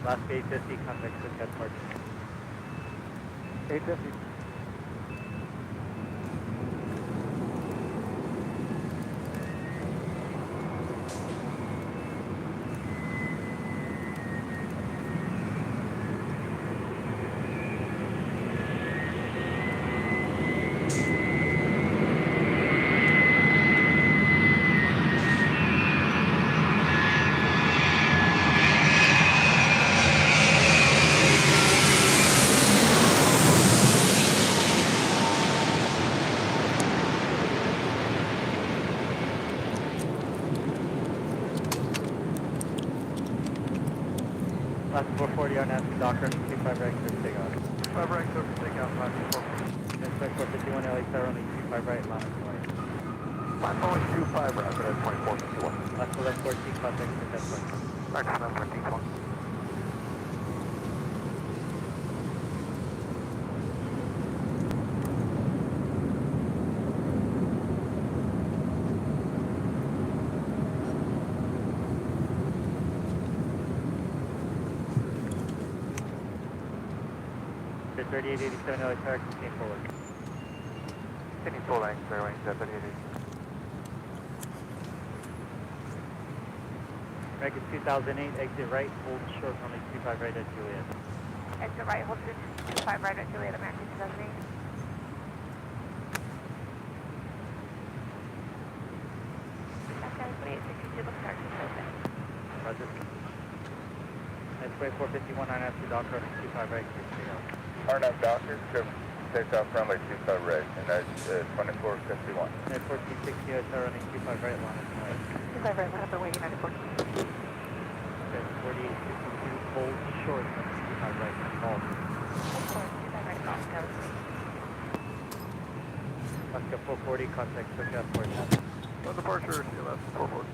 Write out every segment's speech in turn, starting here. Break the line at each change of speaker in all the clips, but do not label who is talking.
Last 850, contact switch at park.
850.
Last 440 on Nancy Docker, 25 right, clear for takeoff.
5 right, clear for takeoff, last 440.
Expect 451 LA tower, only 25 right, line of 20.
I'm only 25 right, but that's 2451.
Last 1114, contact switch at park.
Maximum 1420.
Clear 3887 LA tower, continue forward.
Continue full length, clear wings at 3880.
American 2008, exit right, hold short, only 25 right at Juliet.
Exit right, hold 25 right at Juliet, American 2008. Okay, 2862, look start to open.
Roger. Expect 451 on Nancy Docker, only 25 right, clear for takeoff.
Arnhem Docker, takeoff runway 25 right, and that's 2451.
Net 1460, LA tower, only 25 right, line of 20.
25 right, line up away, United 14.
Okay, 4862, hold short, only 25 right, call.
Of course, 25 right, golf, that was me.
Oscar 440, contact switch at port.
On departure, CLS 440.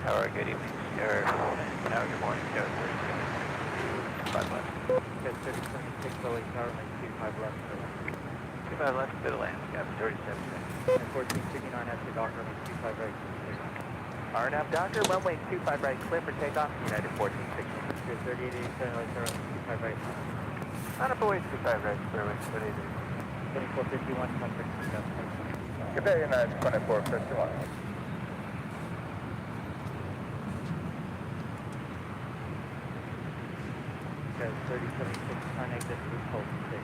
Tower, good evening, sir. Now, good morning, sir. 5 left.
Okay, 3076, LA tower, make 25 left.
25 left to the land, gap 37 seconds.
And 1459, Nancy Docker, make 25 right, clear for takeoff.
Arnhem Docker, runway 25 right, clear for takeoff, United 1460.
Okay, 3887, LA tower, make 25 right.
On up away 25 right, clear wings at 880.
2451, contact switch at port.
Good day, United 2451.
Okay, 3076, turn exit through hold 6.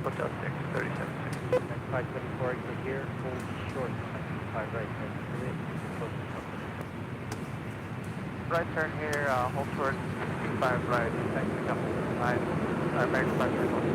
Hotel 6, 37 seconds.
Next 524, exit here, hold short, 25 right, that's Juliet, close to company.
Right turn here, hold short, 25 right, thank you, couple. American 531.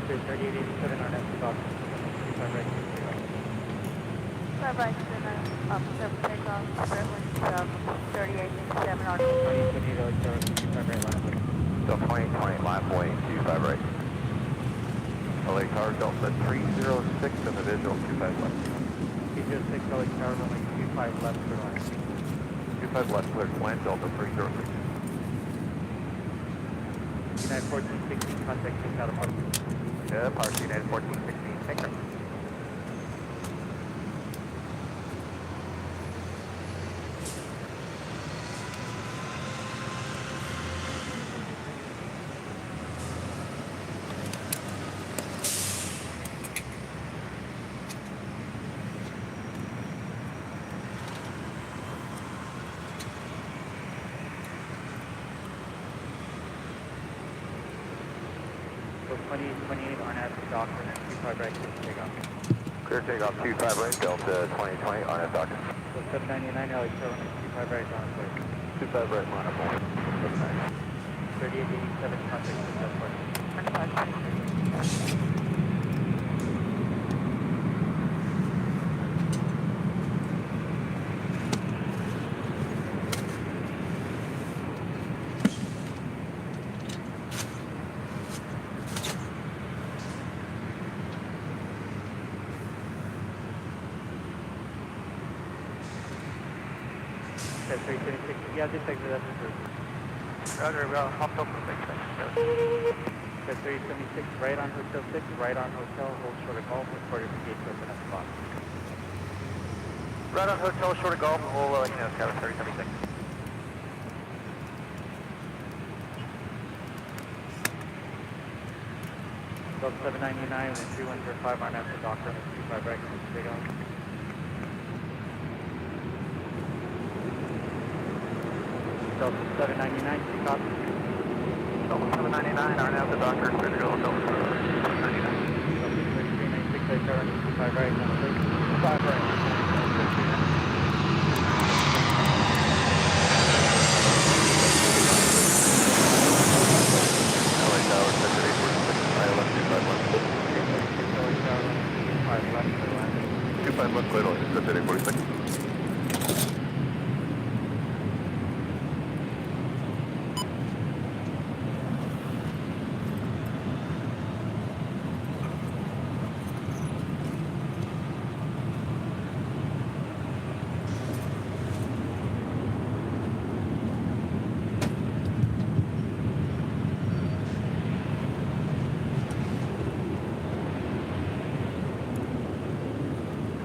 Okay, 3887, on Nancy Docker, 25 right, clear for takeoff.
25 right, clear for takeoff, spread wind 3887, RT.
2028, LA tower, 25 right, line of 20.
So 2020, line point 25 right. LA Tower, Delta 306 in the visual, 25 left.
306, LA tower, runway 25 left for line.
25 left, clear to land, Delta 306.
United 1460, contact switch out of park.
Yeah, Park United 1416, take care.
So 2028 on at Doctor and 25 right, takeoff.
Clear takeoff 25 right, Delta 2020 on at Doctor.
So 799 LA, 25 right on its way.
25 right, line up on.
3887 contact successful. Okay, 376, yeah, just exit that through.
Roger, well, hopped up for the
Okay, 376, right on Hotel 6, right on Hotel, hold short of golf, reported the gate open at the box.
Right on Hotel, short of golf, and we'll let you know, Skyline 3076.
Delta 799 and 3105 on after Doctor and 25 right, take off. Delta 799, take off.
Delta 799, are now the Doctor, clear to go, Delta 799.
Delta 3396, I turn 25 right, now 5 right.
LA Tower, sector 846, I left 25 left.
5 left for the land.
25 left, clear to land, sector 846.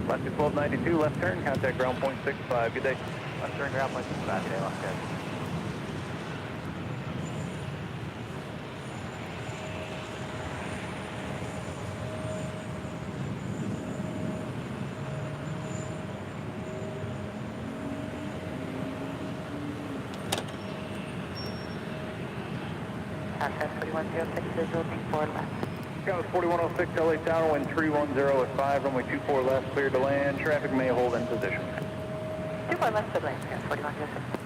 Latitude 1292, left turn, contact ground point 65, good day. Left turn, ground point 65, good day, left turn.
Contact 4106, visual being forward left.
Skyline 4106, LA Tower, wind 310 at 5, runway 24 left, cleared to land, traffic may hold in position.
24 left, good lane, 4106.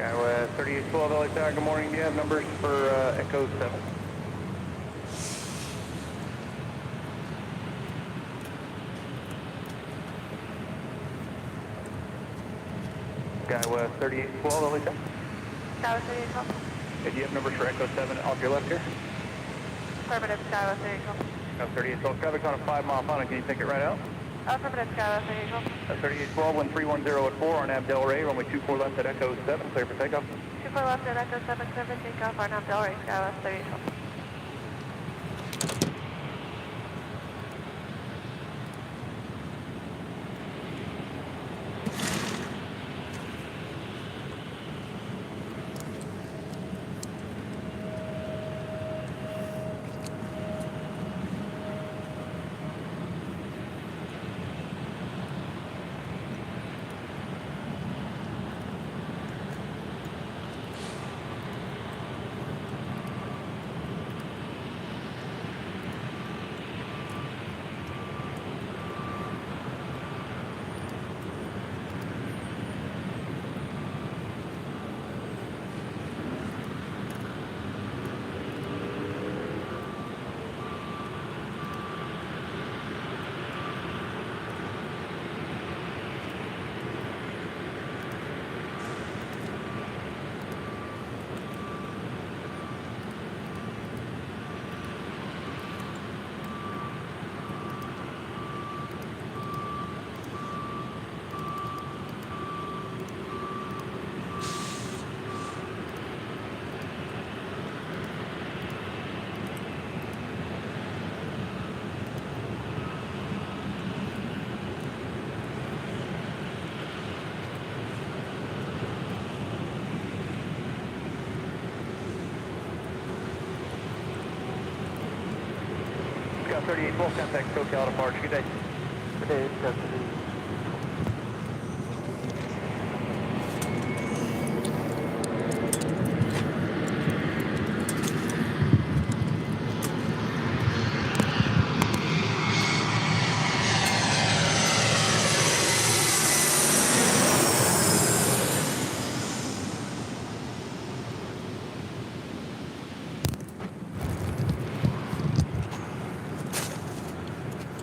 Skywest 3812, LA Tower, good morning. Do you have numbers for Echo 7? Skywest 3812, LA Tower.
Skywest 3812.
Do you have numbers for Echo 7 off your left here?
Affirmative, Skywest 3812.
Echo 3812, traffic's on a 5-mile funnel. Can you take it right out?
Affirmative, Skywest 3812.
3812, wind 310 at 4 on Abdel Ray, runway 24 left at Echo 7, clear for takeoff.
24 left at Echo 7, clear for takeoff, Arnab Delray, Skywest 3812.
3812, contact SoCal departure. Good day.
Good day, custody.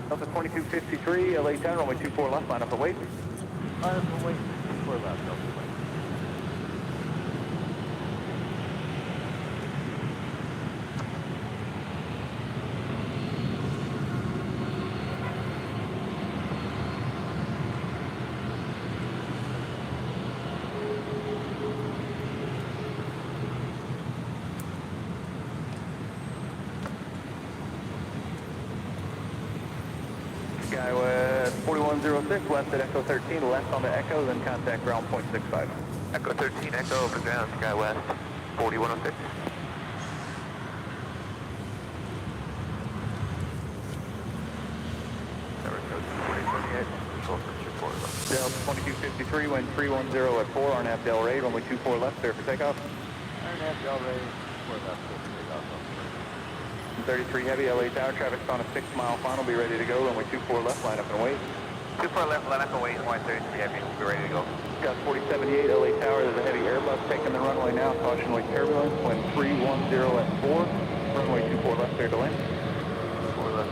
Delta 2253, LA 10, runway 24 left, line up and wait.
Line up and wait. 4 left, Delta wait.
Skywest 4106, left at Echo 13, left on the Echo, then contact ground point 65.
Echo 13, Echo over ground, Skywest 4106. Tower code 4028, control for 24 left.
Delta 2253, wind 310 at 4, RNAV Del Rey, runway 24 left, clear for takeoff.
Airline Del Rey, 4 left, clear for takeoff.
33 heavy, LA Tower, traffic's on a 6-mile final, be ready to go, runway 24 left, line up and wait.
24 left, line up and wait, 133 heavy, we'll be ready to go.
Got 4078, LA Tower, there's a heavy Airbus taking the runway now, caution with turbulence, wind 310 at 4, runway 24 left, clear to land.
4 left,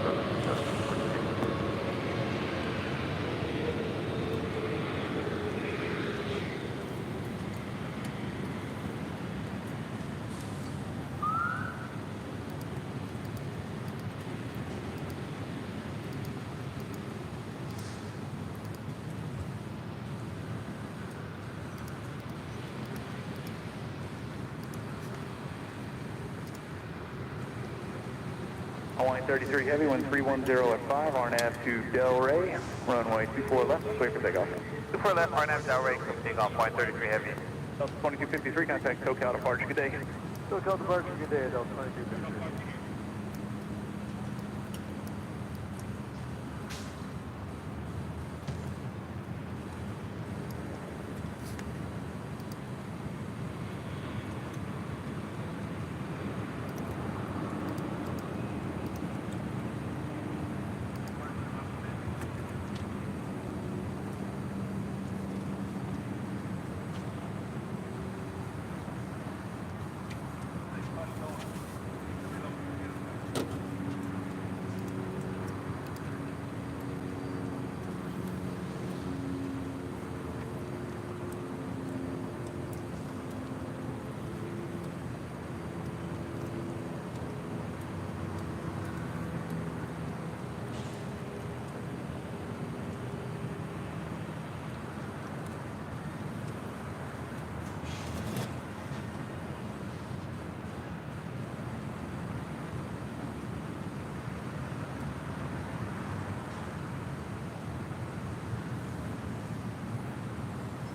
Hawaii 33 heavy, wind 310 at 5, RNAV to Del Rey, runway 24 left, clear for takeoff.
24 left, RNAV Del Rey, clear for takeoff, 133 heavy.
Delta 2253, contact SoCal departure, good day.
SoCal departure, good day, Delta 2253.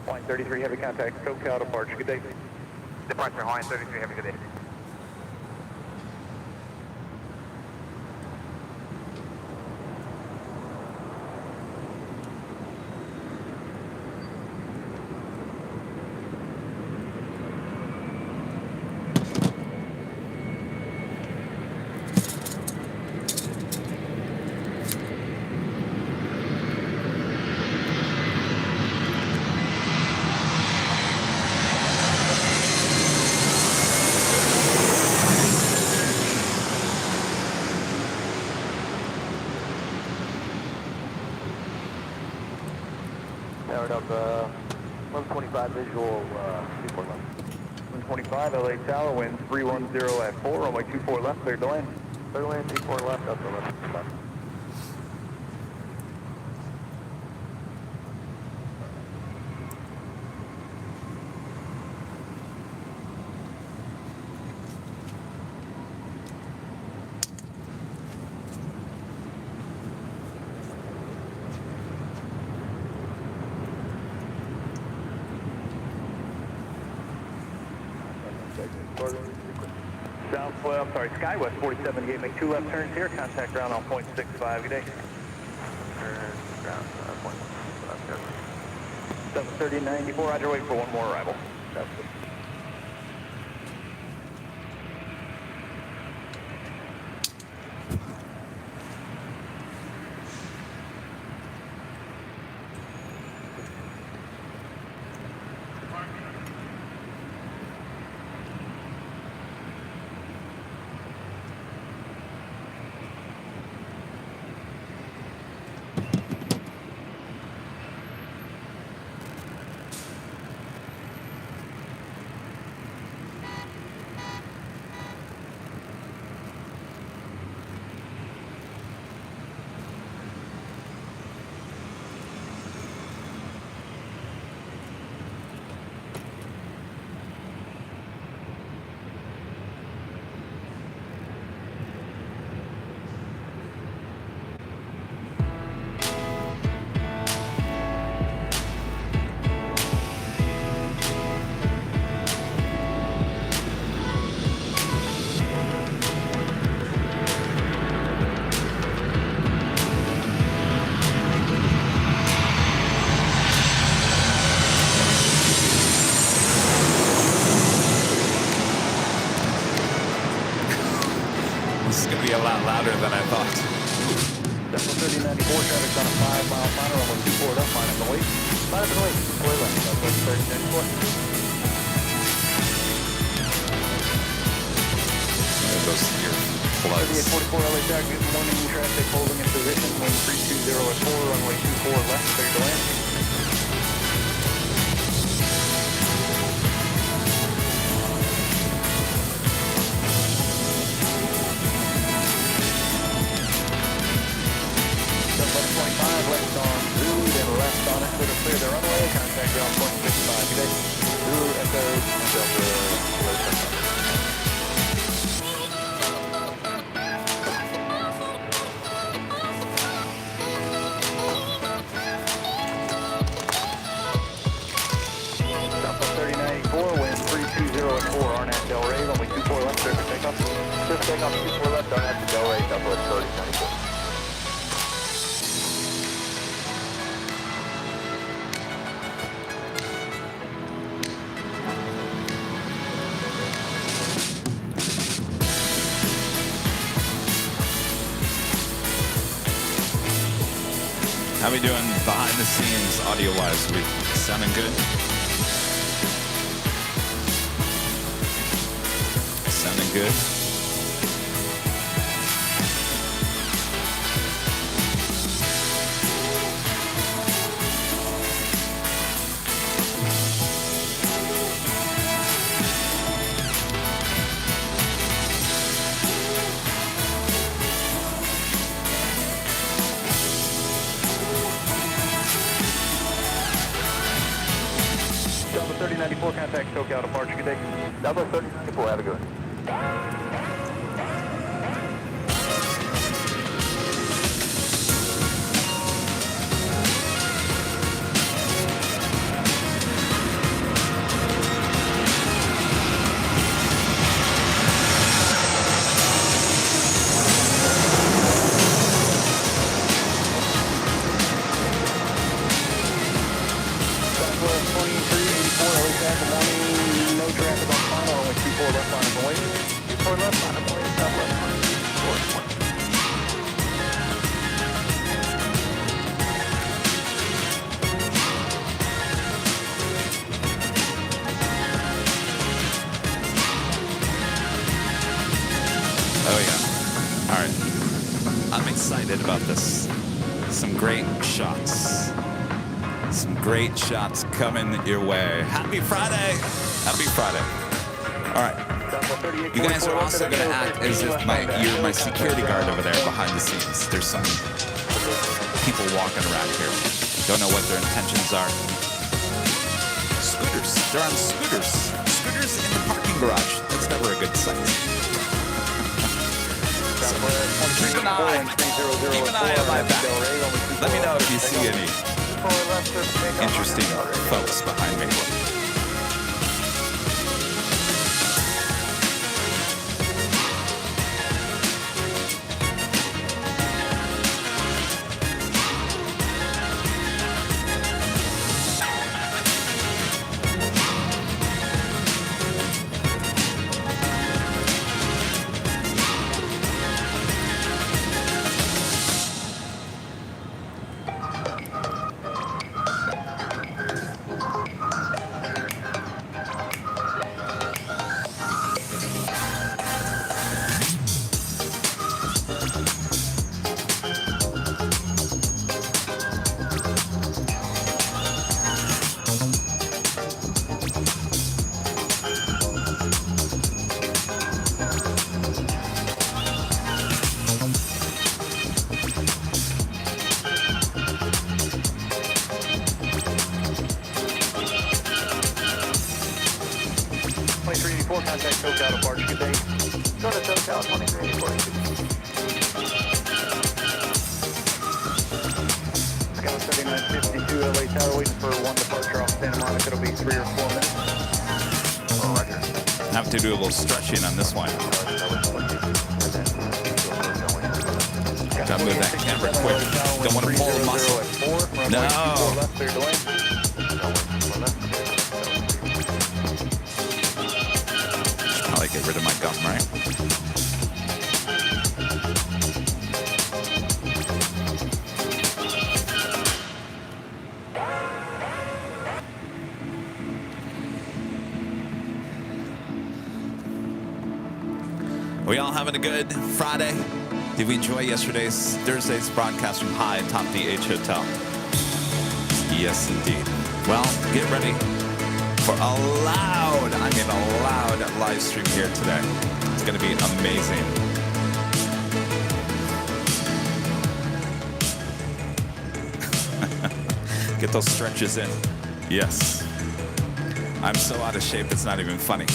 Hawaii 33 heavy, contact SoCal departure, good day.
Departure, Hawaiian 33 heavy, good day.
Powered up, 125 visual, 24 left.
125, LA Tower, wind 310 at 4, runway 24 left, clear to land.
Clear to land, 24 left, up to left. I'm sorry, SkyWest 4078, make 2 left turns here, contact ground on point 65, good day.
Turn ground, point
730-94, roger, wait for one more arrival. That's it.
This is going to be a lot louder than I thought.
Central 3094, traffic's on a 5-mile final, almost 24 left, line up and wait. Line up and wait, 4 left, Southwest 3094.
There goes your floods.
44 LA Jack, good morning, traffic holding in position, wind 320 at 4, runway 24 left, clear to land. Left on Zulu, then left on it, clear the runway, contact ground point 55, good day. Zulu, Echo, Delta, Southwest 3094, wind 320 at 4, Arnett Del Rey, runway 24 left, clear for takeoff. Clear for takeoff, 24 left, Arnett Del Rey, Southwest 3094.
How we doing behind the scenes, audio-wise? We sounding good? Sounding good?
Delta 3094, contact SoCal departure, good day. Delta 3094, have a good one.
Oh yeah. All right. I'm excited about this. Some great shots. Some great shots coming your way. Happy Friday. Happy Friday. All right. You guys are also going to act as if you're my security guard over there behind the scenes. There's some people walking around here. Don't know what their intentions are. Scooters. They're on scooters. Scooters in the parking garage. That's never a good sight. So, keep an eye on my back. Let me know if you see any interesting folks behind me.
24, contact SoCal departure, good day.
Go to SoCal 2342.
Scout 3952, LA Tower, waiting for one departure off Santa Monica. It'll be 3 or 4 minutes.
Oh, roger.
Have to do a little stretching on this one. Gotta move that camera quick. Don't want to pull the muscle. No. Should probably get rid of my gum, right? We all having a good Friday? Did we enjoy Thursday's broadcast from high atop the H Hotel? Yes, indeed. Well, get ready for a loud live stream here today. It's going to be amazing. Get those stretches in. Yes. I'm so out of shape, it's not even funny.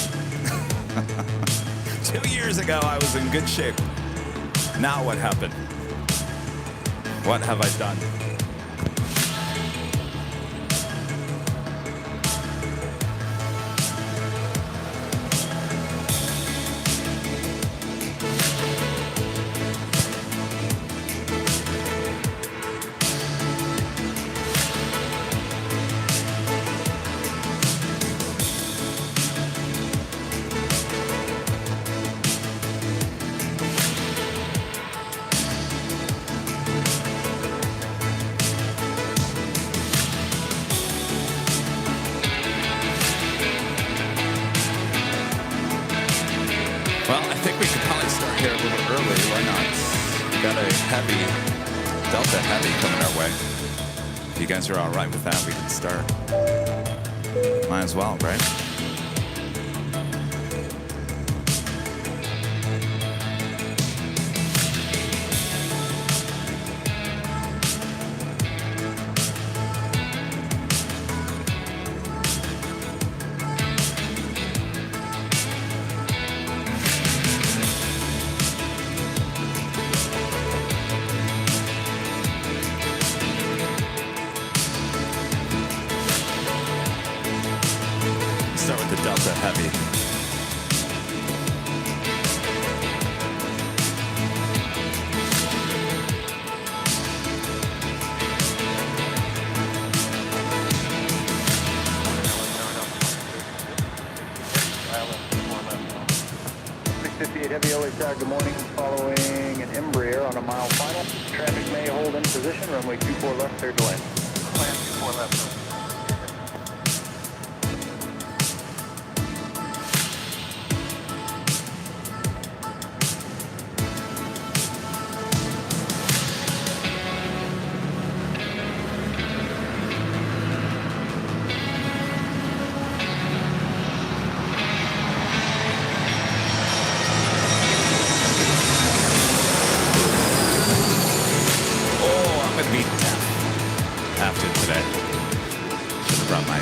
2 years ago, I was in good shape. Now what happened? What have I done? Well, I think we could probably start here a little early. Why not? We got a heavy, Delta Heavy coming our way. If you guys are all right with that, we can start. Might as well, right? Start with the Delta Heavy.
Heavy LA Tower, good morning. Following an Embraer on a mile final. Traffic may hold in position. Runway 24 left, clear to land.
Plan 24 left.
After today. Should have brought my...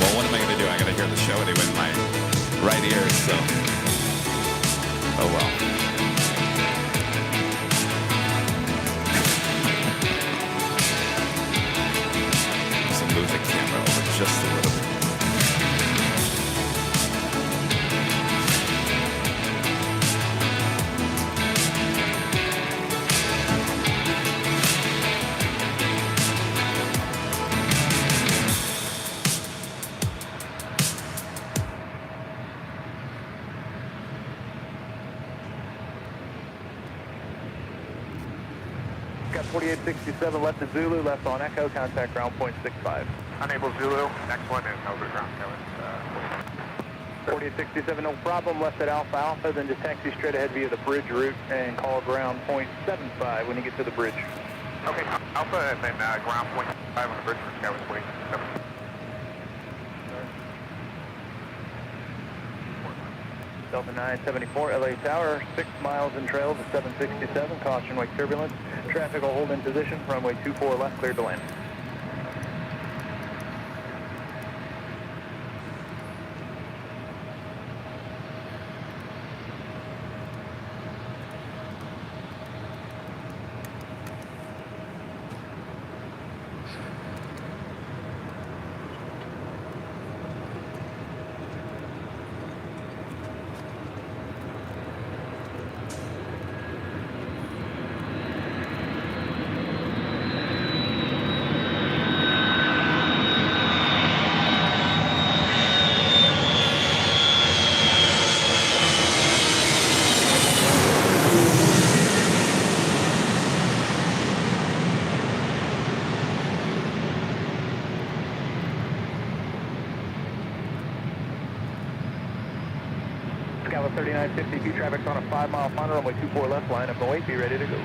Well, what am I going to do? I got to hear the show anyway in my right ear, so... Oh, well. So move the camera over just a little bit.
Got 4867 left to Zulu, left on Echo, contact ground point 65.
Unable Zulu. Next one is over ground, Kevin.
4867, no problem, left at Alpha Alpha, then just taxi straight ahead via the bridge route and call ground point 75 when you get to the bridge.
Okay, Alpha and then ground point 5 on the bridge for Skywest 47.
Delta 974, LA Tower, 6 miles in trail to 767, caution wake turbulence. Traffic will hold in position, runway 24 left, cleared to land. Scala 3952, traffic's on a 5-mile final, runway 24 left, line up and wait, be ready to go.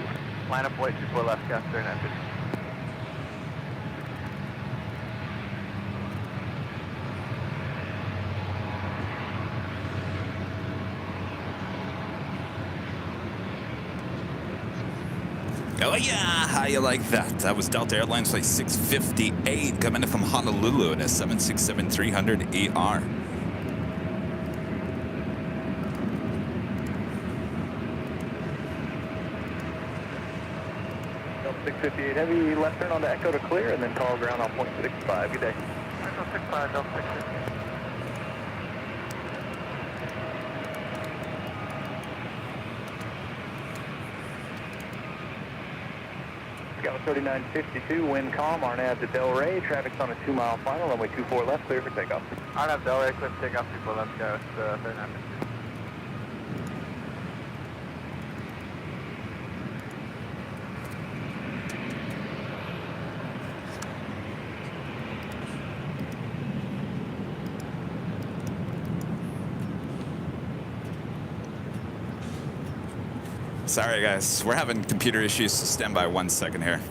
Line up, wait, 24 left, gas 3950.
Oh yeah, how you like that? That was Delta Airlines Flight 658 coming in from Honolulu in a 767-300ER.
658 heavy, left turn on to Echo to clear, and then call ground on point 65. Good day.
Echo 65, Delta 658.
Scala 3952, wind calm, RNAV to Delray, traffic's on a 2-mile final, runway 24 left, clear for takeoff.
RNAV Delray, clear for takeoff, 24 left, go, it's 3950.
Sorry guys, we're having computer issues, so stand by 1 second here.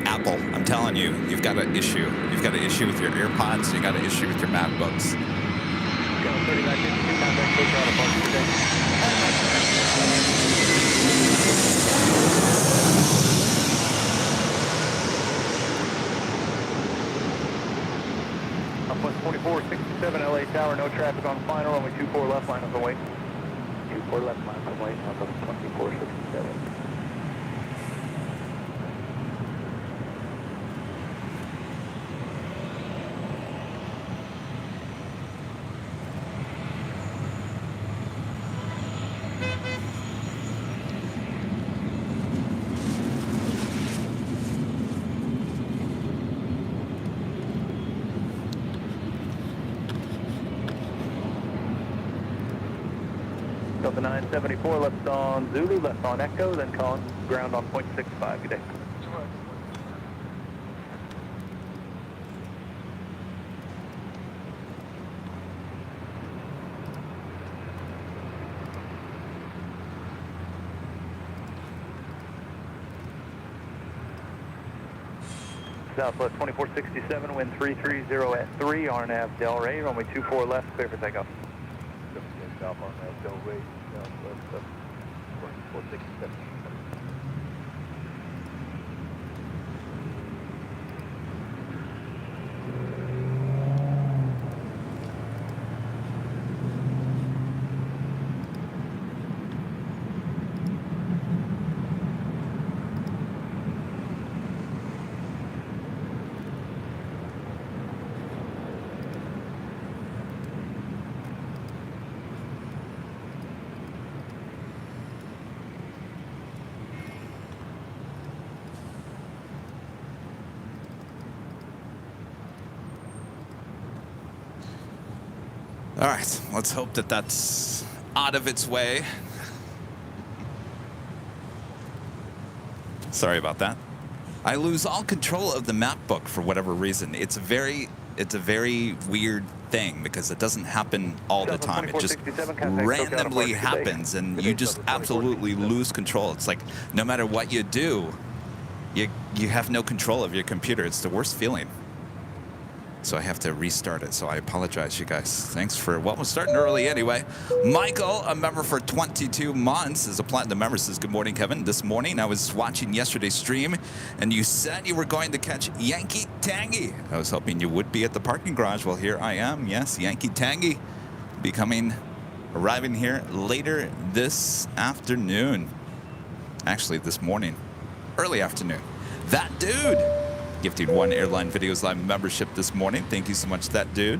Apple, I'm telling you, you've got an issue. You've got an issue with your AirPods, you got an issue with your MacBooks.
Scala 3952, contact clear on a bunch today. Uplift 2467 LA Tower, no traffic on final, runway 24 left, line up and wait. 24 left, line up and wait, uplift 2467. Delta 974, left on Zulu, left on Echo, then calling ground on point 65. Good day. Southwest 2467, wind 330 at 3, RNAV Delray, runway 24 left, clear for takeoff. South RNAV Delray, southwest 2467.
All right, let's hope that that's out of its way. Sorry about that. I lose all control of the map book for whatever reason. It's a very weird thing because it doesn't happen all the time. It just randomly happens and you just absolutely lose control. It's like no matter what you do, you have no control of your computer. It's the worst feeling. So I have to restart it. So I apologize, you guys. Thanks for, well, we're starting early anyway. Michael, a member for 22 months, is a platinum member, says, good morning, Kevin. This morning I was watching yesterday's stream and you said you were going to catch Yankee Tangy. I was hoping you would be at the parking garage. Well, here I am. Yes, Yankee Tangy arriving here later this afternoon. Actually, this morning, early afternoon. That dude. Gifting 1 Airline Videos Live membership this morning. Thank you so much, that dude.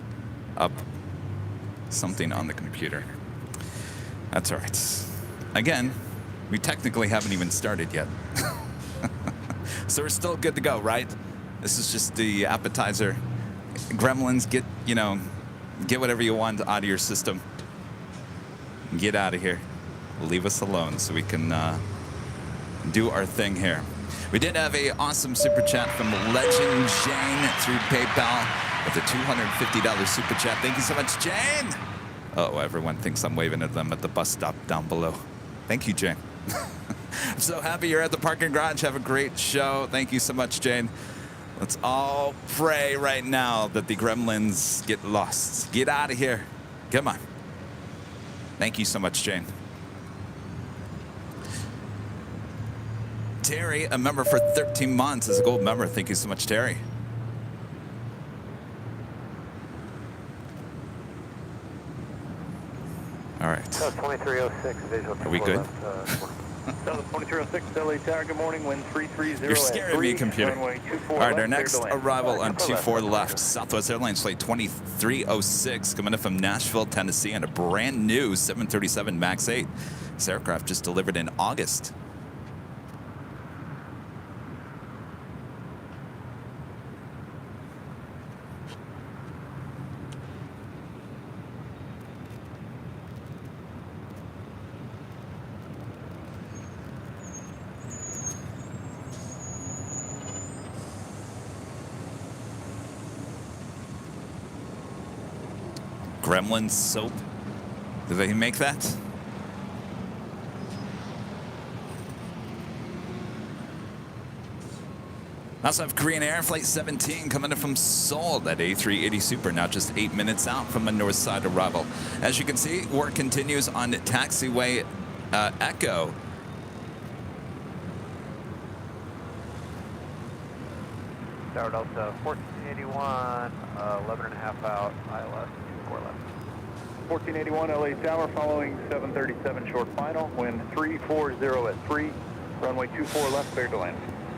up something on the computer. That's all right. Again, we technically haven't even started yet. So we're still good to go, right? This is just the appetizer. Gremlins, get whatever you want out of your system. Get out of here. Leave us alone so we can do our thing here. We did have a awesome super chat from Legend Jane through PayPal with a $250 super chat. Thank you so much, Jane. Uh-oh, everyone thinks I'm waving at them at the bus stop down below. Thank you, Jane. I'm so happy you're at the parking garage. Have a great show. Thank you so much, Jane. Let's all pray right now that the gremlins get lost. Get out of here. Come on. Thank you so much, Jane. Terry, a member for 13 months, is a gold member. Thank you so much, Terry. All right.
2306, visual.
Are we good?
2306, LA Tower, good morning, wind 330.
You're scaring me, computer.
Runway 24
All right, our
left,
next
clear to land.
arrival on 24 left, Southwest Airlines flight 2306, coming in from Nashville, Tennessee, on a brand new 737 MAX 8. This aircraft just delivered in August. Gremlin soap. Did they make that? I also have Korean Air Flight 17 coming in from Seoul. That A380 Super now just 8 minutes out from a north side arrival. As you can see, work continues on taxiway Echo.
Tower Delta 1481, 11 and a half out, ILS 24 left. 1481 LA Tower following 737 short final, wind 340 at 3, runway 24 left, clear to land.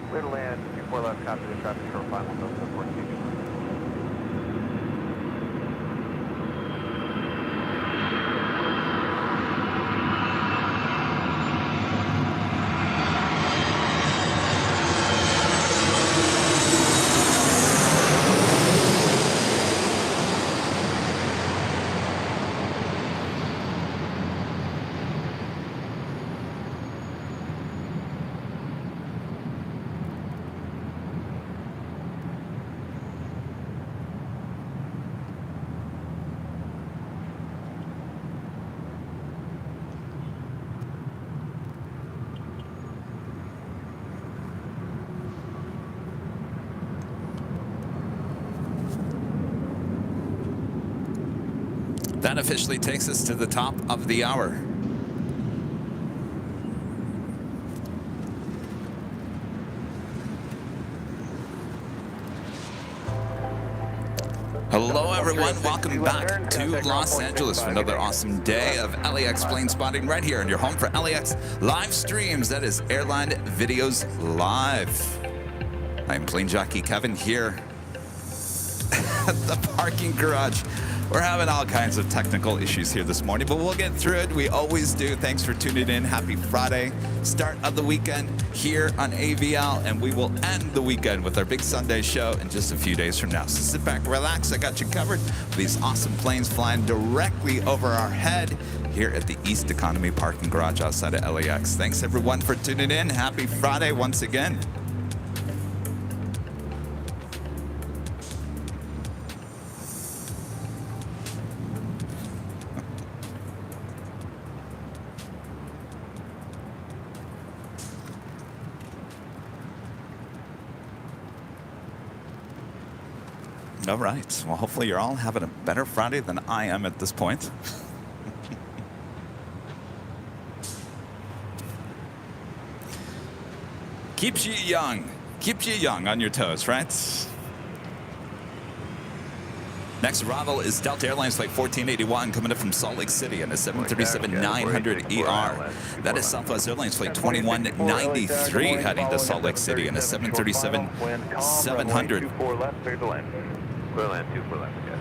Clear to land, 24 left, copy the traffic short final, Delta 1481.
That officially takes us to the top of the hour. Hello, everyone. Welcome back to Los Angeles for another awesome day of LAX plane spotting right here in your home for LAX live streams. That is Airline Videos Live. I'm plane jockey Kevin here at the parking garage. We're having all kinds of technical issues here this morning, but we'll get through it. We always do. Thanks for tuning in. Happy Friday, start of the weekend here on AVL, and we will end the weekend with our big Sunday show in just a few days from now. So sit back, relax. I got you covered with these awesome planes flying directly over our head here at the East Economy parking garage outside of LAX. Thanks, everyone, for tuning in. Happy Friday once again. All right. Well, hopefully you're all having a better Friday than I am at this point. Keeps you young. Keeps you young on your toes, right? Next arrival is Delta Airlines flight 1481 coming in from Salt Lake City in a 737-900ER. That is Southwest Airlines flight 2193 heading to Salt Lake City in a 737-700.
24 left, clear to land. Clear land, 24 left, yes,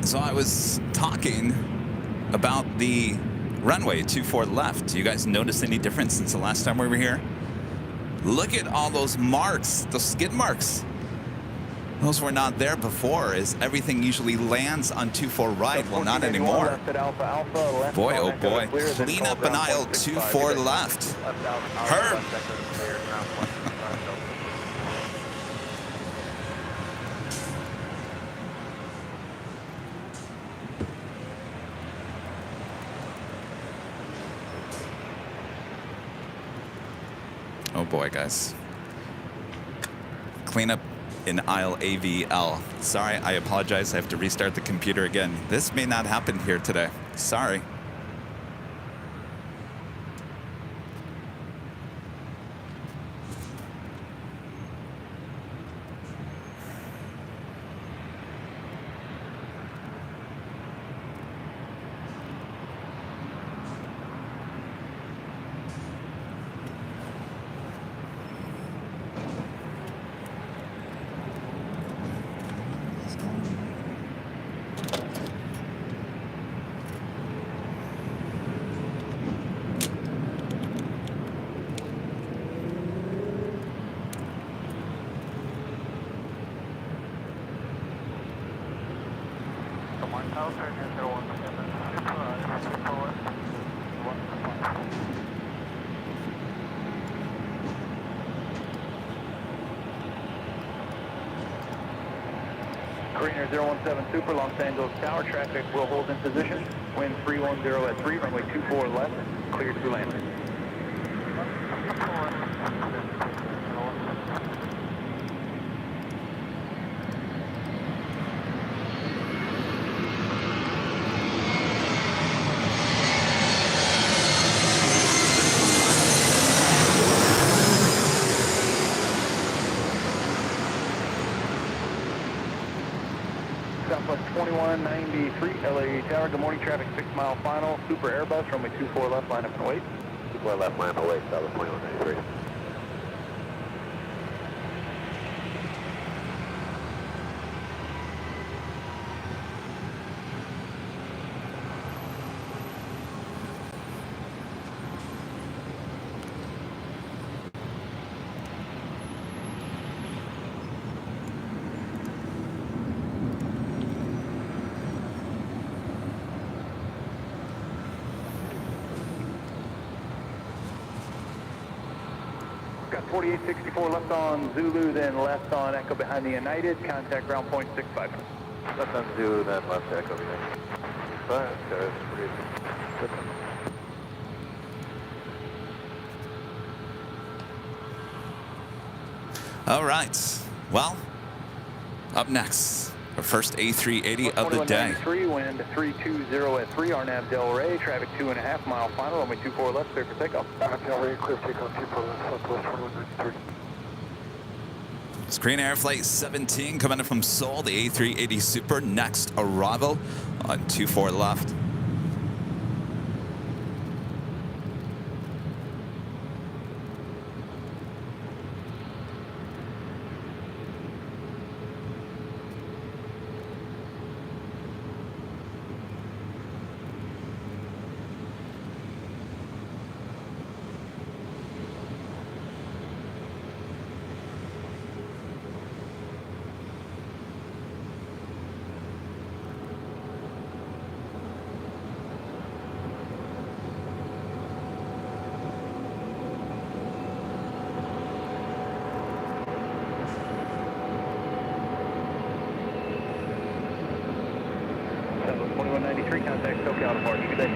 So I was talking about the runway 24 left. Do you guys notice any difference since the last time we were here? Look at all those marks, those skid marks. Those were not there before, as everything usually lands on 24 right. Well, not anymore. Boy, oh boy. Clean up an aisle 24 left. Herb. Oh boy, guys. Clean up in aisle AVL. Sorry, I apologize. I have to restart the computer again. This may not happen here today. Sorry.
Greener 017 Super, Los Angeles Tower, traffic will hold in position. Wind 310 at 3, runway 24 left, cleared through landing. Southwest 2193, LA Tower, good morning, traffic 6 mile final, Super Airbus, runway 24 left, line up and wait. 24 left, line up and wait, Southwest 2193. Got 4864 left on Zulu, then left on Echo behind the United. Contact ground point 65. Left on Zulu, then left Echo behind.
All right. Well, up next, our first A380 of the day.
Wind 320 at 3, RNAV Del Rey, traffic 2.5 mile final, runway 24 left, clear for takeoff. Del Rey, clear takeoff, 24 left, Southwest 2193.
Screen Air Flight 17 coming in from Seoul, the A380 Super, next arrival on 24 left.
Southwest 2193, contact SoCal departure. Good day.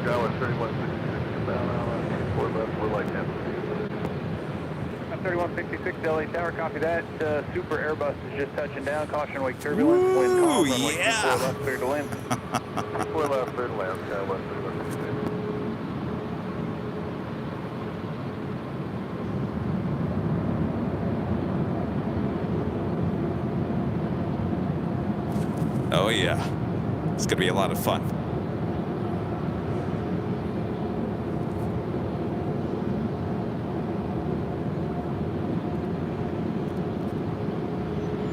Dallas 3166 bound on 4 left, we're like that.
3166 LA Tower, copy that. Super Airbus is just touching down. Caution wake turbulence. Wind calm, runway 24 left, clear to land.
4 left, clear to land, Skywest 3166.
Oh yeah. It's gonna be a lot of fun.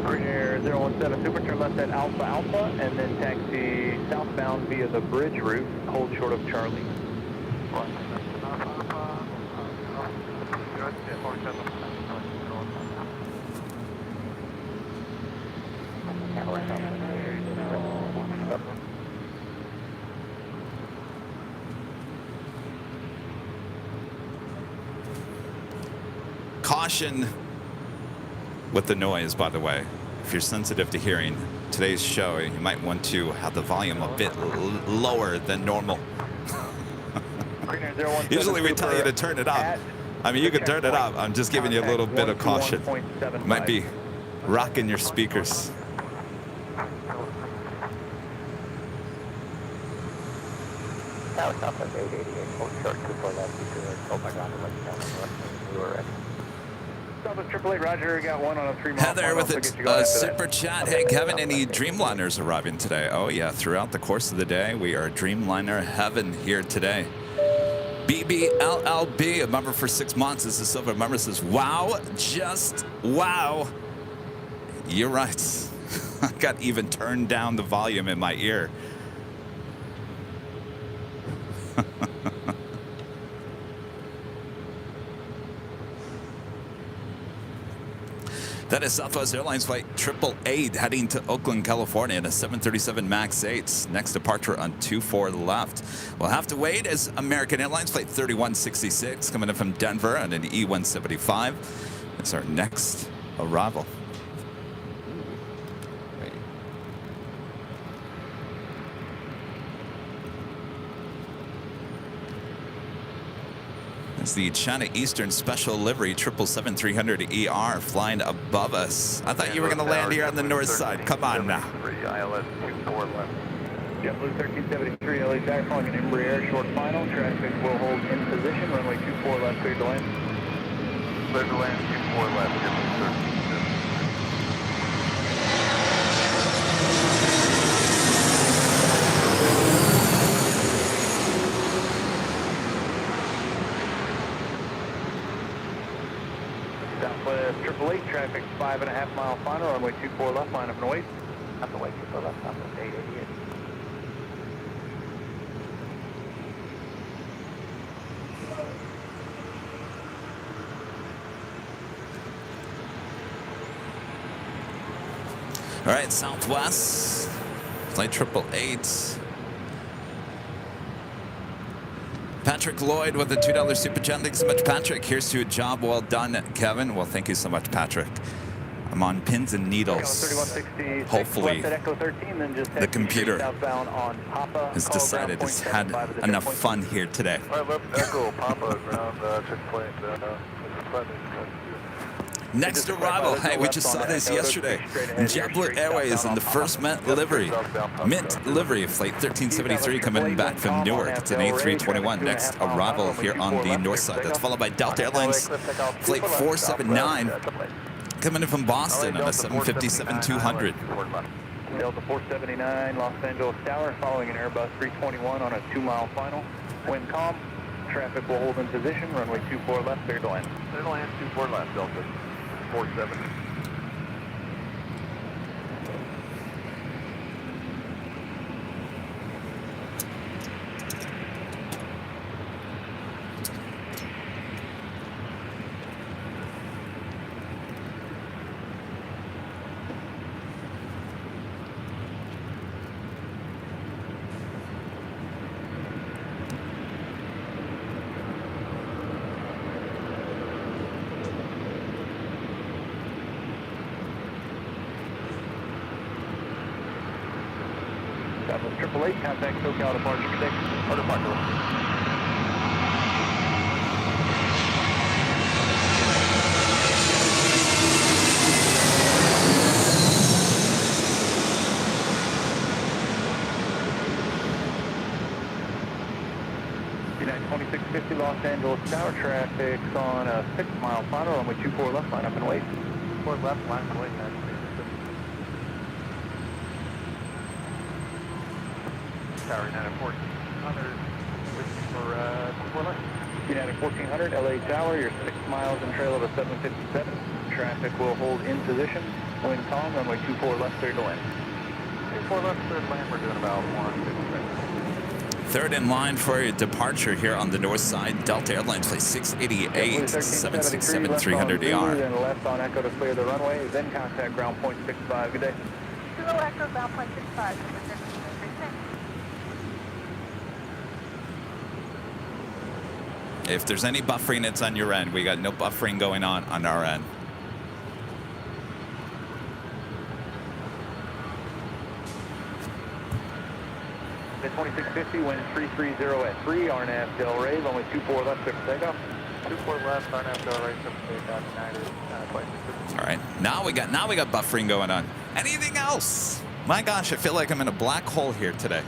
Green Air 017 Super, turn left at Alpha Alpha, and then taxi southbound via the bridge route, hold short of Charlie.
Caution with the noise, by the way. If you're sensitive to hearing today's show, you might want to have the volume a bit lower than normal. Usually we tell you to turn it up. I mean, you can turn it up. I'm just giving you a little bit of caution. Might be rocking your speakers.
South of 888, hold short 24 left, oh my God, we were ready. South of 888, Roger, got one on a 3 mile.
Heather with a super chat. Hey, Kevin, any Dreamliners arriving today? Oh, yeah, throughout the course of the day, we are Dreamliner heaven here today. BBLLB, a member for 6 months, is a silver member, says, wow, just wow. You're right. I got even turned down the volume in my ear. That is Southwest Airlines flight 888 heading to Oakland, California at a 737 MAX 8. Next departure on 24 left. We'll have to wait as American Airlines flight 3166 coming in from Denver on an E175. That's our next arrival. It's the China Eastern Special Livery 777-300ER flying above us. I thought you were going to land here on the north side. Come on now.
ILS 24 left. JetBlue 1373, LA Jack following an Embraer short final. Traffic will hold in position. Runway 24 left, clear to land. Clear to land, 24 left, JetBlue 1373. Southwest 888, traffic 5.5 mile final, runway 24 left, line up and wait. Up and wait, 24 left, Southwest 888.
All right, Southwest, flight 888. Patrick Lloyd with a $2 super chat. Thanks so much, Patrick. Here's to a job well done, Kevin. Well, thank you so much, Patrick. I'm on pins and needles. Hopefully, the computer has decided it's had enough fun here today. Next arrival, hey, we just saw this yesterday. JetBlue Airways in the first Mint livery, flight 1373 coming back from Newark. It's an A321. Next arrival here on the north side. That's followed by Delta Airlines flight 479 coming in from Boston on a 757-200.
Delta 479, Los Angeles Tower, following an Airbus 321 on a 2-mile final. Wind calm, traffic will hold in position. Runway 24 left, clear to land. Clear to land, 24 left, Delta 47. Southwest 888, contact SoCal departure 6, or departure. United 2650 Los Angeles Tower, traffic's on a 6-mile final, runway 24 left, line up and wait. 4 left, line up and wait.
Tower, United 1400, waiting for 24 left.
United 1400, LA Tower, you're 6 miles and trail of a 757. Traffic will hold in position. Wind calm, runway 24 left, clear to land.
24 left, third land, we're doing about 156.
Third in line for your departure here on the north side. Delta Airlines flight 688, 767 300ER.
Then left on Echo to clear the runway, then contact ground point 65. Good day.
Kilo Echo, ground point 65.
If there's any buffering, it's on your end. We got no buffering going on our end.
The 2650, wind 330 at 3, RNAV Del Rey, runway 24 left, clear for takeoff.
24 left, RNAV Del Rey, 7 takeoff, United, flight 6.
All right, now we got buffering going on. Anything else? My gosh, I feel like I'm in a black hole here today.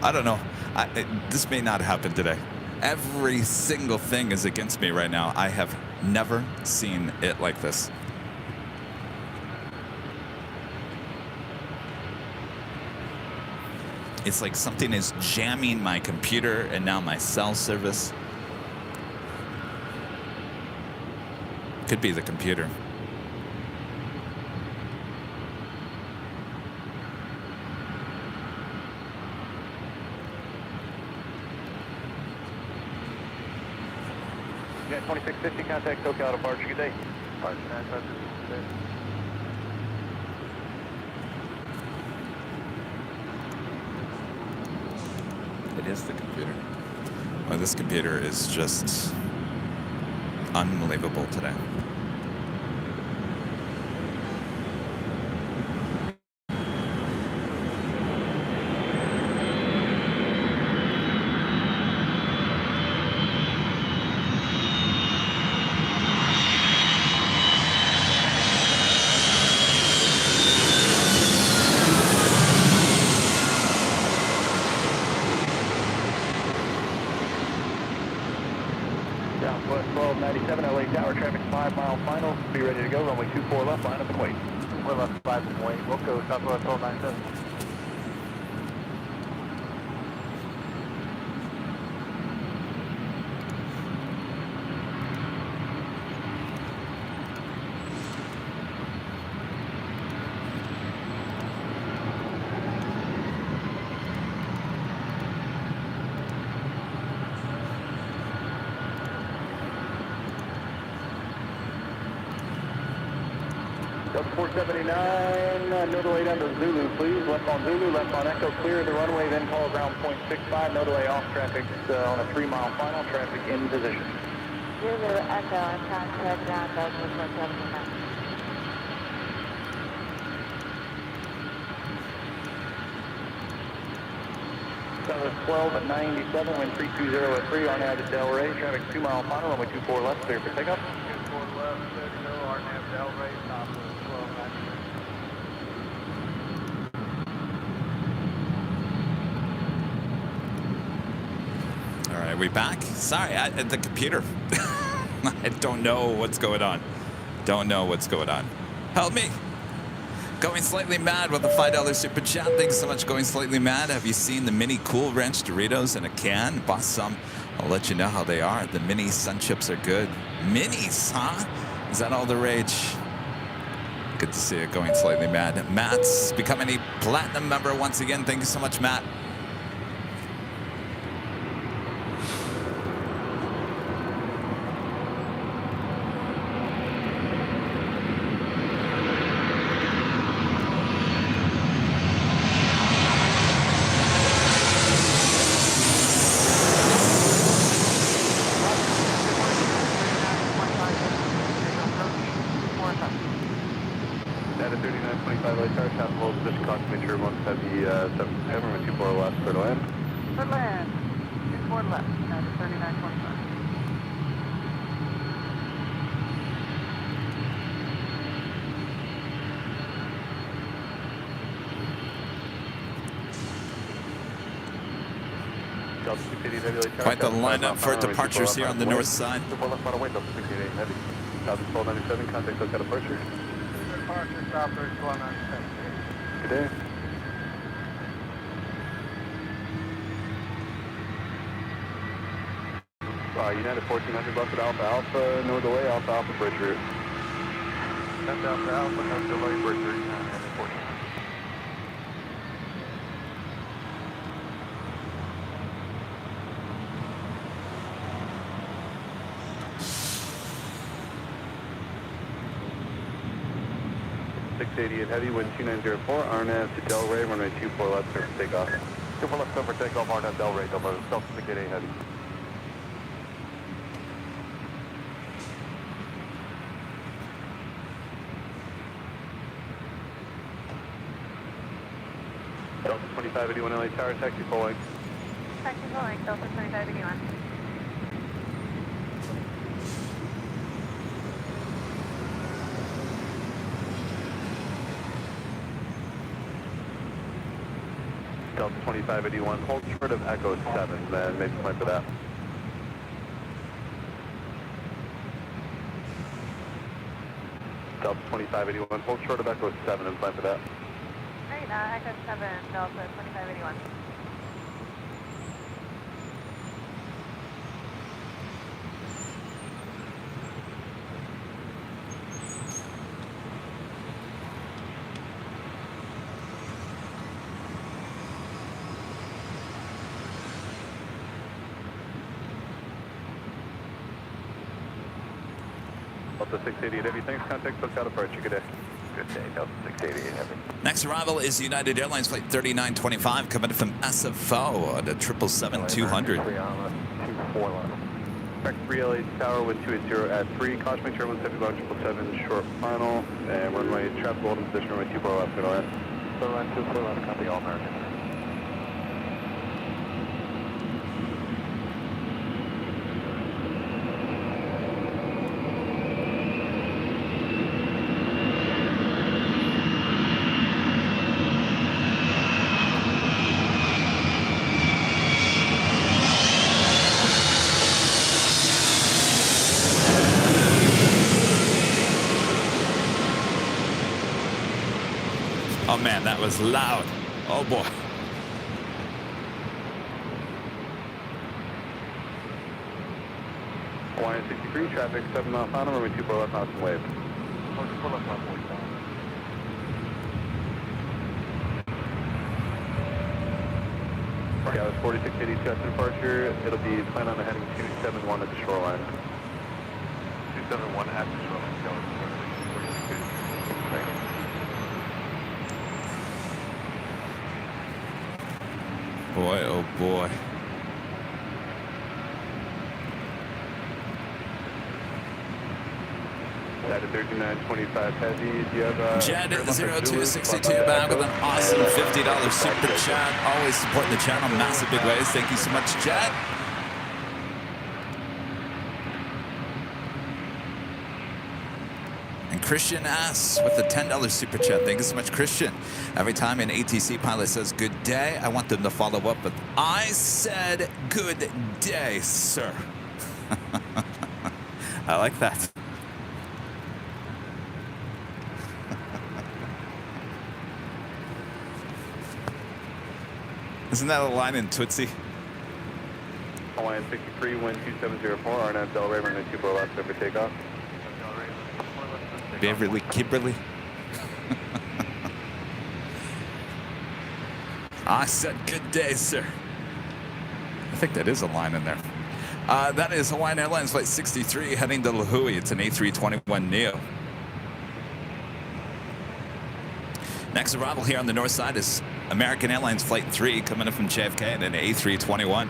I don't know. This may not happen today. Every single thing is against me right now. I have never seen it like this. It's like something is jamming my computer and now my cell service. Could be the computer.
Yeah, 2650, contact SoCal departure. Good day.
Departure 956, good day.
It is the computer. Well, this computer is just unbelievable today.
Southwest 1297, LA Tower, traffic 5 mile final. Be ready to go, runway 24 left, line up and wait.
24 left, 5 and wait. We'll go Southwest 1297.
Delta 479, no delay down to Zulu, please. Left on Zulu, left on Echo, clear the runway, then call ground point 65. No delay off traffic on a 3 mile final, traffic in position.
Zulu Echo, and contact ground Delta 479.
Southwest 1297, wind 320 at 3, RNAV to Del Rey, traffic 2 mile final, runway 24 left, clear for takeoff.
24 left, good to go, RNAV Del Rey, Southwest 1297.
All right, we back? Sorry, the computer. I don't know what's going on. Don't know what's going on. Help me. Going Slightly Mad with a $5 super chat. Thanks so much, Going Slightly Mad. Have you seen the mini Cool Ranch Doritos in a can? Bought some. I'll let you know how they are. The mini Sun Chips are good. Minis, huh? Is that all the rage? Good to see you, Going Slightly Mad. Matt's becoming a platinum member once again. Thank you so much, Matt.
Data 3925, LA Tower, South Low, position confirmation, 170, 7 24 left, clear to land.
For land, 24 left, United 3925.
Quite the lineup for departures here on the north side.
Southeast 1297, contact SoCal departure.
Departure Southwest 1297.
Good day. United 1400 left at Alpha Alpha, no delay, Alpha Alpha bridge route.
That's Alpha Alpha, no delay, bridge route, 14.
Heavy, wind 2904, RNAV to Delray, runway 24 left, clear for takeoff.
24 left, clear for takeoff, RNAV Delray, Delray, Delta 688 Heavy.
Delta 2581 LA Tower, taxi full length.
Taxi full length, Delta 2581.
Delta 2581, hold short of Echo 7, then make a plan for that. Delta 2581, hold short of Echo 7 and plan for that.
Alright, Echo 7, Delta 2581.
Delta 688 Heavy, thanks. Contact SoCal departure. Good day.
Good day, Delta 688 Heavy.
Next arrival is United Airlines Flight 3925 coming from SFO at a 777-200.
24 left.
Correct 3 LA Tower, wind 280 at 3. Caution, make turbulence, heavy bound 777, short final. And runway trap hold in position, runway 24 left, good on.
So line 24 left, copy all American.
Oh man, that was loud. Oh boy.
Hawaiian 63, traffic 7 mile final, runway 24 left, Austin wave.
24 left, 145.
Yeah, it was 4682 at departure. It'll be planned on heading 271 at the shoreline.
271 at the shoreline, Delta 688.
Boy, oh boy.
At 3925 heavy, do you have
Jed 0262 back with an awesome $50 super chat. Always supporting the channel in massive big ways. Thank you so much, Jed. And Christian S with a $10 super chat. Thank you so much, Christian. Every time an ATC pilot says good day, I want them to follow up with, I said good day, sir. I like that. Isn't that a line in Tootsie?
Hawaiian 63, wind 2704, RNAV Delray, runway 24 left, over takeoff.
Beverly Kimberly. I said good day, sir. I think that is a line in there. That is Hawaiian Airlines Flight 63 heading to La Hui. It's an A321neo. Next arrival here on the north side is American Airlines Flight 3 coming in from JFK at an A321.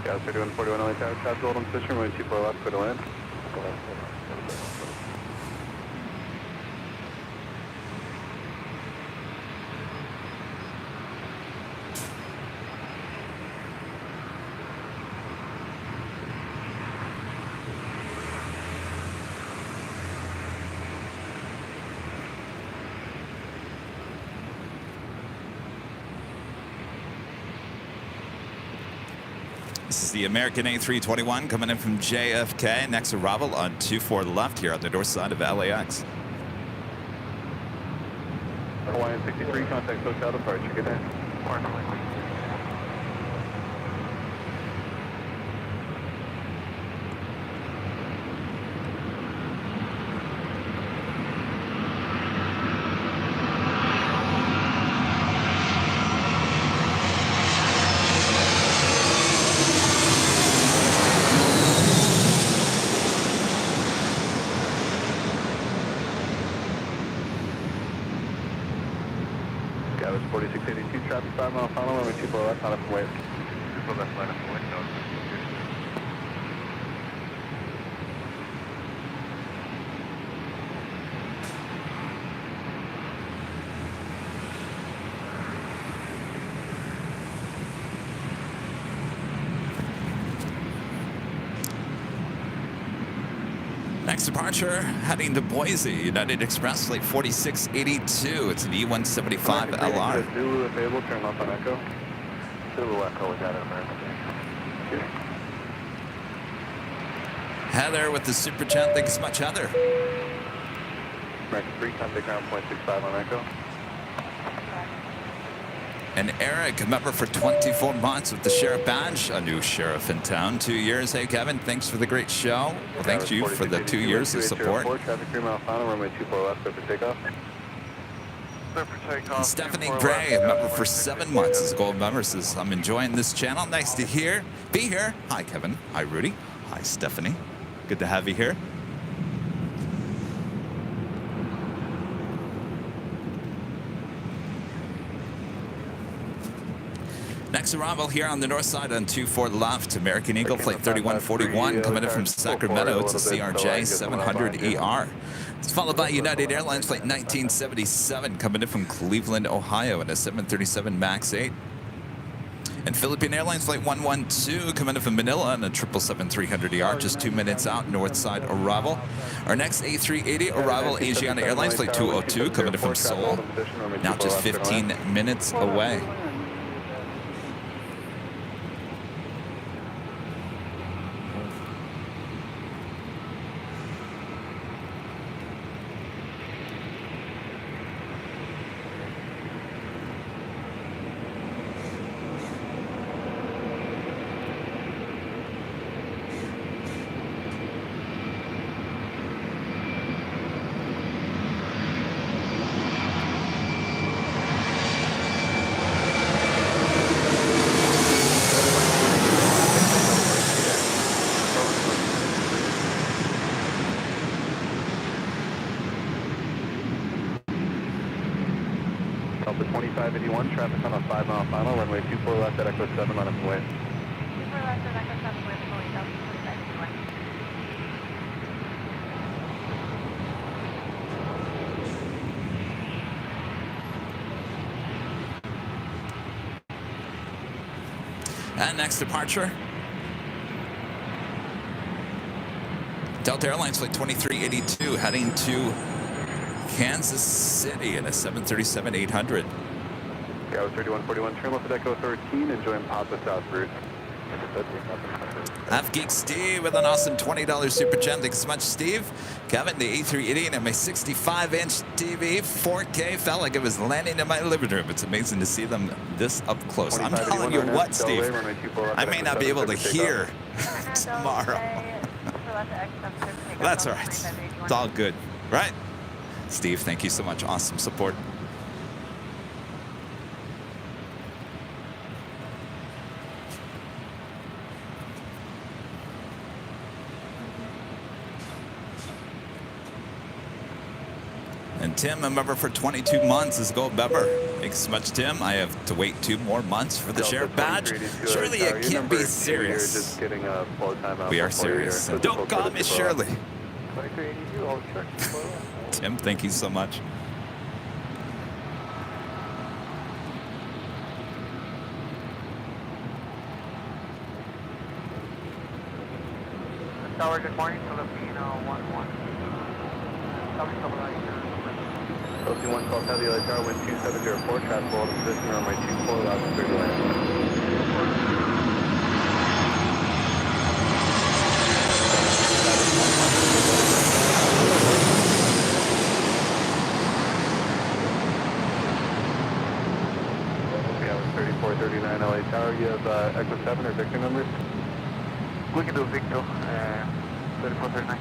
Guys, 3141 LA Tower, trap hold in position, runway 24 left, clear to land.
This is the American A321 coming in from JFK. Next arrival on 24 left here on the north side of LAX.
Hawaiian 63, contact hotel departure. Good day. Gavage 4682, traffic 5 mile final, runway 24 left, line up and wait. 24 left, line up and wait, no.
Next departure, heading to Boise, United Express, flight 4682. It's an E175 LR.
Zulu available, turn off on Echo. Zulu Echo, we got it, American.
Heather with the super chat. Thanks so much, Heather.
American 3, contact ground point 65 on Echo.
And Eric, a member for 24 months with the Sheriff Badge, a new sheriff in town, 2 years. Hey, Kevin, thanks for the great show. Well, thank you for the 2 years of support.
Traffic 3 mile final, runway 24 left, clear for takeoff.
And Stephanie Gray, a member for 7 months as a gold member, says, I'm enjoying this channel. Nice to be here. Hi, Kevin. Hi, Rudy. Hi, Stephanie. Good to have you here. Next arrival here on the north side on 24 left, American Eagle Flight 3141 coming in from Sacramento. It's a CRJ 700ER. It's followed by United Airlines Flight 1977 coming in from Cleveland, Ohio in a 737 MAX 8. And Philippine Airlines Flight 112 coming in from Manila on a 777-300ER, just 2 minutes out, north side arrival. Our next A380 arrival, Asiana Airlines Flight 202 coming in from Seoul, now just 15 minutes away.
Delta 2581, traffic on a 5 mile final, runway 24 left at Echo 7, line up and wait.
24 left at Echo 7, wait for Delta 2581.
And next departure, Delta Airlines Flight 2382 heading to Kansas City in a 737-800.
Gavage 3141, turn left at Echo 13, enjoying Papa South route.
Half Geek Steve with an awesome $20 super chat. Thanks so much, Steve. Kevin, the A380 and my 65-inch TV, 4K, felt like it was landing in my living room. It's amazing to see them this up close. I'm telling you what, Steve, I may not be able to hear tomorrow. That's all right. It's all good, right? Steve, thank you so much. Awesome support. And Tim, a member for 22 months, is a gold member. Thanks so much, Tim. I have to wait 2 more months for the sheriff badge. Surely you can't be serious. We are serious. And don't call me Shirley. Tim, thank you so much.
Tower, good morning, Filipino 11.
Filipino 1 call Heavy LA Tower, wind 2704, traffic hold in position, runway 24 left, clear to land. Tower, you have Echo 7 or Victor numbers?
We can do Victor, 3439.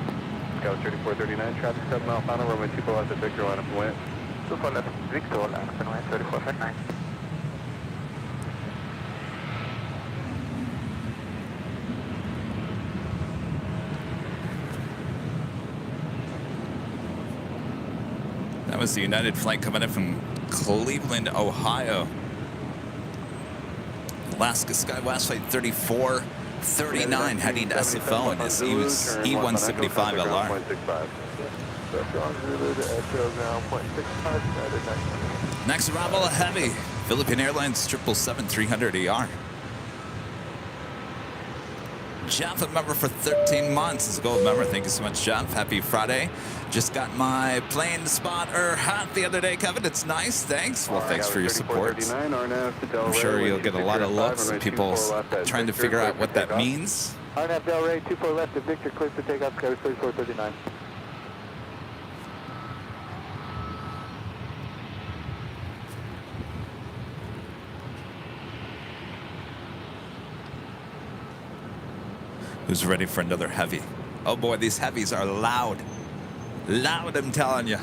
Scout 3439, traffic 7 mile final, runway 24 left at Victor, line up and wait.
24 left, Victor, line up and wait, 3439.
That was the United flight coming in from Cleveland, Ohio. Alaska Skywest flight 3439 heading to SFO and this E175 LR. Next arrival, a heavy Philippine Airlines 777-300ER. Jeff, a member for 13 months. Is a gold member. Thank you so much, Jeff. Happy Friday. Just got my plane spotter hat the other day, Kevin. It's nice. Thanks. Well, thanks for your support. I'm sure you'll get a lot of looks and people trying to figure out what that means.
RNAV Del Rey, 24 left at Victor, clear for takeoff, Sky 3439.
Who's ready for another heavy? Oh boy, these heavies are loud. Loud, I'm telling you.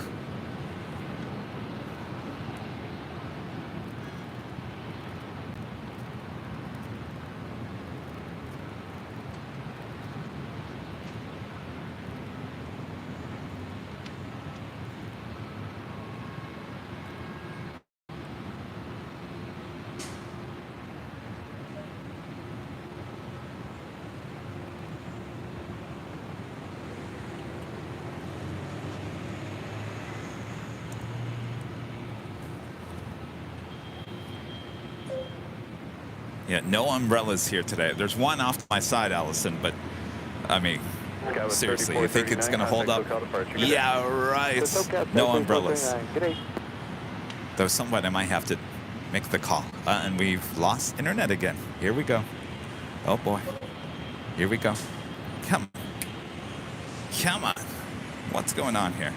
Yeah, no umbrellas here today. There's one off to my side, Allison, but I mean, seriously, you think it's going to hold up? Yeah, right. No umbrellas. Though somebody might have to make the call. And we've lost internet again. Here we go. Oh, boy. Here we go. Come on. Come on. What's going on here?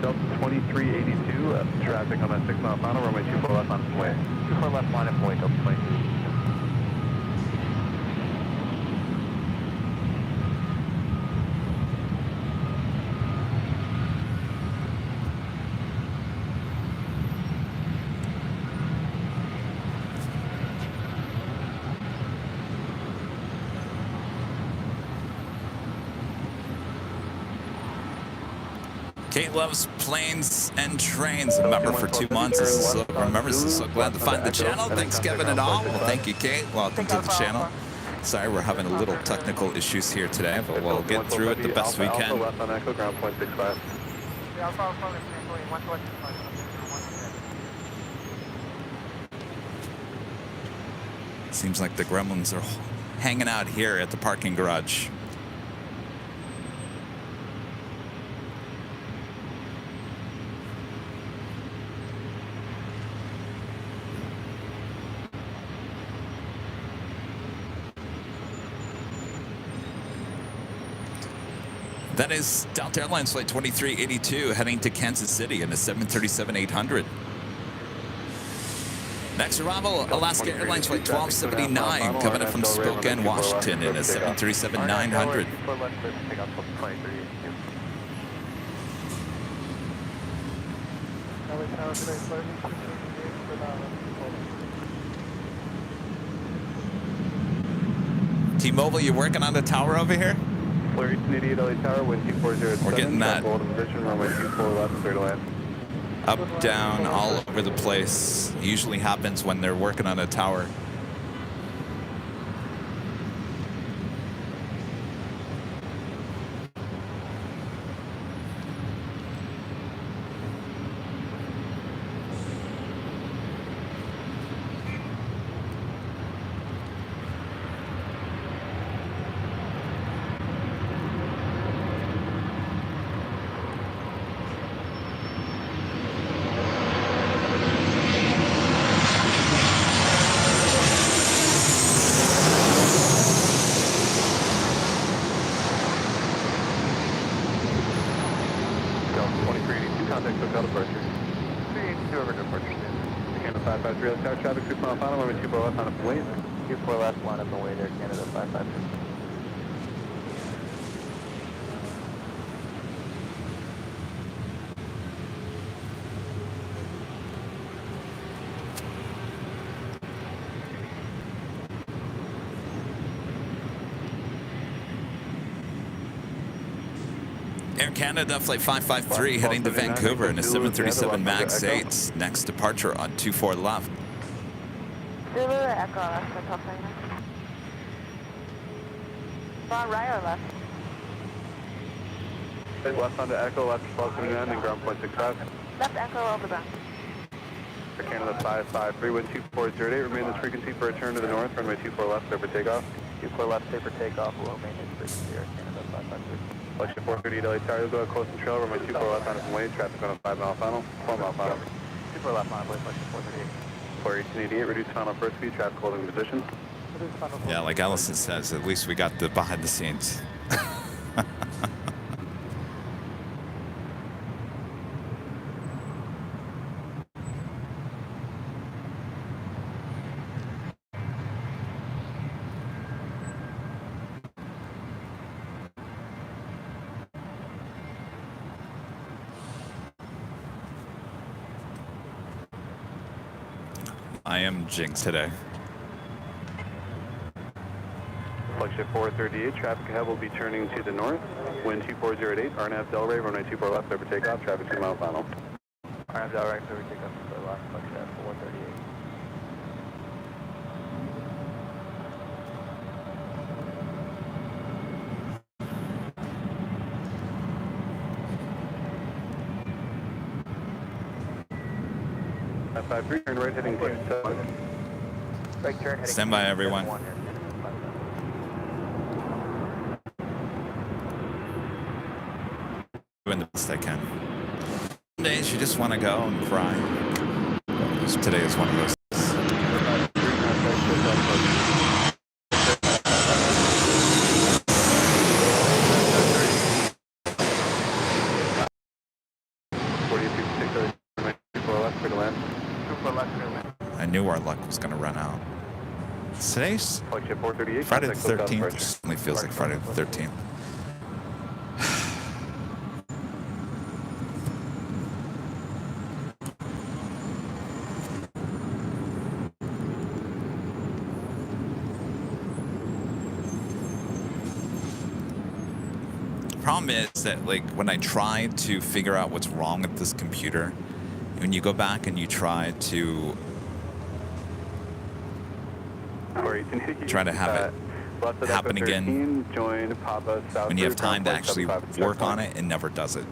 Delta 2382, traffic on that 6 mile final, runway 24 left on its way. 24 left line up point, Delta 23.
Kate loves planes and trains. A member for 2 months. Remembers is so glad to find the channel. Thanks, Kevin and all. Well, thank you, Kate. Welcome to the channel. Sorry, we're having a little technical issues here today, but we'll get through it the best we can. Seems like the gremlins are hanging out here at the parking garage. That is Delta Airlines flight 2382 heading to Kansas City in a 737-800. Next arrival, Alaska Airlines flight 1279 coming in from Spokane, Washington in a 737-900. T-Mobile, you working on the tower over here?
Flurry 88 LA Tower, wind 240.
We're getting that.
Position, runway 24 left, clear to land.
Up, down, all over the place. Usually happens when they're working on a tower.
Contact SoCal departure. 382 over departure stand. Canada 553, let's tower traffic, 2 mile final, runway 24 left on up and wait. 24 left, line up and wait there, Canada 553.
Air Canada Flight 553 heading to Vancouver in a 737 MAX 8. Next departure on 24 left.
Zulu Echo, that's the top thing. On right or left?
Left onto Echo, left 1279, and ground point 65.
Left Echo over ground.
Air Canada 553, wind 2408, remain this frequency for return to the north, runway 24 left, clear for takeoff. 24 left, clear for takeoff, low maintenance frequency, Air Canada 553. Flight 438 LA Tower, you'll go close and trail, runway 24 left on up and wait, traffic on a 5 mile final, 4 mile final. 24 left on Flight 438. 1888, reduce final first speed, traffic holding position.
Yeah, like Allison says, at least we got the behind the scenes. I am jinxed today.
Flagship 438, traffic ahead will be turning to the north. Wind 2408, RNAV Delray, runway 24 left, clear for takeoff, traffic 2 mile final. RNAV Delray, clear for takeoff, 2 left, Flagship 438. F53, turn right heading 27. Right turn heading.
Stand by, everyone. Doing the best I can. Some days you just want to go and cry. Today is one of those. I knew our luck was going to run out. Today's Friday the 13th. It certainly feels like Friday the 13th. Problem is that, like, when I try to figure out what's wrong with this computer, when you go back and you try to have it happen again, when you have time to actually work on it, it never does it.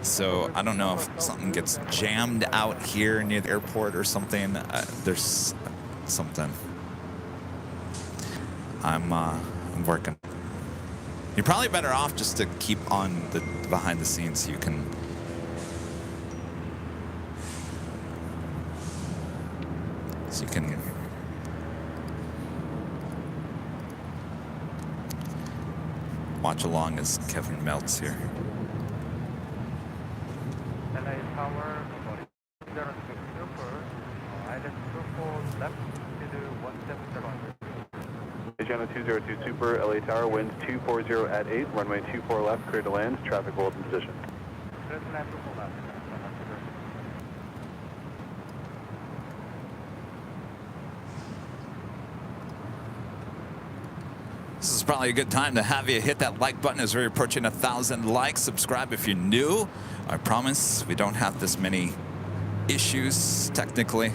So I don't know if something gets jammed out here near the airport or something. There's something. I'm working. You're probably better off just to keep on the behind the scenes so you can watch along as Kevin melts here.
LA Tower, island 24 left to 170.
Agenda 202 Super, LA Tower, winds 240 at 8, runway 24 left, clear to land, traffic hold in position.
This is probably a good time to have you hit that like button as we're approaching 1,000 likes. Subscribe if you're new. I promise we don't have this many issues, technically.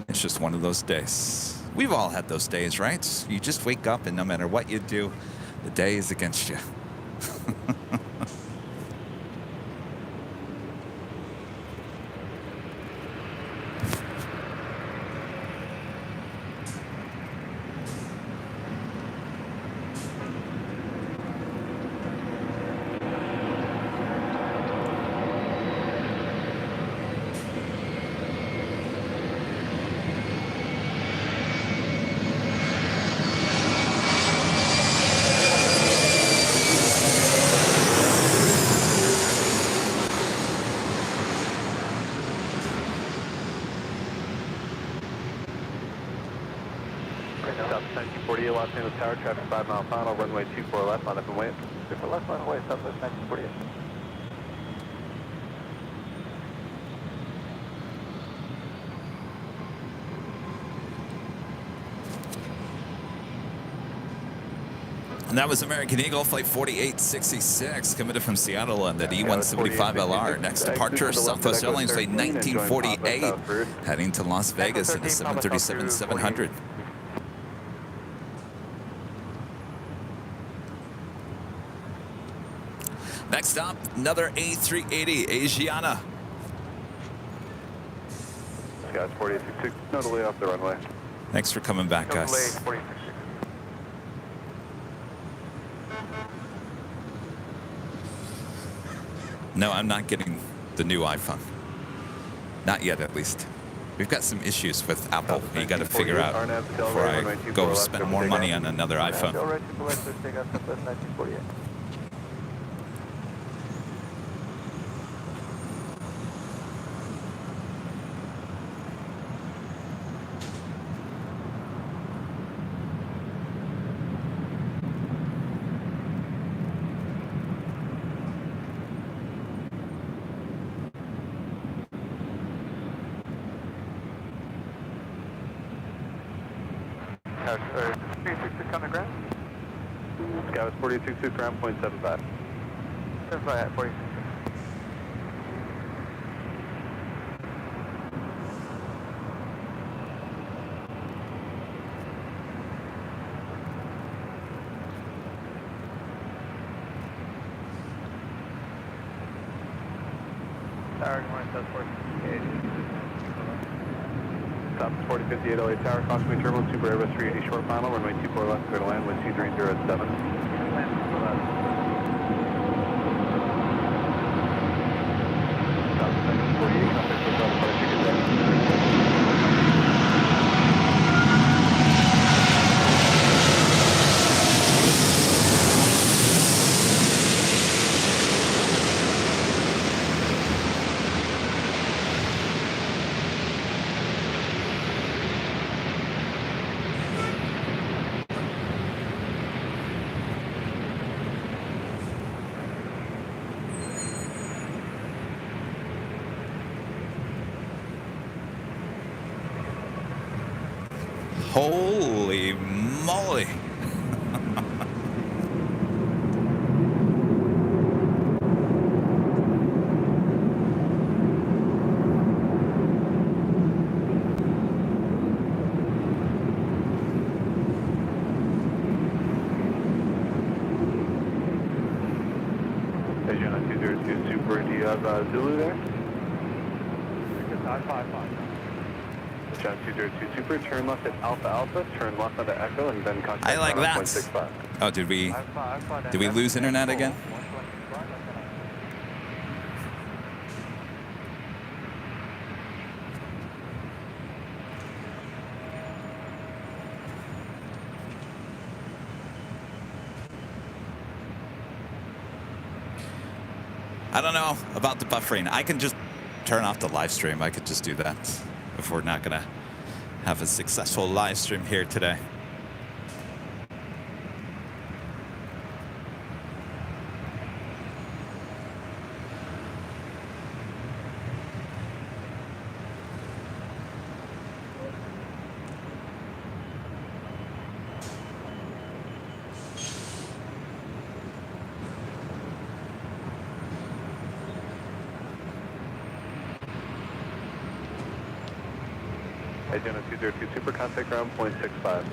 It's just one of those days. We've all had those days, right? You just wake up and no matter what you do, the day is against you.
South 1948, Los Angeles Tower, traffic 5 mile final, runway 24 left, line up and wait. 24 left, line away, Southwest 1948.
And that was American Eagle, flight 4866, committed from Seattle on that E175LR. Next departure, Southwest Airlines, flight 1948, heading to Las Vegas in a 737-700. Next stop, another A380, Asiana.
Guys, 4866, no delay off the runway.
Thanks for coming back, guys.
46.
No, I'm not getting the new iPhone. Not yet, at least. We've got some issues with Apple. You got to figure out before I go spend more money on another iPhone.
on the ground. Sky was 4866, ground point 75. 75 at 46. Tower, good morning, South 4058. South 4058 LA Tower, Cosmic Terminal, Super Airbus 380 short final, runway 24 left, clear to land with 2307. Land 24 left. South 48, contact with South 46.
Holy moly.
Asiana 202 Super, do you have Zulu there? John 202 Super, turn left at Alpha Alpha, turn left onto Echo, and then contact
I like that.
1.65.
Oh, did we lose internet again? I don't know about the buffering. I can just turn off the live stream. I could just do that if we're not gonna have a successful live stream here today.
Agenda 202 Super, contact ground point 65.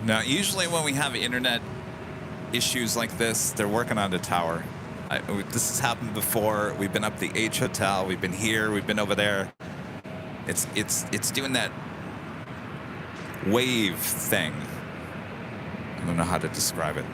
Now, usually when we have internet issues like this, they're working on the tower. This has happened before. We've been up the H Hotel. We've been here. We've been over there. It's doing that wave thing. I don't know how to describe it.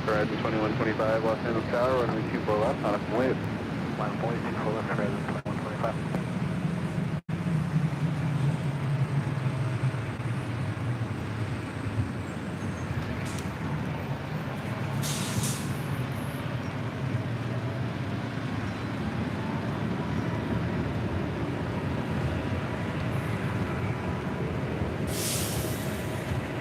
Horizon 2125, Los Angeles Tower, runway 24 left, on a wave. Line point 24 left, Horizon 2125.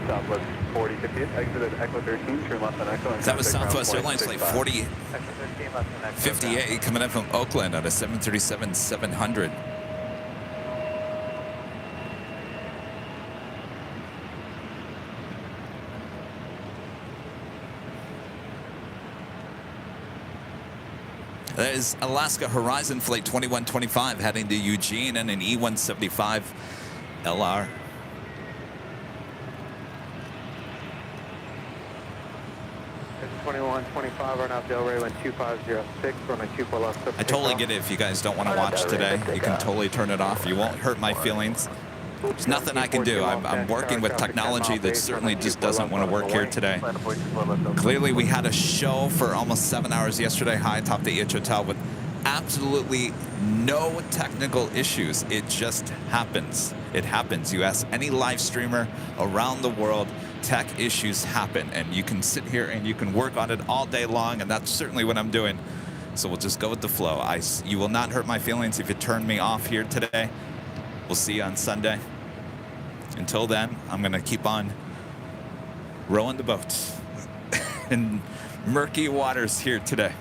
Southwest 4058, exited Echo 13, turn left on Echo.
That was Southwest Airlines flight 4058 coming in from Oakland on a 737-700. That is Alaska Horizon flight 2125 heading to Eugene and an E175 LR.
It's 2125, run out Delray, wind 2506, runway 24 left.
I totally get it if you guys don't want to watch today. You can totally turn it off. You won't hurt my feelings. There's nothing I can do. I'm working with technology that certainly just doesn't want to work here today. Clearly, we had a show for almost 7 hours yesterday high atop the H Hotel with absolutely no technical issues. It just happens. It happens. You ask any live streamer around the world, tech issues happen, and you can sit here and you can work on it all day long, and that's certainly what I'm doing. So we'll just go with the flow. You will not hurt my feelings if you turn me off here today. We'll see you on Sunday. Until then, I'm going to keep on rowing the boats in murky waters here today.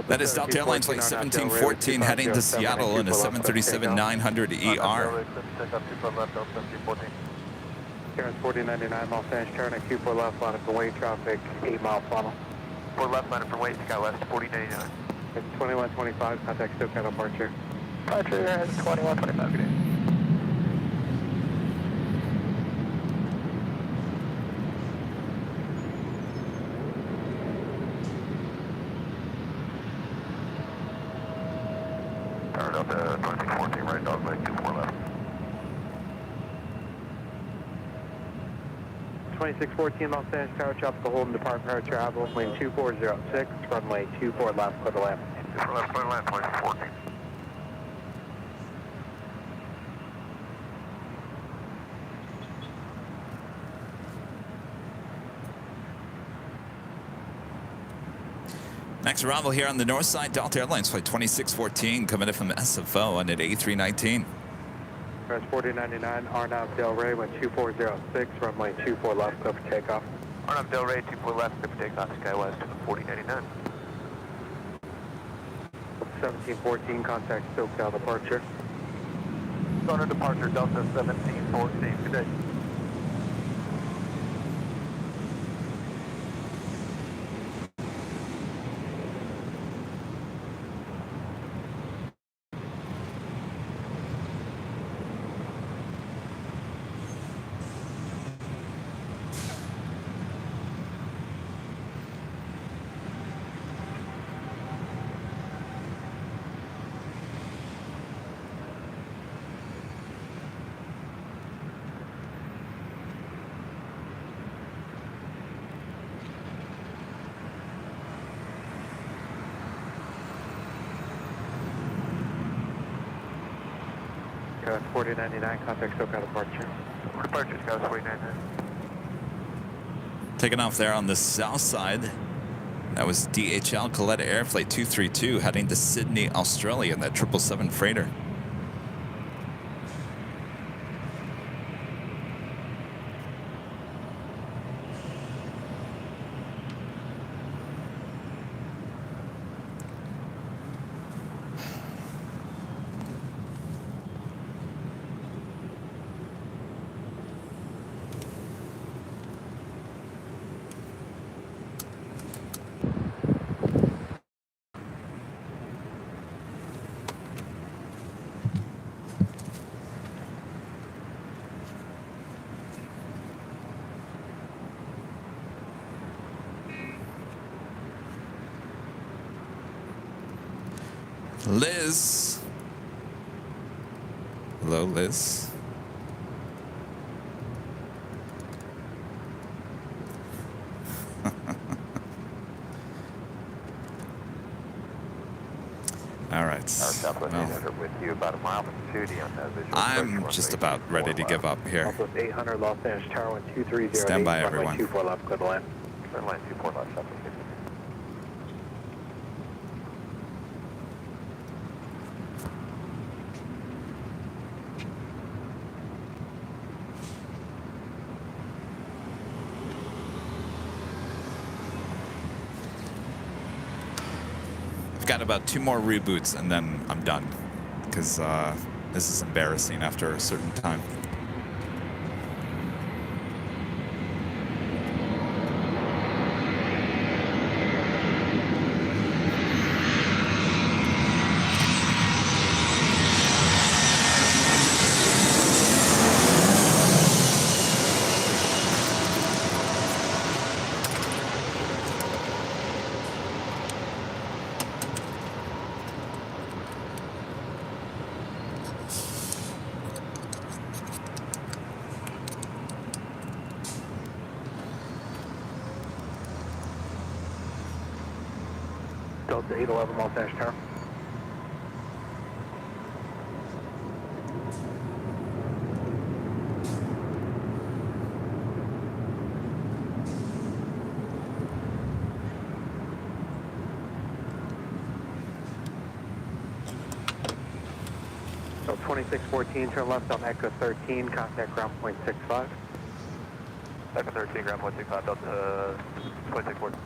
That is Delta Airlines flight 1714 heading to Seattle in a 737-900 ER.
Terrence 4099, Los Angeles, turn at Q4 left, line up for weight traffic, 8 mile funnel.
4 left, line up for weight, Sky West 4099.
It's 2125, contact SoCal departure.
Departure, Horizon 2125, good day.
Powered up to 2614, right dog leg 24 left.
2614, Los Angeles, tower tropical hold and depart for travel, wind 2406, runway 24 left, clear to land.
24 left, clear to land, 2614.
Next arrival here on the north side, Delta Airlines flight 2614 coming in from SFO on at A319.
Terrence 4099, Arnav Delray, wind 2406, runway 24 left, clear for takeoff.
Arnav Delray 24 left, clear for takeoff, Sky West 4099.
1714, contact SoCal departure.
Owner departure, Delta 1714, good day. Coast 4099, contact SoCal departure. Departure, Coast 4099.
Taking off there on the south side. That was DHL Coletta Air Flight 232 heading to Sydney, Australia in that 777 freighter. Liz. Hello, Liz. All right. Well,
with you about a mile from 2D on that visual.
I'm just about ready to give up here.
Southwest 800 Los Angeles Tower 12308.
Stand by, everyone.
24 left, clear the land.
Clear line 24 left, Southwest.
I've got about 2 more reboots and then I'm done because this is embarrassing after a certain time.
Delta 811 Los Angeles Tower. So 2614, turn left on Echo 13, contact ground point 65.
Echo 13, ground point 65, Delta 2614.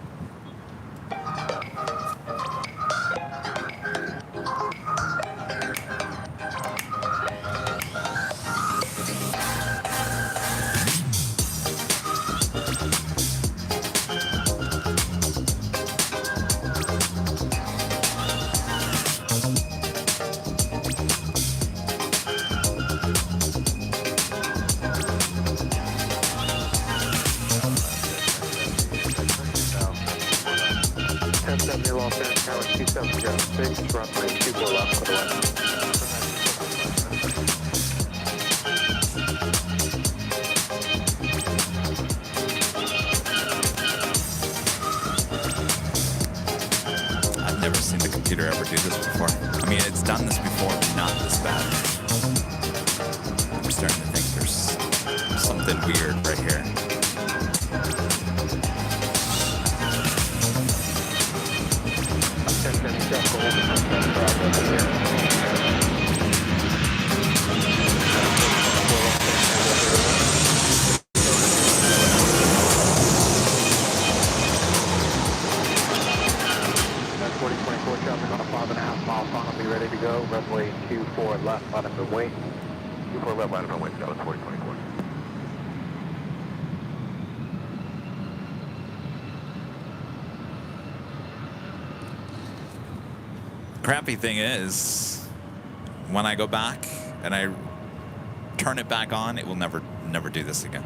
Los Angeles Tower 2706, runway 24 left, clear the land.
I've never seen the computer ever do this before. I mean, it's done this before, but not this bad. I'm starting to think there's something weird right here.
Runway 24 left, line up and wait.
24 left, line up and wait, that was 4024.
Crappy thing is, when I go back and I turn it back on, it will never do this again.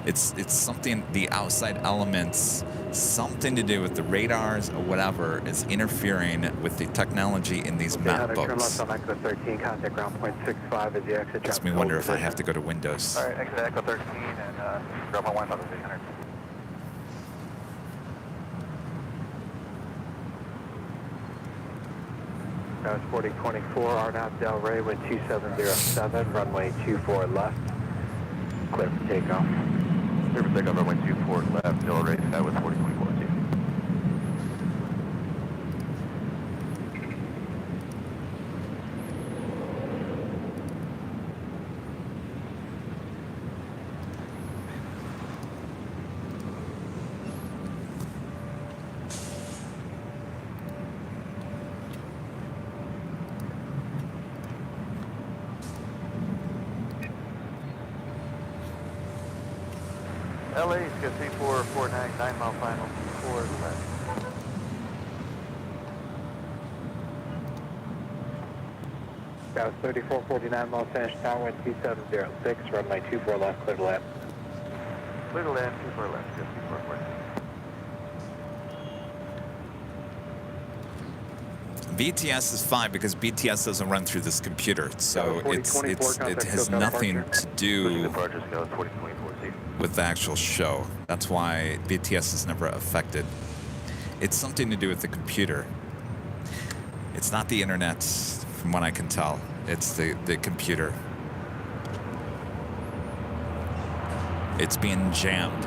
It's something, the outside elements, something to do with the radars or whatever is interfering with the technology in these map
Turn left
books.
on Echo 13, contact ground point 65 as the exit.
Makes me wonder if I have to go to Windows.
All right, exit Echo 13 and grab my 1800.
That was 4024, RNAV Delray, wind 2707, runway 24 left. Clear for takeoff.
Clear for takeoff, runway 24 left, Delray, that was 4024. LAX, get C449, 9 mile final, 4 left.
That was 3449 Los Angeles Tower, wind 2706, runway 24 left, clear to land.
Clear to land, 24 left, get C449.
BTS is fine because BTS doesn't run through this computer, so it has nothing to do with the actual show. That's why BTS is never affected. It's something to do with the computer. It's not the internet, from what I can tell. It's the computer. It's being jammed.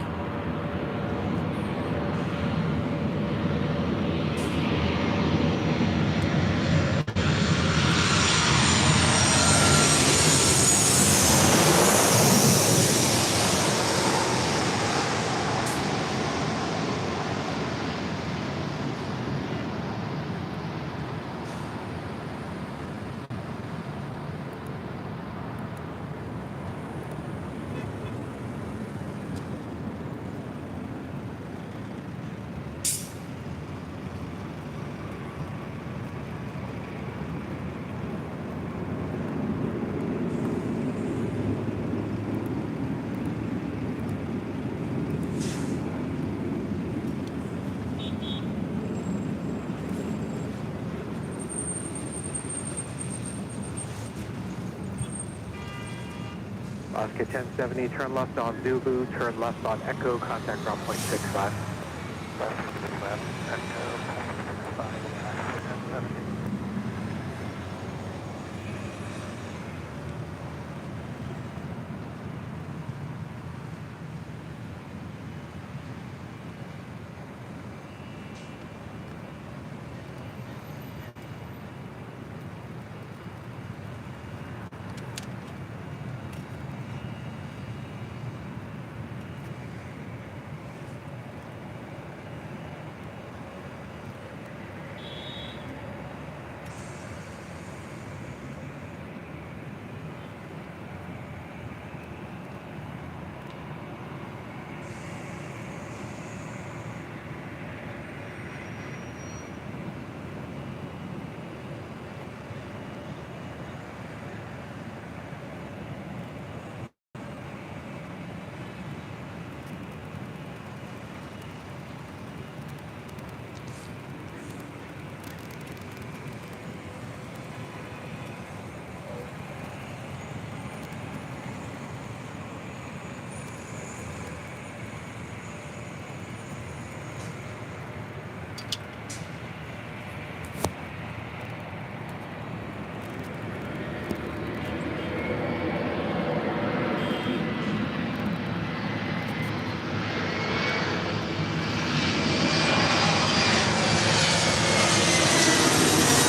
Oscar 1070, turn left on Zulu, turn left on Echo, contact ground point 65.
Left, Echo, 5, 1070.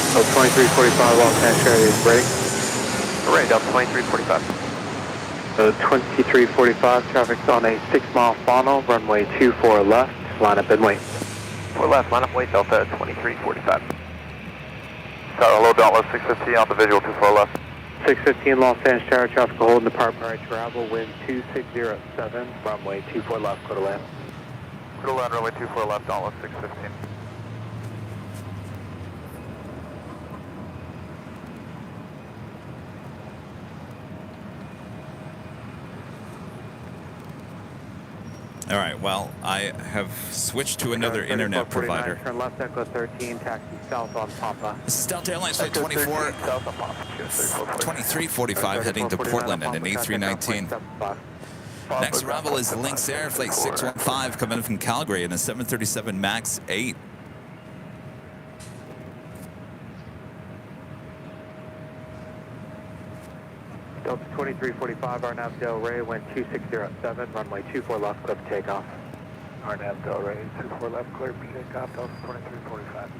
So 2345 Los Angeles is ready.
Ready, Delta 2345.
So 2345, traffic's on a 6-mile funnel, runway 24 left, line up and wait.
4 left, line up, wait, Delta 2345. Hello, Delta 615 on the visual, 24 left.
615 Los Angeles Tower, traffic hold in department right travel, wind 2607, runway 24 left, clear to land.
Clear to land, runway 24 left, Delta 615.
All right, well, I have switched to another internet provider.
Turn left, Echo 13, taxi south on Papa.
This is Delta Airlines Flight 2345 heading to Portland at an A319. Next arrival is Lynx Air Flight 615 coming in from Calgary in a 737 MAX 8.
Delta 2345, RNAV Del Rey, wind 2607, runway 24 left, clear for takeoff. RNAV Del Rey, 24 left, clear for takeoff, Delta 2345.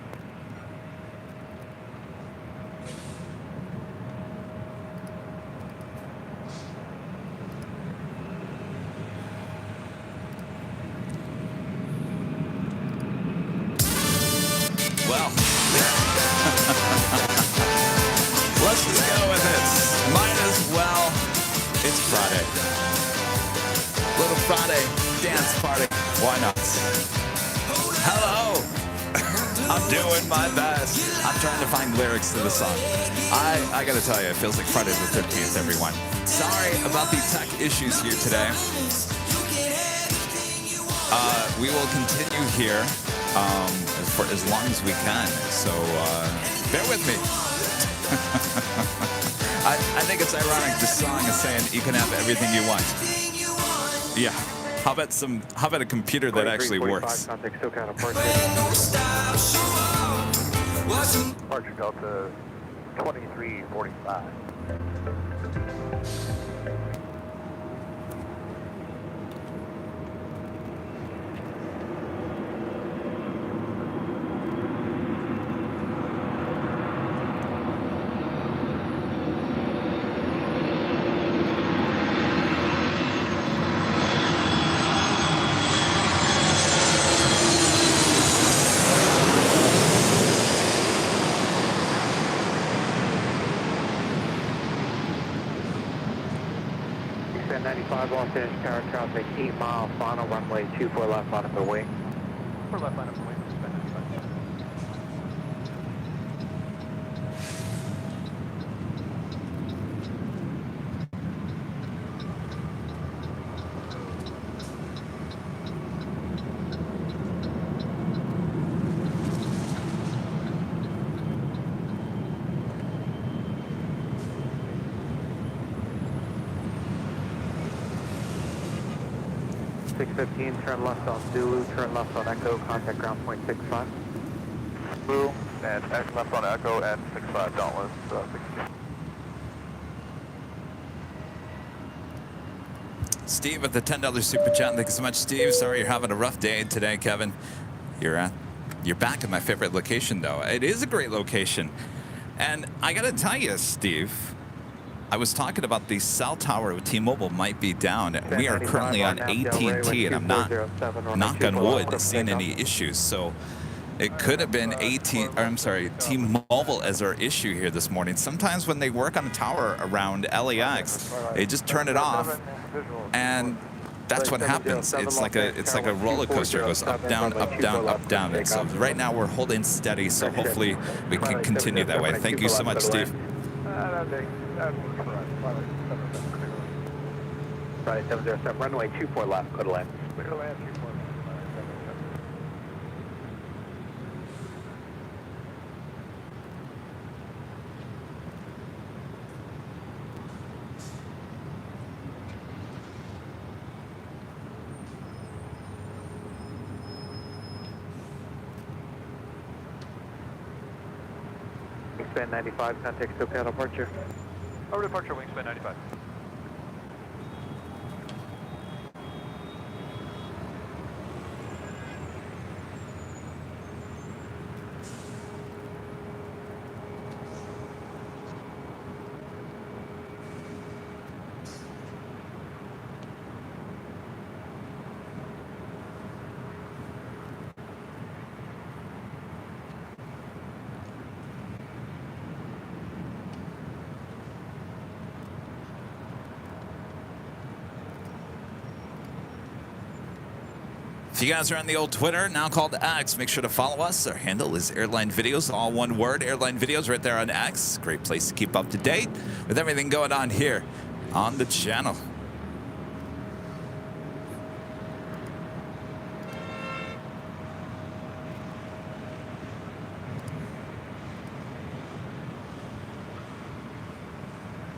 Well, let's just go with it. Might as well. It's Friday. Little Friday dance party. Why not? Hello. I'm doing my best. I'm trying to find lyrics to the song. I gotta tell you, it feels like Friday the 13th, everyone. Sorry about the tech issues here today. We will continue here for as long as we can. So bear with me. I think it's ironic. This song is saying you can have everything you want. Yeah. How about a computer that actually works?
Contact SoCal departure. Departure Delta 2345. Expand 95, Los Angeles Tower traffic, 8 mile, final runway 24 left, line up the wing. 4 left, line up the wing, expand 95. Turn left on Zulu, turn left on Echo, contact ground point 65.
Blue, and X left on Echo and 65 Dauntless, 16.
Steve with the $10 super chat. Thank you so much, Steve. Sorry you're having a rough day today, Kevin. You're back at my favorite location, though. It is a great location. And I got to tell you, Steve, I was talking about the cell tower with T-Mobile might be down. We are currently on AT&T, and I'm not, knock on wood, seeing any issues. So it could have been T-Mobile as our issue here this morning. Sometimes when they work on a tower around LAX, they just turn it off, and that's what happens. It's like a roller coaster. It goes up, down, up, down, up, down. And so right now we're holding steady. So hopefully we can continue that way. Thank you so much, Steve.
Right, 707, runway 24 left, clear to land. Clear to land, 24 left. Wingspan 95, contact SoCal departure. Over departure, wingspan 95.
If you guys are on the old Twitter, now called X, make sure to follow us. Our handle is Airline Videos, all one word, Airline Videos, right there on X. Great place to keep up to date with everything going on here on the channel.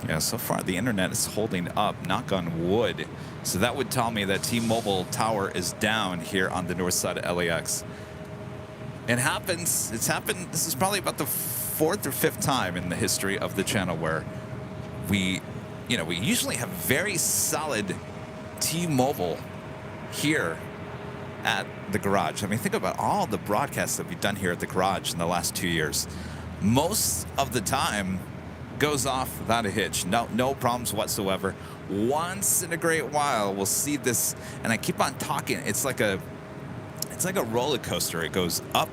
Yeah, so far the internet is holding up, knock on wood. So that would tell me that T-Mobile tower is down here on the north side of LAX. It happens, it's happened, this is probably about the 4th or 5th time in the history of the channel where we you know, we usually have very solid T-Mobile here at the garage. I mean, think about all the broadcasts that we've done here at the garage in the last 2 years. Most of the time goes off without a hitch. No problems whatsoever. Once in a great while, we'll see this, and I keep on talking. It's like a roller coaster. It goes up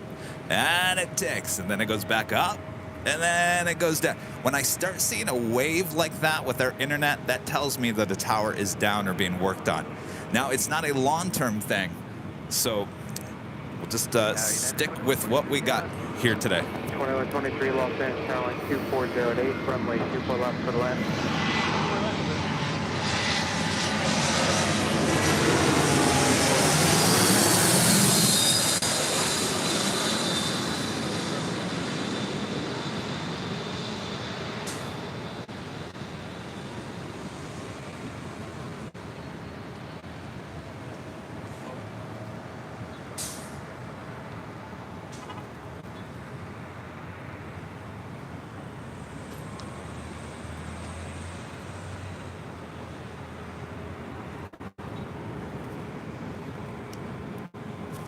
and it ticks, and then it goes back up, and then it goes down. When I start seeing a wave like that with our internet, that tells me that the tower is down or being worked on. Now, it's not a long-term thing, so we'll just stick with what we got here today.
2123 Los Angeles, Airline 2408, runway 24 left for the land.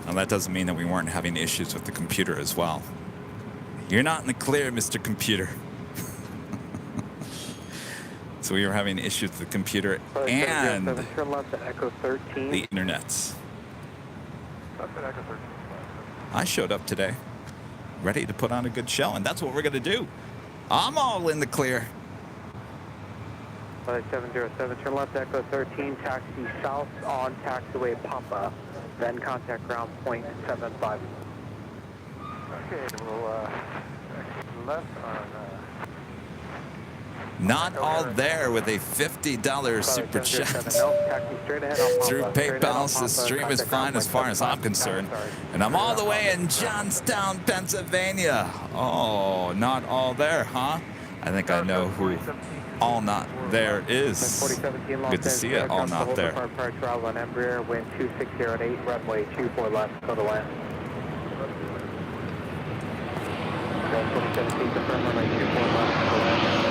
Now, that doesn't mean that we weren't having issues with the computer as well. You're not in the clear, Mr. Computer. So we were having issues with the computer and the internet. I showed up today, ready to put on a good show, and that's what we're going to do. I'm all in the clear.
707, turn left, Echo 13, taxi south on taxiway Papa, then contact ground point 75.
Okay, we'll left on...
Not all there with a $50 super chat. Through PayPal, the stream is fine as far as I'm concerned. And I'm all the way in Johnstown, Pennsylvania. Oh, not all there, huh? I think I know who all not there is. Good to see you, all not there.
Travel on Embraer, wind 2608, runway 24 left, go to land. 2017, confirm runway 24 left, go to land.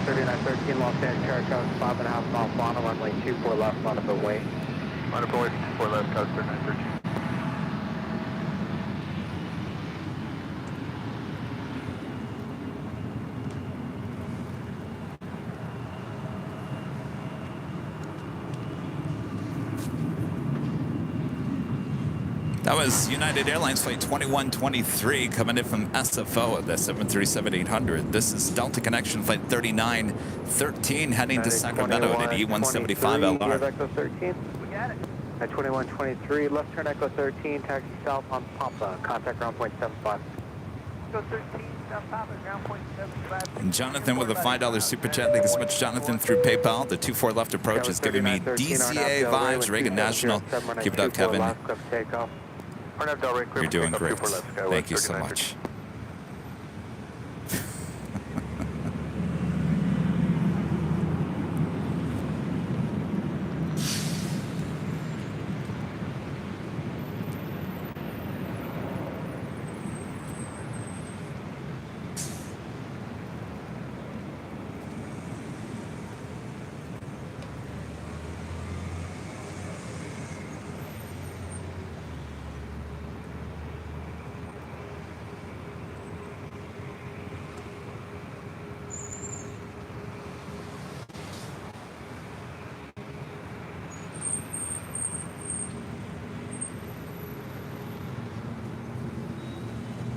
3913 Los Angeles, Charge 5.5 mile final, runway 24 left, Monaco Way.
Monaco Way, 24 left, Coast 3913.
That was United Airlines Flight 2123 coming in from SFO at the 737-800. This is Delta Connection Flight 3913 heading to Sacramento at E175LR.
Echo 13. We got it. At 2123, left turn Echo 13, taxi south on Papa, contact ground point 75. Echo 13, south Papa, ground point 75.
And Jonathan with a $5 super chat. Thank you so much, Jonathan, through PayPal. The 24 left approach is giving me DCA vibes, Reagan National. Keep it up, Kevin. You're doing great. Thank you so much.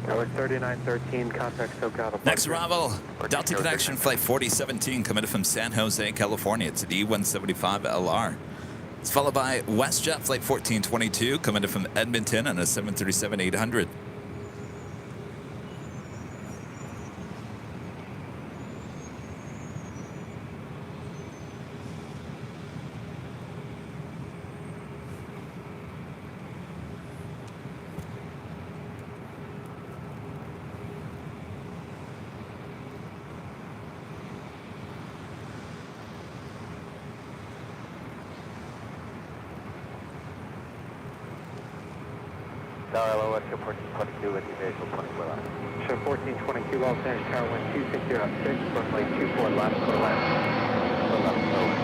Tower 3913, contact SoCal.
Next arrival, Delta Connection Flight 4017 coming in from San Jose, California. It's an E175LR. It's followed by WestJet Flight 1422 coming in from Edmonton on a 737-800.
Tower LOS, show 1422 with the visual 24 left.
Show 1422, Los Angeles Tower, wind 26006, runway 24 left, quarter left.
Quarter left, over.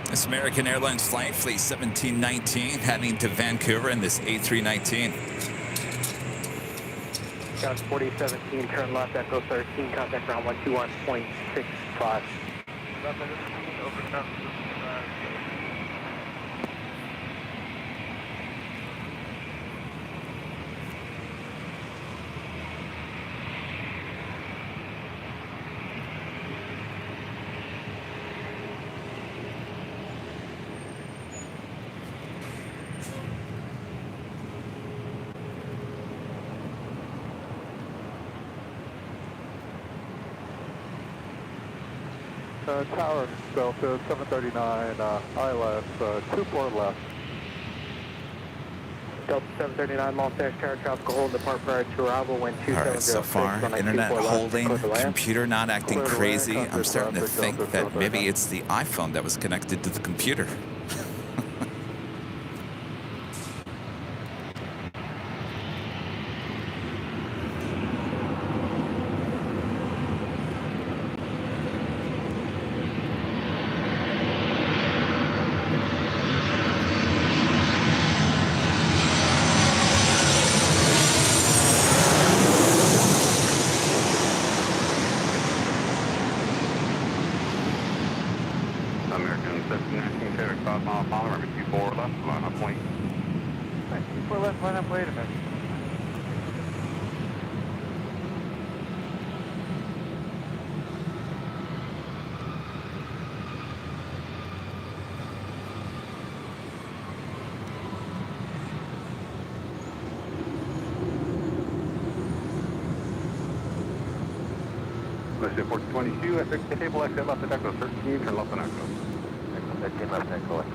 This American Airlines flight, Fleet 1719, heading to Vancouver in this A319.
Scout 4017, turn left, Echo 13, contact ground 121.65.
Tower, Delta 739, ILS, 24 left.
Delta 739, Los Angeles Tower, tropical hold, depart prior to arrival, wind 2706.
All right, so far, internet holding, computer not acting
Clear to
crazy.
land,
I'm starting to
contact
think
Delta
that maybe
739.
it's the iPhone that was connected to the computer.
American 1719, traffic 5 mile final, runway 24 left, line up point.
24 left, line up, wait a minute.
Let's say 1422, I fixed the table, exit left at Echo 13, turn left on Echo.
Echo 13 left, Echo left.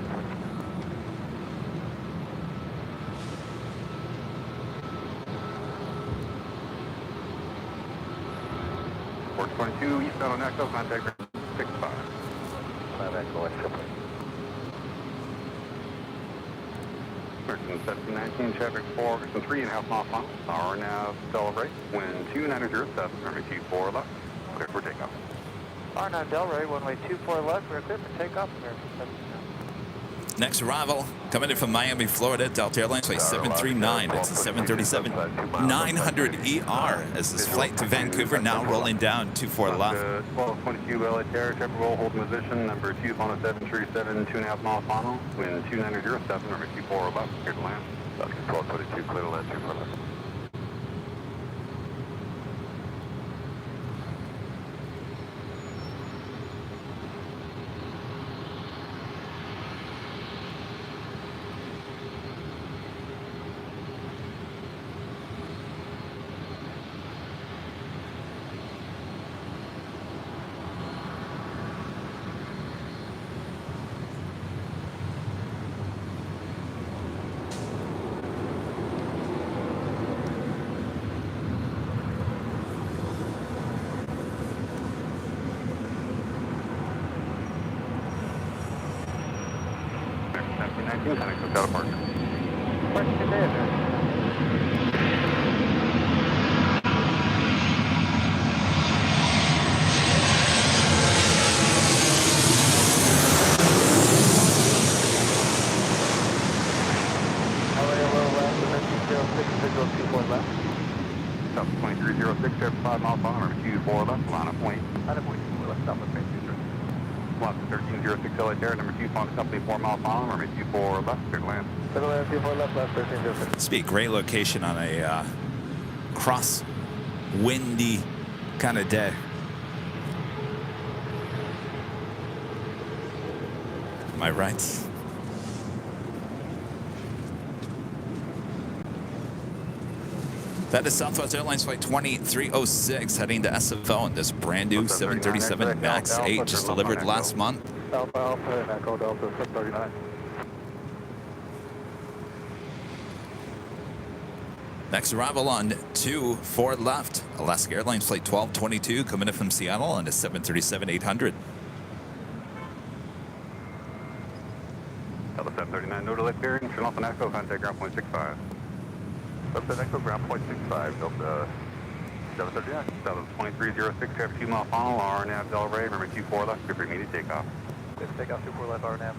Port 22, eastbound on Echo, contact 65.
5 Echo left, complete.
American 1719, traffic 4, 3.5 mile final, power nav, celebrate, wind 2907, runway 24 left, clear for takeoff.
R9 Delray, runway 24 left, we're clear for takeoff, American 1719.
Next arrival, coming in from Miami, Florida, Delta Airlines, flight 739. It's a 737-900ER as this flight to Vancouver now rolling down 24 left.
1222 LA Terra, traffic roll, hold position, number 20737, 2.5 mile final, wind 2907, number 24 left, clear to land.
1222, clear to land, 24 left.
American 1719, connect with Delta Parker.
Question there,
Delta 2306, traffic 5 mile final, number 24 left, line up point. Line up point, 24 left, stop with Vancouver. Lots 1307, 6 LA Terra, number 2, Fox Company, 4 mile final, runway 24 left, clear to land.
24 left, left, 1306.
This would be a great location on a cross-windy kind of day. Am I right? That is Southwest Airlines Flight 2306 heading to SFO on this brand new 737 MAX 8 just delivered last month.
Alpha Alpha and Echo Delta 739.
Next arrival on 24 left, Alaska Airlines Flight 1222 coming in from Seattle on the 737-800.
Delta 739, no delay clearing, turn off an Echo, contact ground point 65.
Delta Echo, ground point 65, Delta 739.
Delta 2306, traffic 2 mile final, RNAV Delray, runway 24 left, clear for immediate takeoff.
Good takeoff, 24 left, RNAV.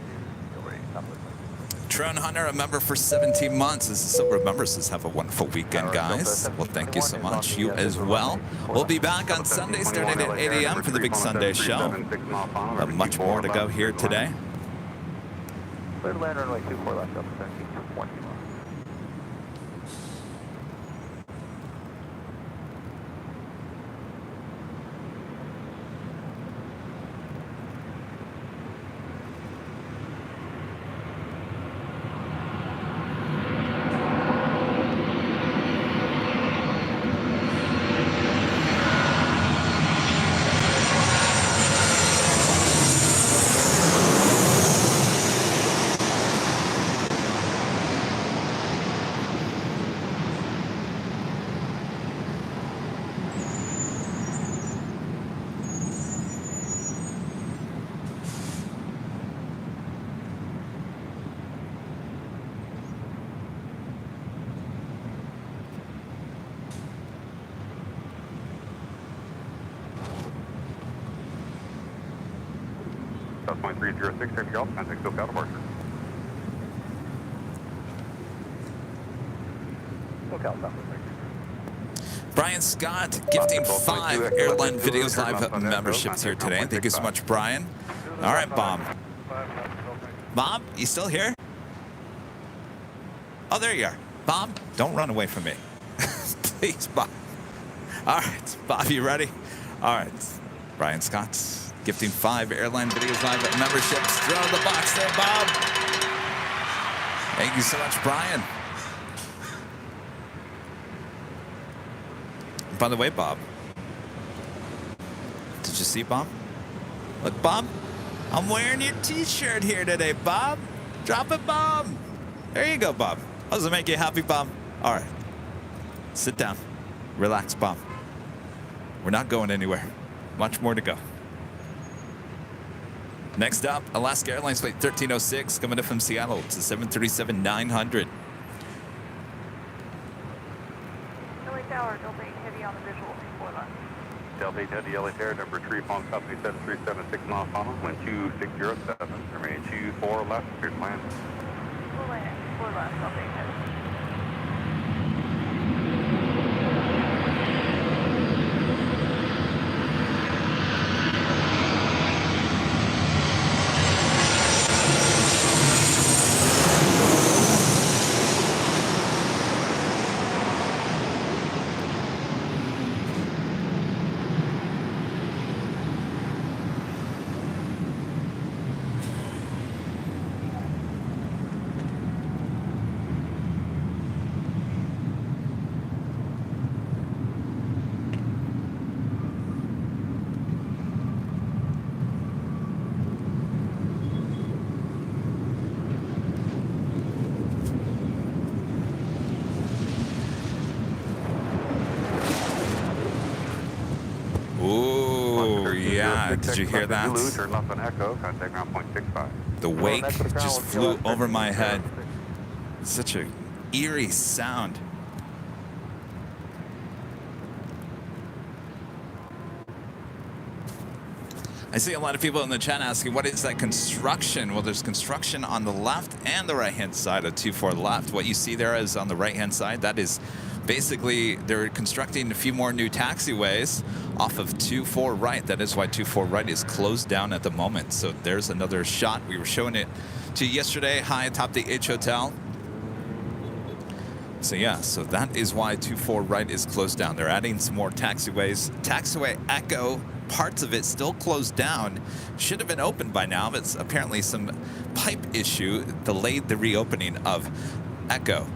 Tron Hunter, a member for 17 months. This is Silver Members. Says have a wonderful weekend, guys. Well, thank you so much. You as well. We'll be back on Sunday starting at 8 a.m. for the big Sunday show. Much more to go here today.
Clear to land, runway 24 left, Delta 1720.
South 2306, traffic golf, contact SoCal departure.
SoCal, South.
Brian Scott gifting 5 Airline Videos Live memberships here today. Thank you so much, Brian. All right, Bob. Bob, you still here? Oh, there you are. Bob, don't run away from me. Please, Bob. All right, Bob, you ready? All right. Brian Scott gifting 5 Airline Videos Live memberships. Throw the box there, Bob. Thank you so much, Brian. By the way, Bob, did you see Bob? Look, Bob, I'm wearing your t-shirt here today, Bob. Drop it, Bob. There you go, Bob. How does it make you happy, Bob? All right. Sit down. Relax, Bob. We're not going anywhere. Much more to go. Next up, Alaska Airlines Flight 1306 coming in from Seattle. It's the 737-900.
LA Tower, Delta 8 heavy on the visual, 4 left.
Delta 8 head to LA Terra, number 3, Fox Company, 7376 mile final, wind 2607, runway 24 left, clear to land.
Full land, 4 left, Delta 8 heavy.
Ooh, yeah. Did you hear that?
Turn left on Echo, contact ground point 65.
The wake just flew over my head. It's such an eerie sound. I see a lot of people in the chat asking, what is that construction? Well, there's construction on the left and the right-hand side of 24 left. What you see there is on the right-hand side, that is Basically, they're constructing a few more new taxiways off of 24 right. That is why 24 right is closed down at the moment. So there's another shot. We were showing it to you yesterday, high atop the H Hotel. So yeah, so that is why 24 right is closed down. They're adding some more taxiways. Taxiway Echo, parts of it still closed down. Should have been open by now, but it's apparently some pipe issue delayed the reopening of Echo.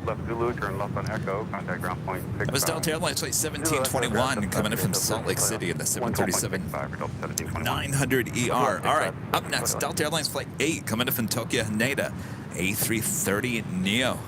Left Zulu, turn left on Echo, contact ground point 65.
That was Delta Airlines Flight 1721 coming in from Salt Lake City in the 737-900ER. All right, up next, Delta Airlines Flight 8 coming in from Tokyo Haneda, A330neo.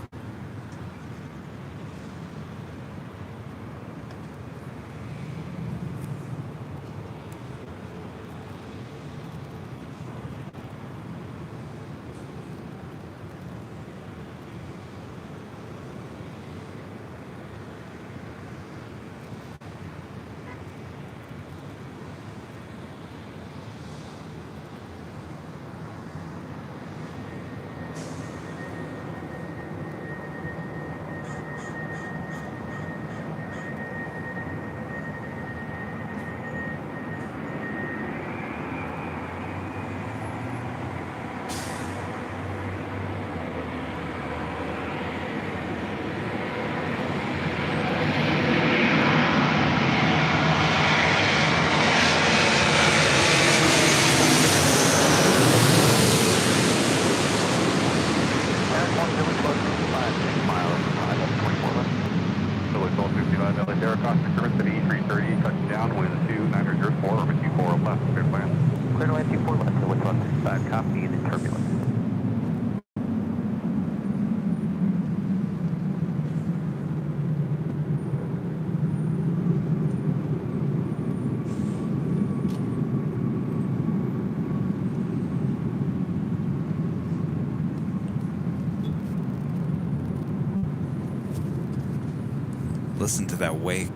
Listen to that wake.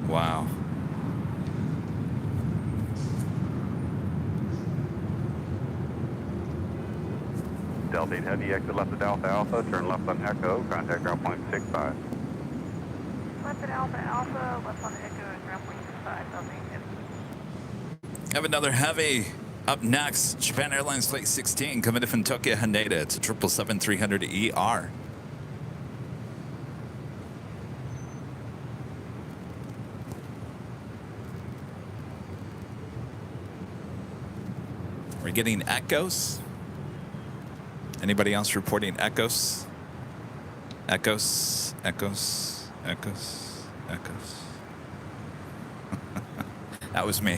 Wow.
Delta 8 Heavy, exit left at Alpha Alpha, turn left on Echo, contact ground point 65.
Left at Alpha Alpha, left on Echo, and ground point 65, Delta 8 Heavy.
Have another heavy. Up next, Japan Airlines Flight 16 coming in from Tokyo Haneda. It's a 777-300ER. We're getting echoes. Anybody else reporting echoes? Echoes, echoes, echoes, echoes. That was me.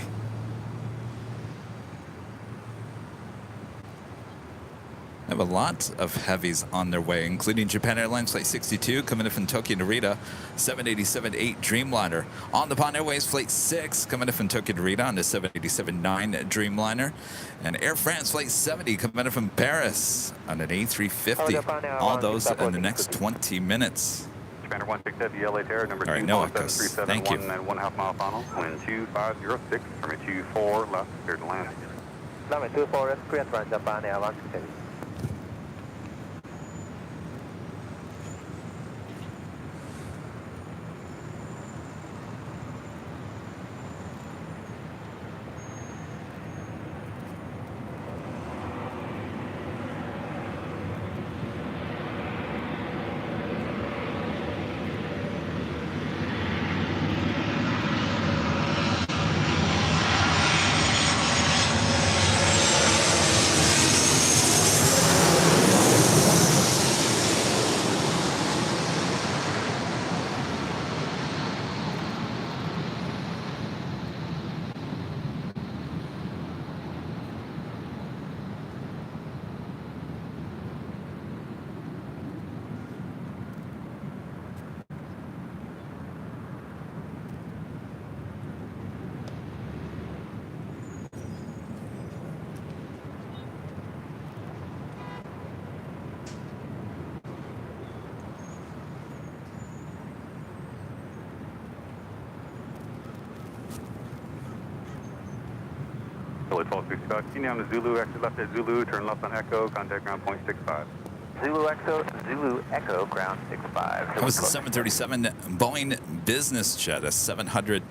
I have a lot of heavies on their way, including Japan Airlines Flight 62 coming in from Tokyo Narita, 787-8 Dreamliner. On the Japan Airways Flight 6 coming in from Tokyo Narita on the 787-9 Dreamliner. And Air France Flight 70 coming in from Paris on an A350. All those in the next 20 minutes.
Commander 16 Heavy, LA Terra, number 2,
no echoes. Thank you.
1.5 mile final, wind 2506, runway 24 left, clear to land.
Runway 24 left, clear to land, Japan Airlines Heavy.
LA 1265. Continue on the Zulu, exit left at Zulu, turn left on Echo, contact ground point 65.
Zulu Echo, ground 65.
That was the 737 Boeing business jet, a 700.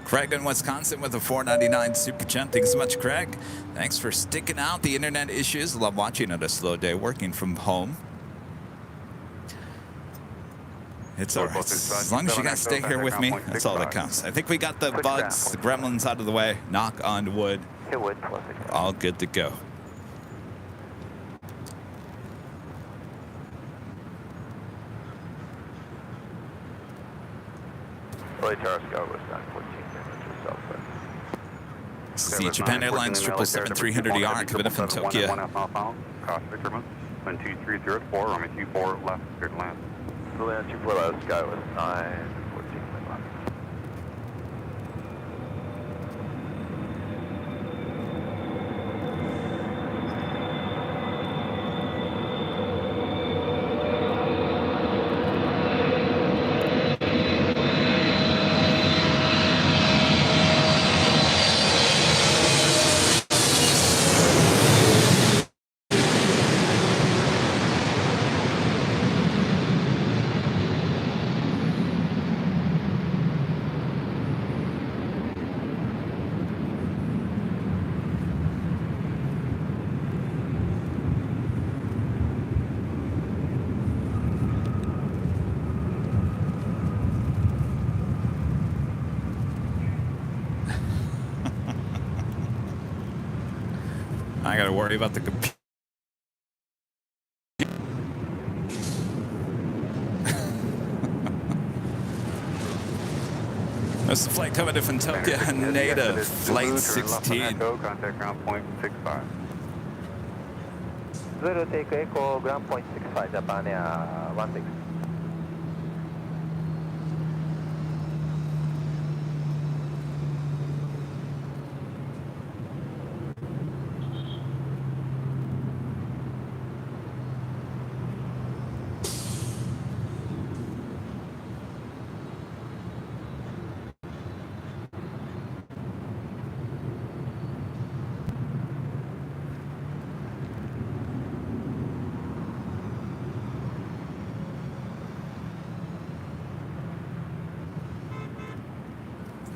Craig in Wisconsin with a $4.99 super chat. Thanks so much, Craig. Thanks for sticking out the internet issues. Love watching it a slow day working from home. It's all right. As long as you guys stay here with me, that's all that counts. I think we got the bugs, the gremlins out of the way. Knock on wood.
Hit wood.
All good to go.
LA Tower Sky was down 14 minutes or so.
See Japan Airlines 777-300ER coming in from Tokyo.
Cross Fisherman, wind 2304, runway 24 left, clear to land.
The land 24 left, Sky was 9, 14 minutes left.
I gotta worry about the computer. There's a flight coming in from Tokyo, Haneda, flight 16.
Contact ground point 65.
Zulu take Echo, ground point 65, Japan Air 16.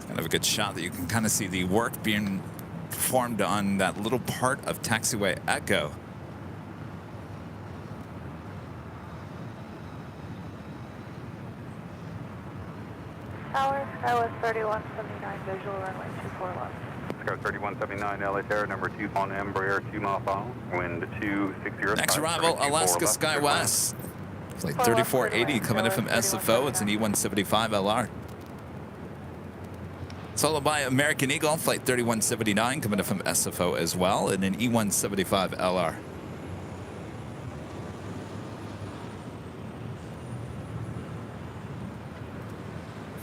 Kind of a good shot that you can kind of see the work being performed on that little part of taxiway Echo.
Tower, Skywest 3179, visual runway 24 left.
Sky 3179, LA Tower, number 2 on Embraer, 2 mile final, wind 260.
Next arrival, Alaska Skywest. Flight 3480 coming in from SFO. It's an E175LR. Followed by American Eagle, flight 3179 coming in from SFO as well, and an E175LR.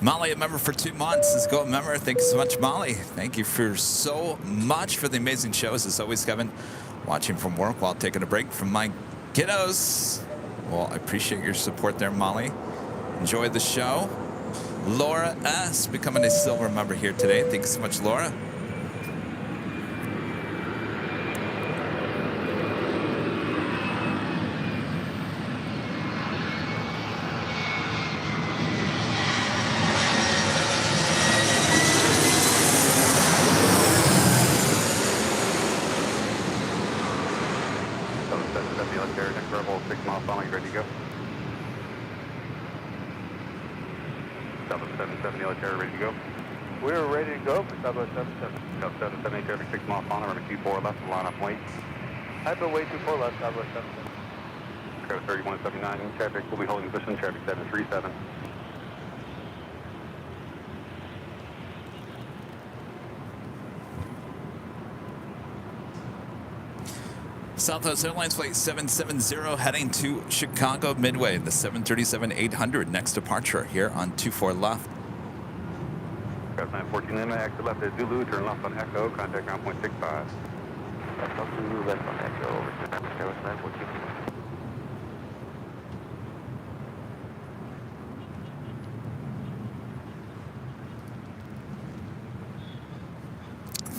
Molly, a member for 2 months. Let's go, member. Thank you so much, Molly. Thank you for so much for the amazing shows. As always, Kevin, watching from work while taking a break from my kiddos. Well, I appreciate your support there, Molly. Enjoy the show. Laura S. becoming a silver member here today. Thank you so much, Laura.
Next rebel, 6 mile final, you ready to go? 777 military, ready to go?
We're ready to go for 777.
778 traffic, 6 mile final, runway 24 left, line up wait.
Hyperway 24 left, 777.
Sky 3179, traffic, we'll be holding position, traffic 737.
Southwest Airlines flight 770 heading to Chicago Midway, the 737-800, next departure here on 24 left.
Sky 914 Lima, exit left at Zulu, turn left on Echo, contact ground point 65.
Left on Zulu, left on Echo, over to Skywest 914.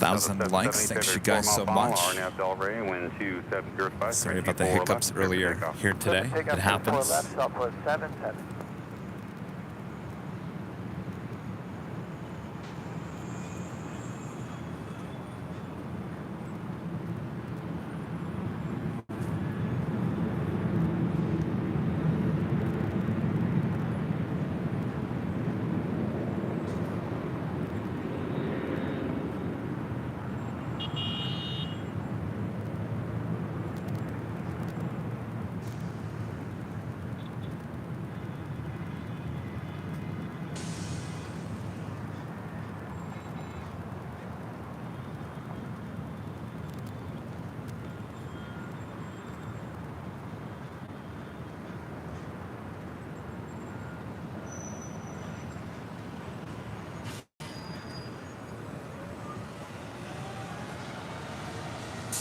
1,000 likes. Thanks you guys so much.
RNAV Delray, wind 2705.
Sorry about the hiccups earlier here today. It happens.
Left, Southwest 77.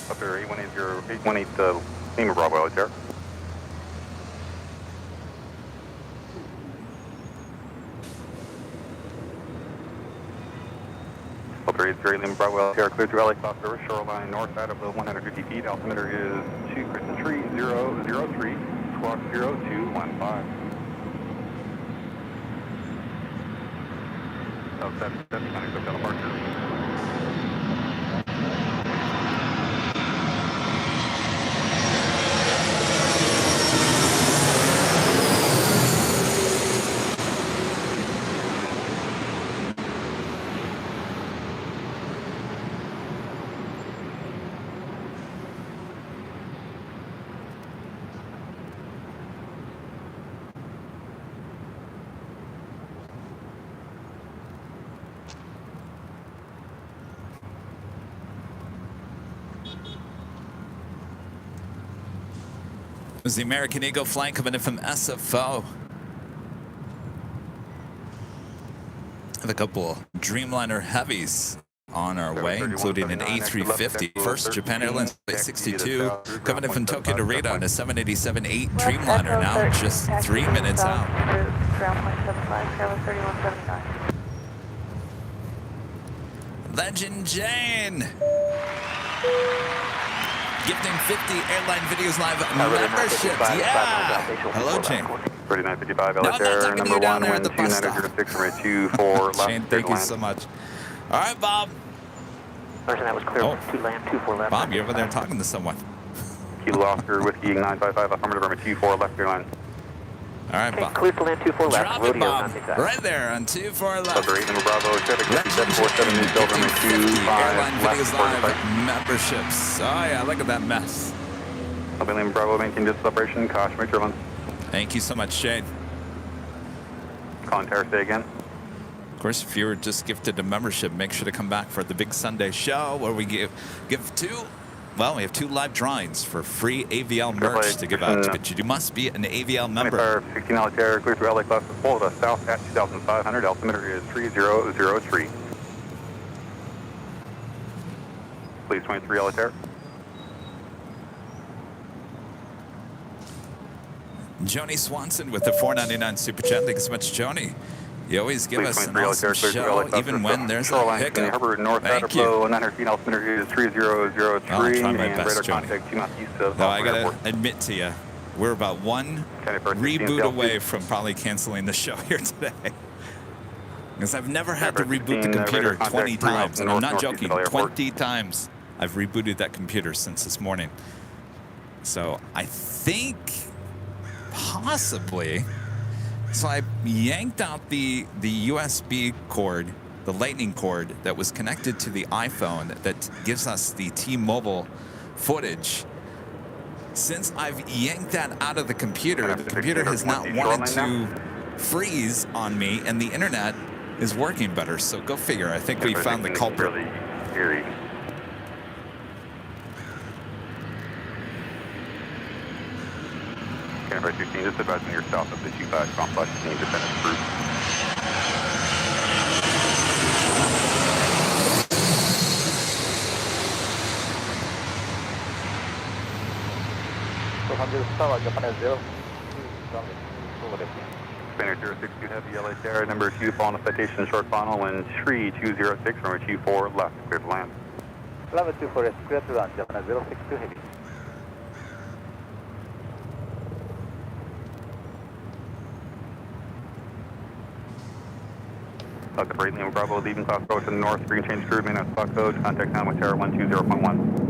Up there, 818 Lima Bravo out there. Up there, 80 Lima Bravo out there, clear to LA South River, shoreline north side of the 150 feet. Altimeter is 2 Crescent Tree 003, squawk 0215. Oh, that's kind of good departure.
It was the American Eagle flight coming in from SFO. Have a couple Dreamliner heavies on our way, including an A350. First, Japan Airlines Flight 62 coming in from Tokyo to Rita on a 787-8 Dreamliner, now just 3 minutes out.
Ground point 75, Carlos 3179.
Legend Jane! Gifting 50 Airline Videos Live memberships. Yeah! Hello, Jane.
3955
No, I'm not
LHR,
talking to
number
you down
1,
there at
wind
the bus stop.
2906, runway 24 left.
Shane, thank you so much. All right, Bob.
Person that was clear,
Oh.
2 land, 24 left.
Bob, you're over there talking to someone.
Kilo Oscar, Whiskey 955, affirmative, runway 24 left, airline.
All right,
Okay,
Bob.
clear to land 24 left,
Drop it,
rodeo
Bob.
965.
Right there on 24 left.
Sub 8, number Bravo, traffic
Legend
5747,
Jane,
New Silver, runway
50 Airline
25
Videos
left,
Live memberships. Oh, yeah, look at that mess.
Sub 8, Lima Bravo, maintain distance operation, caution, make turbulence.
Thank you so much, Shane.
Calling tower, stay again.
Of course, if you were just gifted a membership, make sure to come back for the big Sunday show where we give two. Well, we have 2 live drawings for free AVL merch to give out, but you must be an AVL member.
Empire 16 Altair, clear through LA class of Florida, south at 2500, altimeter is 3003. Please 23 Altair.
Joni Swanson with the $4.99 super chat. Thanks so much, Joni. You always give us an awesome show, even when there's a hiccup.
Hubbard, north
Thank you.
900 feet, altimeter is 3003.
I'll try my best,
radar
Johnny.
contact 2 miles east of
No, I
Hoffer
gotta
Airport.
admit to you, we're about one reboot away from probably canceling the show here today. Because I've never had to reboot the computer 20 times, and I'm not joking, 20 times I've rebooted that computer since this morning. So I think possibly, so I yanked out the USB cord, the lightning cord that was connected to the iPhone that gives us the T-Mobile footage. Since I've yanked that out of the computer has not wanted to freeze on me, and the internet is working better. So go figure. I think we found the culprit.
Really eerie. Canberra 16, just advising your south of the 25 complex, need to finish group. Spinner 062 Heavy LHR, number 2, following the citation short final, wind 3206, runway 24 left, clear to land.
Level 24S, clear to run, Japan 062 heavy.
Delta Freight, Lima Bravo, leaving South Road to the north, green change crew, main on spot code, contact now with Terra 120.1.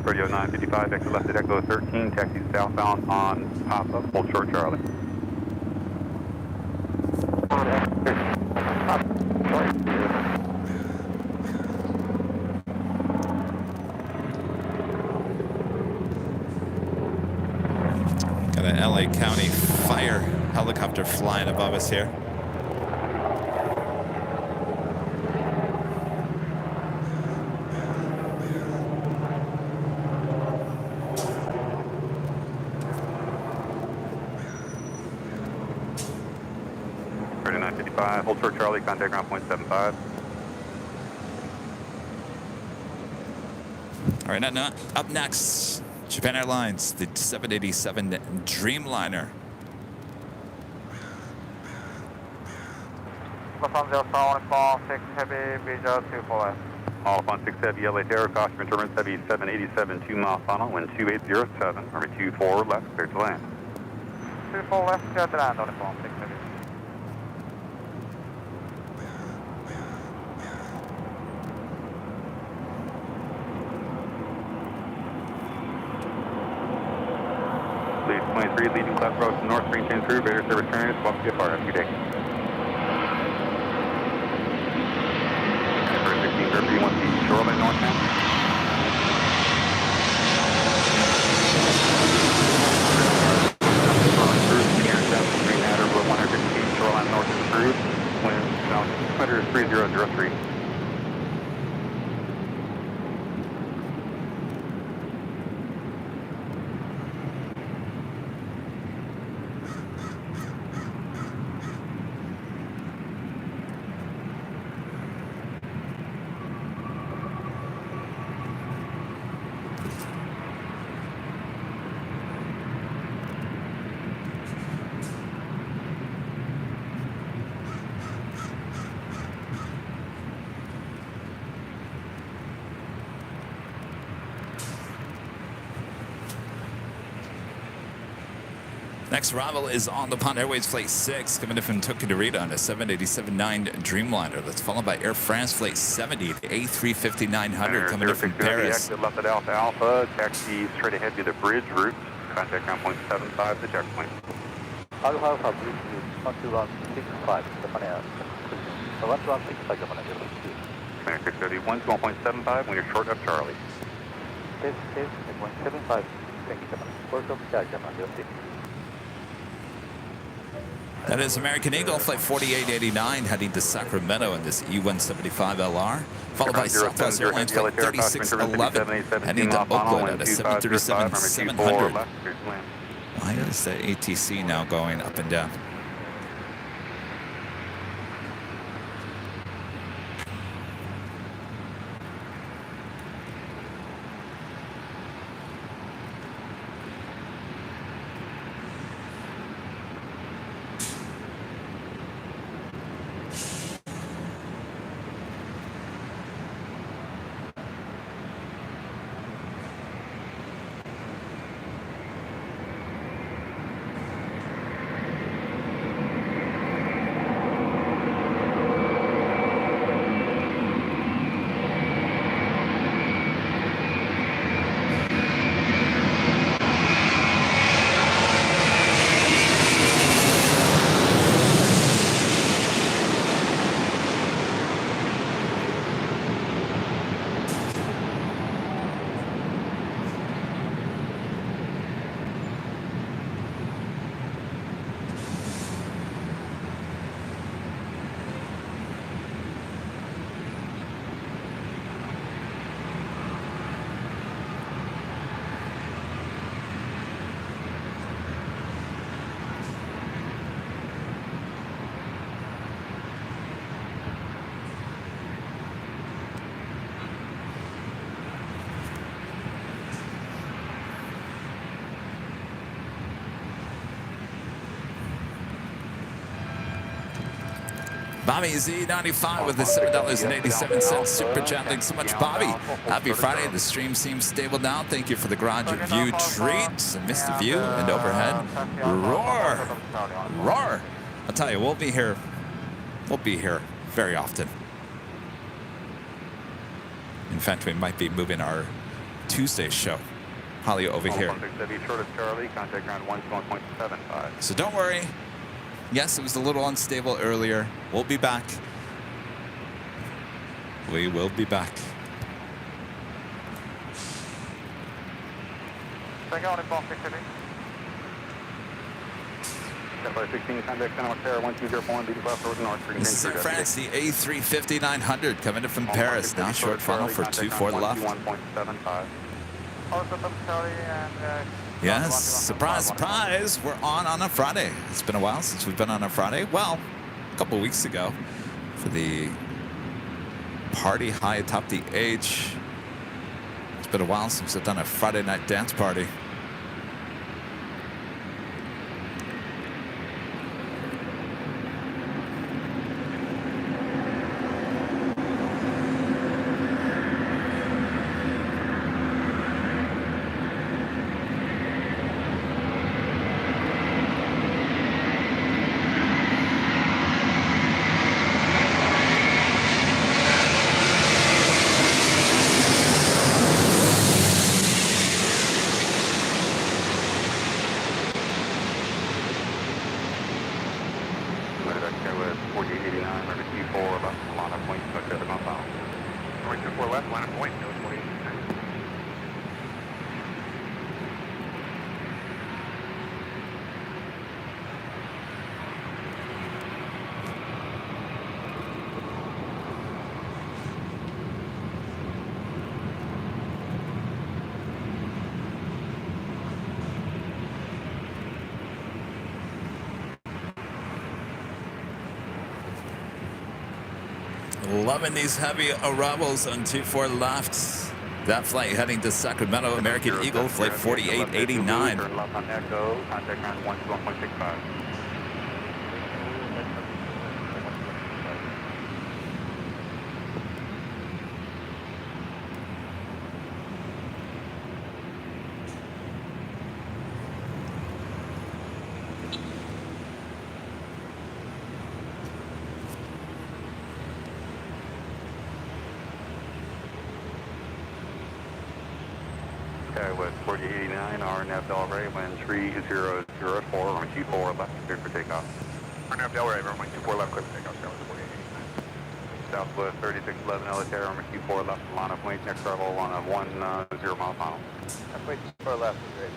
Radio 955, exit left at Echo 13, taxi southbound on Papa, hold short Charlie.
Got an LA County fire helicopter flying above us here.
Radio 955, hold short Charlie, contact ground point 75.
All right, now up next, Japan Airlines, the 787 Dreamliner.
All 6 heavy, visual 24S.
All up on 6 heavy, LA Terror, caution for turbulence heavy 787, 2 mile funnel, wind 2807, runway 24 left, clear to land.
24 left, clear to land on the phone, 6 heavy.
Lead 23, leaving Class Road to north, green change crew, radar service terminated, swap CFR, have a good day. For 1630, 1 feet, shoreline northbound. Green Adder, 150 feet, shoreline north of the cruise, wind south 3003.
Next arrival is on the Pond Airways Flight 6, coming in from Tokyo to Rita on a 787-9 Dreamliner. That's followed by Air France Flight 70, the A350-900 coming in from Paris.
Exit left at Alpha Alpha, taxi straight ahead to the bridge route, contact ground point 75, the checkpoint.
Alpha Alpha, bridge route 1165, Japan Air. 1165, Japan Air 062.
Command 631 to 1.75 when you're short of Charlie.
Case, 1.75, thank you, Japan. Port of Japan 06.
That is American Eagle Flight 4889 heading to Sacramento in this E175LR, followed by Southwest Airlines Flight 3611 heading to Oakland at a 737-700. Why is the ATC now going up and down? Bobby Z95 with the $7.87 super chat. Thanks so much, Bobby. Happy Friday. The stream seems stable now. Thank you for the garage view treat. Missed the view and overhead. Roar. Roar. I'll tell you, we'll be here. We'll be here very often. In fact, we might be moving our Tuesday show. Holly over here. So don't worry. Yes, it was a little unstable earlier. We'll be back. We will be back. This is Air France, the A350-900 coming in from Paris. Now short funnel for 24 left. Yes, surprise, surprise. We're on a Friday. It's been a while since we've been on a Friday. Well, a couple weeks ago for the party high atop the H. It's been a while since I've done a Friday night dance party. Loving these heavy arrivals on 24 left. That flight heading to Sacramento, American Eagle, flight 4889.
With 4089, RNF Delray, wind 3004, runway 24 left, clear for takeoff.
RNF Delray, runway 24 left, clear for takeoff,
Southwest 3611 Elitaire, runway 24 left, line of wing, next level on a 10 mile final.
Runway 24 left, great.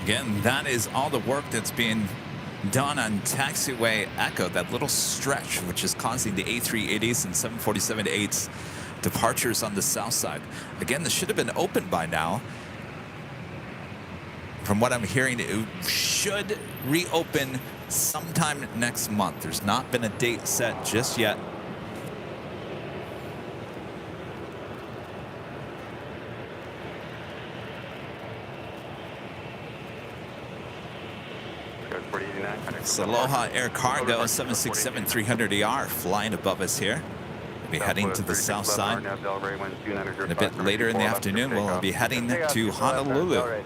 Again, that is all the work that's being done on taxiway Echo, that little stretch which is causing the A380s and 747-8s departures on the south side. Again, this should have been open by now. From what I'm hearing, it should reopen sometime next month. There's not been a date set just yet. Aloha Air Cargo 767-300ER flying above us here. We'll be heading to the south side. And a bit later in the afternoon, we'll be heading to Honolulu.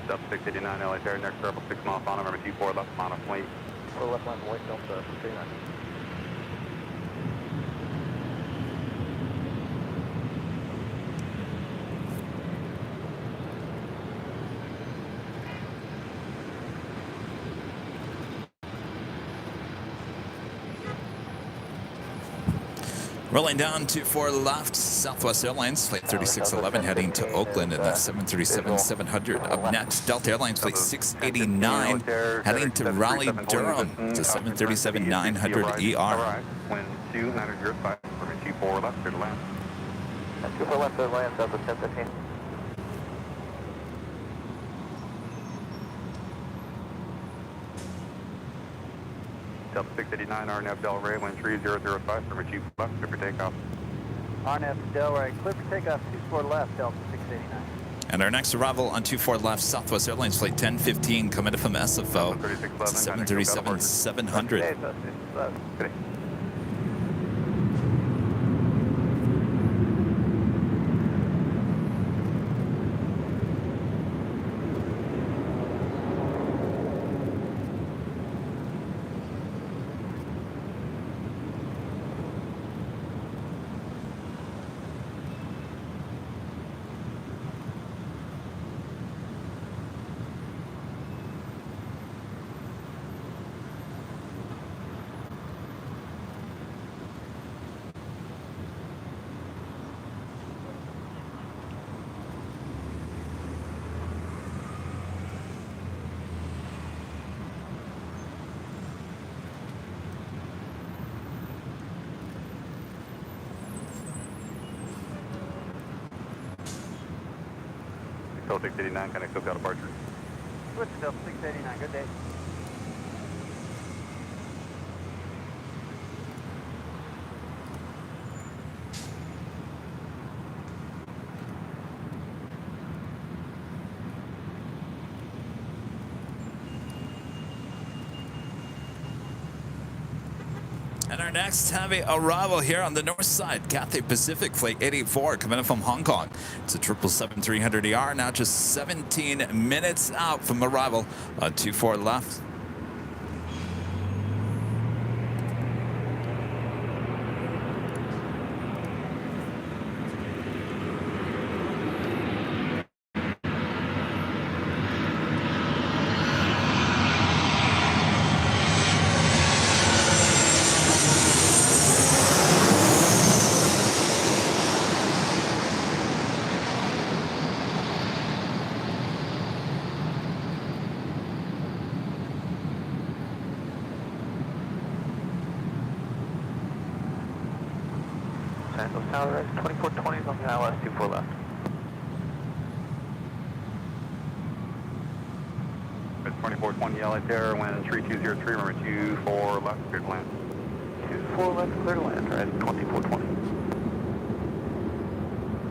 Sub 689 Elitaire, next level 6 mile final, number 24 left, final point.
Left line, white Delta 39.
Rolling down to 4 left, Southwest Airlines, flight 3611 heading to Oakland, and that's 737-700. Up next, Delta Airlines, flight 689 heading to Raleigh-Durham to 737-900ER.
Wind 2905, 24 left, clear to land.
24 left, clear to land, Delta 1015.
Delta 689, RNF Delray, wind 3005, number 2 left, clear for takeoff.
RNF Delray, clear for takeoff, 24 left, Delta 689.
And our next arrival on 24 left, Southwest Airlines Flight 1015, coming in from SFO. 737-700.
Still 689, connect to departure.
Switch still 689. Good day.
And our next heavy arrival here on the north side, Cathay Pacific Flight 884, coming in from Hong Kong. It's a 777-300ER, now just 17 minutes out from arrival on 24 left.
Los Tower, 2420 on the ILS, 24 left.
It's 2420 LA Terror, wind 3203, remember 24 left, clear to land.
24 left, clear to land, right, 2420.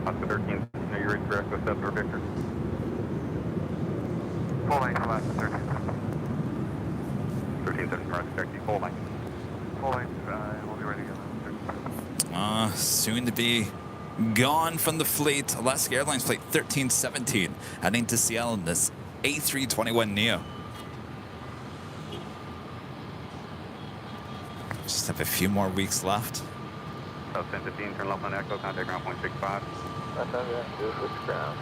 Oscar 13, know you're ready for Echo 7 or Victor.
Full length left, 13.
13-7, correct, taxi, full length.
Full length, we'll be ready to go.
Soon to be gone from the fleet. Alaska Airlines Flight 1317, heading to Seattle in this A321neo. Just have a few more weeks left.
South 1015, turn left on Echo, contact ground point 65.
That's all we have to do is switch ground.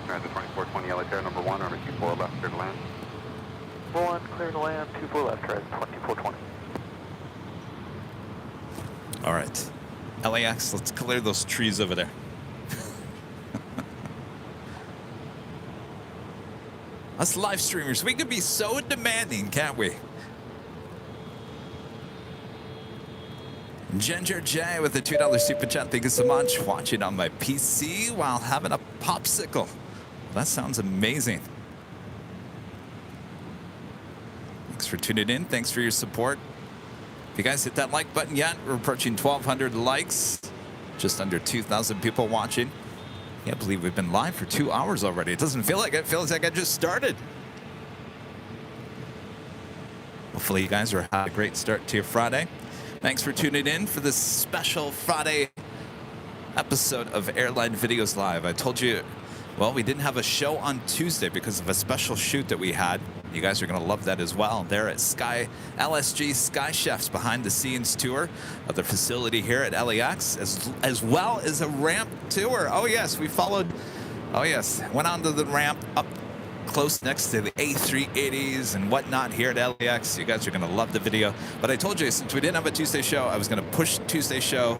Alright, the 2420 LA Terror, number 1, remember 24 left, clear to land.
1, clear to land, 24 left, right, 2420.
All right, LAX, let's clear those trees over there. Us live streamers, we can be so demanding, can't we? Ginger J with a $2 super chat. Thank you so much. Watching on my PC while having a popsicle. That sounds amazing. Thanks for tuning in. Thanks for your support. If you guys hit that like button yet, we're approaching 1,200 likes. Just under 2,000 people watching. Can't believe we've been live for 2 hours already. It doesn't feel like it. It feels like I just started. Hopefully you guys are having a great start to your Friday. Thanks for tuning in for this special Friday episode of Airline Videos Live. I told you, well, we didn't have a show on Tuesday because of a special shoot that we had. You guys are going to love that as well. They're at LSG Sky Chef's behind the scenes tour of the facility here at LAX, as well as a ramp tour. Oh yes, we followed, oh yes, went onto the ramp up close next to the A380s and whatnot here at LAX. You guys are going to love the video. But I told you, since we didn't have a Tuesday show, I was going to push Tuesday show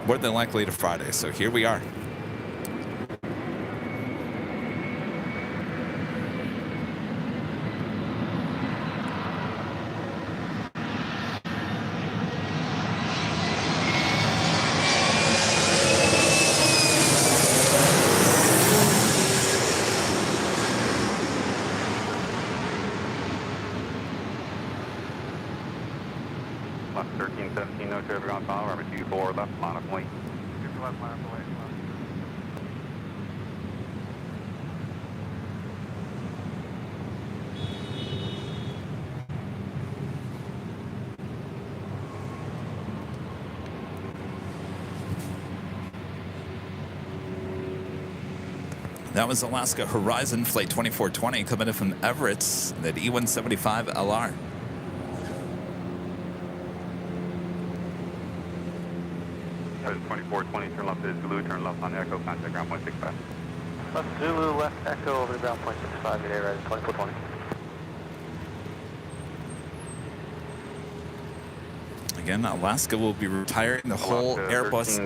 more than likely to Friday. So here we are.
Left 1317, no traffic on file, remember 24 left, line of point.
24 left, line of way.
That was Alaska Horizon Flight 2420 coming in from Everett, that E175 LR.
Horizon 2420, turn left to Zulu, turn left on Echo, contact ground point 65.
Left Zulu, left Echo over the ground point 65, good day, Horizon 2420.
Again, Alaska will be retiring the whole Airbus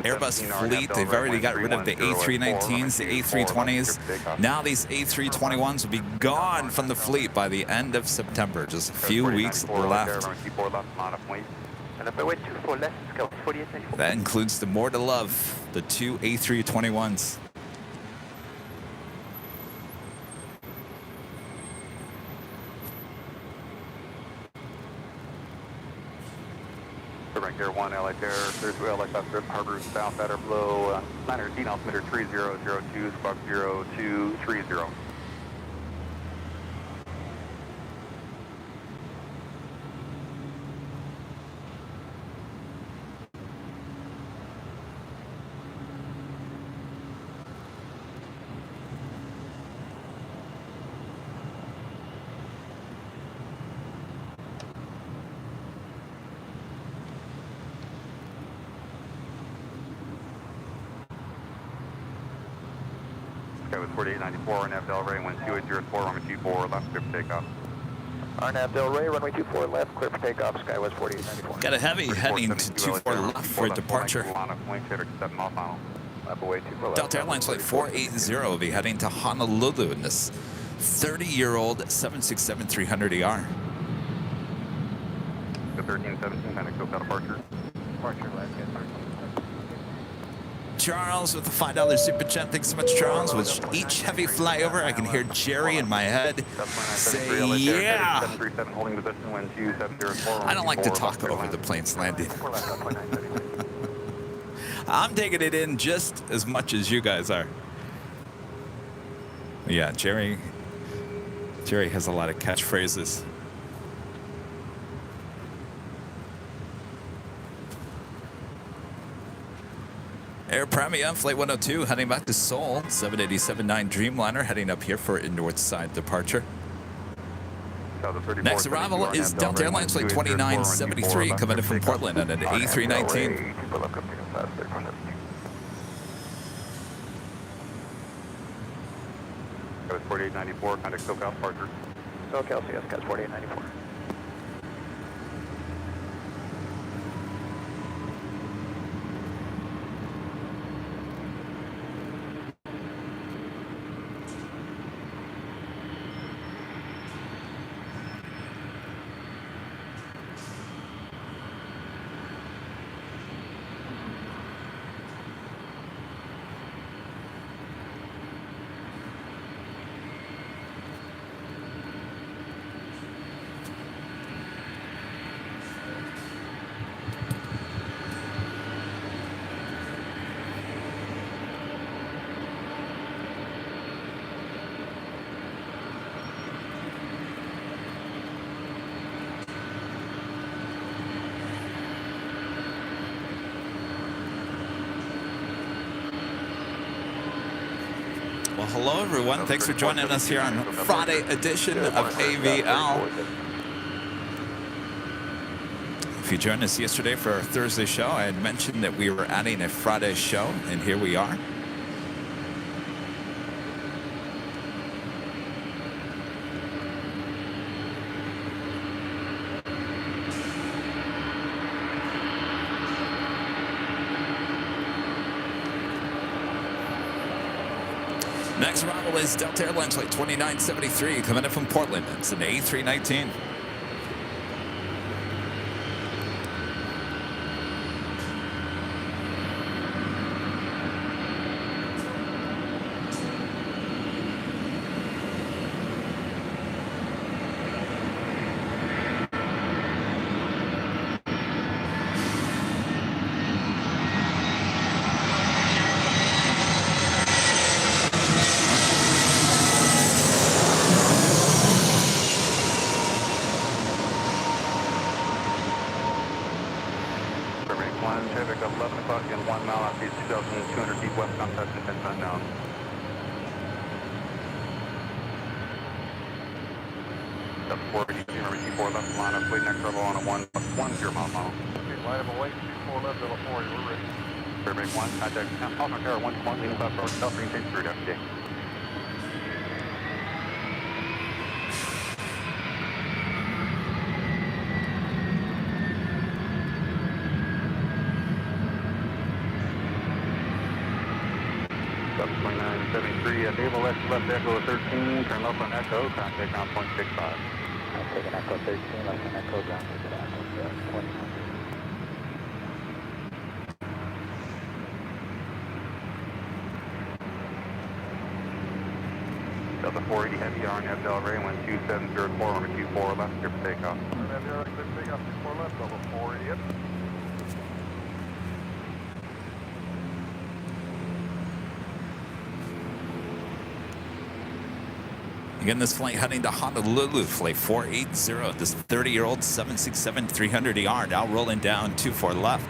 fleet. They've already got rid of the A319s, the A320s. Now these A321s will be gone from the fleet by the end of September. Just a few weeks left.
And if I wait 24 left, Scout 4894.
That includes the more to love, the two A321s.
Direct Air 1, LA Air, there's LA Harbor South, better below, Niner D, altimeter 3002, squawk 0230. With 4894, RNAV Delray, wind 2804, runway 24, left, clear for takeoff.
RNAV Delray, runway 24 left, clear for takeoff, Skywest 4894.
Got a heavy heading to 24 left for departure. Delta Airlines Flight 480 will be heading to Honolulu in this 30-year-old 767-300ER.
The 1317, kind of SoCal departure.
Departure left, get started.
Charles with the $5 super chat. Thanks so much, Charles. With each heavy flyover, I can hear Jerry in my head say, yeah. I don't like to talk over the plane's landing. I'm taking it in just as much as you guys are. Yeah, Jerry has a lot of catchphrases. Air Premia, Flight 102, heading back to Seoul. 787-9 Dreamliner, heading up here for a north side departure. Next arrival is Delta Airlines Flight 2973, coming in from Portland on an A319.
4894, contact SoCal departure.
SoCal CS, 4894.
Well, hello, everyone. Thanks for joining us here on Friday edition of AVL. If you joined us yesterday for our Thursday show, I had mentioned that we were adding a Friday show, and here we are. Next arrival is Delta Airlines Flight 2973, coming in from Portland. It's an A319.
Traffic 11 o'clock and 1 mile out, 2,200 feet west, contact and 10 down. Delta 480, runway 24 left, line up, wait next level on a 110 mile final.
Okay, line up away, 24 left, level 40, we're ready.
Fairbank 1, contact Alpha Tower 120, leading cloud forward, south, maintain through FD. Delta 2973, Naval left Echo 13, turn left on Echo, contact ground point 65.
I'm taking Echo 13, left on Echo, ground to Echo 20.
Delta 480 Heavy, RNF Delray, wind 2704, runway 24 left, clear for takeoff.
RNAV Delray, clear for takeoff, 24 left, level 480 up.
Again, this flight heading to Honolulu, flight 480. This 30-year-old 767-300ER now rolling down 24 left.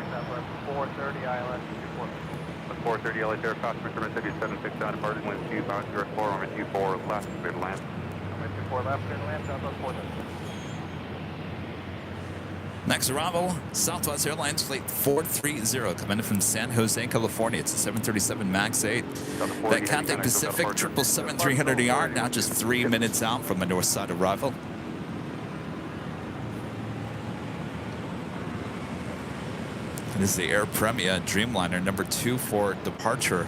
Southwest 430, ILS 24.
430 LA Air Cost, Mr. Mississippi 769, departing wind 2504, runway 24 left, clear to land.
Runway 24 left, clear to land, Southwest 430.
Next arrival, Southwest Airlines Flight 430, coming in from San Jose, California. It's a 737 MAX 8. That Cathay Pacific 777-300ER, now just 3 minutes out from a north side arrival. This is the Air Premia Dreamliner number 2 for departure.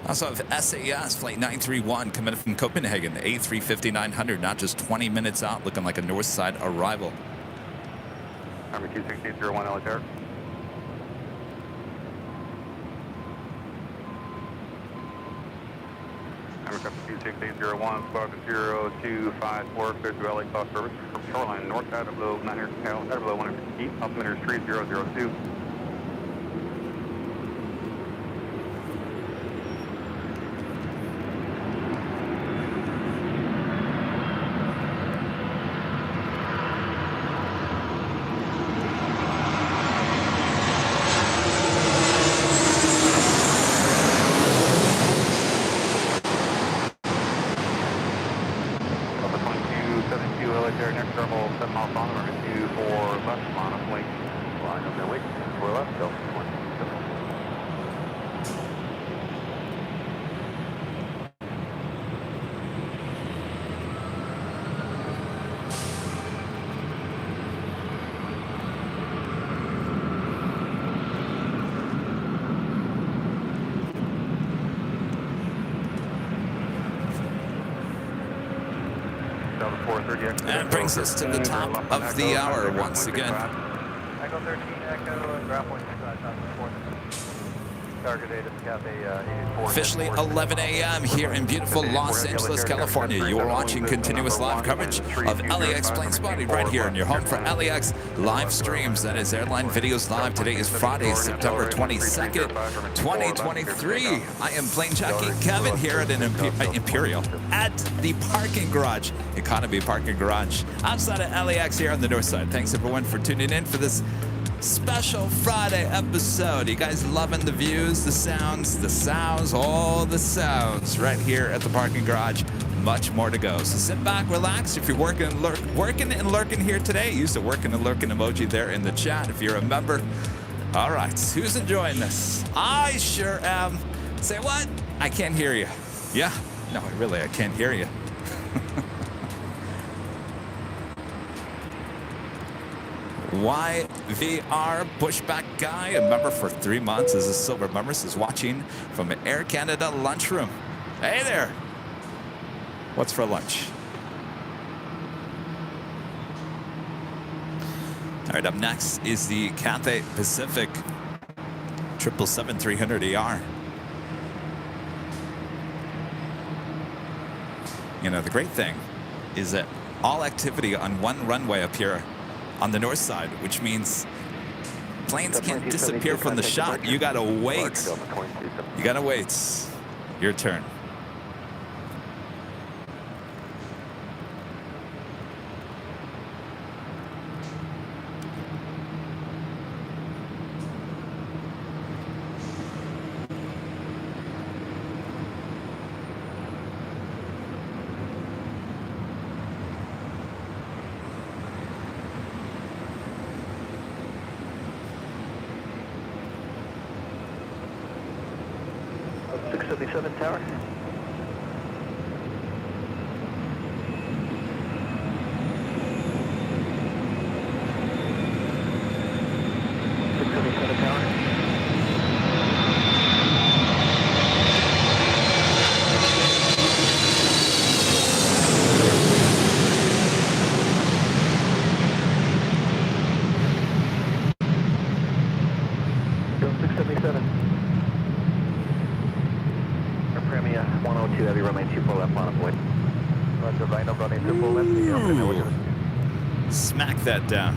Also have SAS Flight 931 coming in from Copenhagen, A350-900, not just 20 minutes out, looking like a north side arrival.
Number 26801 LA Air. Number 26801, squadron 0254, clear to LA Cost service from shoreline north side of below 900, below 100 feet, altimeter 3002.
And brings us to the top of the hour once again.
Echo 13, Echo, ground point 65, target data, Cathay 84.
Officially 11 a.m. here in beautiful Los Angeles, California. You are watching continuous live coverage of LAX plane spotting right here in your home for LAX live streams. That is Airline Videos Live. Today is Friday, September 22nd, 2023. I am plane jockey Kevin here at an Imperial at the parking garage, Economy Parking Garage, outside of LAX here on the north side. Thanks everyone for tuning in for this special Friday episode. You guys loving the views, the sounds, all the sounds right here at the parking garage. Much more to go. So sit back, relax. If you're working and lurking here today, use the working and lurking emoji there in the chat if you're a member. All right, who's enjoying this? I sure am. Say what? I can't hear you. Yeah, no, really, I can't hear you. YVR Pushback Guy, a member for 3 months as a silver member, is watching from an Air Canada lunchroom. Hey there. What's for lunch? All right, up next is the Cathay Pacific 777-300ER. You know, the great thing is that all activity on one runway up here on the north side, which means planes can't disappear from the shot. You gotta wait. You gotta wait. Your turn.
Tower.
Smack that down.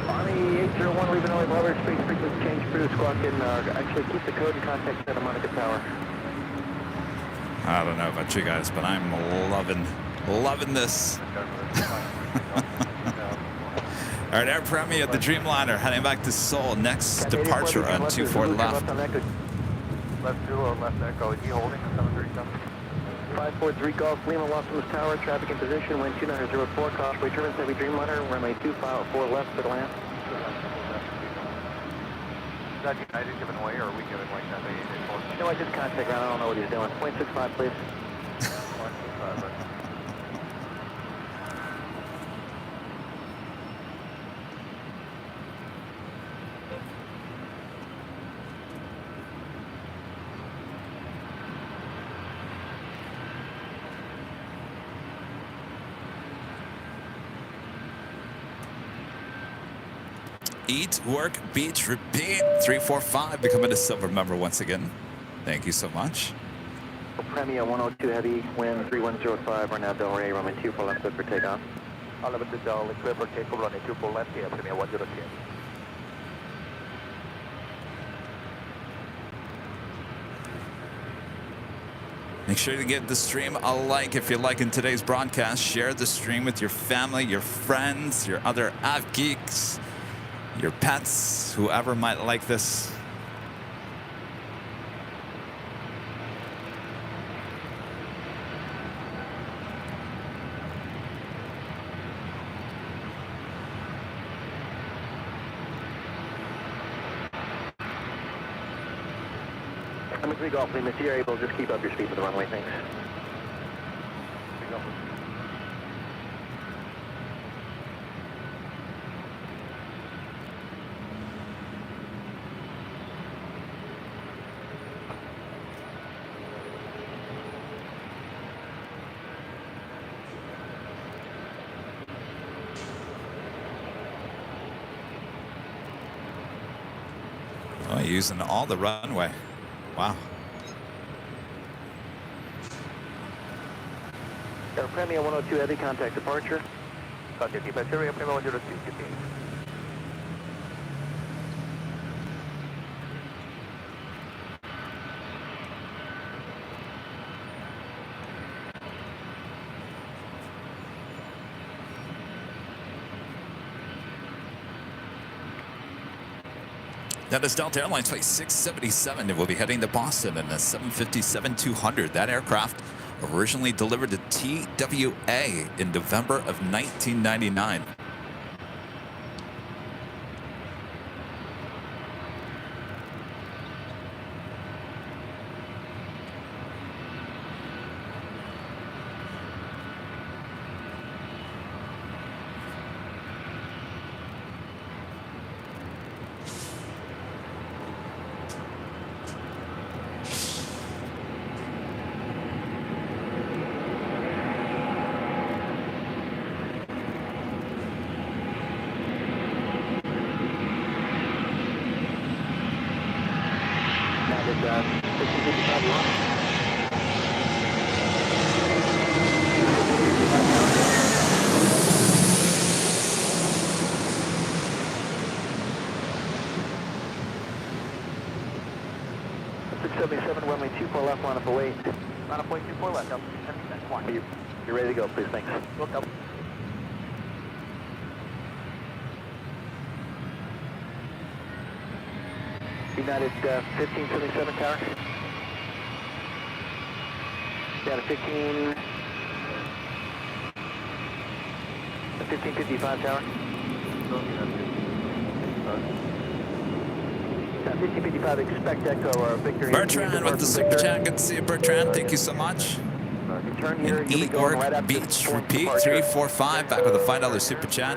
Bonnie 801, leaving LA Brother, space frequency change, crew squawk in, actually keep the code and contact Santa Monica Tower.
I don't know about you guys, but I'm loving this. All right, Air Premier at the Dreamliner, heading back to Seoul. Next departure on 24 left.
Left Zulu, left Echo. Is he holding 737?
543 Golf, Lima, Los Angeles Tower, traffic in position, wind 2904, Causeway turbines, heavy Dreamliner, runway 254 left for the land.
Is that United giving away, or are we giving like that?
No, I just contact ground, I don't know what he's doing. 0.65, please.
165, right.
Eat, work, beach, repeat. 345, becoming a silver member once again. Thank you so much.
Premier 102 heavy, wind 3105, right now Del Rey, runway 24 left, clear for takeoff.
All of it is clear for takeoff, runway 24 left here, Premier 103.
Make sure to give the stream a like if you're liking today's broadcast. Share the stream with your family, your friends, your other av geeks, your pets, whoever might like this.
I'm a 3 Golf, Lima, if you're able, just keep up your speed with the runway, thanks.
Boy, using all the runway. Wow.
Air Premia 102 heavy contact departure.
Contact departure, Air Premia 102, continue.
That is Delta Airlines Flight 677. It will be heading to Boston in a 757-200. That aircraft originally delivered to TWA in November of 1999.
Runway 24 left, line up await.
Line up, wait, 24 left, up, 10%, one.
You're ready to go, please, thanks.
Look up.
United 1577 tower. Down to 1555 tower. 1555, expect echo or Victor.
Bertrand with the super chat. Good to see you, Bertrand. Thank you so much. In Eork Beach, repeat 345. Back with a $5 super chat.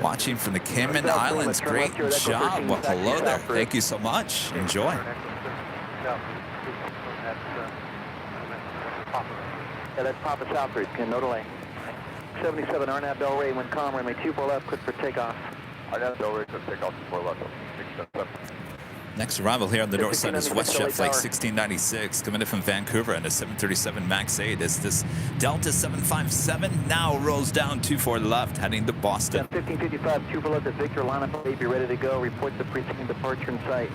Watching from the Cayman Islands. Great job. Well, hello there. Thank you so much. Enjoy.
Yeah, that's Papa South Route. No delay. 77 Arnab Del Rey, wind calm, runway 24 left, quick for takeoff.
Arnab Del Rey, quick takeoff, 24 left. 677.
Next arrival here on the north side is WestJet Flight 1696, coming in from Vancouver and a 737 MAX 8. Is this Delta 757 now rolls down 24 left, heading to Boston.
1555, 24 left at Victor, line up, be ready to go. Report the preceding departure in sight.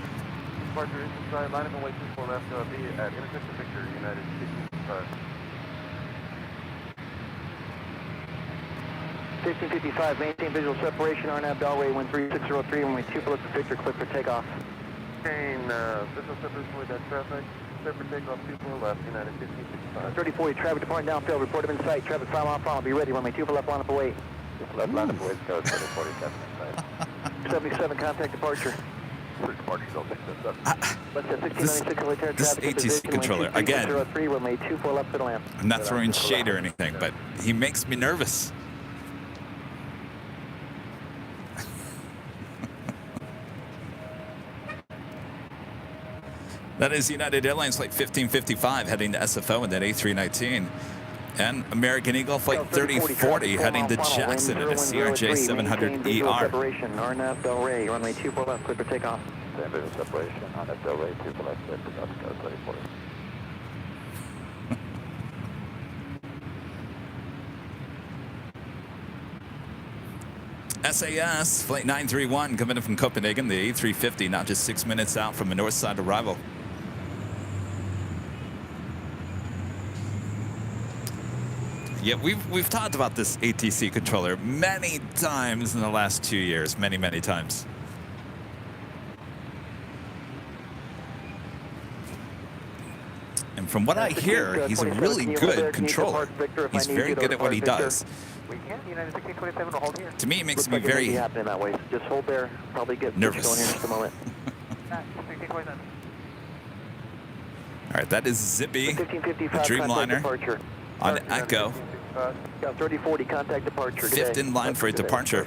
Departure is in sight, line up and wait 24 left, be at intersection Victor, United 1555.
1555, maintain visual separation, Arnab Del Rey, wind 3603, runway 24 left at Victor, clear for takeoff.
Visual separation with that traffic, clear for takeoff, 24 left, United 1555.
3040, traffic departing downfield, report him in sight, traffic 5 mile final, be ready, runway 24 left, line up await.
Left line up await, go 3040, traffic in sight.
77, contact departure.
Departure, go 677.
This ATC controller, again,
runway 24 left to the lamp.
I'm not throwing shade or anything, but he makes me nervous. That is United Airlines Flight 1555 heading to SFO in that A319. And American Eagle Flight 3040 heading to Jackson in a CRJ 700ER.
Arnab Del Rey, runway 24 left, clear for takeoff.
Visual separation, Arnab Del Rey, 24 left, clear for takeoff, 3040.
SAS Flight 931 coming in from Copenhagen, the A350, now just 6 minutes out from a north side arrival. Yeah, we've talked about this ATC controller many times in the last 2 years, many times. And from what I hear, he's a really good controller. He's very good at what he does. To me, it makes me very
just hold there, probably get
nervous.
Going here in just a moment.
All right, that is Zippy, the Dreamliner on Echo.
3040, contact departure.
Fifth in line for a departure.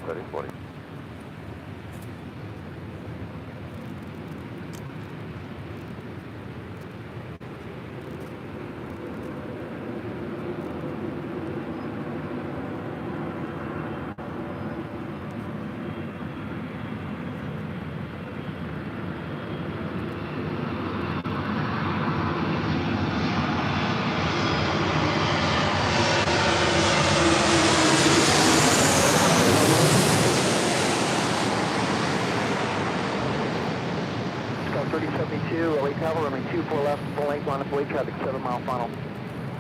traffic 7 mile final.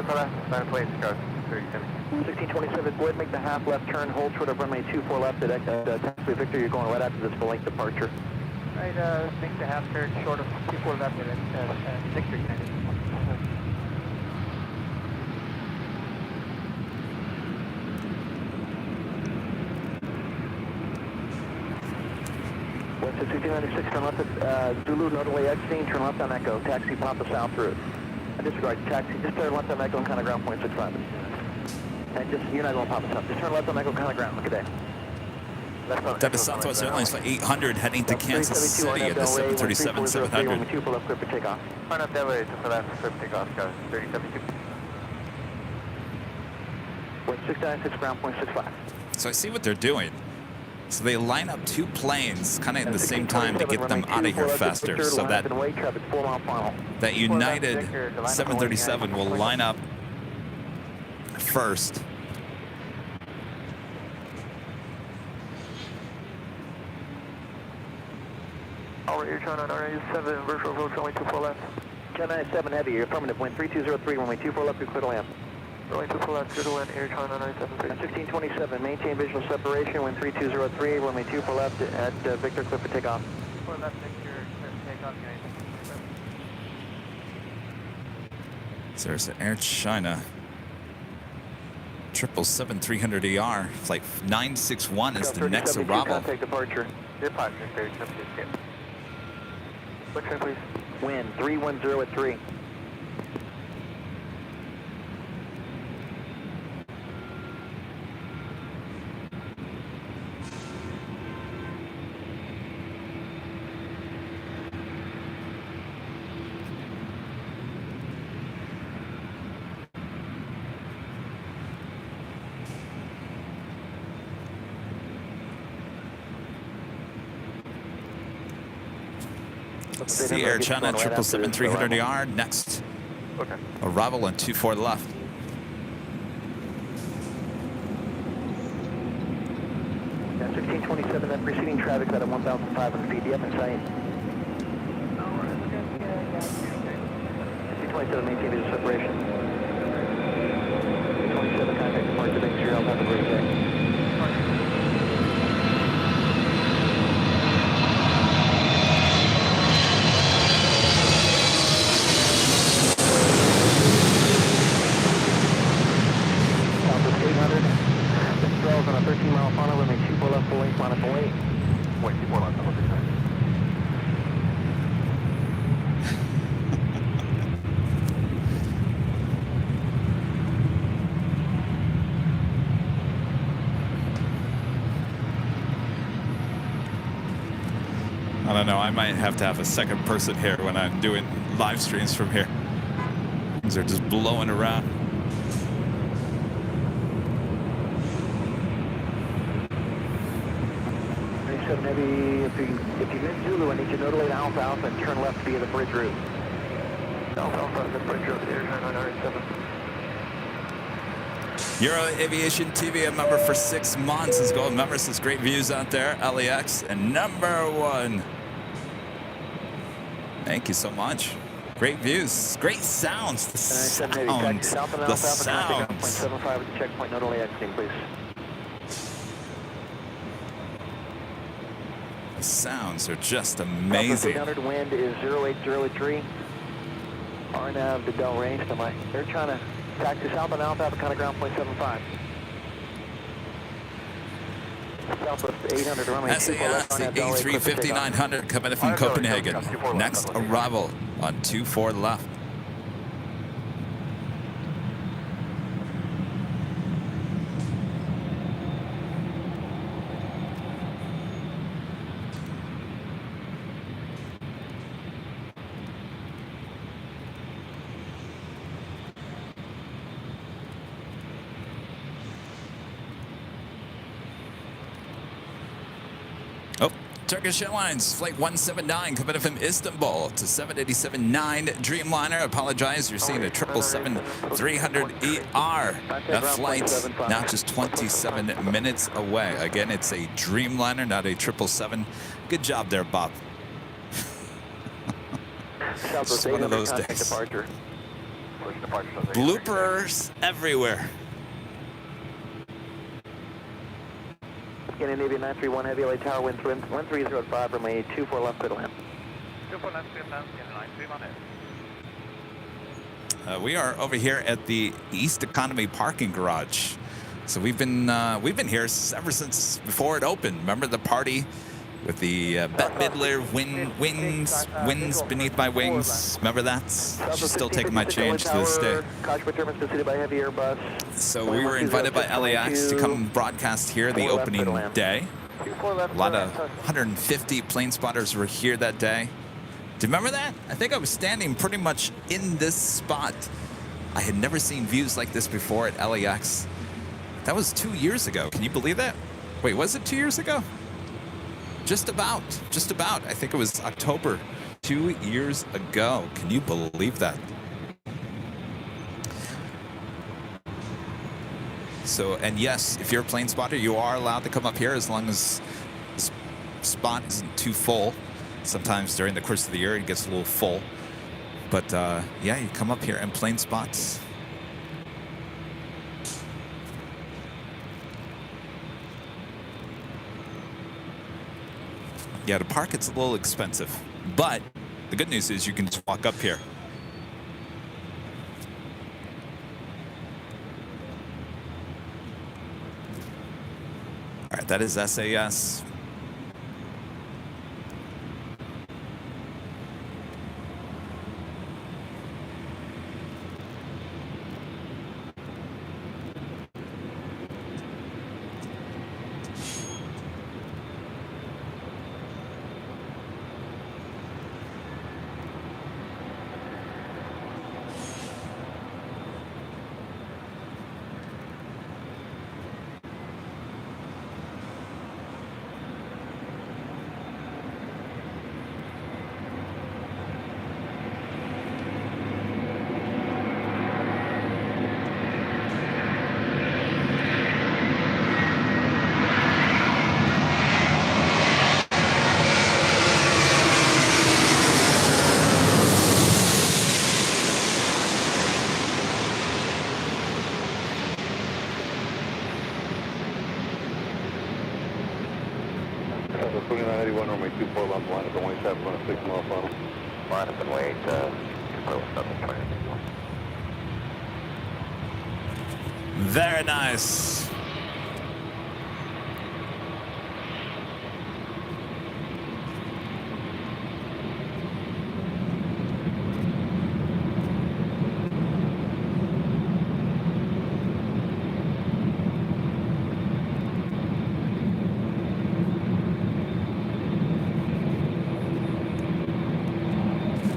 Line of planes, go 37.
1627, go ahead and make the half left turn, hold short of runway 24 left at taxi Victor, you're going right after this full length departure.
Right, make the half turn short of 24 left at Victor United.
West 1696, turn left at Zulu, northerly exiting, turn left on Echo, taxi Papa South route. Disregard, taxi, just turn left on Echo and counter ground 0.65. And just, you're not going Papa South, just turn left on Echo, counter ground, look at that.
That is Southwest Airlines Flight 800 heading to Kansas City at the 737-700.
For left, clear for takeoff.
Line up Delray, for left, clear for takeoff, go 372.
West 696, ground 0.65.
So I see what they're doing. So they line up two planes kind of at the same time to get them out of here faster, so that United 737 will line up first.
Alright, you're trying on RA7, virtual approach, runway 24 left. 1097 heavy, you're affirmative, wind 3203, runway 24 left, you're clear to land. Runway 24 left, clear to land, Air China 973. 1627, maintain visual separation, wind 3203, runway 24 left at Victor, clear for takeoff.
24 left, Victor, clear for takeoff, United.
So there's the Air China 777-300ER, flight 961 is the next arrival.
Contact departure.
Departure, 37.
What's that, please? Wind 310 at 3.
It's the Air China 777-300ER, next arrival on 24 left.
Yeah, 1627, that preceding traffic at 1,500 feet. Do you have in sight? 1627, maintain visual separation. 27, contact departure, make sure you'll have a great day. On a 13-mile funnel, we make 24 left, full length, line up full length.
Wait, 24 left, double design.
I don't know, I might have to have a second person here when I'm doing live streams from here. Things are just blowing around.
Maybe if you miss Zulu, I need you to notate Alpha Alpha and turn left via the bridge route. Alpha Alpha, the bridge route, Air China 997.
Euro Aviation TV, a member for 6 months. As gold member, says great views out there. LAX and #1. Thank you so much. Great views, great sounds. The sounds. The sounds.
0.75 at the checkpoint, not only exiting, please.
The sounds are just amazing.
300, wind is 08083. RNAV to Del range to my Air China. Taxi south on Alpha, kind of ground 0.75. Southwest 800, runway 24 left,
SAS, the A350-900 coming in from Copenhagen. Next arrival on 24 left. Turkish Airlines Flight 179 coming in from Istanbul to 787-9 Dreamliner. Apologize, you're seeing a 777-300ER. That flight's now just 27 minutes away. Again, it's a Dreamliner, not a 777. Good job there, Bob. Just one of those days. Bloopers everywhere.
Scandinavian 931 Heavy, LA Tower, wind 1305, runway 24 left, clear to land.
24 left, clear to land, Scandinavian 931.
We are over here at the East Economy parking garage. So we've been here ever since before it opened. Remember the party with the Bette Midler winds beneath my wings? Remember that? She's still taking my change to this day. So we were invited by LAX to come broadcast here the opening day. A lot of 150 plane spotters were here that day. Do you remember that? I think I was standing pretty much in this spot. I had never seen views like this before at LAX. That was 2 years ago. Can you believe that? Wait, was it 2 years ago? Just about. I think it was October 2 years ago. Can you believe that? So, and yes, if you're a plane spotter, you are allowed to come up here as long as the spot isn't too full. Sometimes during the course of the year, it gets a little full. But yeah, you come up here and plane spots. Yeah, to park it's a little expensive, but the good news is you can just walk up here. All right, that is SAS. Very nice.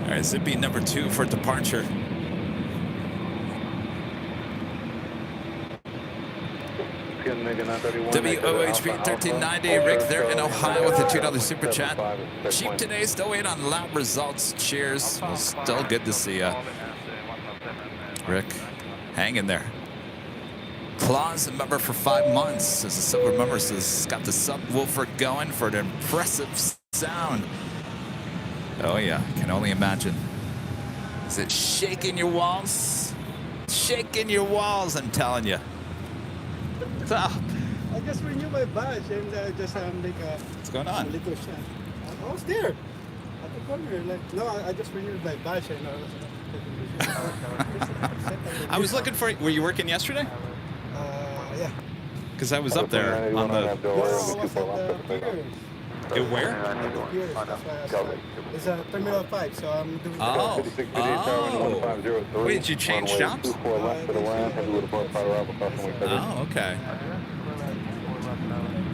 All right, Zippy number 2 for departure. WOHP 1390, Rick there in Ohio with a $2 super chat. Cheap today, still waiting on lab results. Cheers. Well, still good to see ya, Rick. Hang in there. Claus, a member for 5 months. As a silver member says, got the subwoofer going for an impressive sound. Oh yeah, can only imagine. Is it shaking your walls? Shaking your walls, I'm telling you. So,
I just renewed my badge and just like
what's going on?
A little shot. I was there at the corner. Like, no, I just renewed my badge and
I was looking for. Were you working yesterday?
Yeah.
Because I was up there on the.
I was at the pier.
Where?
It's Terminal 5, so I'm doing.
Oh. Wait, did you change shops?
Oh,
okay.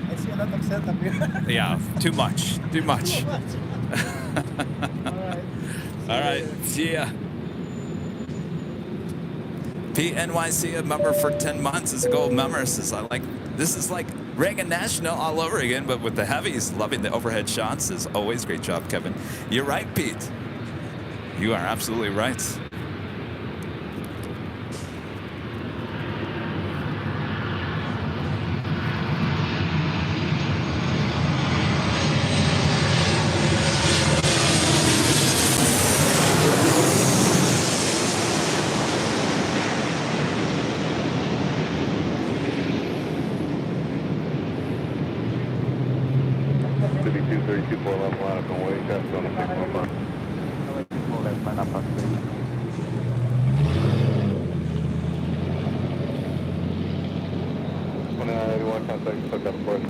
I see a lot of setup here.
Yeah, too much. Too much. All right. See ya. PNYC, a member for 10 months, is a gold member. Says, this is like Reagan National all over again, but with the heavies. Loving the overhead shots. Is always great job, Kevin. You're right, Pete. You are absolutely right.
24 left, line up and wait, traffic on the 615.
LA 24 left, line up on 6.
2981, contact, took out the course.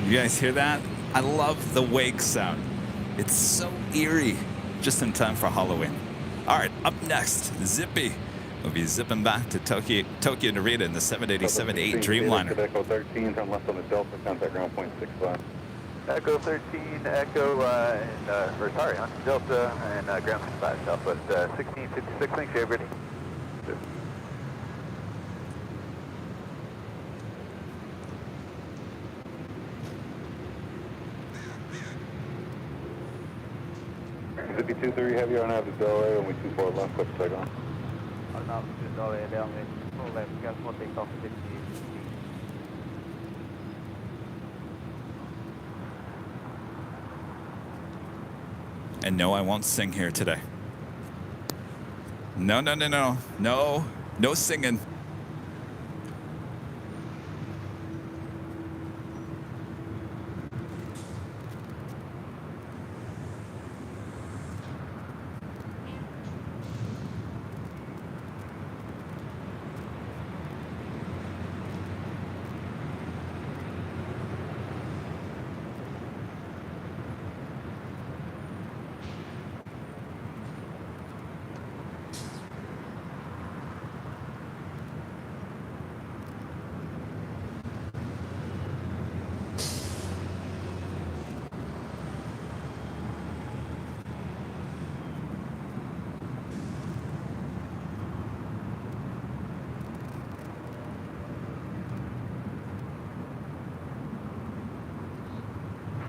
You guys hear that? I love the wake sound. It's so eerie. Just in time for Halloween. All right, up next, Zippy. We'll be zipping back to Tokyo Narita in the 787-8 Dreamliner.
Echo 13, turn left on the Delta, contact ground point 65.
Echo 13, Echo, on Delta and ground 65, Southwest 1656. Thanks, everybody.
Zippy 23, heavy on out the LA, only 24 left, quick take on.
And no, I won't sing here today. No, no, no, no. No, no singing.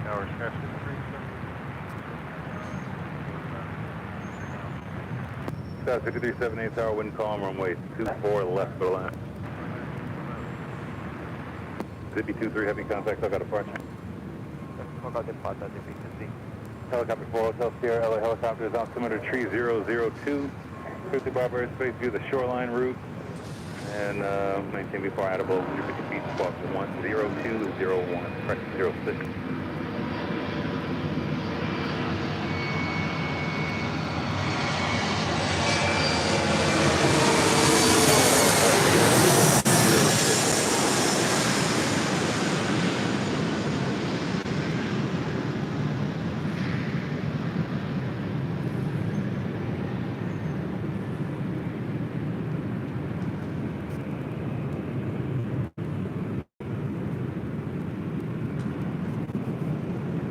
Tower Chef
5378 Tower, wind calm, runway 24 left for the line. Zippy 23, heavy contact, I got a departure. Helicopter 4 Hotel Sierra, LA helicopter is altimeter tree 002. Cruise Bravo airspace, view the shoreline route, and maintain before Adable, 150 feet, squawk 10201, correct 06.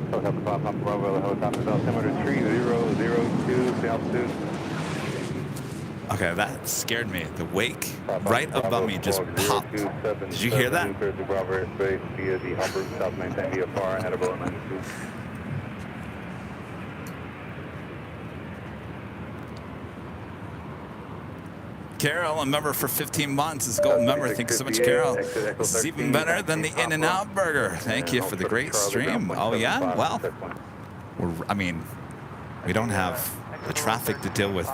Helicopter 5, Papa Bravo, helicopter altimeter tree 002, the altitude.
Okay, that scared me. The wake right above me just popped. Did you hear that?
Bravo airspace via the Humber, south maintain via far, Adable at 92.
Carol, a member for 15 months, is a gold member. Thank you so much, Carol. It's even better than the In-N-Out Burger. Thank you for the great stream. Oh, yeah? Well, we don't have the traffic to deal with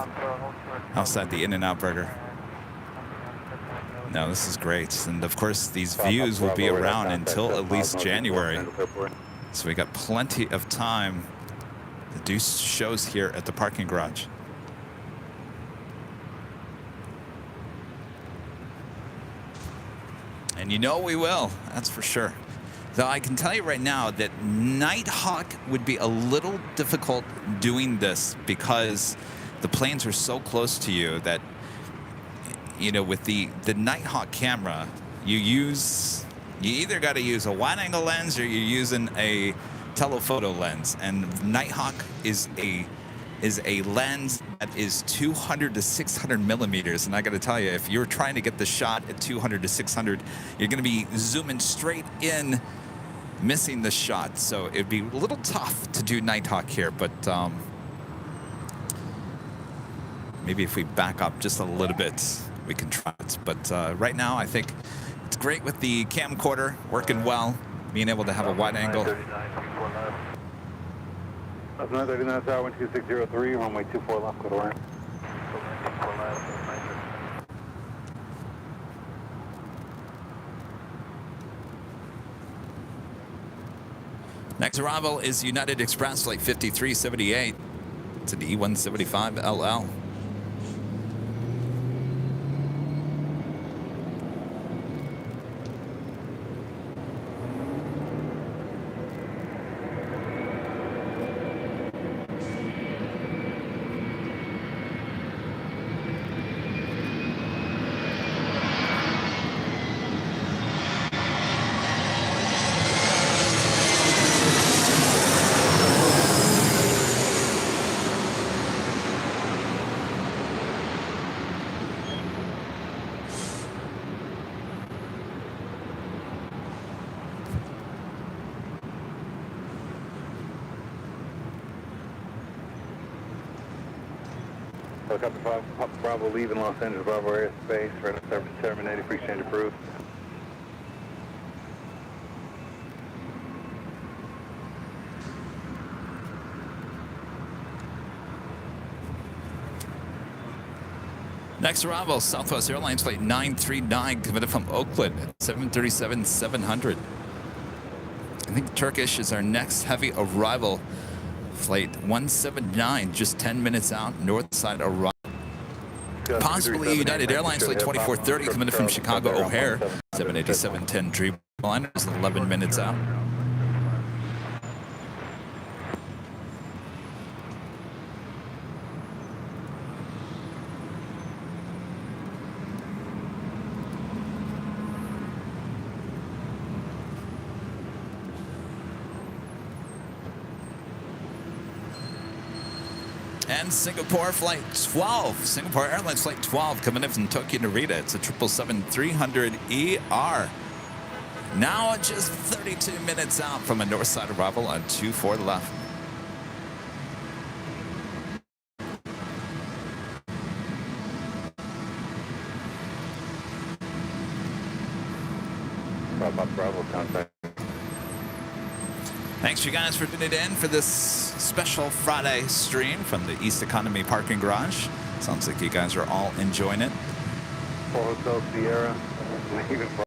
outside the In-N-Out Burger. No, this is great. And, of course, these views will be around until at least January. So we got plenty of time to do shows here at the parking garage. And you know we will, that's for sure. Though I can tell you right now that Nighthawk would be a little difficult doing this because the planes are so close to you that, you know, with the Nighthawk camera, you either got to use a wide angle lens or you're using a telephoto lens. And Nighthawk is a lens that is 200 to 600 millimeters. And I got to tell you, if you're trying to get the shot at 200 to 600, you're going to be zooming straight in, missing the shot. So it'd be a little tough to do Nighthawk here, but maybe if we back up just a little bit, we can try it. But right now, I think it's great with the camcorder working well, being able to have a wide angle.
939 Tower, 12603, runway 24 left, go to land.
Next arrival is United Express Flight 5378 to the E175LL.
Helicopter 5, Papa Bravo leaving Los Angeles Bravo airspace, radar service terminated, free change approved.
Next arrival, Southwest Airlines Flight 939, committed from Oakland at 737-700. I think Turkish is our next heavy arrival. Flight 179, just 10 minutes out, north side arrival. Possibly United Airlines Flight 2430, committed from Chicago O'Hare, 787-10 Dreamliner, is 11 minutes out. And Singapore Flight 12, Singapore Airlines Flight 12, coming in from Tokyo Narita. It's a 777-300ER. Now just 32 minutes out from a north side arrival on 24 left.
Bravo contact.
Thanks you guys for tuning in for this special Friday stream from the East Economy Parking Garage. Sounds like you guys are all enjoying it.
4 Hotel Sierra, leaving for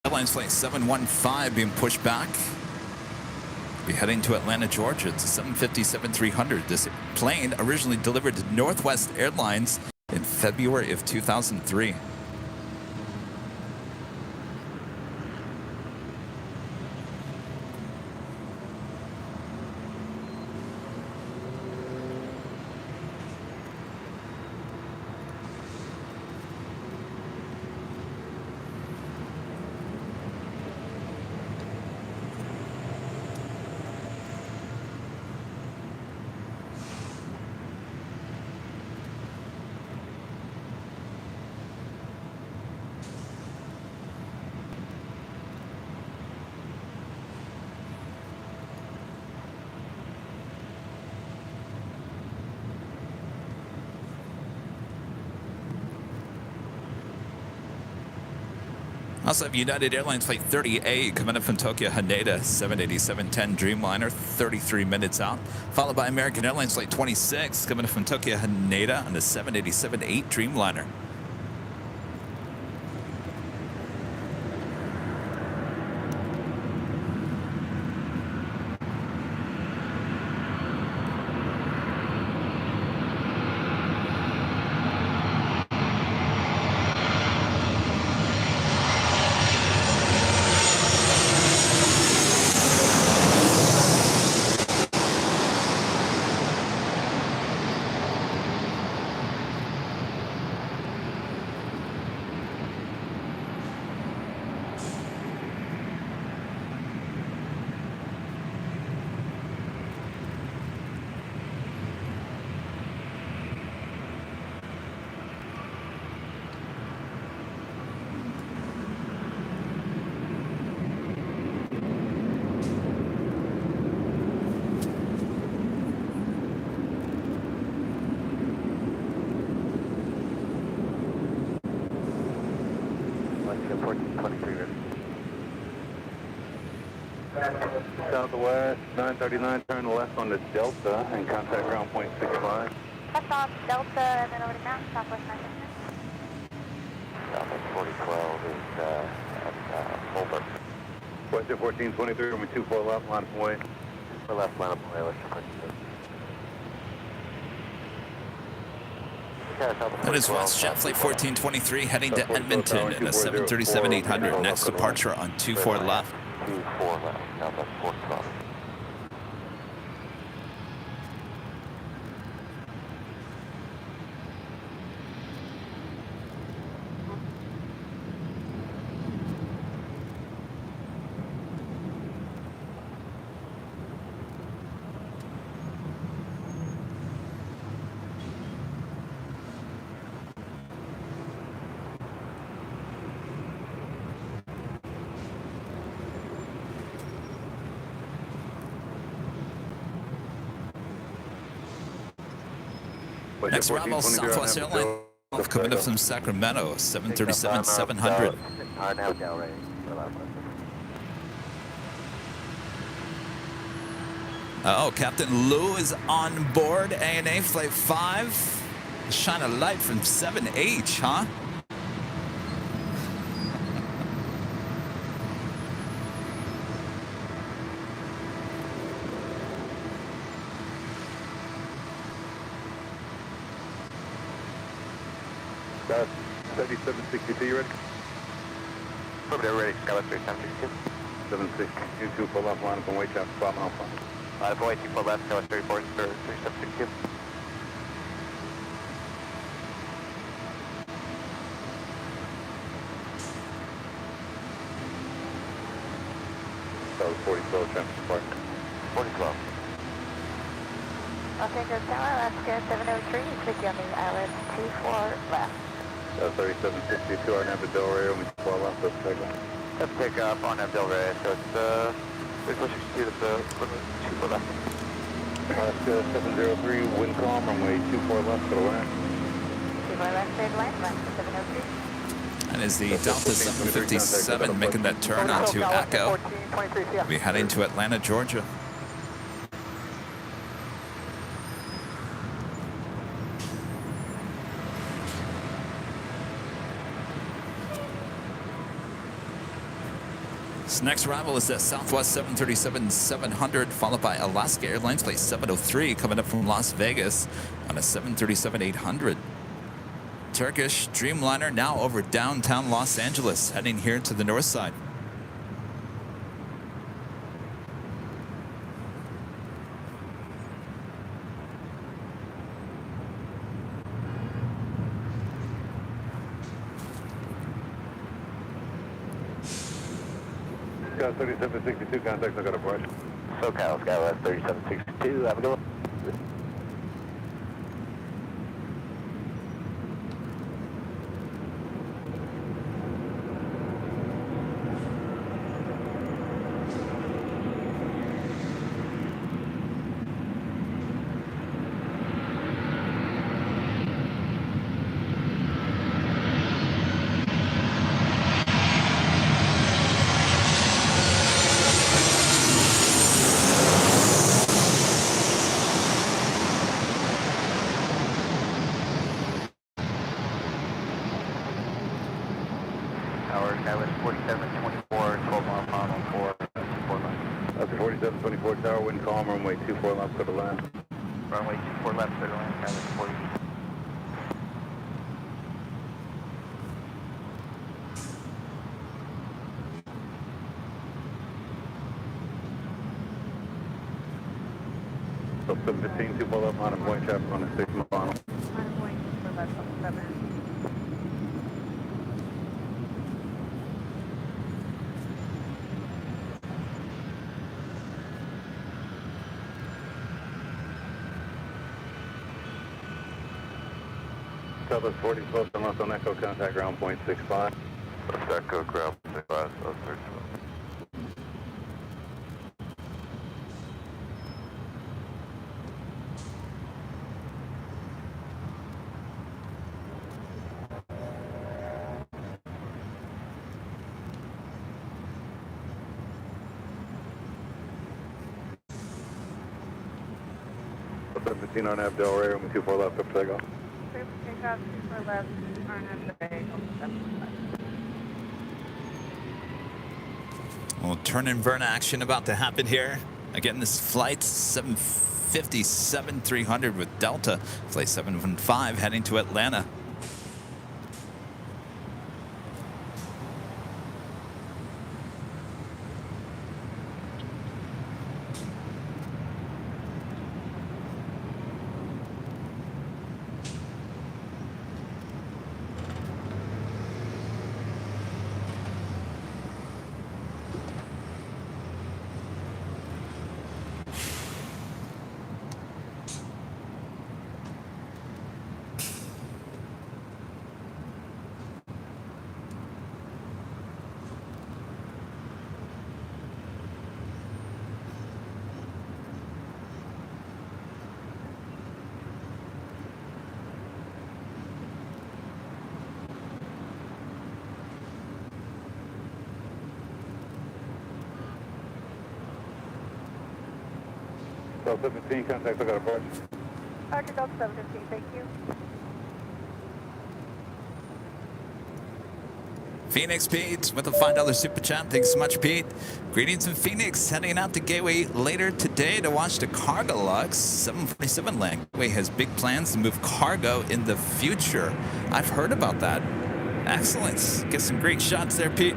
Airlines Flight 715 being pushed back. Be heading to Atlanta, Georgia. It's a 757-300. This plane originally delivered to Northwest Airlines in February of 2003. Also have United Airlines Flight 30A coming up from Tokyo Haneda, 787-10 Dreamliner, 33 minutes out. Followed by American Airlines Flight 26 coming up from Tokyo Haneda on the 787-8 Dreamliner.
Southwest 939, turn left on the Delta and contact ground point 65.
That's on Delta and then over to Mountain, Southwest 969.
Southwest 4012 is at Holbert.
Question 1423, runway 24 left, line up away.
For left, line up away, let's check.
That is WestJet Flight 1423 heading to Edmonton at a 737-800. Next departure on 24 left.
24 left, Southwest 412.
Next arrival, Southwest Airline. Coming up from Sacramento, 737-700. Oh, Captain Lou is on board ANA Flight 5. Shine a light from 7H, huh?
Got 7762, you ready?
Affirmative, ready, Skywest 3762.
762, 24 left, line up and wait, traffic 5 mile flight.
Line up away, 24 left, Skywest 3762.
That was 4012, traffic departure.
4012.
Los Angeles Tower, Alaska 703, it's with you on the island 24 left.
3762, RNAV Del Rey, only 12 left, let's take off.
Let's take off on Del Rey, so it's 3462, that's 24 left.
Alaska 703, wind calm, runway 24 left, go to land.
24 left, clear to land, line 703.
And is the Delta 757 making that turn onto Echo. We'll be heading to Atlanta, Georgia. This next arrival is at Southwest 737-700, followed by Alaska Airlines Flight 703 coming up from Las Vegas on a 737-800. Turkish Dreamliner now over downtown Los Angeles, heading here to the north side.
Sky 3762, contact, I got a brush.
SoCal, Skywest 3762, have a good one. Skywest 4724, 12 mile final 4, 24 left.
That's the 4724 tower, wind calm, runway 24 left, go to land.
Runway 24 left, clear to land, Skywest 40.
So 715, 24 left, line of point traffic on the 6 mile final.
Line of point for left on 7.
Southwest 40 close to left on Echo, contact ground point 65.
Left Echo, ground 65, South 32.
17 on Av Del Rey, runway 24 left, up takeoff.
Clear for takeoff, 24 left, RNF Bay, 75.
Well, turn and burn action about to happen here. Again, this flight 757-300 with Delta, flight 715 heading to Atlanta.
So 17, contact, I got a brush.
Roger, Delta 715, thank you.
Phoenix Pete with a $5 super chat. Thanks so much, Pete. Greetings in Phoenix. Heading out to Gateway later today to watch the Cargo Lux 747 land. Gateway has big plans to move cargo in the future. I've heard about that. Excellent. Get some great shots there, Pete.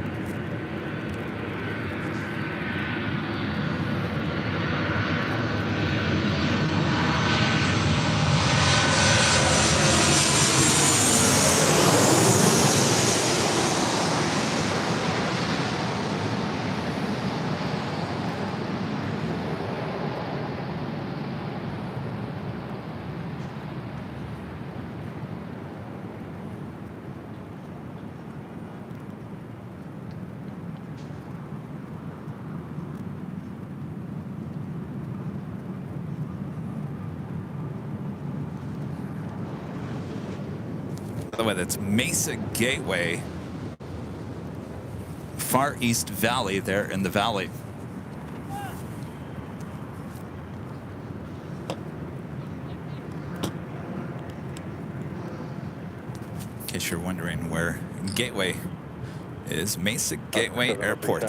By the way, that's Mesa Gateway, Far East Valley there in the valley. In case you're wondering where Gateway is, Mesa Gateway Airport.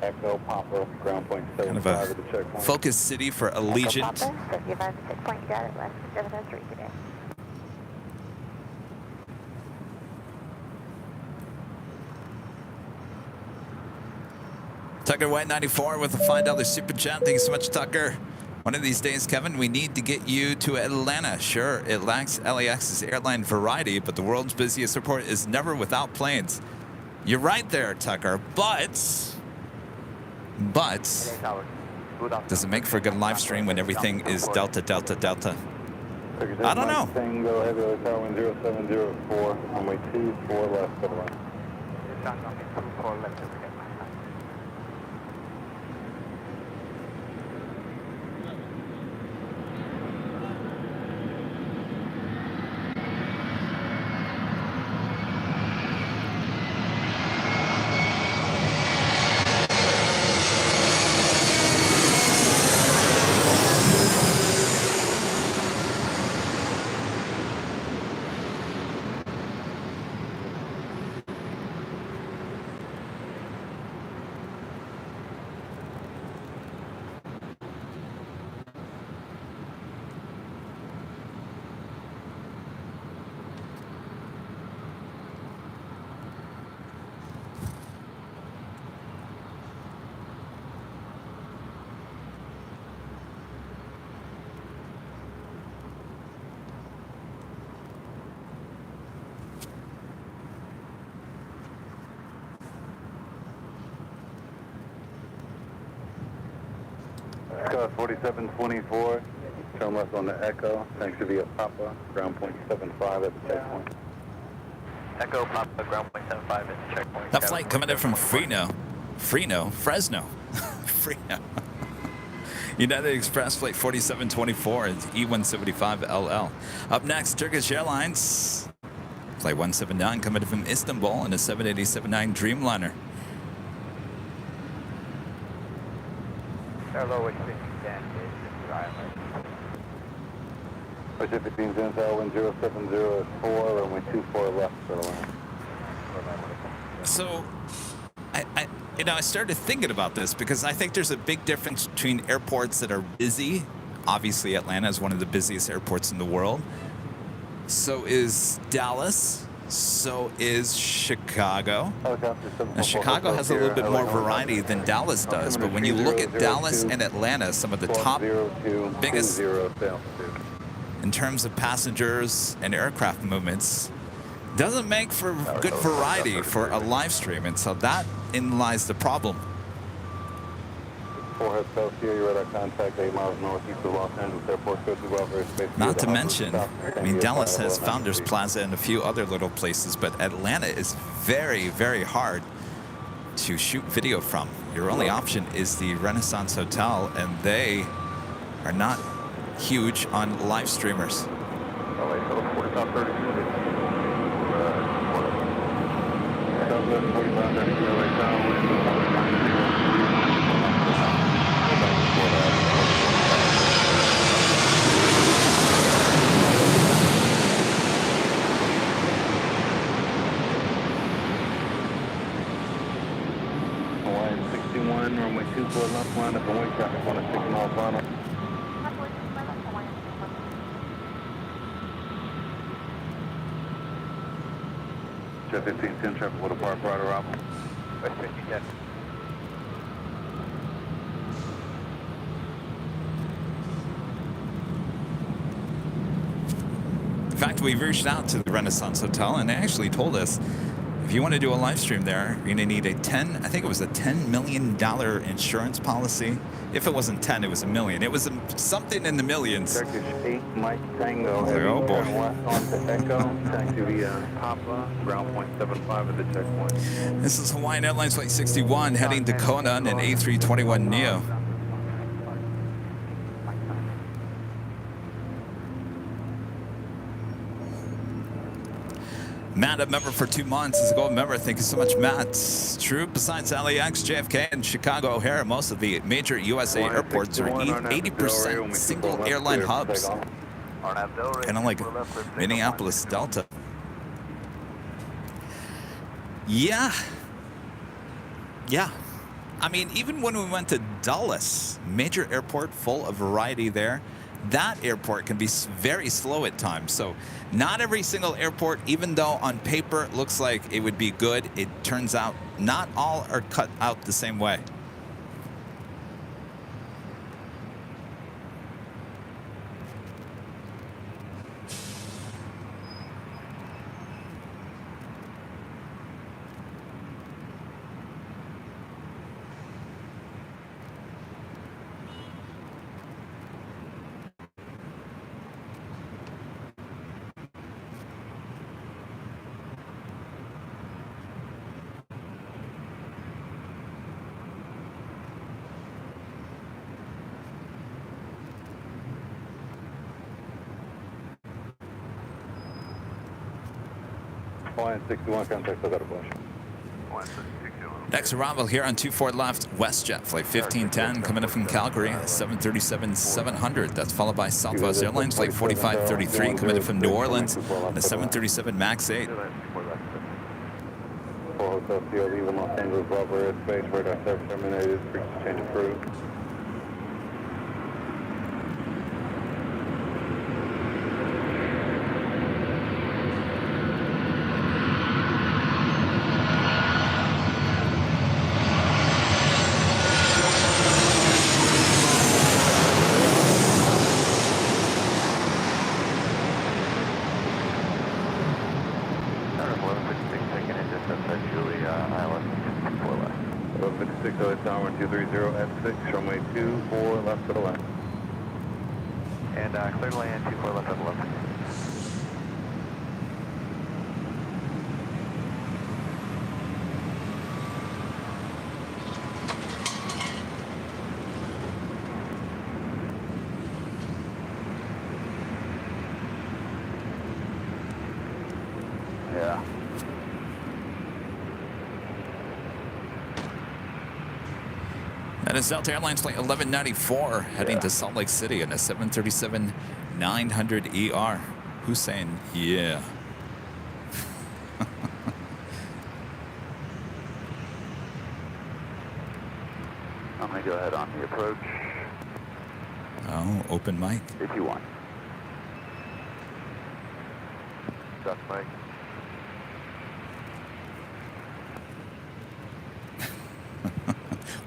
Echo Papa, ground point
Kind of a focus city for Allegiant.
Echo Papa, 55 to 6 point, you got it, left 703 today.
Tucker White 94 with a $5 super chat. Thank you so much, Tucker. One of these days, Kevin, we need to get you to Atlanta. Sure, it lacks LAX's airline variety, but the world's busiest airport is never without planes. You're right there, Tucker, but does it make for a good live stream when everything is Delta, Delta, Delta? I don't know.
Tango Heavy Tower 0704, runway 24 left, for the line. Echo 4724, turn left on the Echo, thanks to via Papa, ground point 75 at the checkpoint.
Echo Papa, ground point 75 at the checkpoint.
That flight coming in from Fresno. United Express flight 4724 is E175LL. Up next, Turkish Airlines. Flight 179 coming in from Istanbul in a 787-9 Dreamliner.
Our lowest 50 is
Pacific 15 Cents, wind 070 at 4, runway 24 left, clear to land.
So, I started thinking about this because I think there's a big difference between airports that are busy. Obviously, Atlanta is one of the busiest airports in the world. So is Dallas. So is Chicago. Now, Chicago has a little bit more variety than Dallas does, but when you look at Dallas and Atlanta, some of the top biggest in terms of passengers and aircraft movements, doesn't make for good variety for a live stream, and so that in lies the problem.
4 heads south here, you're at contact 8 miles northeast of Los Angeles Airport, go to welfare space.
Not to mention, I mean, Dallas has Founders Plaza and a few other little places, but Atlanta is very, very hard to shoot video from. Your only option is the Renaissance Hotel, and they are not huge on live streamers.
Hawaiian 61, runway 24 left, line up and wait traffic on a 6 mile final. Jet 1510 traffic with a park right arrival. West 5010.
In fact, we reached out to the Renaissance Hotel, and they actually told us, if you want to do a live stream there, you're going to need a $10 million insurance policy. If it wasn't 10, it was $1 million. It was something in the millions.
Turkish 8, Mike Tango.
Oh boy.
West on to Echo, taxi via Papa, ground point 75 at the checkpoint.
This is Hawaiian Airlines Flight 61 heading to Kona in an A321neo. Matt, a member for 2 months, is a gold member. Thank you so much, Matt. True, besides LAX, JFK, and Chicago O'Hare, most of the major USA airports are 80% single airline hubs. Kind of like Minneapolis Delta. Yeah. I mean, even when we went to Dulles, major airport full of variety there, that airport can be very slow at times. So not every single airport, even though on paper it looks like it would be good, it turns out not all are cut out the same way.
Hawaiian 61, contact Delta Flash.
Next arrival here on 24 left, WestJet, flight 1510, coming in from Calgary, 737-700. That's followed by Southwest Airlines, flight 4533, coming in from New Orleans, the 737 MAX 8.
4 Hotel CL, leaving Los Angeles, welfare airspace, radar service terminated, frequency change approved. At6, runway 24 left to the left.
And clear to land 24 left at 11. Yeah.
That is Delta Airlines flight 1194 heading to Salt Lake City in a 737 900 ER. Who's saying yeah?
I'm going to go ahead on the approach
Oh, open mic.
if you want. Duck mic.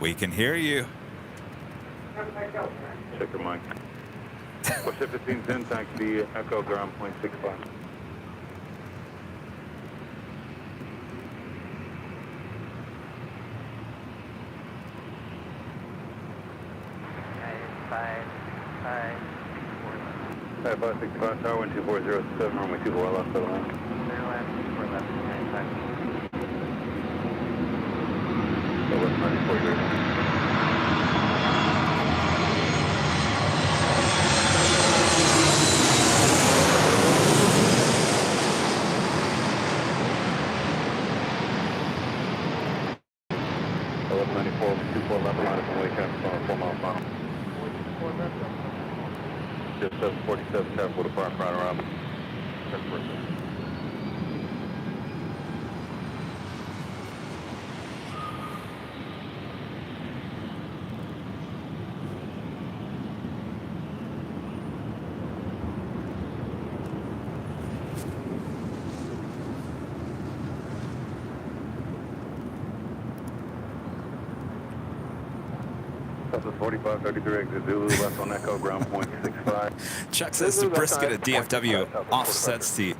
We can hear you.
Check your mic. Push it 1510, taxi Echo ground point 65.
Five.
5565 tower 12407, runway 24 left, settle in.
4 left, 95.
So what's 94 degrees? So what's 94, 24 left, line up and wake up, 4 miles final. Just 747, careful to park right around. This is 4533 exit Zulu, left on Echo, ground point 65.
Chuck says the brisket at DFW offsets the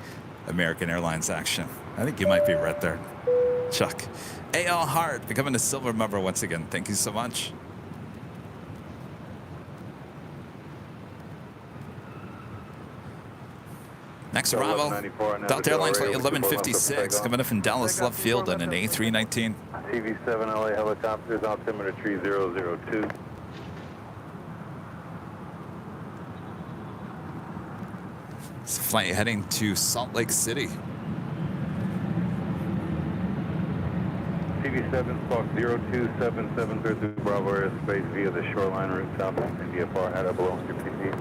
American Airlines action. I think you might be right there, Chuck. A.L. Hart becoming a silver member once again. Thank you so much. Next arrival, Delta Airlines flight 1156 coming up from Dallas Love Field on an A319.
TV7 LA helicopters, altimeter 3002.
It's a flight heading to Salt Lake City.
TV7 Spark 0277 through Bravo airspace via the shoreline route south of VFR at or below 50 feet.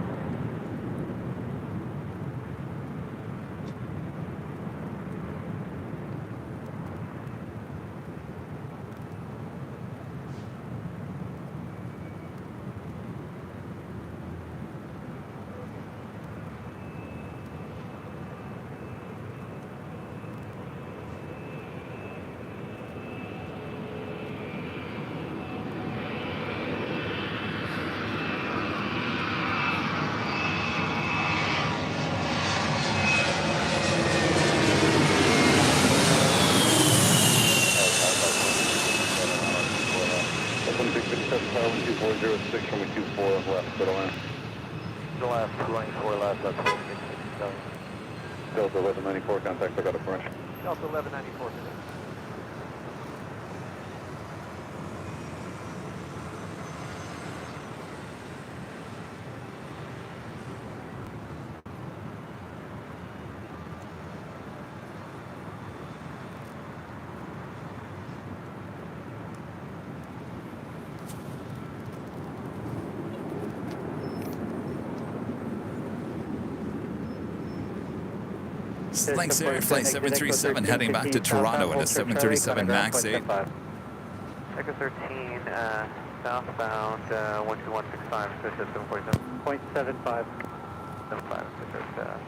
Delta 1194, contact, I got a brush.
Delta 1194 today.
Thanks, Air Flight 737 heading back to Toronto in a 737 MAX 8.
Echo 13, southbound 12165, associated 747. 0.75. 75, associated.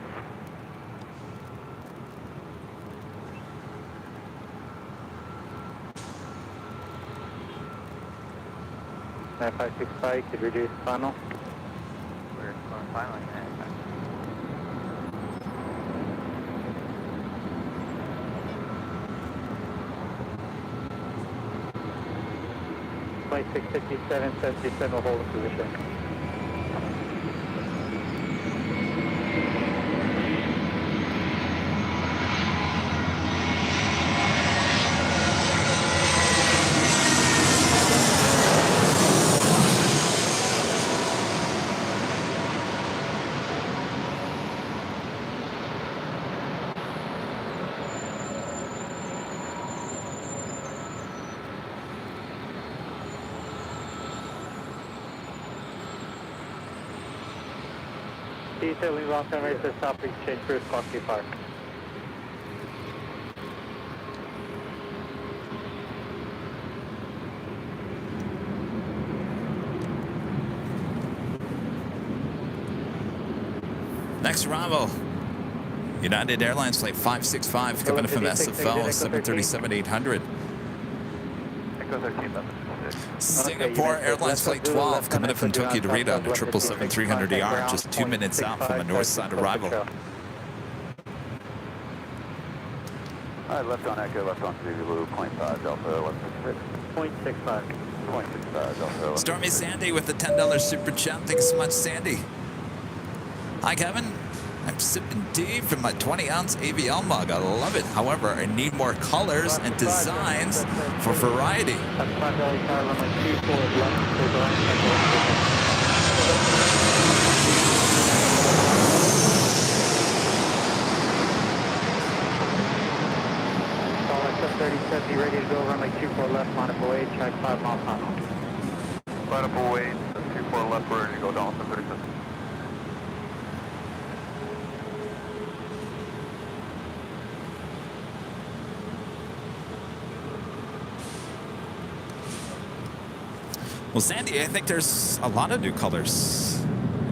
9565, could reduce final. We're on final. 657, 77 will hold a position. T-Tail, lean left turn right to stop, please change for Squawk 25.
Next arrival, United Airlines flight 565 coming in from SFL 737-800.
Echo 13,
Singapore Airlines flight 12 coming in from Tokyo to Rita under 777-300ER, just 2 minutes out from a north side arrival.
Alright, left on Echo, left on Zulu, 0.5 Delta,
0.65.
0.65 Delta.
Stormy Sandy with the $10 super chat. Thank you so much, Sandy. Hi, Kevin. I'm sipping tea from my 20-ounce AVL mug. I love it. However, I need more colors and designs for variety.
LAX 3070 ready to go, runway 24 left, line up away, track 5 mile final.
line up away, 24 left, we're ready to go down 37.
Well, Sandy, I think there's a lot of new colors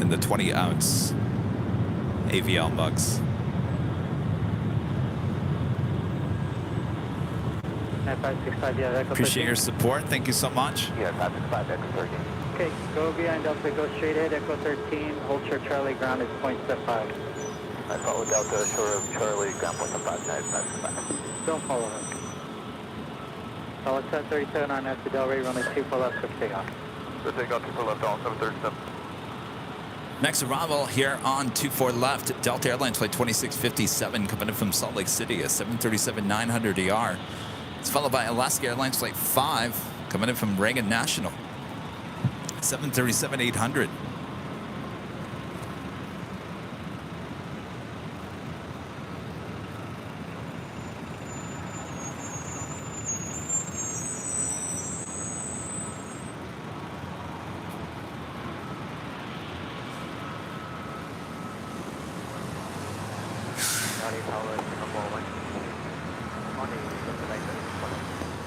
in the 20-ounce AVL mugs. Appreciate your support. Thank you so much.
Yeah, 565 Echo 13.
Okay, go behind Delta, go straight ahead, Echo 13, hold short Charlie, ground is 0.75.
I follow Delta, short of Charlie, ground point 5, 565.
Don't follow him. LAX 737 on after Delray, runway 24 left, quick takeoff.
Let's take out 24 left, down 737.
Next arrival here on 24 left, Delta Airlines flight 2657 coming in from Salt Lake City, a 737-900ER. It's followed by Alaska Airlines flight 5 coming in from Reagan National, 737-800.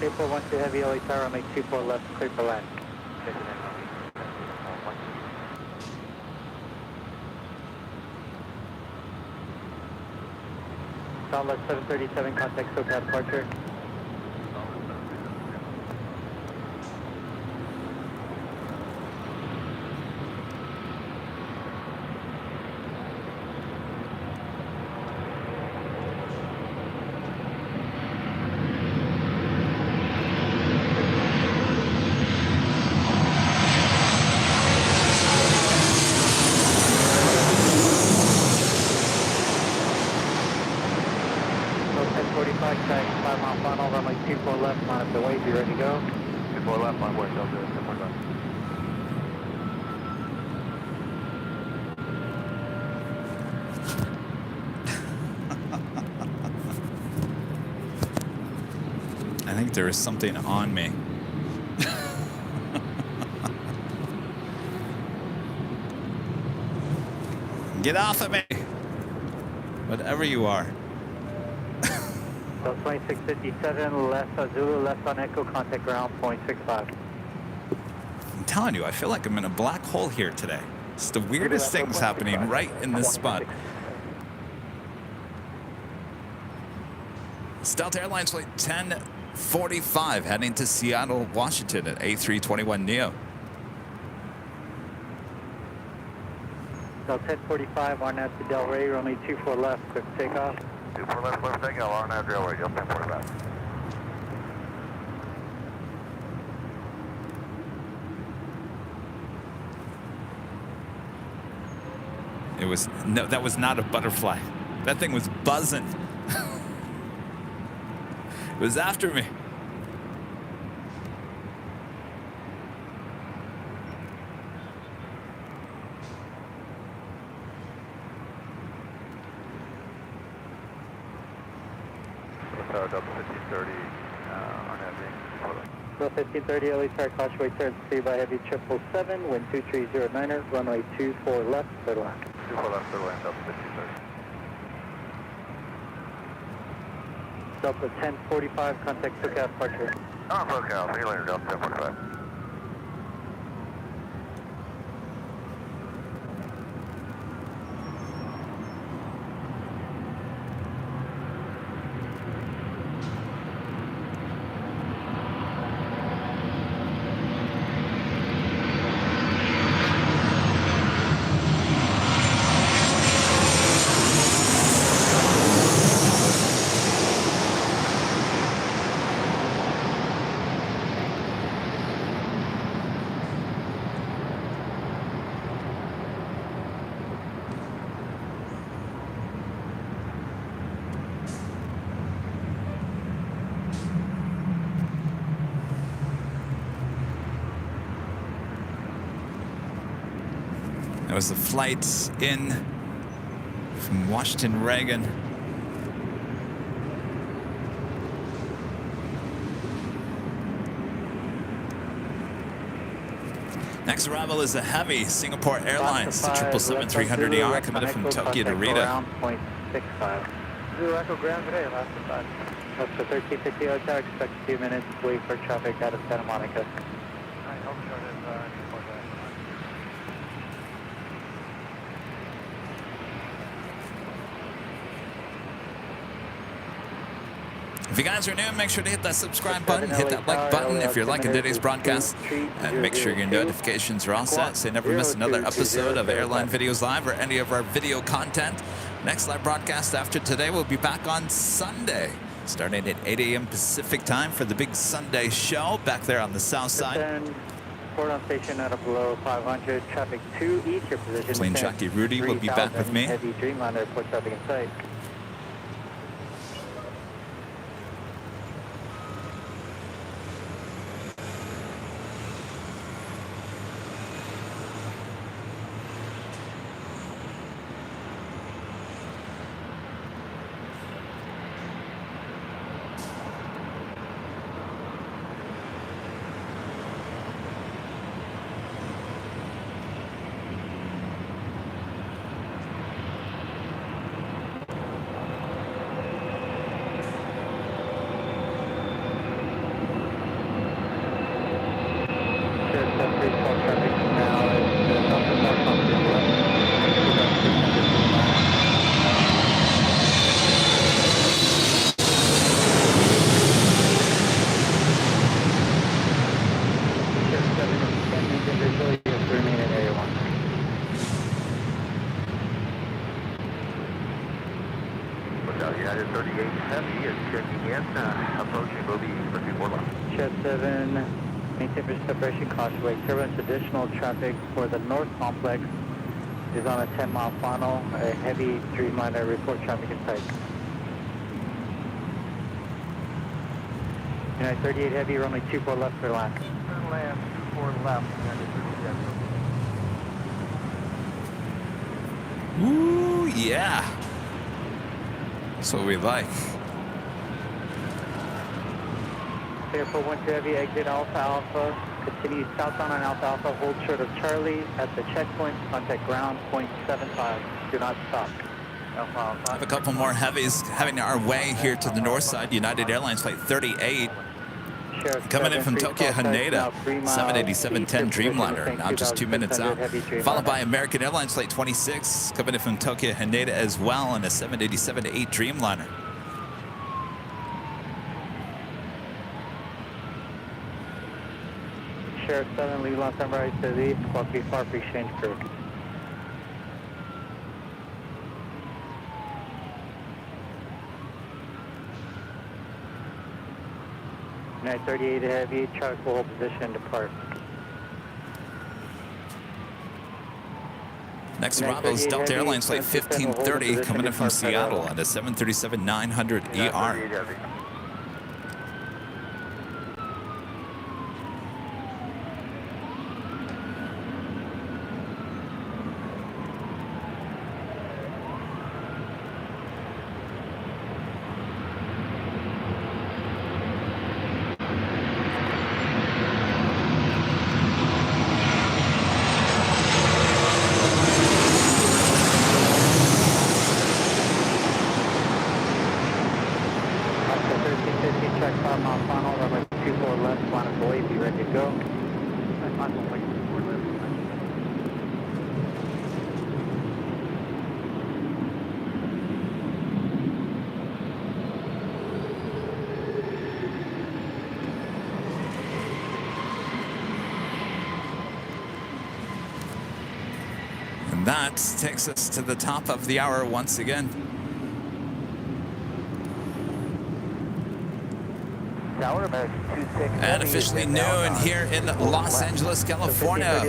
April 1 to heavy LA tower, make 24 left, clear for land. Southwest 737, contact SoCal departure.
I think there is something on me. Get off of me! Whatever you are.
So 2657, left on Zulu, left on Echo, contact ground, 0.65.
I'm telling you, I feel like I'm in a black hole here today. It's the weirdest things happening right in this spot. Delta Airlines flight 1045 heading to Seattle, Washington at A321neo.
Delta 1045, RNAV to Delray, runway 24 left, quick takeoff.
24 left, clear for takeoff, RNAV Delray, just 1045.
It was, no, that was not a butterfly. That thing was buzzing. It was after me.
Delta 1530, RNAV.
1530, LA Tower, caution wait turn 3 by heavy 777, wind 2309er, runway 24 left, clear to land.
24 left, clear to land, Delta 53.
Delta 1045, contact SoCal departure.
SoCal, see you later, Delta 1045.
That was the flight in from Washington Reagan. Next arrival is a heavy Singapore Airlines, the 777-300ER coming in from Tokyo to Rita.
Ground, 0.65. Zero Echo ground today, last to 5. That's the 1350 hotel, expect a few minutes, wait for traffic out of Santa Monica.
Alright, Elk Chart is report that.
If you guys are new, make sure to hit that subscribe button, hit that like button if you're liking today's broadcast, and make sure your notifications are all set so you never miss another episode of Airline Videos Live or any of our video content. Next live broadcast after today will be back on Sunday, starting at 8 a.m. Pacific time for the big Sunday show back there on the south side.
Port on station out of below 500, traffic 2 east, your position.
Plane jockey Rudy will be back with me.
Heavy Dreamliner airport traffic in sight.
United 38 Heavy is checking in, approaching, will be for 24 left.
Jet 7, maintain for separation, caution wait. Turbulence additional traffic for the north complex is on a 10-mile final. A heavy Dreamliner report traffic in sight. United 38 Heavy, runway 24 left for land.
Turn land, 24 left, United 38 Heavy.
Ooh, yeah. That's what we like.
Airport 12 Heavy, exit Alpha Alpha. Continue southbound on Alpha Alpha. Hold short of Charlie at the checkpoint. Contact ground 0.75. Do not stop. Alpha Alpha.
I have a couple more heavies heading our way here to the north side. United Airlines Flight 38. Coming in from Tokyo Haneda, 787-10 Dreamliner, now just 2 minutes out. Followed by American Airlines Flight 26, coming in from Tokyo Haneda as well, on a 787-8 Dreamliner.
Sheriff 7, leave Los Angeles to the east, squawk B4 for exchange crew. United 38 Heavy, Charlie will hold position, depart.
Next arrival is Delta Airlines Flight 1530, coming in from Seattle on a 737-900ER.
ready to go.
And that takes us to the top of the hour once again.
Tower, American 26
And officially noon here in Los Angeles, California.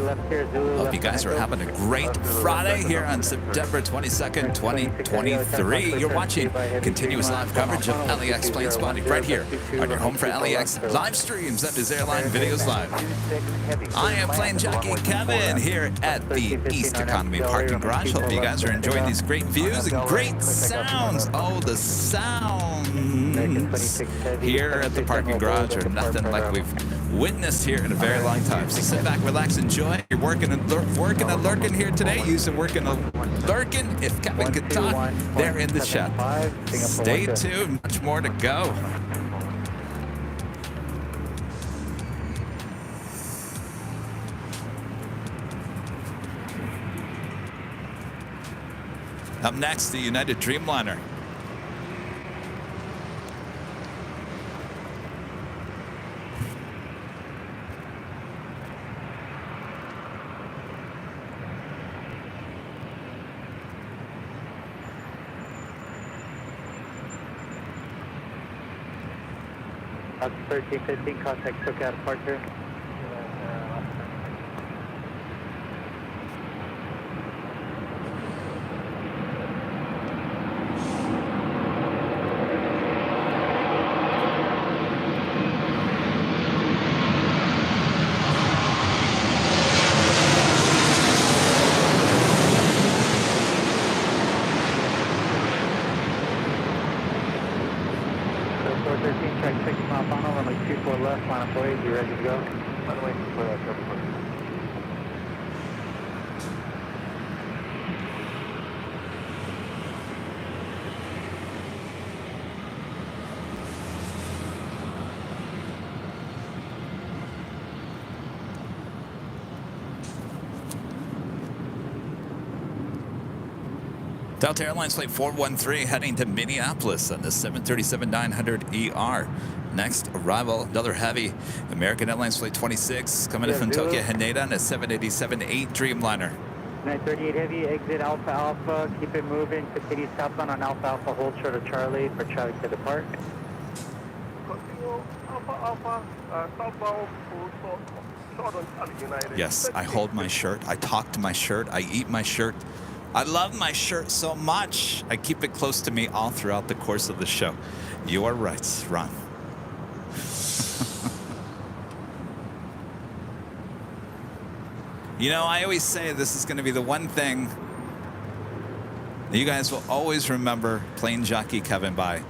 Hope you guys are having a great Friday here on September 22nd, 2023. You're watching continuous live coverage of LAX plane spotting right here on your home for LAX live streams. That is Airline Videos Live. I am plane jockey Kevin here at the East Economy Parking Garage. Hope you guys are enjoying these great views and great sounds. Oh, the sounds here at the parking garage are nothing like we've witnessed here in a very long time. So sit back, relax, enjoy. You're working and lurking here today. Using working and lurking. If Kevin could talk, they're in the chat. Stay tuned. Much more to go. Up next, the United Dreamliner.
Up 1315, contact SoCal departure. You ready to go?
By the way, for that cover.
Delta Airlines Flight 413 heading to Minneapolis on the 737-900ER. Next arrival, another heavy. American Airlines Flight 26 coming in from Tokyo Haneda on a 787-8 Dreamliner.
938 heavy, exit Alpha Alpha, keep it moving, continue southbound on Alpha Alpha, hold short of Charlie for Charlie to depart.
Yes, I hold my shirt, I talk to my shirt, I eat my shirt. I love my shirt so much, I keep it close to me all throughout the course of the show. You are right, Ron. You know, I always say this is going to be the one thing that you guys will always remember Plane Jockey Kevin by,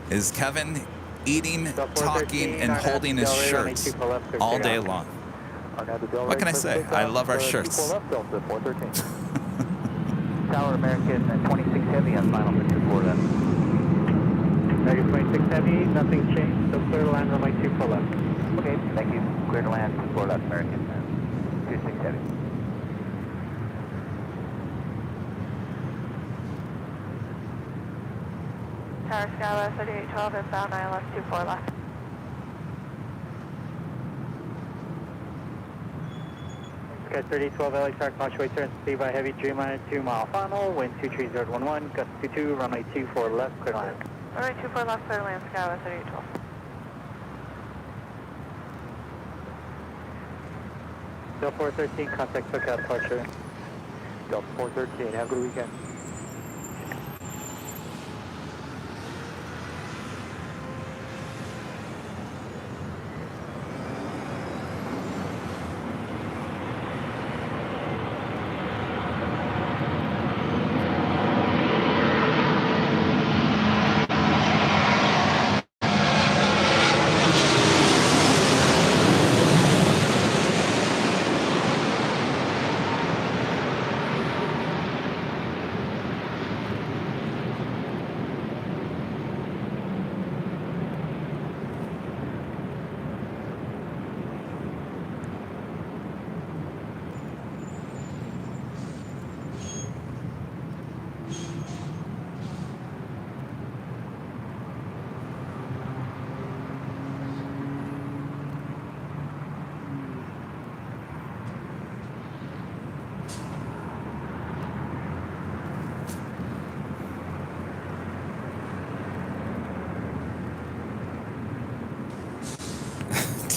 is Kevin eating, talking, and holding his shirts all day long. What can I say? I love our shirts.
Tower American 26 heavy on final for 24 left.
American 26 heavy, nothing changed, so clear to land runway 24 left.
Okay, thank you. Clear to land 24 left American 26 heavy.
Tower Scala 3812 inbound ILS 24 left.
Sky 3012 LA Tark, launch way turn speed by heavy Dreamliner 2 mile final, wind 23011, gust 22, runway 24 left, clear to land.
Runway 24 left, clear to land Scala 3812.
Delta 413, contact SoCal departure.
Delta 413, have a good weekend.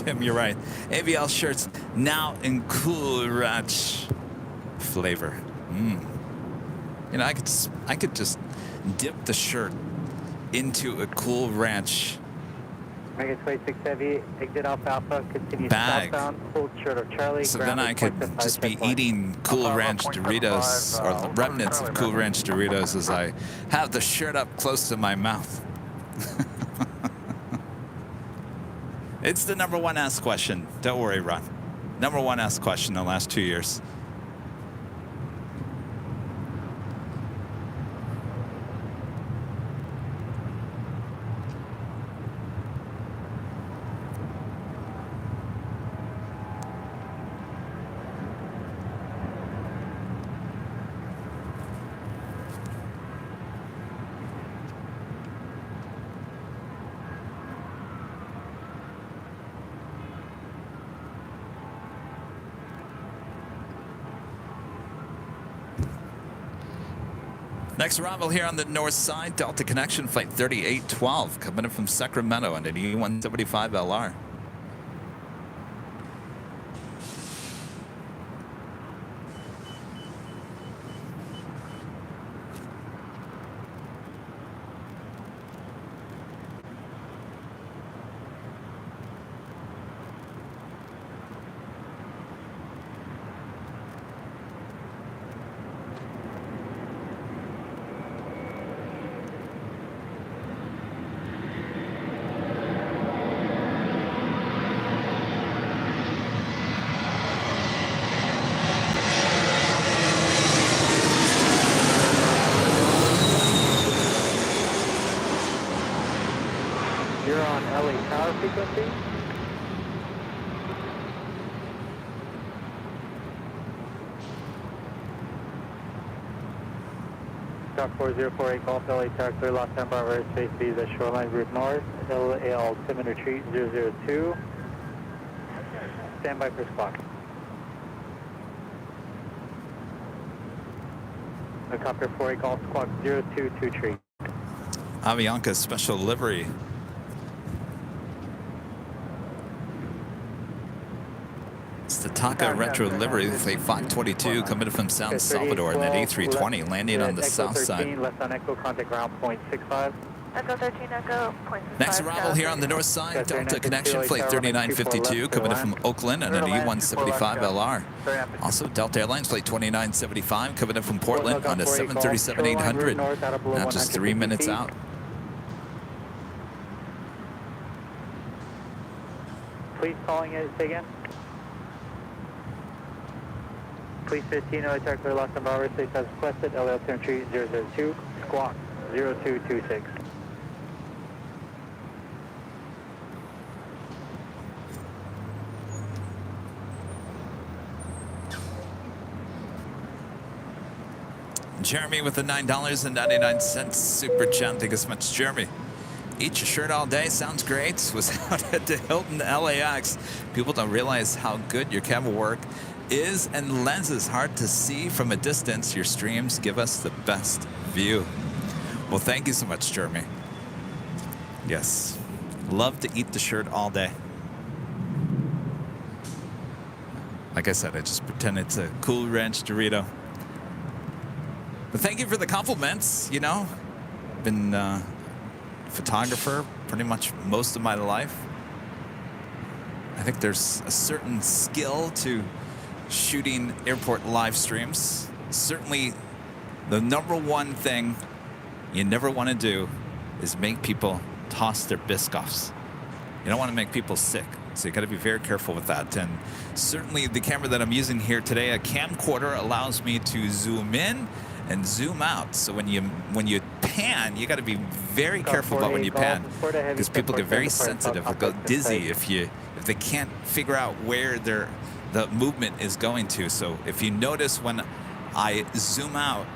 Tim, you're right. ABL shirts now in Cool Ranch flavor. You know, I could just dip the shirt into a Cool Ranch
Make its way 6 Heavy, exit Alpha Alpha, continue
bag.
southbound, hold short of Charlie.
So then I could just be eating Cool Ranch Doritos, or the remnants of Cool Ranch Doritos, as I have the shirt up close to my mouth. It's the number one asked question. Don't worry, Ron. Number one asked question in the last 2 years. Next arrival here on the north side, Delta Connection Flight 3812, coming in from Sacramento on an E175LR.
You're on LA Tower frequency. Stock 4048 Golf LA Tower, clear Los San Barbara Space Visa Shoreline Route North, LA altimeter retreat 002. Stand by for squawk. Helicopter 48 Golf Squawk 022 tree.
Avianca special livery. It's the Taka Retro Livery, Flight 522, coming from San Salvador in that A320, landing on the south side.
Left on Echo, contact ground point 65.
Echo 13, Echo, point 65.
Next arrival here on the north side, Delta Connection Flight 3952, coming in from Oakland on an E175LR. Also, Delta Airlines Flight 2975, coming in from Portland on a 737-800. Now just 3 minutes out.
Please calling it again. Police 15, LA Tower, clear Los San Barbara, space as requested, LA altimeter 002, squawk 0226.
Jeremy with the $9.99 super chat. Thank you so much, Jeremy. Eat your shirt all day. Sounds great. Was out at the Hilton LAX. People don't realize how good your camera work is and lenses hard to see from a distance. Your streams give us the best view. Well, thank you so much, Jeremy. Yes. Love to eat the shirt all day. Like I said, I just pretend it's a Cool Ranch Dorito. But thank you for the compliments, you know. Been a photographer pretty much most of my life. I think there's a certain skill to shooting airport live streams. Certainly the number one thing you never want to do is make people toss their Biscoffs. You don't want to make people sick, so you got to be very careful with that. And certainly the camera that I'm using here today, a camcorder, allows me to zoom in and zoom out. So when you pan, you got to be very careful about when you pan, because people get very sensitive or go dizzy if they can't figure out where the movement is going to. So if you notice when I zoom out,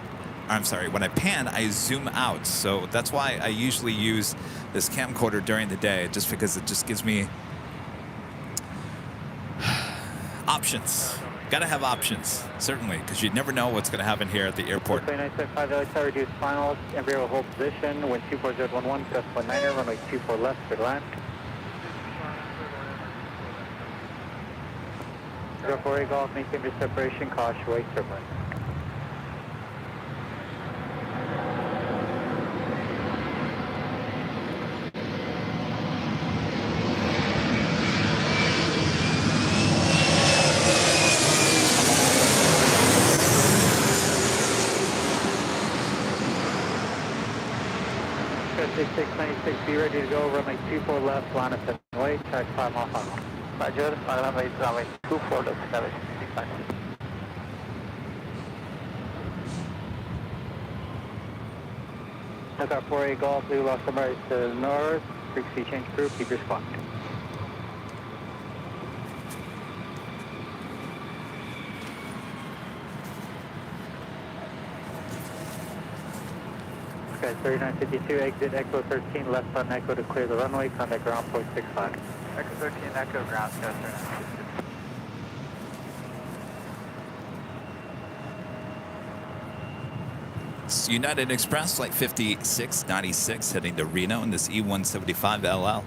I'm sorry, when I pan, I zoom out. So that's why I usually use this camcorder during the day, just because it just gives me options. Got to have options, certainly, because you never know what's going to happen here at the airport.
2975 LA Tower, reduce finals, embryo hold position, wind 24011, gust 19er, runway 24 left, clear to land. Echo 4 Golf, maintain your separation, caution, wait, turbulence. Go 6696, be ready to go, runway 24 left, line of 7 way, track 5 mile final.
Roger, runway 24 left, establish 65.
Echo 4 Golf, Blue lost the right to north, frequency change crew, keep your squawk. Okay, 3952, exit Echo 13, left on Echo to clear the runway, contact ground point 65.
Echo 13, Echo ground, go 3952.
It's United Express, flight 5696, heading to Reno in this E175LL.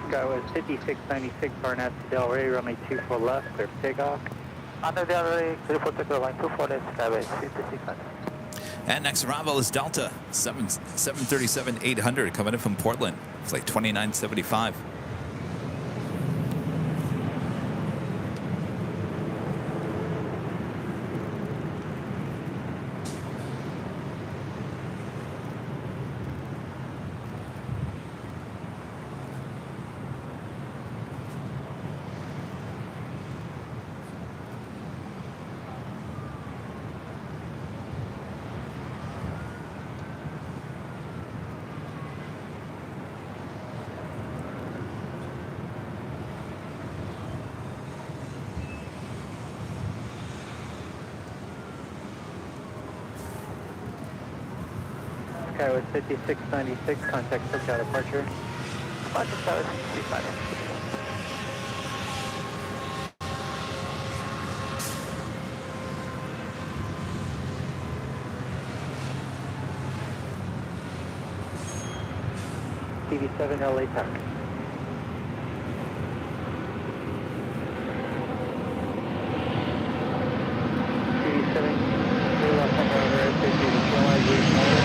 Sky was 5696, Barnett to Delray, runway 24 left, clear for takeoff.
Under Delray, clear for takeoff, line 24 left, establish 56.
And next arrival is Delta 737-800 coming in from Portland, flight 2975.
Sky was 5696, contact SoCal departure.
Roger, establish 65.
TV7 LA Tower. TV7, clear left on over airspace to the shoreline, reach motor.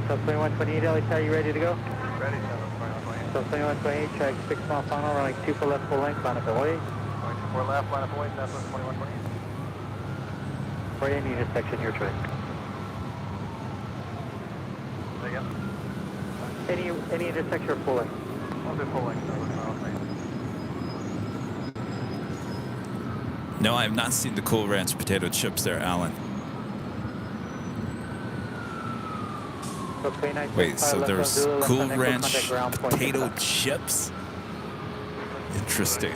So 2128 LA Tower, you ready to go?
Ready, 2128.
So 2128, track 6 mile final, running 2 for left full length, line up and wait.
24 left, line up away, Southwest 2128.
For any intersection, your choice.
Say again?
Any intersection or full length.
I'll do full length, Southwest 2128.
No, I have not seen the Cool Ranch potato chips there, Alan.
So 29,
Wait, so
left
there's
on Zulu, left
Cool
on Echo,
Ranch
contact ground point
potato
65.
chips? Interesting.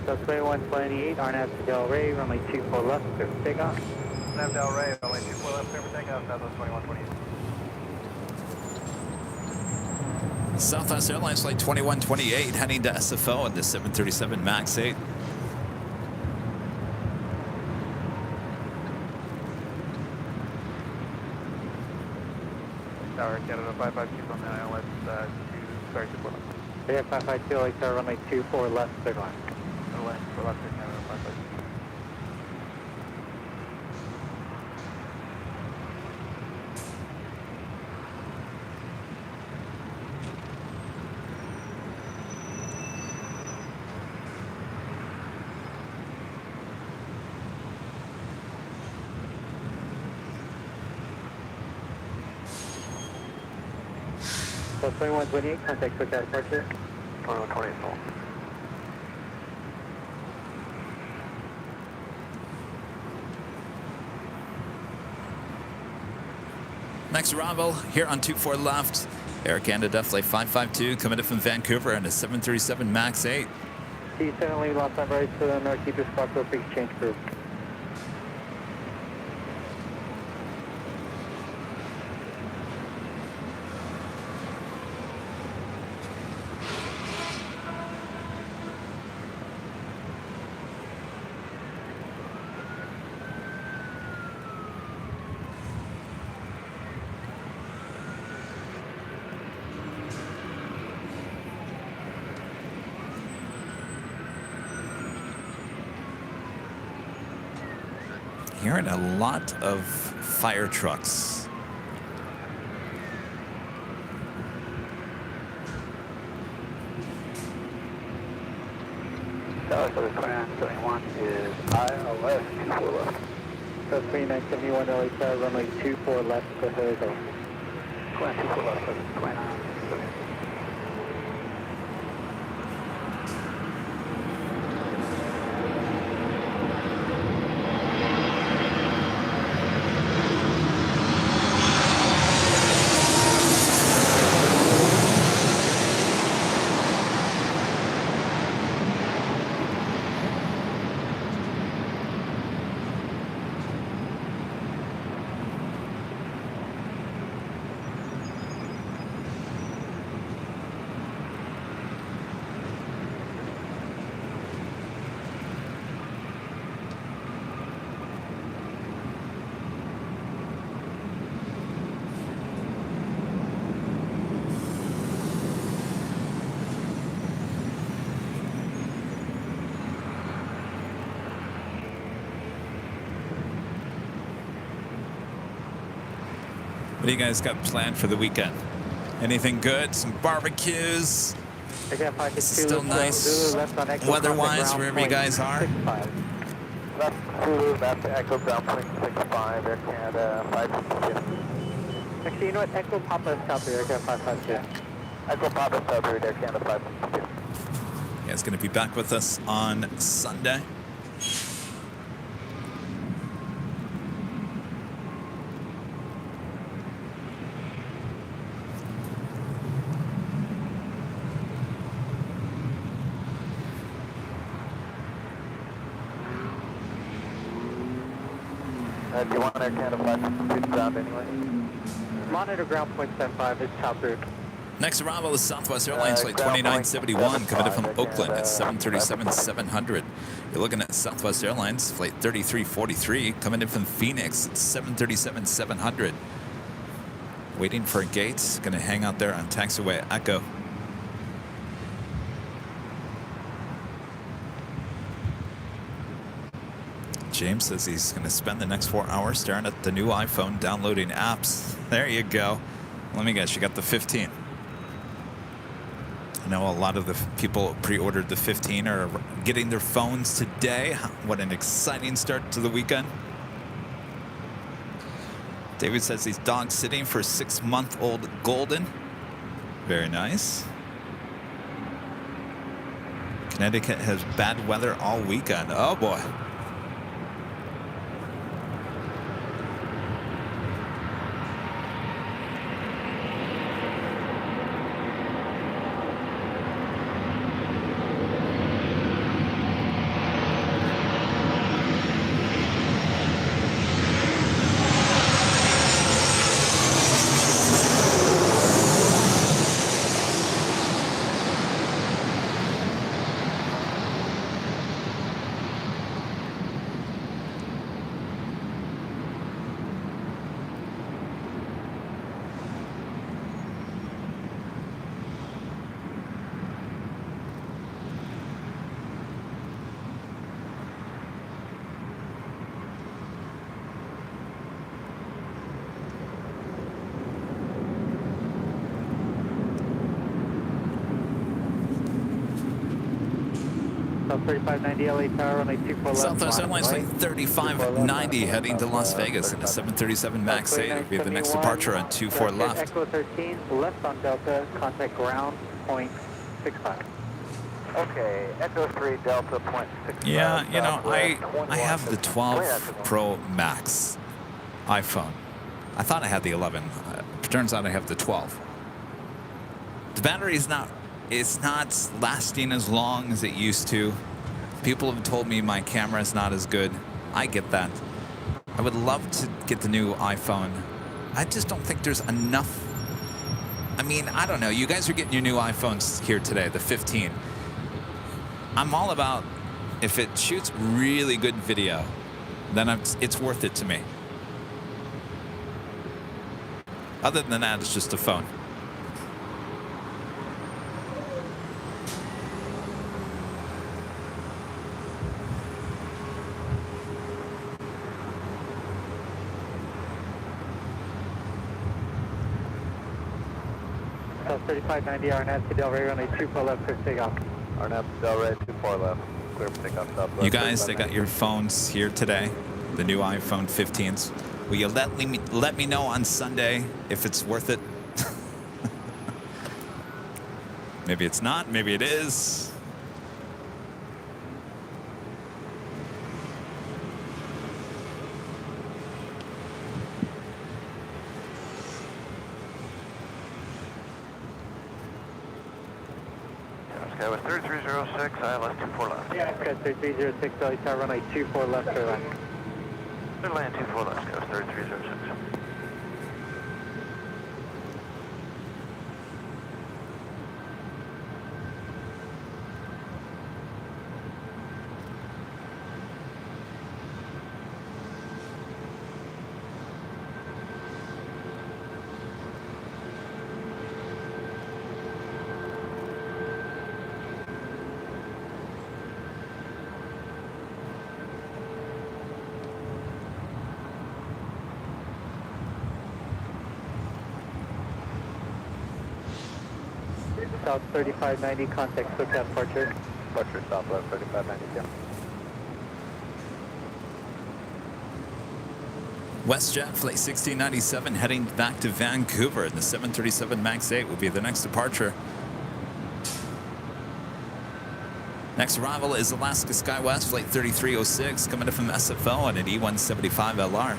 So 2128, RNAV to Delray, runway 24 left, clear for takeoff.
Nav Delray, runway 24 left, clear for takeoff, Southwest 2128.
Southwest Airlines flight 2128 heading to SFO at the 737 MAX 8.
Tower, Canada 552 on the ILS, 24 left.
Yeah, 552, LA Tower, runway 24 left, clear line.
No left, for left, Canada 552.
So 2128, contact SoCal departure.
2128 full.
Next arrival here on 24 left, Air Canada Flight 552 coming in from Vancouver and a 737 MAX 8.
T7 lead lost on right to the north, keep your spot for exchange group.
Hearing a lot of fire trucks.
South of 2971 is ILS 24 left.
So 3971 LA runway 24 left, go ahead, go.
24 left, 29.
What do you guys got planned for the weekend? Anything good? Some barbecues?
This
is still nice weather-wise wherever you guys are.
Left Zulu, left Echo ground point 65, Air Canada 552.
Actually, you know what? Echo Papa South Air Canada 552.
Echo Papa South Air Canada 552.
Yeah, it's going to be back with us on Sunday.
Do you want Air Canada 552 ground anyway?
Monitor ground point 75 is top route.
Next arrival is Southwest Airlines Flight 2971 coming in from Oakland at 737-700. You're looking at Southwest Airlines Flight 3343 coming in from Phoenix at 737-700. Waiting for a gate. Going to hang out there on taxiway Echo. James says he's going to spend the next 4 hours staring at the new iPhone, downloading apps. There you go. Let me guess, you got the 15. I know a lot of the people pre-ordered the 15 are getting their phones today. What an exciting start to the weekend. David says he's dog sitting for 6-month-old Golden. Very nice. Connecticut has bad weather all weekend. Oh boy.
South 3590 LA Tower, runway 24 left.
Southwest Airlines Flight 3590 heading to Las Vegas in a 737 MAX 8. We have the next departure on 24 left.
Echo 13, left on Delta, contact ground point 65.
Okay, Echo 3 Delta point 65.
Yeah, you know, I have the 12 Pro Max iPhone. I thought I had the 11. Turns out I have the 12. The battery is not, it's not lasting as long as it used to. People have told me my camera is not as good. I get that. I would love to get the new iPhone. I just don't think there's enough. I mean, I don't know. You guys are getting your new iPhones here today, the 15. I'm all about, if it shoots really good video, then it's worth it to me. Other than that, it's just a phone.
South 3590 RNAV to Del Rey, runway 24 left, clear takeoff.
RNAV Del Rey 24 left. Clear for takeoff. Southwest.
You guys, they got your phones here today, the new iPhone 15s. Will you let me know on Sunday if it's worth it? Maybe it's not, maybe it is.
Sky was 3306, ILS 24 left.
Yeah, Sky 3306, Delhi Tower, runway 24 left, Airline.
Airline 24 left, Sky was 3306.
South 3590, contact SoCal departure.
Departure Southwest 3590, yeah.
WestJet Flight 1697 heading back to Vancouver. The 737 MAX 8 will be the next departure. Next arrival is Alaska SkyWest Flight 3306 coming in from SFO on an E175LR.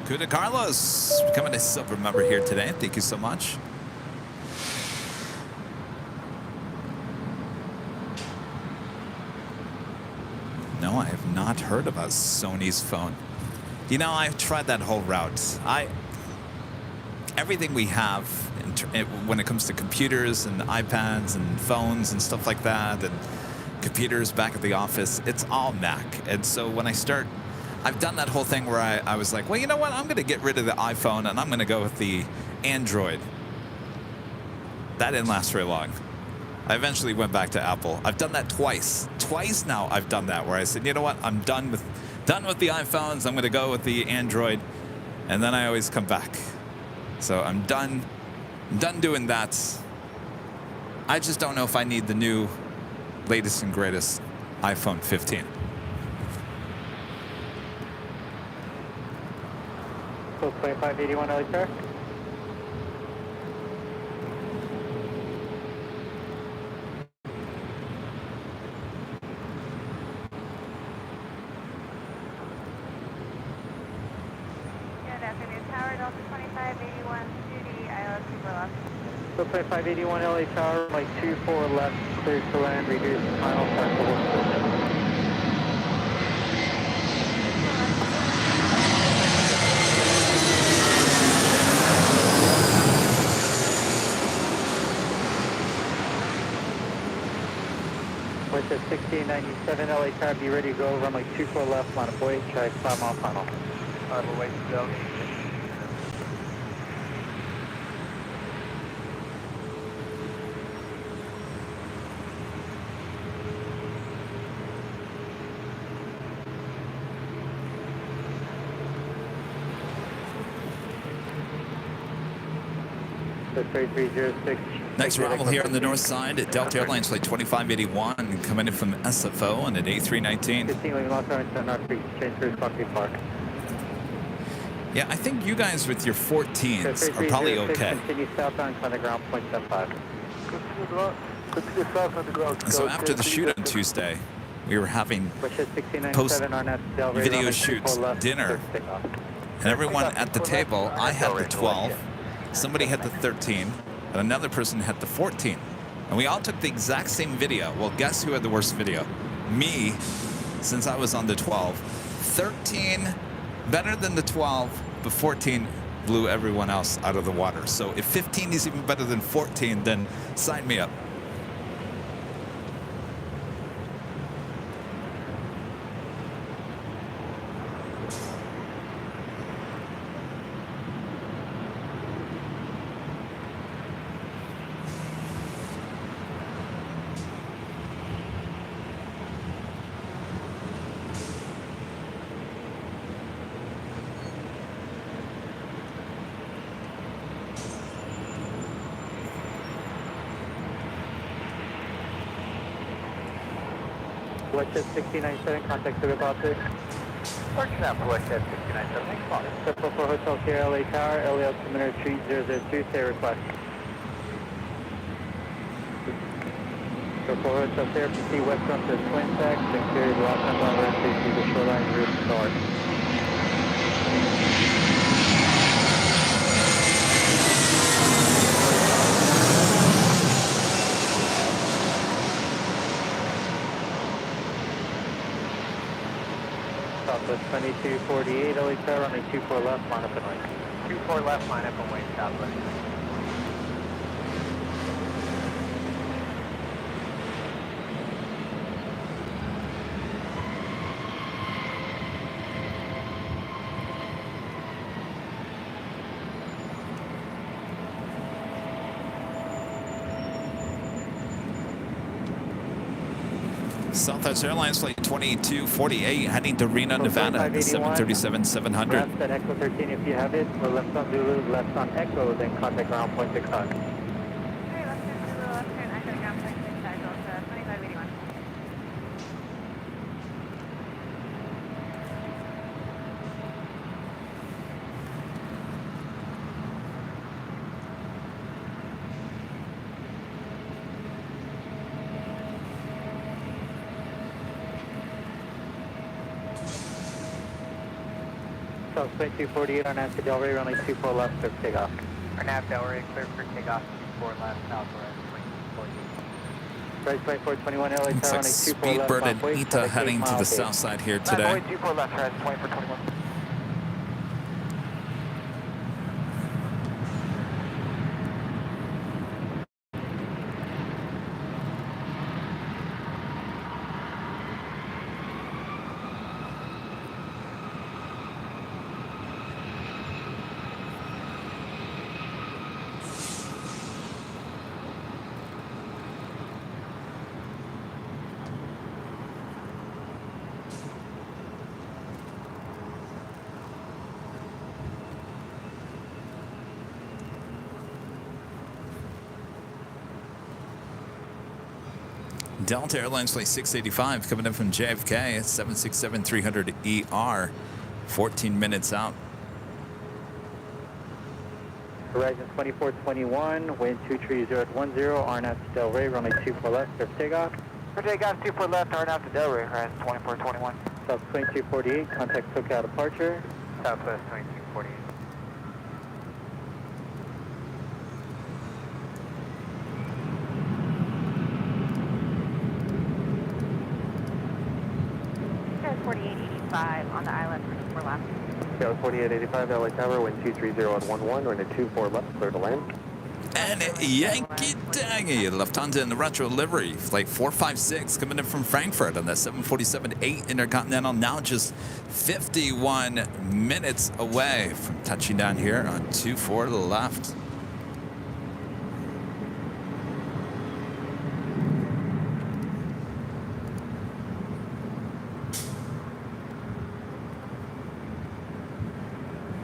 Kuda Carlos becoming a silver member here today. Thank you so much. No, I have not heard about Sony's phone. You know, I've tried that whole route. Everything we have when it comes to computers and iPads and phones and stuff like that, and computers back at the office, it's all Mac. And so when I've done that whole thing where I was like, well, you know what? I'm going to get rid of the iPhone and I'm going to go with the Android. That didn't last very long. I eventually went back to Apple. I've done that twice. Twice now I've done that where I said, you know what? I'm done with the iPhones. I'm going to go with the Android. And then I always come back. So I'm done doing that. I just don't know if I need the new latest and greatest iPhone 15.
So 2581 LA Tower.
Good afternoon, Tower, Delta 2581, duty, ILS 24 left.
So 2581 LA Tower, like 24 left, clear to land, reduce final taxiable. With the 1697 LA Tower, be ready to go, runway 24 left, line of void, try 5 mile final.
Alright, we'll wait still.
The 3306.
Next arrival here on the north side at Delta Airlines Flight 2581 coming in from SFO on an A319.
15 leaving Los Angeles, North Creek, change cruise, Concrete Park.
Yeah, I think you guys with your 14s are probably okay.
Continue southbound, on the ground, 0.75.
Continue south on the ground.
So after the shoot on Tuesday, we were having post video shoots dinner And everyone at the table, I had the 12, somebody had the 13, and another person had the 14. And we all took the exact same video. Well, guess who had the worst video? Me, since I was on the 12. 13 better than the 12, but 14 blew everyone else out of the water. So if 15 is even better than 14, then sign me up.
Westjet 1697, contact Sugar Boston.
Archnet, Westjet 1697, thanks, Bob.
Circle for Hotel Sierra LA Tower, LA altimeter 3002, say request. Circle for Hotel Sierra, proceed westbound to Twin Stack, then carry the last time on the to the shoreline route north. Southwest 2248, LA Tower, runway 24 left, line up and wait.
24 left, line up and wait, Southwest.
Southwest Airlines flight 2248 heading to Reno, Nevada, the 737-700.
Left at Echo 13 if you have it, or left on Zulu, left on Echo, then contact ground point 65.
Okay, left turn Zulu, left turn Echo, ground point 65, Delta 2581.
Southwest 2248 on Nancy Del Rey, runway 24 left, clear for takeoff.
Arnav Del Rey, clear for takeoff, 24 left, Southwest 2248.
Right 2421 LA
Looks
Tower,
like
runway 24 left,
Speedbird and
Mount Boyd,
Ita
contact
heading
8
to the
miles
south side here today.
24 left, Red 2421.
Delta Airlines flight 685 coming in from JFK at 767-300ER, 14 minutes out.
Horizon 2421, wind 23010, RNAV to Del Rey, runway 24 left, clear for takeoff.
For takeoff, 24 left, Arnav to Del Rey, Horizon 2421.
South 2248, contact SoCal departure.
Southwest 2248.
There's 4885 on the island, 24 left.
Sierra 4885, LA Tower, wind 230 runway 24 left, clear to land.
And Yankee Daggy, Lufthansa in the retro livery, flight 456 coming in from Frankfurt on that 747-8 Intercontinental, now just 51 minutes away from touching down here on 24 to the left.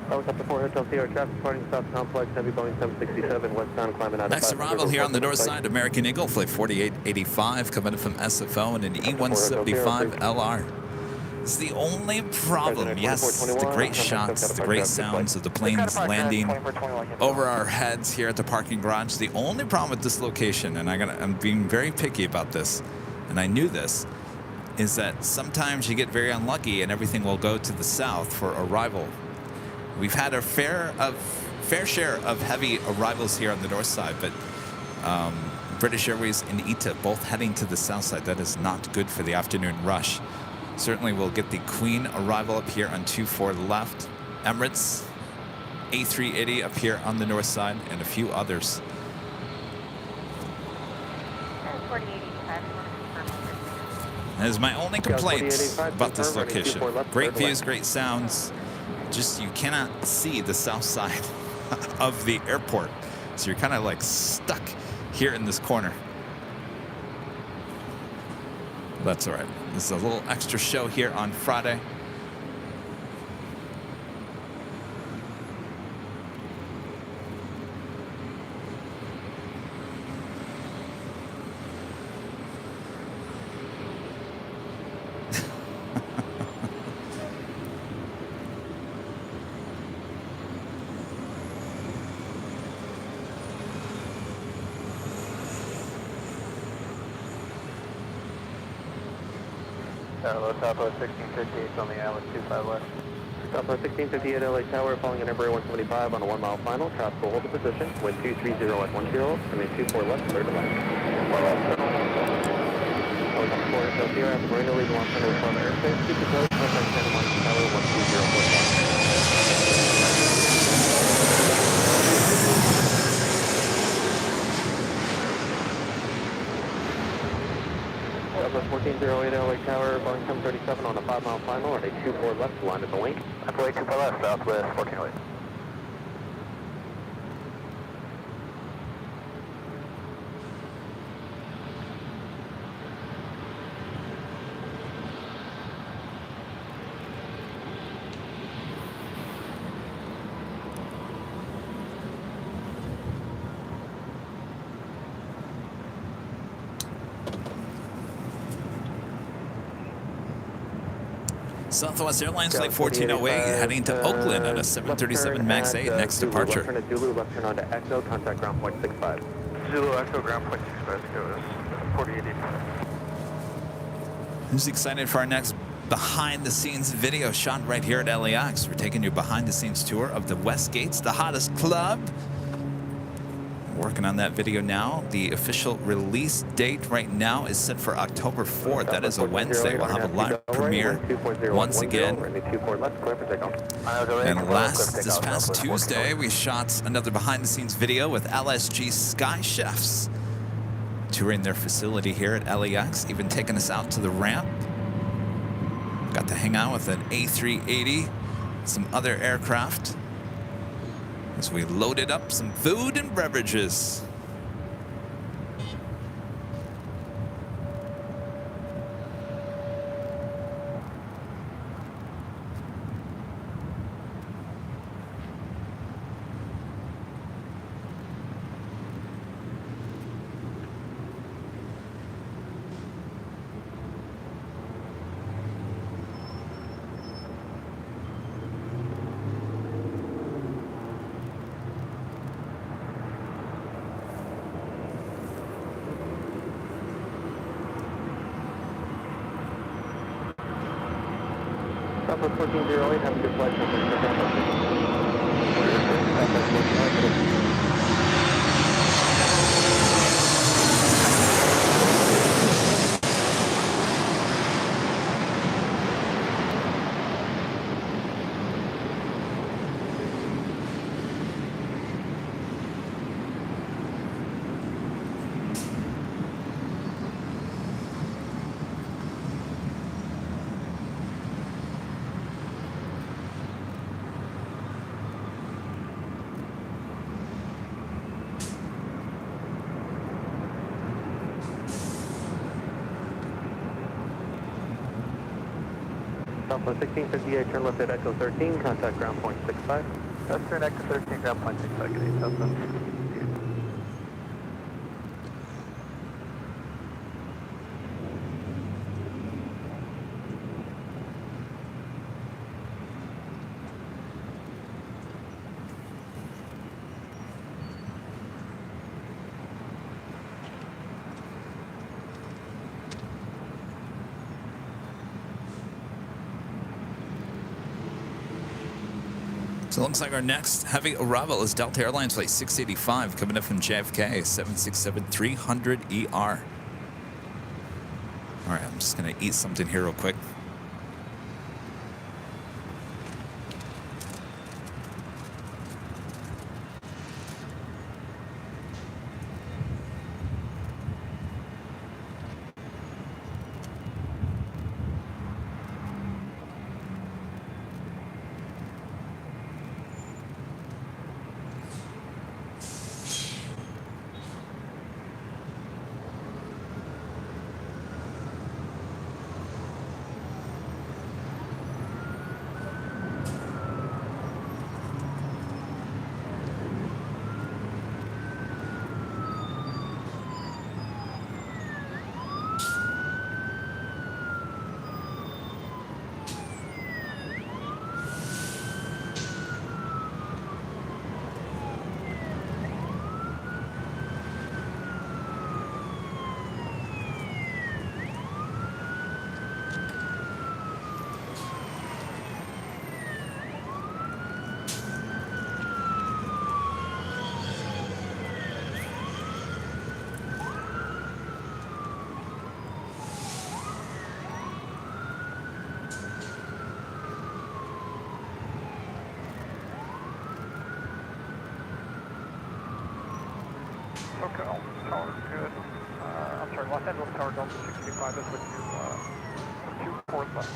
Helicopter 4 Hotel Sierra, traffic departing South Complex, heavy Boeing 767, westbound, climbing out of
Next arrival here on the north side, American Eagle, flight 4885, coming in from SFO and an E175LR. It's the only problem. Yes, the great shots, the great sounds of the planes landing over our heads here at the parking garage. The only problem with this location, and I'm being very picky about this, and I knew this, is that sometimes you get very unlucky and everything will go to the south for arrival. We've had our fair share of heavy arrivals here on the north side, but British Airways and ITA both heading to the south side. That is not good for the afternoon rush. Certainly we'll get the Queen arrival up here on 24 left. Emirates, A380 up here on the north side, and a few others.
4885.
That is my only complaint about this location. Great views, great sounds. Just you cannot see the south side of the airport. So you're kind of like stuck here in this corner. That's all right. This is a little extra show here on Friday.
Hello, Southwest 1658 on the Atlas 25 West.
Southwest 1658 LA Tower, falling in Embraer 175 on a 1 mile final. Traffic will hold the position. Wind 230 at 10, remain 24 left, clear to left. Helicopter 4 SL Sierra, at the Marina leaving 100 from airspace. Keep the code, contact Santa Monica Tower 12045. Southwest 1408 LA Tower, Boeing 737 on a 5 mile final at a 24 left, line at the link.
Halfway 24 left, Southwest 1408.
Southwest Airlines Flight 1408 heading to Oakland on a 737 MAX 8 next departure.
Left turn at Zulu, left turn onto Echo, contact ground point 65.
Zulu Echo ground point 65, go 4880.
Who's excited for our next behind-the-scenes video shot right here at LAX? We're taking you behind-the-scenes tour of the West Gates, the hottest club. Working on that video now. The official release date right now is set for October 4th. That is a Wednesday. We'll have a live premiere once again. And this past Tuesday, we shot another behind-the-scenes video with LSG Sky Chefs touring their facility here at LAX, even taking us out to the ramp. Got to hang out with an A380, some other aircraft, as we loaded up some food and beverages.
Southwest 1408, have a good flight. Southwest 1658, turn left at Echo 13, contact ground point 65.
That's turn Echo 13, ground point 65, good day, Southwest.
So it looks like our next heavy arrival is Delta Airlines Flight 685 coming up from JFK, 767-300ER. All right, I'm just going to eat something here real quick.
Okay, tower is good. I'm sorry, Los Angeles Tower, Delta 685, that's with you, 24 left.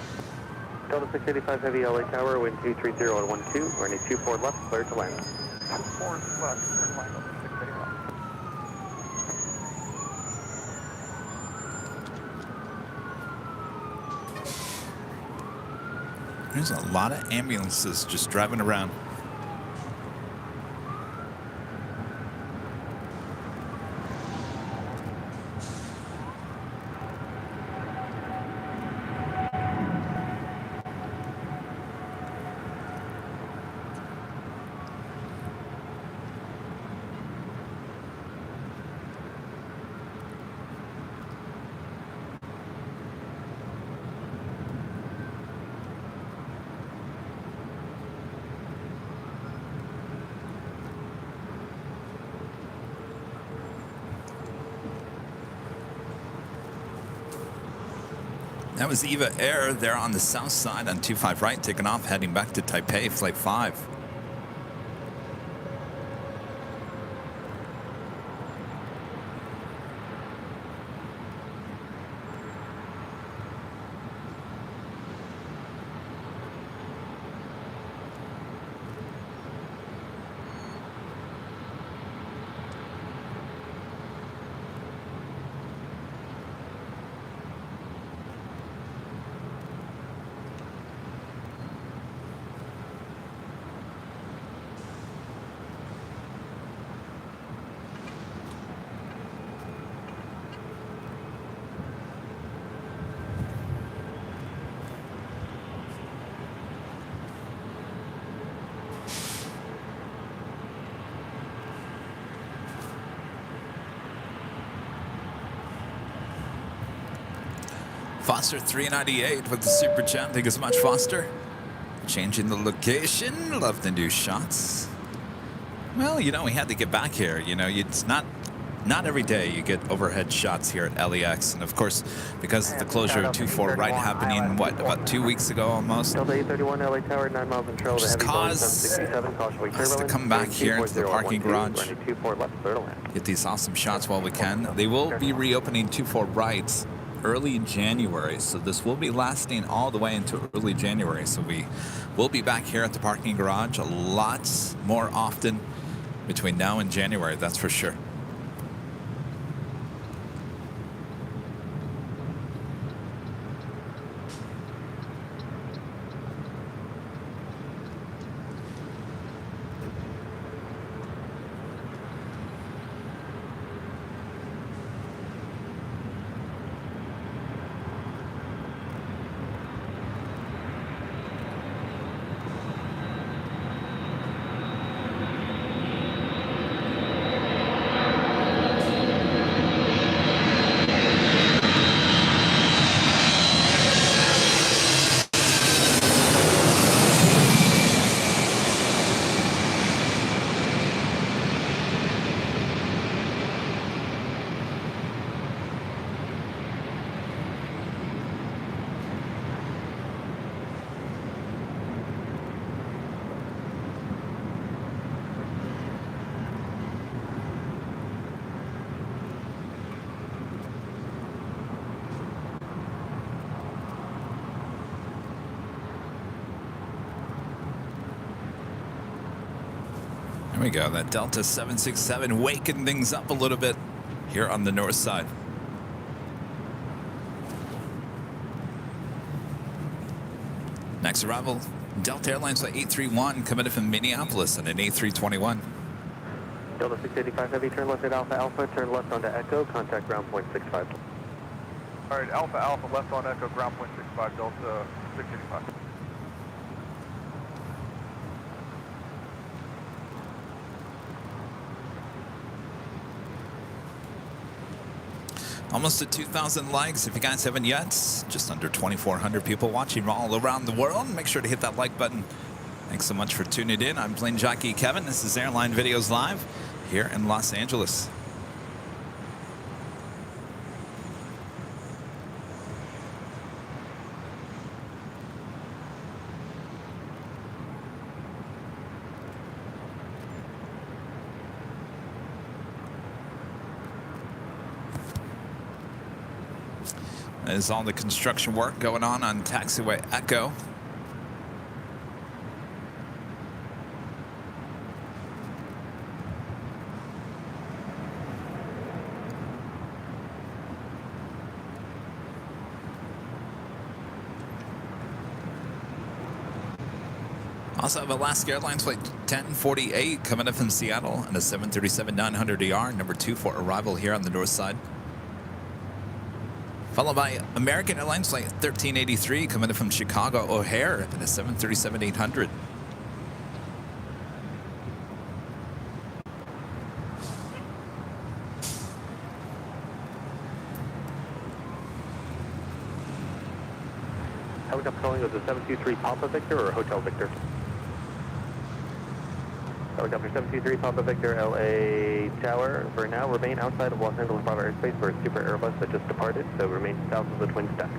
Delta 685 Heavy LA Tower, wind 230 on 12, running 24 left, clear to land.
24 left, clear to land, Delta 685.
There's a lot of ambulances just driving around. That was Eva Air there on the south side on 25 right, taking off, heading back to Taipei, Flight 5. Foster 398 with the super chat. Thank you so much, Foster. Changing the location. Love the new shots. Well, you know, we had to get back here. You know, it's not every day you get overhead shots here at LAX. And of course, because of the closure of 24 right happening, what, about 2 weeks ago almost?
Delta 831 LA Tower, 9 miles in trail.
Just cause us to come back here into the parking garage. Get these awesome shots while we can. They will be reopening 24 rights early January, so this will be lasting all the way into early January. So we will be back here at the parking garage a lot more often between now and January, that's for sure. we go. That Delta 767 waking things up a little bit here on the north side. Next arrival, Delta Airlines Flight 831 coming in from Minneapolis on an A321.
Delta 685 Heavy, turn left at Alpha Alpha, turn left onto Echo, contact ground point 65.
All right, Alpha Alpha, left on Echo, ground point 65, Delta 685.
Almost to 2,000 likes. If you guys haven't yet, just under 2,400 people watching all around the world. Make sure to hit that like button. Thanks so much for tuning in. I'm plane jockey Kevin. This is Airline Videos Live here in Los Angeles. There's all the construction work going on taxiway Echo. Also have Alaska Airlines Flight 1048 coming up from Seattle and a 737-900ER, number 2 for arrival here on the north side. Followed by American Airlines Flight 1383 coming in from Chicago O'Hare and a 737-800.
Helicopter calling was a 723 Papa Victor or Hotel Victor? Helicopter 723 Papa Victor, LA Tower. For now, remain outside of Los Angeles Bravo airspace for a Super Airbus that just departed, so remain south of the twin stack.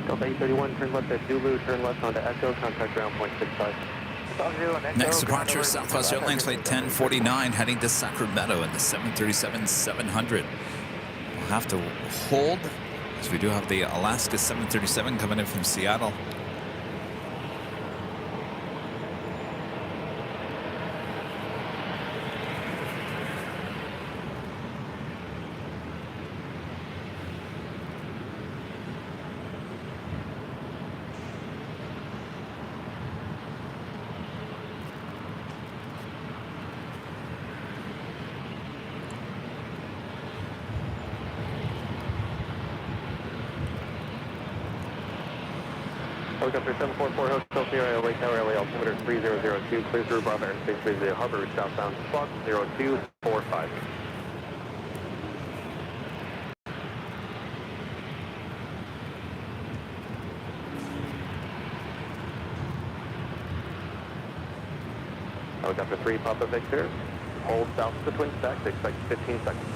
Delta 831, turn left at Zulu, turn left onto Echo, contact ground point 65.
Next departure, Southwest Airlines Flight 1049 heading to Sacramento in the 737-700. We'll have to hold, as we do have the Alaska 737 coming in from Seattle.
Helicopter 744 Hotel Sierra, LA Tower, LA altimeter 3002, clear through Bravo airspace, please the harbor route southbound, squawk 0245. Helicopter 3 Papa Victor, hold south of the twin stack, expect 15 seconds.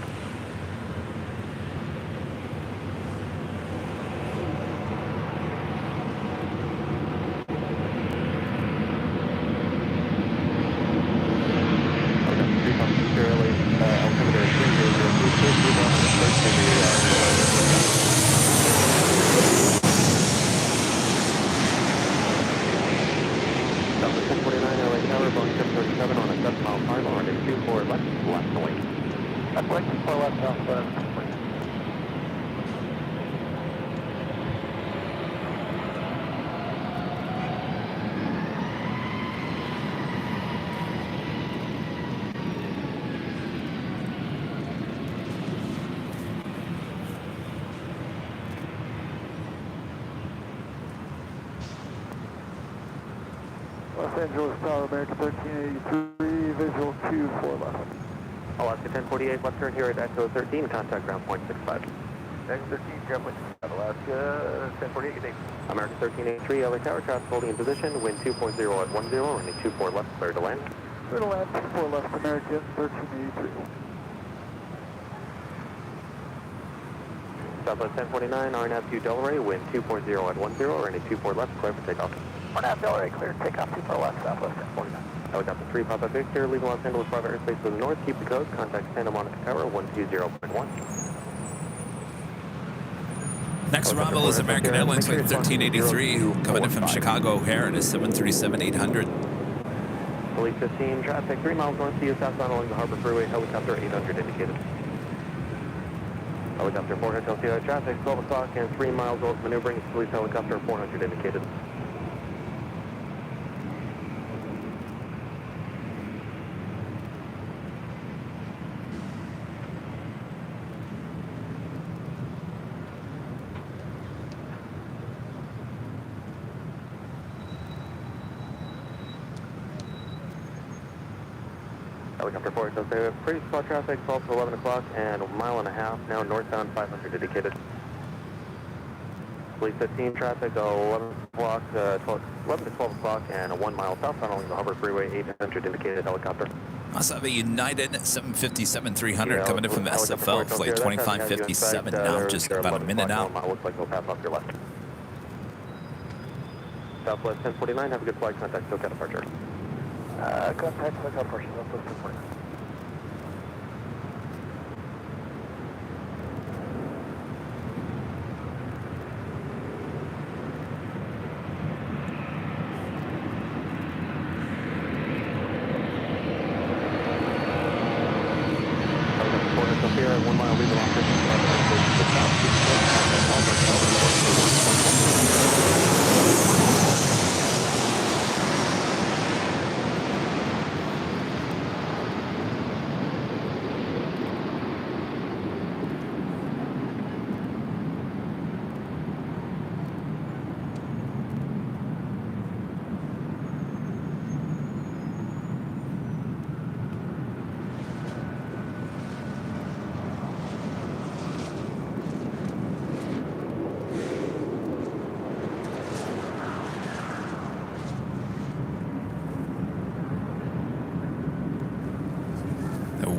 Los Angeles Tower, American 1383, visual 24 left.
Alaska 1048, left turn here at Echo 13, contact ground point 65.
Next 13, Gremlin, Alaska 1048, good day.
American 1383, LA Tower, traffic holding in position, wind 2.0 at 10, running 24 left, clear to land.
Clear to land, 24 left, American 1383.
Southwest 1049, RNAV 2 Delray, wind 2.0 at 10, running 24 left, clear for takeoff.
RNAV Delray, clear, takeoff 24 left, Southwest 1049.
Helicopter 3, Papa Victor, leaving Los Angeles private airspace to the north, keep the coast, contact Santa Monica Tower, 120.1.
Next arrival is American Airlines Flight 1383, coming in from Chicago O'Hare at a 737-800.
Police 15, traffic 3 miles north to you, southbound along the Harbor Freeway, helicopter 800 indicated. Helicopter 4 Hotel Sierra, traffic 12 o'clock and 3 miles north, maneuvering, police helicopter 400 indicated. Helicopter 4, so say pretty spot traffic, 12 to 11 o'clock and a mile and a half, now northbound 500 indicated. Police 15 traffic, 11 o'clock, 11 to 12 o'clock and a 1 mile southbound along the Harbor Freeway, 800 indicated helicopter.
Also have a United 757-300 coming in from SFL Flight 2557, now just about a minute out.
Looks like they'll pass off your left. Southwest 1049, have a good flight, contact SoCal departure.
Contact SoCal departure, Southwest 1049.
Here, 1 mile leaving off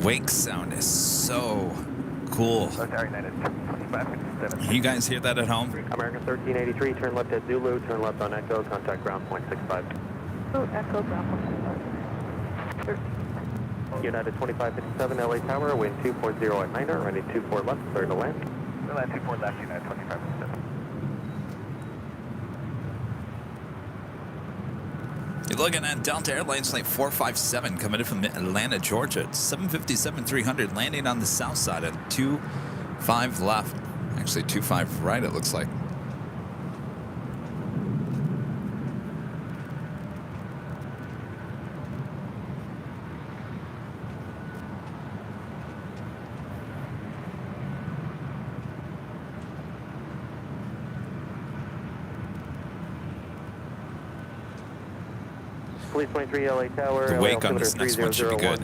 Wake sound is so cool. You guys hear that at home?
American 1383, turn left at Zulu, turn left on Echo, contact ground point 65.
Oh, Echo ground point 65.
United 2557, LA Tower, wind 2.0 at 9er, running 24 left, clear to land.
Clear land 24 left, United 2557.
You're looking at Delta Airlines Flight 457 coming in from Atlanta, Georgia. 757-300 landing on the south side at 25 left. Actually, 25 right, it looks like.
Police 23, LA Tower.
The wake on this next one should be good.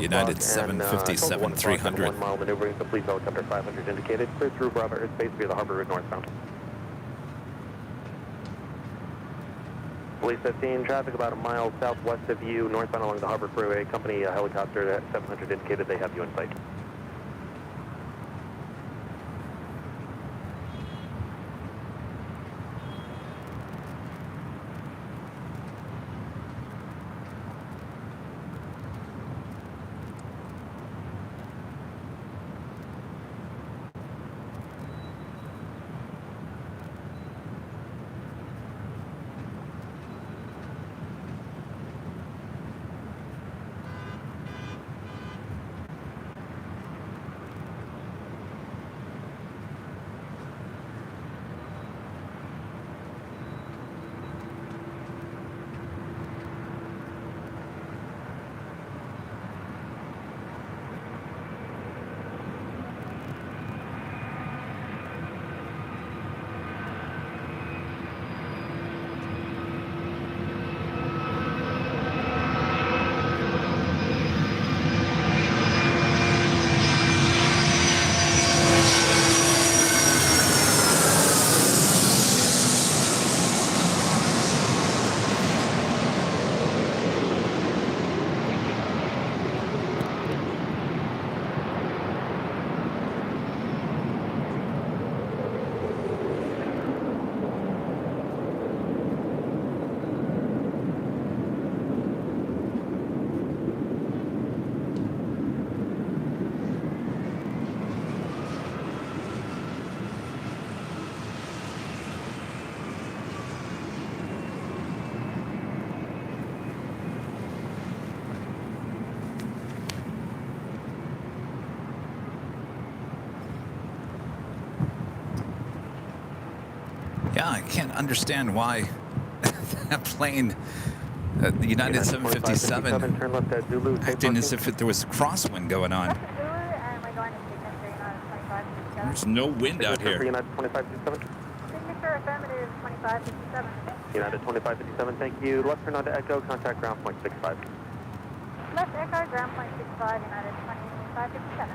United 757-300.
1 mile maneuvering, the police helicopter 500 indicated. Clear through Bravo airspace via the Harbor Route northbound. Police 15, traffic about a mile southwest of you, northbound along the Harbor Freeway. Company helicopter at 700 indicated they have you in sight.
I can't understand why that plane, the United 757,
turn left at Zulu,
acting as if there was a crosswind going on.
And we're going to signature United 2557.
There's no wind out here.
United 2557.
Signature affirmative 2557.
United 2557, thank you. Left turn on to Echo, contact ground point 65.
Left Echo, ground point 65, United 2557.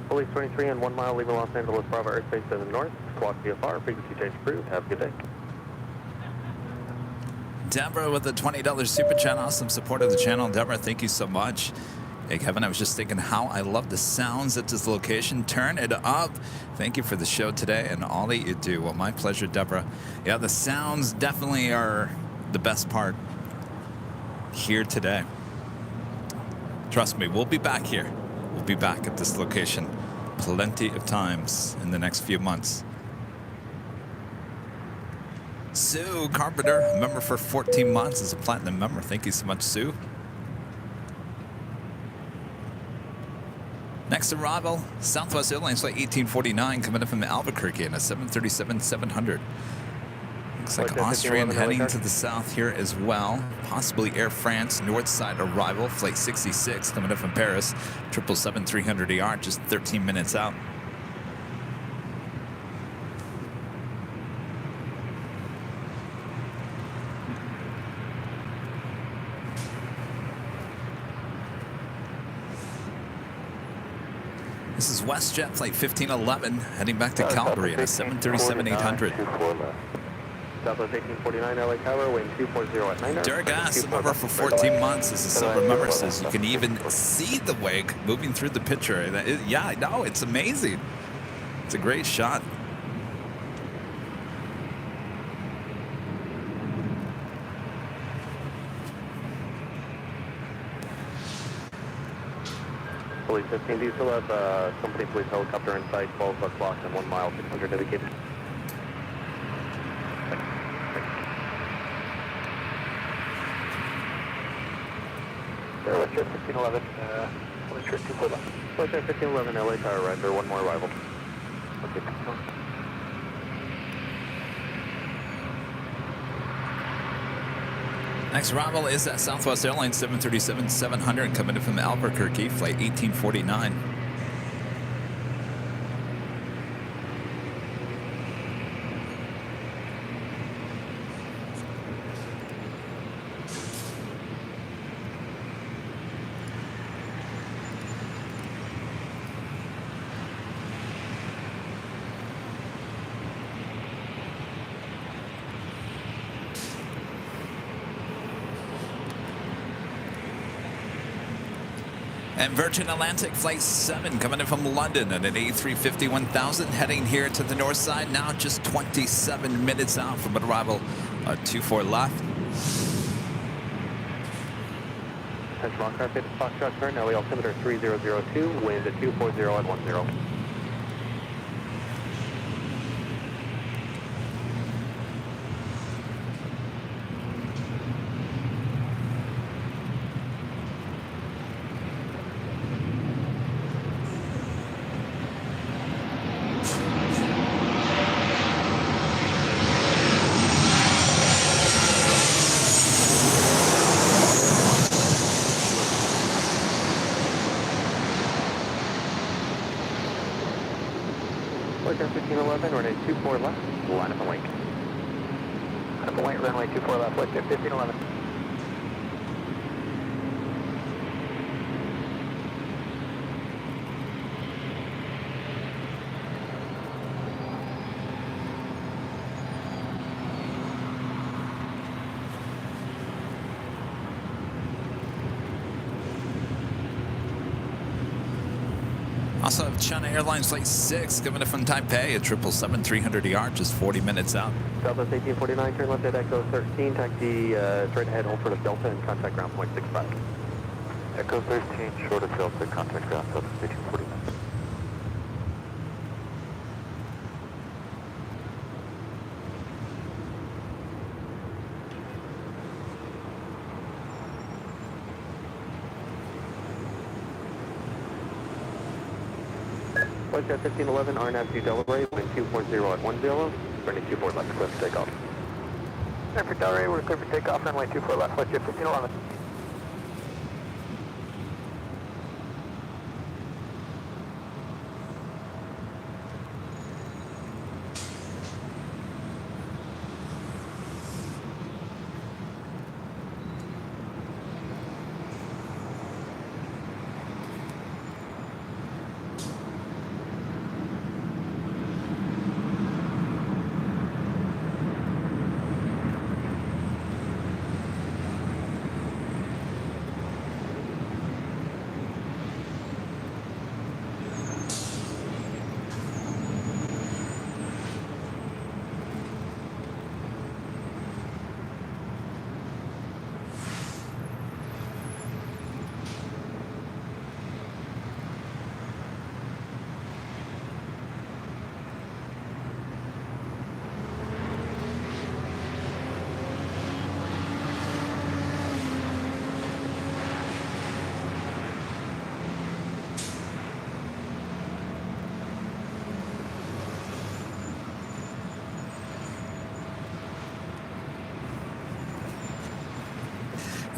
Police 23 and 1 mile, leaving Los Angeles Bravo airspace to the north. Squawk VFR, frequency change approved. Have a good day.
Deborah with a $20 super chat. Awesome support of the channel. Deborah, thank you so much. Hey, Kevin, I was just thinking how I love the sounds at this location. Turn it up. Thank you for the show today and all that you do. Well, my pleasure, Deborah. Yeah, the sounds definitely are the best part here today. Trust me, we'll be back here. We'll be back at this location plenty of times in the next few months. Sue Carpenter, a member for 14 months, is a platinum member. Thank you so much, Sue. Next arrival, Southwest Airlines Flight 1849 coming in from Albuquerque in a 737-700. Looks like Austrian heading to the south here as well. Possibly Air France north side arrival, Flight 66 coming in from Paris. 777-300ER, just 13 minutes out. This is WestJet Flight 1511 heading back to Calgary in a 737-800.
Southwest 1849 LA Tower, wind 240 at 9.
Durgas, member for 14 months, is a silver member, says you can even see the wake moving through the picture. Yeah, I know, it's amazing. It's a great shot.
Police 15, do you still have company police helicopter inside 12 o'clock and 1 mile, 600 indicated? Western 1511, Western 241. Western 1511, LA Tower, Rider, 1 more arrival. Okay.
Next arrival is at Southwest Airlines 737-700 coming in from Albuquerque, Flight 1849. And Virgin Atlantic Flight 7 coming in from London at an A350-1000 heading here to the north side. Now just 27 minutes out from an arrival. 24 left.
Attention all craft, Foxtrot turn, LA altimeter 3002, wind at 240 at 10. Western 1511, runway 24 left, line up and wake. Line up and wake, runway 24 left, Western 1511.
Also have China Airlines Flight 6 coming in from Taipei at 777-300ER, just 40 minutes out.
Southwest 1849, turn left at Echo 13, taxi straight ahead, hold short of Delta and contact ground point 65.
Echo 13, short of Delta, contact ground, Southwest 1849.
Flight 1511, RNAV to Delaware, wind 240 at 10, runway 24 left, clear for takeoff.
Air for Delray, we're clear for takeoff, runway 24 left, flight 1511.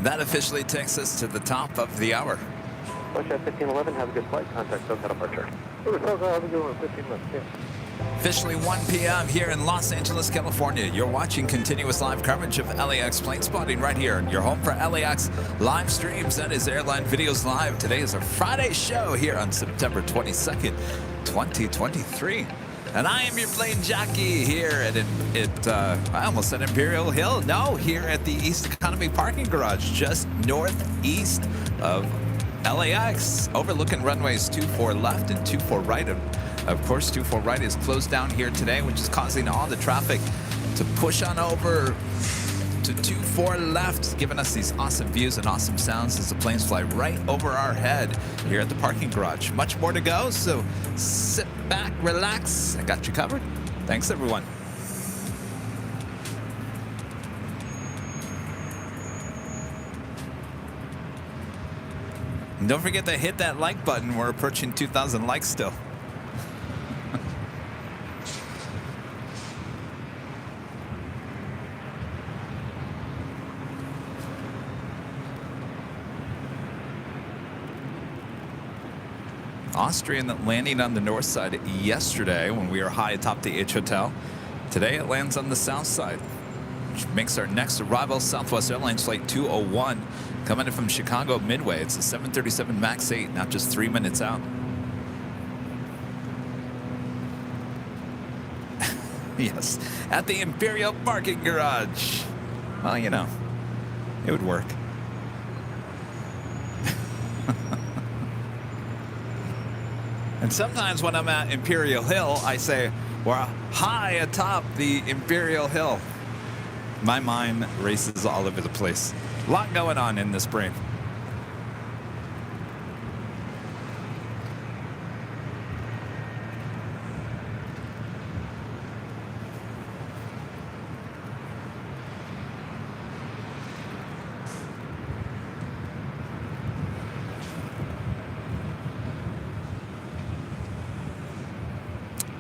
That officially takes us to the top of the hour.
Flight 1511, have a good flight. Contact SoCal departure.
SoCal, have a good one, 15 left, yeah.
Officially 1 p.m. here in Los Angeles, California. You're watching continuous live coverage of LAX plane spotting right here. Your home for LAX live streams. That is Airline Videos Live. Today is a Friday show here on September 22nd, 2023. And I am your plane jockey here at I almost said Imperial Hill. No, here at the East Economy parking garage, just northeast of LAX, overlooking runways 24 left and 24 right. Of course, 24 right is closed down here today, which is causing all the traffic to push on over to 24 left, giving us these awesome views and awesome sounds as the planes fly right over our head here at the parking garage. Much more to go, so sit back, relax. I got you covered. Thanks, everyone. And don't forget to hit that like button. We're approaching 2,000 likes still. Austrian landing on the north side yesterday when we were high atop the H Hotel. Today it lands on the south side, which makes our next arrival Southwest Airlines Flight 201 coming in from Chicago Midway. It's a 737 MAX 8, not just 3 minutes out. Yes, at the Imperial parking garage. Well, you know, it would work. And sometimes when I'm at Imperial Hill, I say, we're high atop the Imperial Hill. My mind races all over the place. A lot going on in this brain.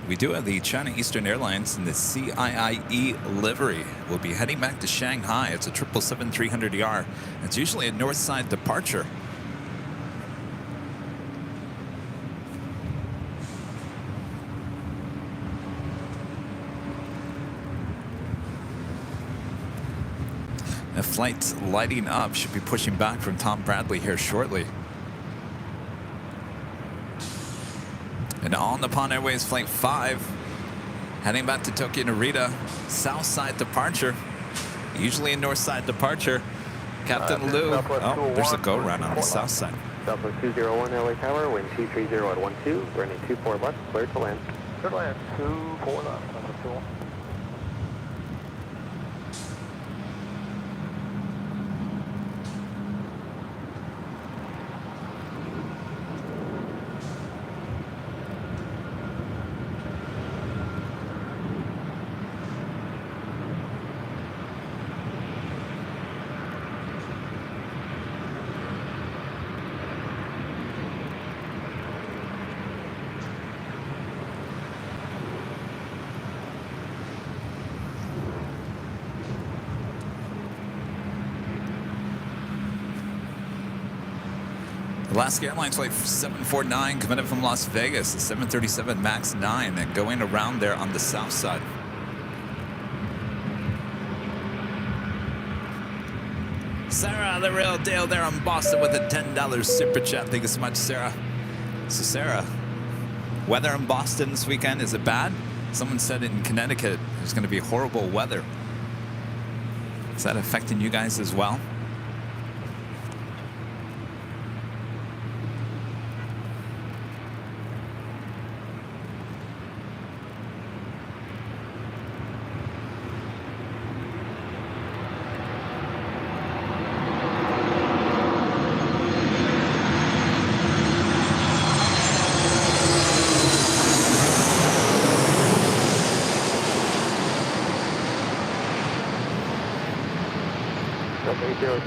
We do have the China Eastern Airlines and the CIIE livery. We'll be heading back to Shanghai. It's a 777-300ER. It's usually a north side departure. The flight's lighting up. Should be pushing back from Tom Bradley here shortly. And on the Nippon Airways Flight 5, heading back to Tokyo Narita, south side departure, usually a north side departure. Captain Lou, oh, there's a go-around on the south side.
Southwest 201 LA Tower, wind 230 at 12, running 24 left, cleared to land.
Cleared to land, 24 left, number 2.
Alaska Airlines Flight 749 coming in from Las Vegas, the 737 MAX 9, and going around there on the south side. Sarah, the real deal there in Boston with a $10 super chat. Thank you so much, Sarah. So, Sarah, weather in Boston this weekend, is it bad? Someone said in Connecticut there's going to be horrible weather. Is that affecting you guys as well?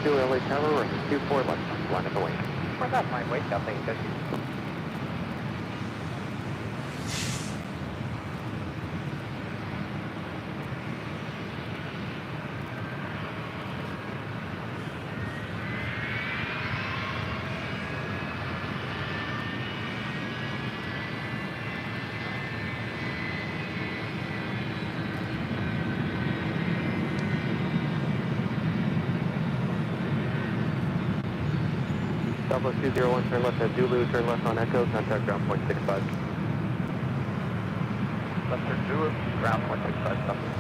LA Tower, 24 left, line at the wing.
For that, my wake up thing, because
Southwest 201, turn left at Zulu, turn left on Echo, contact ground point 65.
left turn Zulu, ground point 65, Southwest.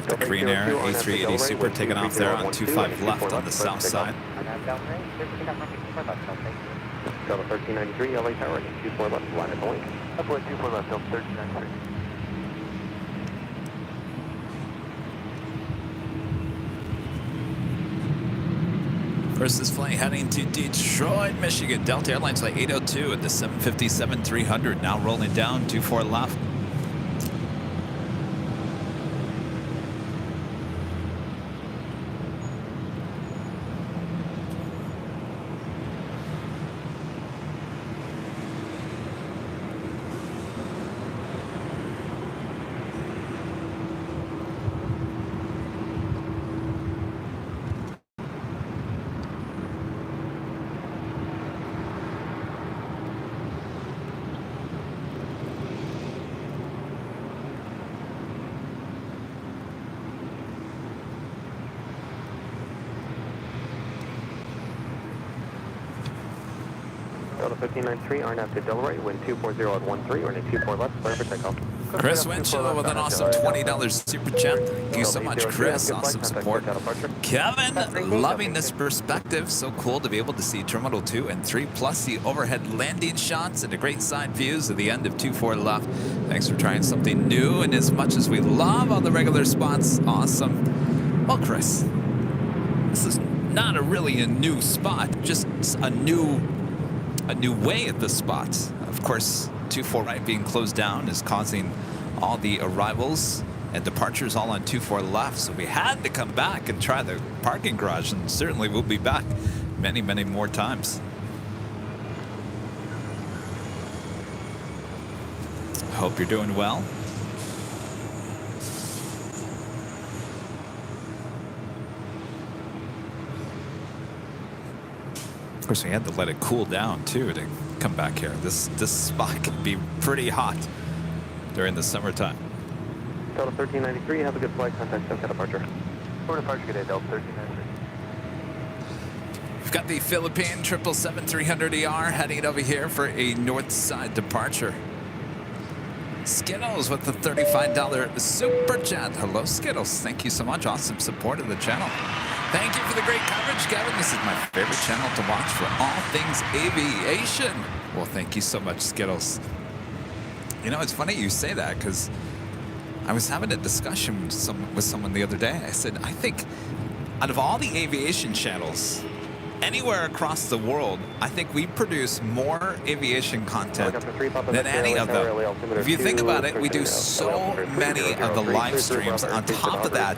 The Green Air A380 Super taking off there on 25 left on the south side.
Delta 1393, LA Tower, 24 left, line at the wing.
Upward 24 left, Delta 1393.
Versus flight heading to Detroit, Michigan. Delta Airlines Flight 802 at the 757-300, now rolling down 24 left.
Delta 1593, RNAV to Delray, wind 240 at 13, running 24 left, clear for takeoff.
Chris Winchell with an awesome $20 super chat. Thank you so much, Chris. Awesome support. Kevin, loving this perspective. So cool to be able to see Terminal 2 and 3, plus the overhead landing shots and the great side views of the end of 24 left. Thanks for trying something new, and as much as we love all the regular spots, awesome. Well, Chris, this is not really a new spot, just a new way at the spot. Of course, 24 right being closed down is causing all the arrivals and departures all on 24 left, so we had to come back and try the parking garage, and certainly we'll be back many, many more times. Hope you're doing well. Of course, we had to let it cool down too to come back here. This spot can be pretty hot during the summertime.
Delta 1393, have a good flight. Contact SEPULVEDA departure.
Forward departure, good day, Delta 1393.
We've got the Philippine 777-300ER heading over here for a north side departure. Skittles with the $35 super chat. Hello, Skittles. Thank you so much. Awesome support of the channel. Thank you for the great coverage, Kevin. This is my favorite channel to watch for all things aviation. Well, thank you so much, Skittles. You know, it's funny you say that, because I was having a discussion with someone the other day. I said, I think out of all the aviation channels, anywhere across the world, I think we produce more aviation content than any of them. If you think about it, we do so many of the live streams. On top of that,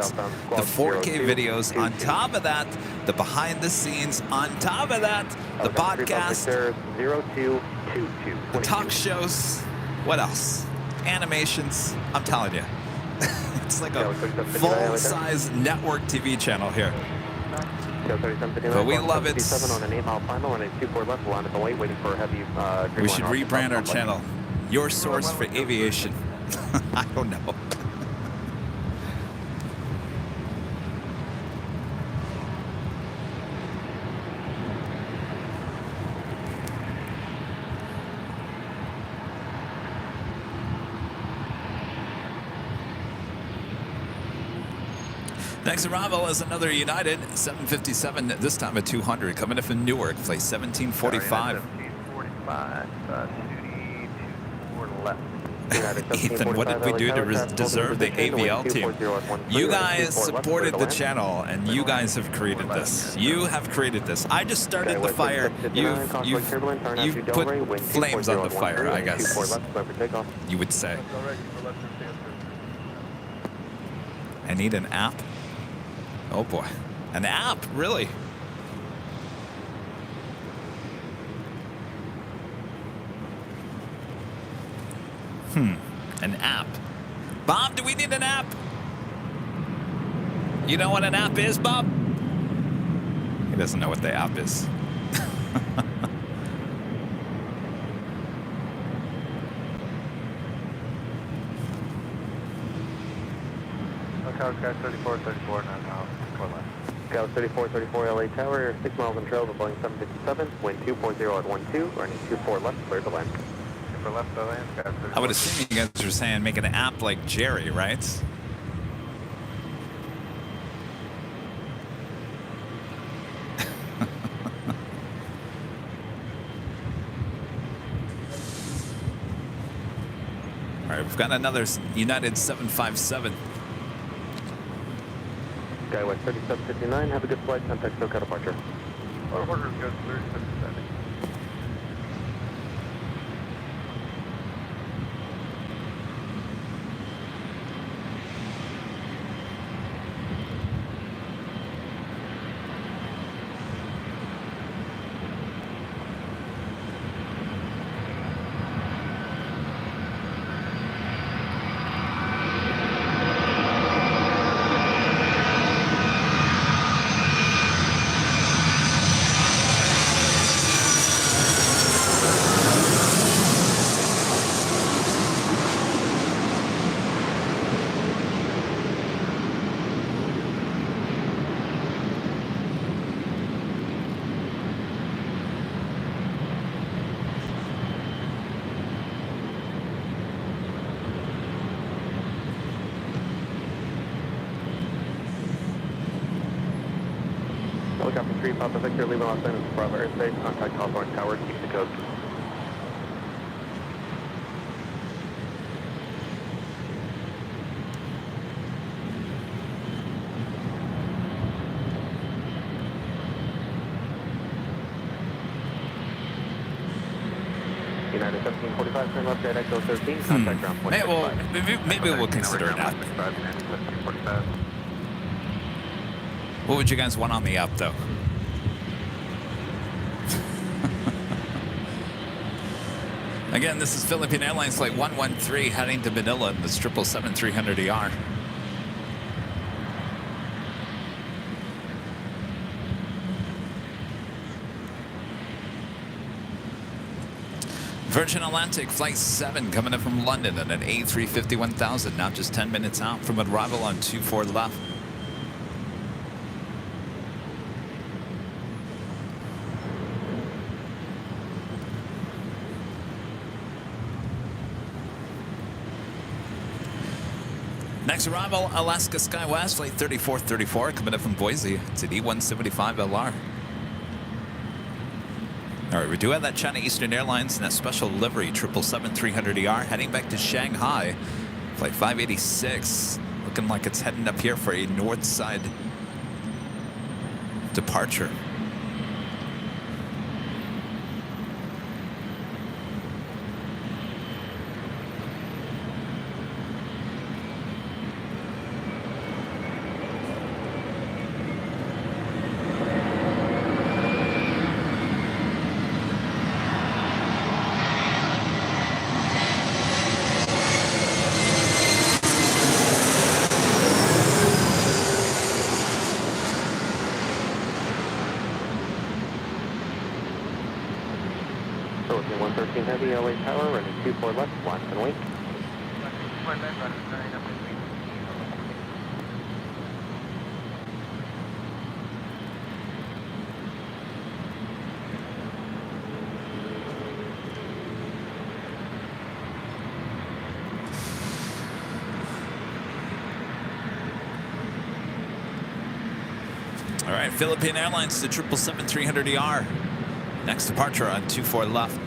the 4K videos. On top of that, the behind the scenes. On top of that, the podcast, the talk shows. What else? Animations. I'm telling you. It's like a full-size network TV channel here. But we love it. We should rebrand our channel. Your source for aviation. I don't know. Next arrival is another United 757, this time at 200, coming in from Newark, flight 1745.
1745, left.
Ethan, what did we do to deserve the AVL team? You guys supported the channel, and you guys have created this. You have created this. I just started the fire. You've put flames on the fire, I guess you would say. I need an app. Oh boy, an app, really? An app. Bob, do we need an app? You know what an app is, Bob? He doesn't know what the app is.
Sky 3434 now.
Sky 3434 LA Tower, 6 miles on trail of Boeing 757, wind 240 at 12, running 24 left, clear to land.
For left to land, Sky 34.
I would assume you guys are saying make an app like Jerry, right? All right, we've got another United 757.
Skywest 3759, have a good flight, contact SoCal departure.
Order is good, 3770.
Helicopter 3, Papa Victor, leaving Los Angeles, Bravo Airspace, contact Hawthorne Tower, keep the code. United 1745, turn left, direct 013, contact ground point.
Maybe we'll consider an app. What would you guys want on the app, though? Again, this is Philippine Airlines Flight 113 heading to Manila in this 777-300ER. Virgin Atlantic Flight 7 coming in from London at an A350 1000, now just 10 minutes out from arrival on 24 left. Next arrival, Alaska SkyWest Flight 3434 coming in from Boise. It's an E175LR. All right, we do have that China Eastern Airlines and that special livery 777-300ER heading back to Shanghai. Flight 586, looking like it's heading up here for a north side departure.
Heavy, LA Tower, running 24 left, watch and wait.
All right, Philippine Airlines to 777-300ER. Next departure on 24 left.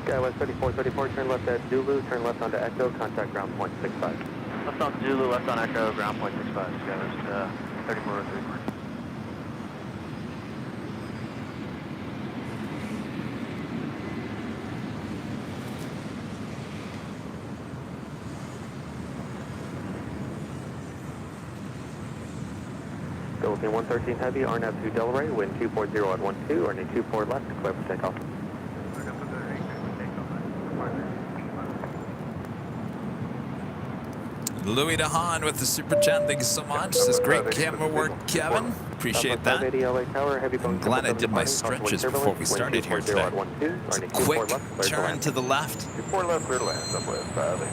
Skywest 3434, turn left at Zulu, turn left onto Echo, contact ground point 65.
Left on Zulu, left on Echo, ground point 65. Skywest 3434.
Philippine 113 Heavy, RNAV to Delray, wind 240 at 12, running 24 left, clear for takeoff.
Louis DeHaan with the super chat. Thank you so much. This great camera work, Kevin. Appreciate that. I'm glad I did my stretches before we started here today. It's a quick turn to the left.
4 left, clear to land, Southwest 58.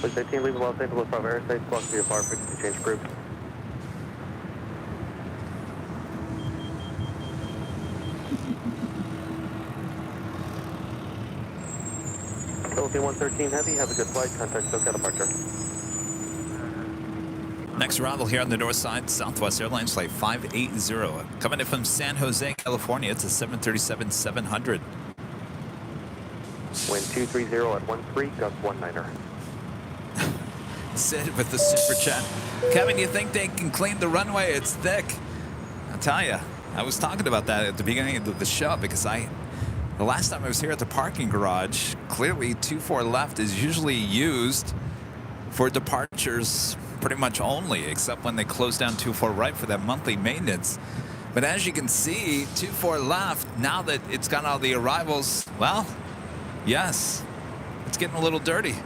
Flight 18, leave Los Angeles Bravo airspace, block VFR, frequency change approved. Philippine 113 Heavy, have a good flight, contact SoCal departure.
Next arrival here on the north side, Southwest Airlines flight 580. Coming in from San Jose, California. It's a 737-700.
Wind 230 at 13, gust 19er.
Sid with the super chat. Kevin, you think they can clean the runway? It's thick. I'll tell you, I was talking about that at the beginning of the show because the last time I was here at the parking garage, clearly 24 left is usually used for departures pretty much only, except when they close down 24 right for that monthly maintenance. But as you can see, 24 left, now that it's got all the arrivals, well, yes, it's getting a little dirty.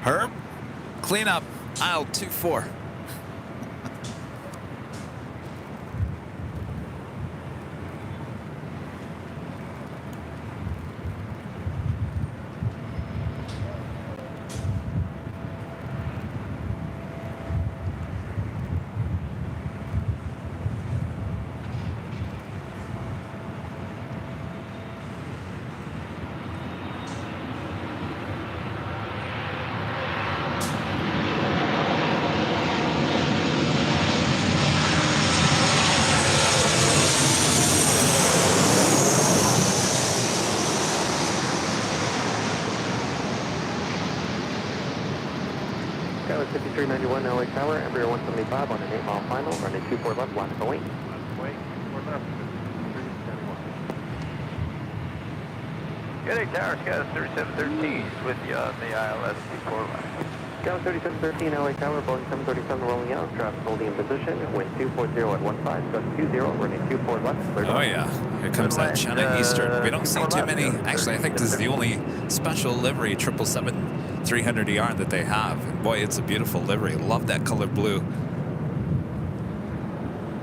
Herb, clean up aisle 24.
Skywest 5391 LA Tower, Embraer 175 on an 8-mile final, running 24 left, watch the wing.
Wait, 4 left, 5391. LA Tower, Skywest 3713 with you on the ILS 24 left.
Skywest 3713 LA Tower, Boeing 737 rolling out, traffic holding in position, wind 240 at 15, gust 20, running 24 left, clear.
Oh yeah, here comes that China Eastern. We don't see too many. Actually, I think this is the only special livery 777-300ER that they have. And boy, it's a beautiful livery. Love that color blue.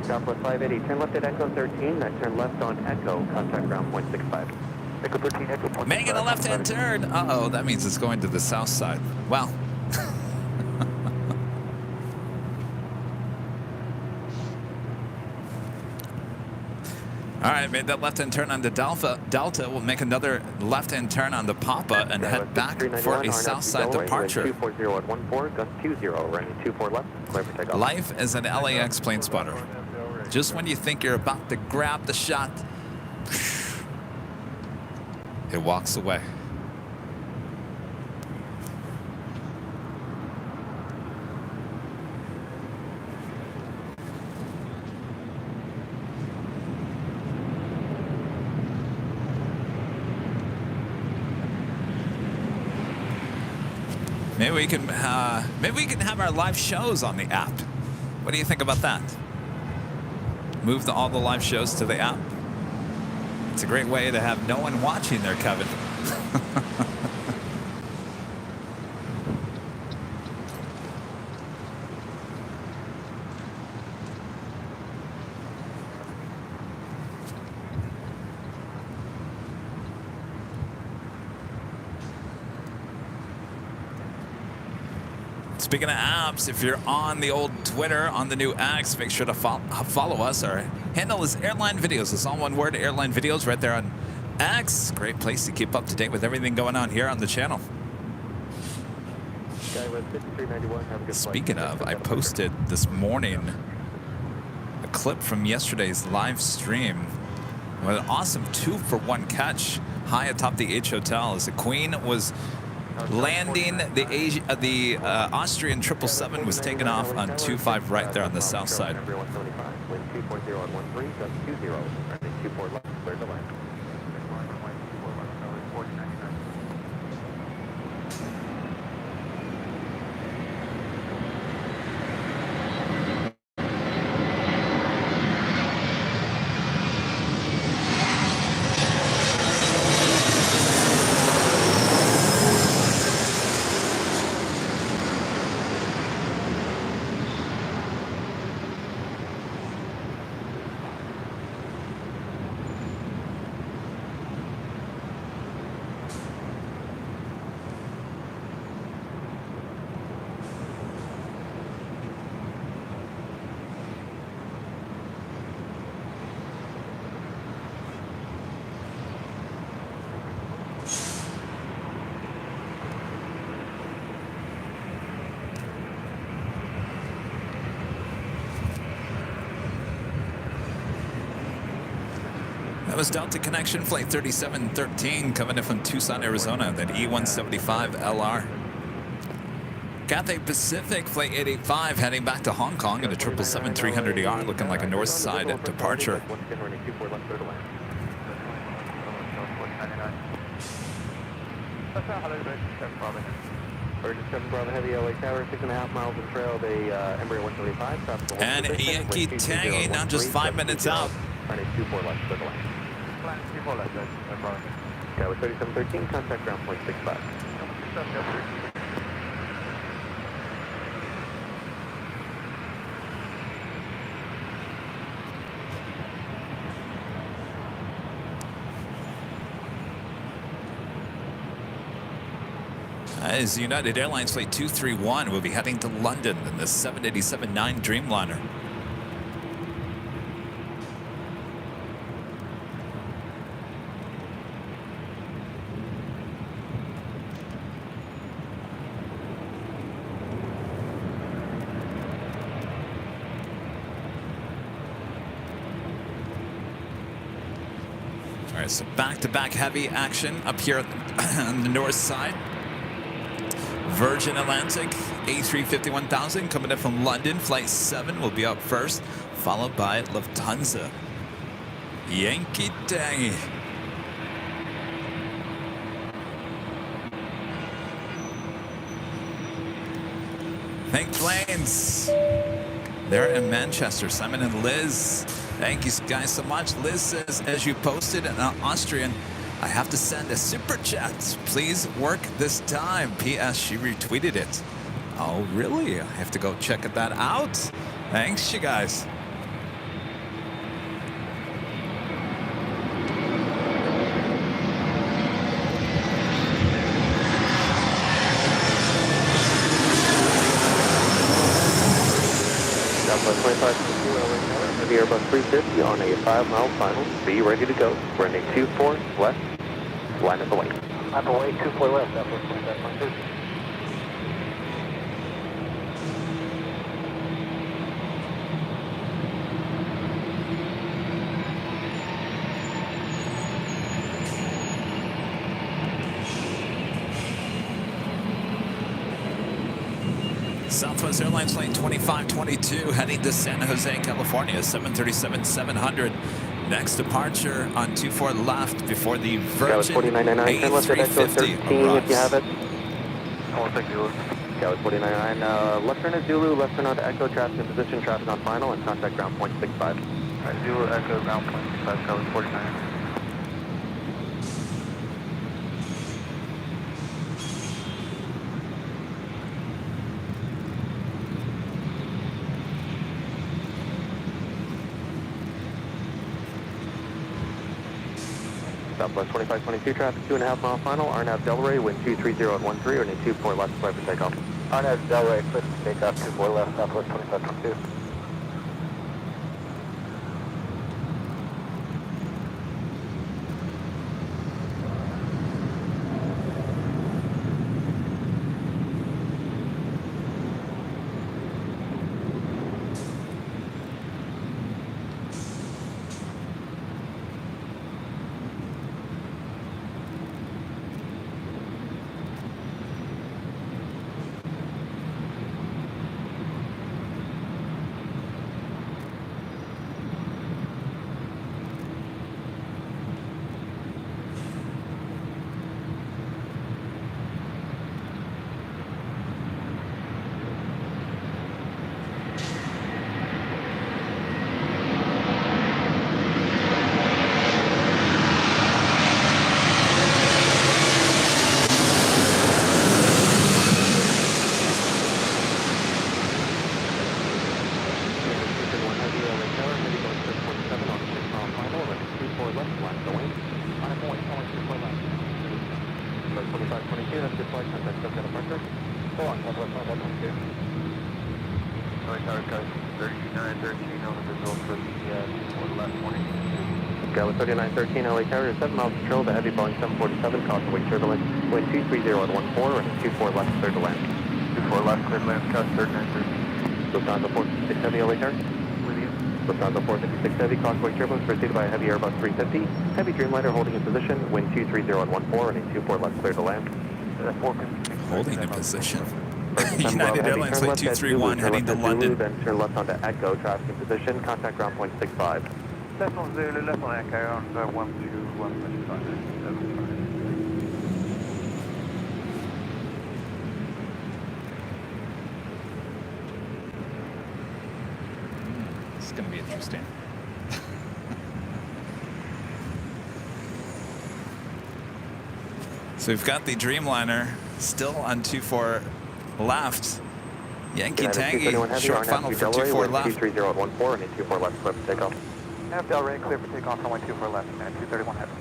Southwest 580, turn left at Echo 13, then turn left on Echo, contact ground point 65. Echo 13, Echo point 65.
Making a left-hand turn. Uh-oh, that means it's going to the south side. Well. All right, made that left-hand turn on the Delta. We'll make another left-hand turn on the Papa and head back for a south side departure.
240 gust 20, running 24 left, clear for takeoff.
Life as an LAX plane spotter. Just when you think you're about to grab the shot, it walks away. Maybe we can have our live shows on the app. What do you think about that? Move all the live shows to the app. It's a great way to have no one watching there, Kevin. Speaking of apps, if you're on the old Twitter, on the new X, make sure to follow us. Our handle is Airline Videos. It's all one word, Airline Videos, right there on X. Great place to keep up to date with everything going on here on the channel. Speaking of, I posted this morning a clip from yesterday's live stream with an awesome 2-for-1 catch high atop the H Hotel as the Queen was landing. The Austrian 777 was taken off on 25 right there on the south side. That was Delta Connection Flight 3713 coming in from Tucson, Arizona, that E175 LR. Cathay Pacific Flight 885 heading back to Hong Kong at a 777-300ER, looking like a north side departure.
Virgin 7 Bravo Heavy LA Tower, 6.5 miles of trail, the Embraer 175.
And Yankee Tangy, now just 5 minutes out.
Running 24 left, clear to land. Plan 24 left, Tower 3713, contact ground point 65.
As United Airlines Flight 231 will be heading to London in the 787-9 Dreamliner. All right, so back-to-back heavy action up here on the north side. Virgin Atlantic A350-1000 coming in from London. Flight 7 will be up first, followed by Lufthansa. Yankee Tangy. Thank planes. They're in Manchester. Simon and Liz. Thank you guys so much. Liz says, as you posted in Austrian, I have to send a super chat. Please work this time. P.S. She retweeted it. Oh, really? I have to go check that out. Thanks, you guys.
Southwest 25 LA Tower, Heavy Heavy Airbus 350 on a 5-mile final. Be ready to go. Running 24 left. Line up away.
I'm away, 24 left, that was 25.2.
Southwest Airlines Flight 2522 heading to San Jose, California, 737-700. Next departure on 24 left before the Virgin A350
if you have it.
I want to take Zulu.
Gallus 4999, left turn is Zulu, left turn on to Echo, traffic in position, traffic on final, and contact ground point 65.
Alright, Zulu, Echo, ground point 65, Gallus 49.
Southwest 2522 traffic, 2.5 mile final, RNAV Delray, wind 230 at 13, or 24 left, clear for takeoff.
RNAV Delray, clear for takeoff, 24 left, Southwest 2522.
Gallus 3913, LA Carrier, 7 miles control, the heavy Boeing 747, caution wake turbulence, wind 230 at 14, running 24 left, clear to land.
24 left, clear to land, Gallus 3913.
Lufthansa 466 Heavy, LA Carrier.
With you.
Lufthansa 466 Heavy, caution wake turbulence, preceded by a heavy Airbus 350. Heavy Dreamliner holding in position, wind 230 at 14, running 24 left, clear to land.
Holding in position. United Airlines Flight 231 heading to London.
Then turn left onto Echo, traffic in position, contact ground point 65.
Left on Zulu, left on Echo, on 121.5.
It's going to be interesting. So we've got the Dreamliner still on 24 left. Yankee Tangy, short final for 24 left.
230 at 14 and 24 left, clear for takeoff.
Nav Delray, clear for takeoff, runway 24 left, and 231 heavy.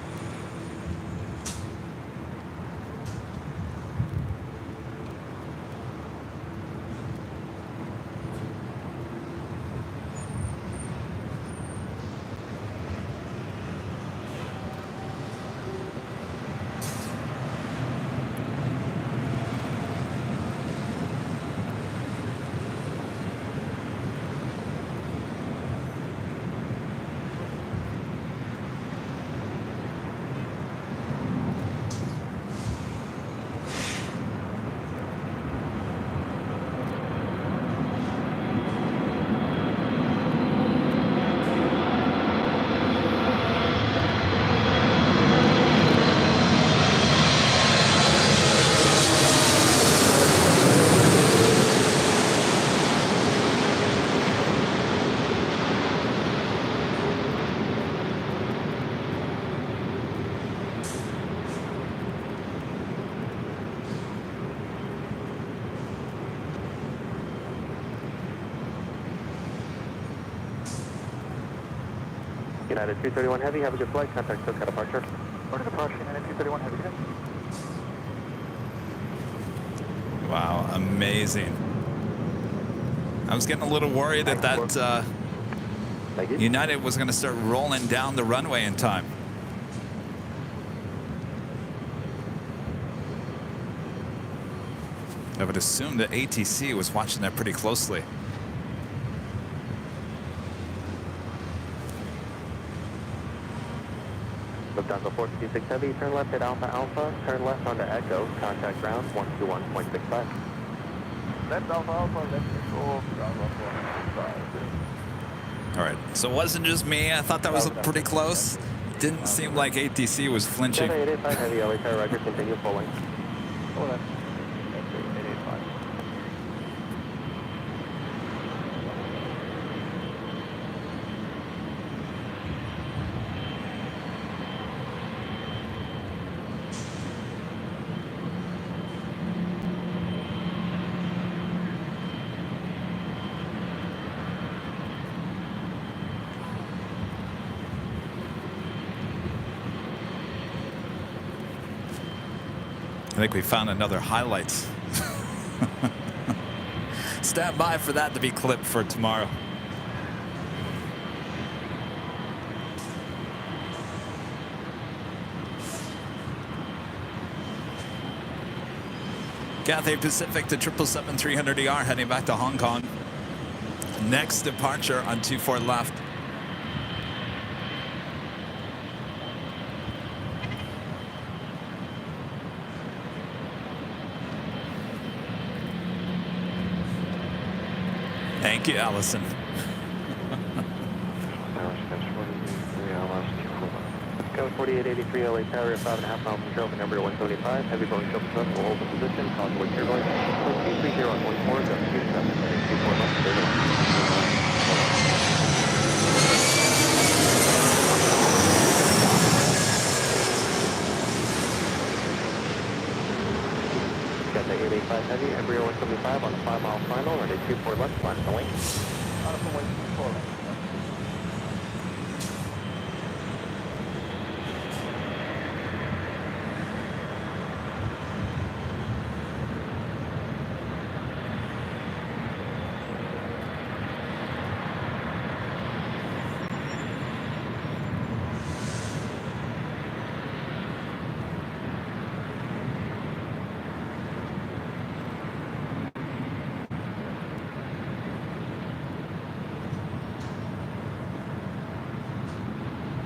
United 231 Heavy, have a good flight. Contact SoCal departure.
Order departure, United 231 Heavy, good.
Wow, amazing. I was getting a little worried at that
Thank you.
United was going to start rolling down the runway in time. I would assume that ATC was watching that pretty closely.
Lufthansa 456 Heavy, turn left at Alpha Alpha, turn left onto Echo, contact ground 121.65.
Left Alpha Alpha, left Echo, ground 121.65.
All right, so it wasn't just me. I thought that was pretty close. Didn't seem like ATC was flinching.
885 Heavy, LA Tower, Roger, continue pulling.
Oh, that's 885.
I think we found another highlights. Stand by for that to be clipped for tomorrow. Cathay Pacific to 777-300ER heading back to Hong Kong. Next departure on 24 left. Thank you, Allison.
Go 4883 LA Tower, 5.5 miles from Charlotte, number 175. Heavy Boeing 777 will hold the position. Convoy Airline. 230 on 14, go 27, 24 left, clear to land. Got the 885 Heavy, Embraer 175 on the 5-mile final, runway 24 left, line to the link.
Runway 24 left.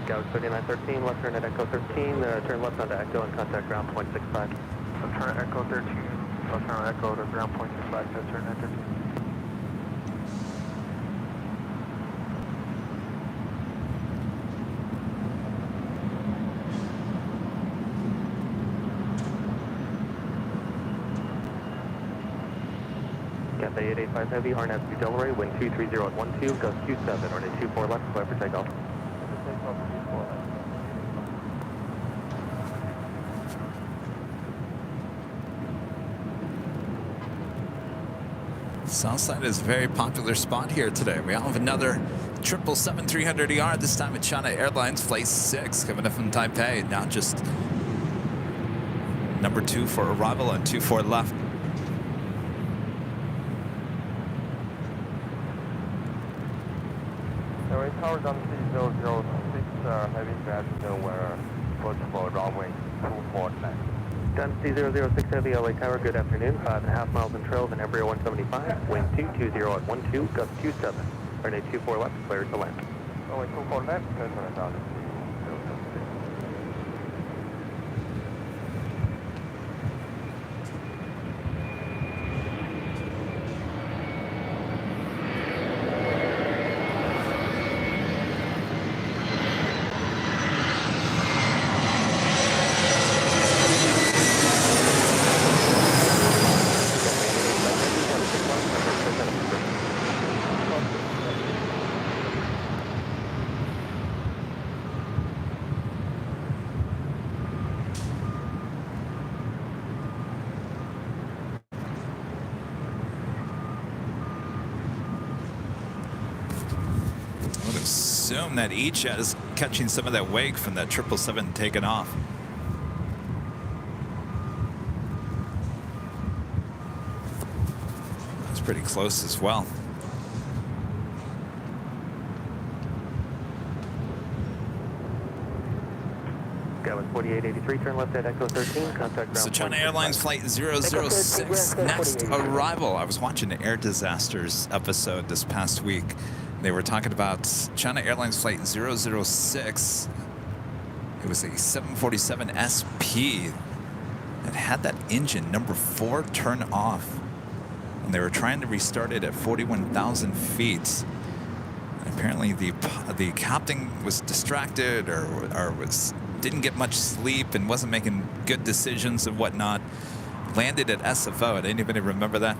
Galaxy 3913, left turn at Echo 13, turn left onto Echo and contact ground 0.65.
Left turn at Echo 13, left turn at Echo to ground 0.65, left turn at 13.
Cathay 885 Heavy, RNAV to Delray, wind 230 at 12, gust Q7, runway 24 left, clear for takeoff.
Southside is a very popular spot here today. We have another 777-300ER, this time at China Airlines Flight 6, coming up from Taipei. Now just number 2 for arrival on 24 left.
Airway Tower, Duncy 006, heavy passenger, we're approach for runway 24 left.
Duncy 006 Heavy, LA Tower, good afternoon, 5.5 miles in trail of an Embraer 175, wind 220 at 12, gust Q7, runway 24 left, clear to land.
Runway 24 left, clear to land on Duncy 006.
I would assume that E-Jet is catching some of that wake from that 777 taking off. That's pretty close as well.
Island 4883, turn left at Echo 13, contact ground.
So China Airlines Flight 006, next arrival. I was watching an Air Disasters episode this past week. They were talking about China Airlines Flight 006. It was a 747 SP that had that engine, number 4, turn off. And they were trying to restart it at 41,000 feet. And apparently the captain was distracted or didn't get much sleep and wasn't making good decisions and whatnot. Landed at SFO. Did anybody remember that?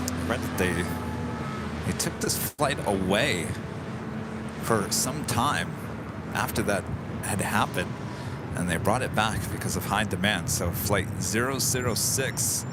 I read that they took this flight away for some time after that had happened, and they brought it back because of high demand. So Flight 006.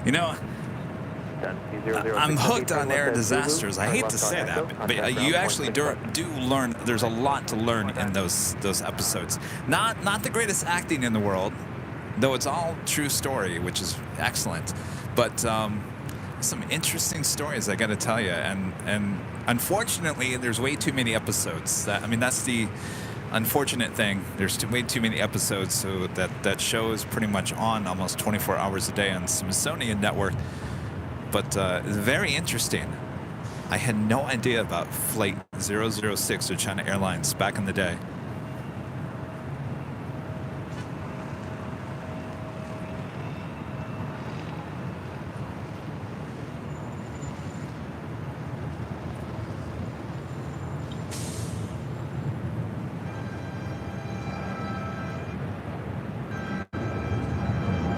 You know, I'm hooked on Air Disasters. I hate to say that, but you actually do learn. There's a lot to learn in those episodes. Not the greatest acting in the world, though it's all true story, which is excellent. But some interesting stories, I got to tell you. And unfortunately, there's way too many episodes. That's the unfortunate thing. There's way too many episodes, so that show is pretty much on almost 24 hours a day on Smithsonian Network. But very interesting. I had no idea about Flight 006 of China Airlines back in the day.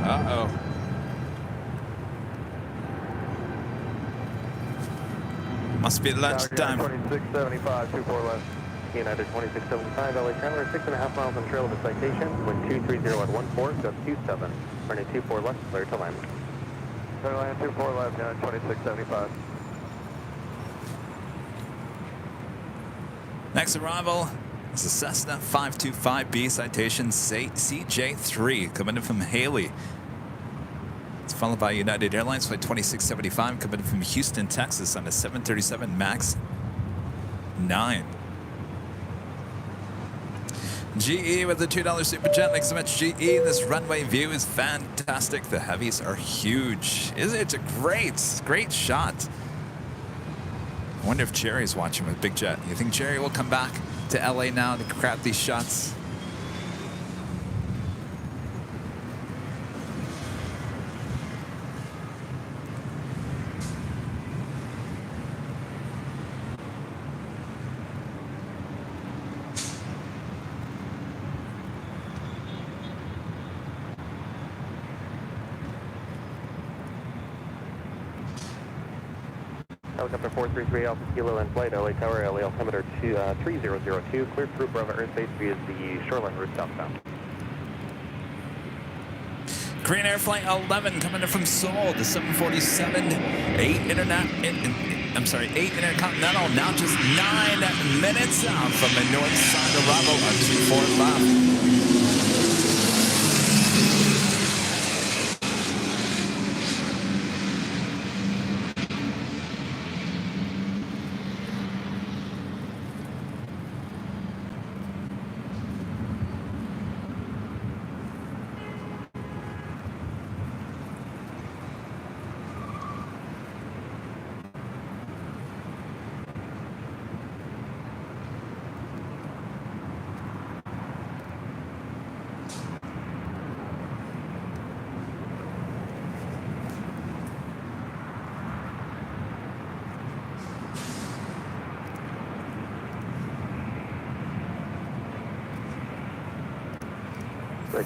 Uh-oh. Must be lunchtime.
2675, 24 left. United 2675, LA Chandler, 6.5 miles on trail of a citation. Wind 230 at 14, gust 27. Running 24 left, clear to land.
Clear to land 24 left, United 2675.
Next arrival is a Cessna 525B citation CJ3 coming in from Haley. It's followed by United Airlines Flight 2675 coming in from Houston, Texas on a 737 MAX 9. GE with the $2 Super Jet. Thanks so much, GE. This runway view is fantastic. The heavies are huge. It's a great shot. I wonder if Jerry's watching with Big Jet. You think Jerry will come back to LA now to grab these shots?
Helicopter 433 Alpha Kilo in flight, LA Tower, LA altimeter 3002, cleared through Bravo airspace via the shoreline route southbound.
Korean Air Flight 11 coming in from Seoul, the 747, 8 intercontinental, now just 9 minutes out from the north side of Bravo on 24 left.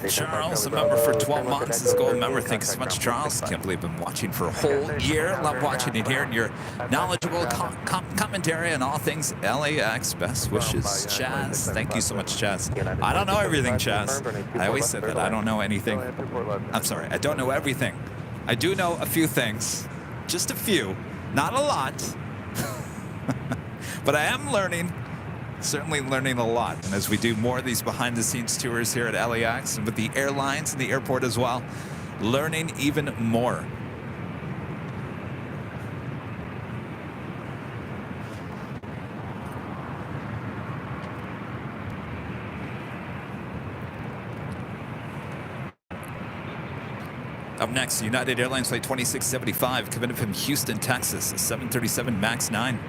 Charles, a member for 12 months, is a gold member. Thank you so much, Charles. Can't believe I've been watching for a whole year. Love watching and hearing your knowledgeable commentary on all things LAX. Best wishes, Chaz. Thank you so much, Chaz. I don't know everything, Chaz. I always said that I don't know anything. I'm sorry, I don't know everything. I do know a few things, just a few, not a lot. But I am learning. Certainly learning a lot, and as we do more of these behind-the-scenes tours here at LAX and with the airlines and the airport as well, learning even more. Up next, United Airlines flight 2675 coming in from Houston, Texas, a 737 MAX 9.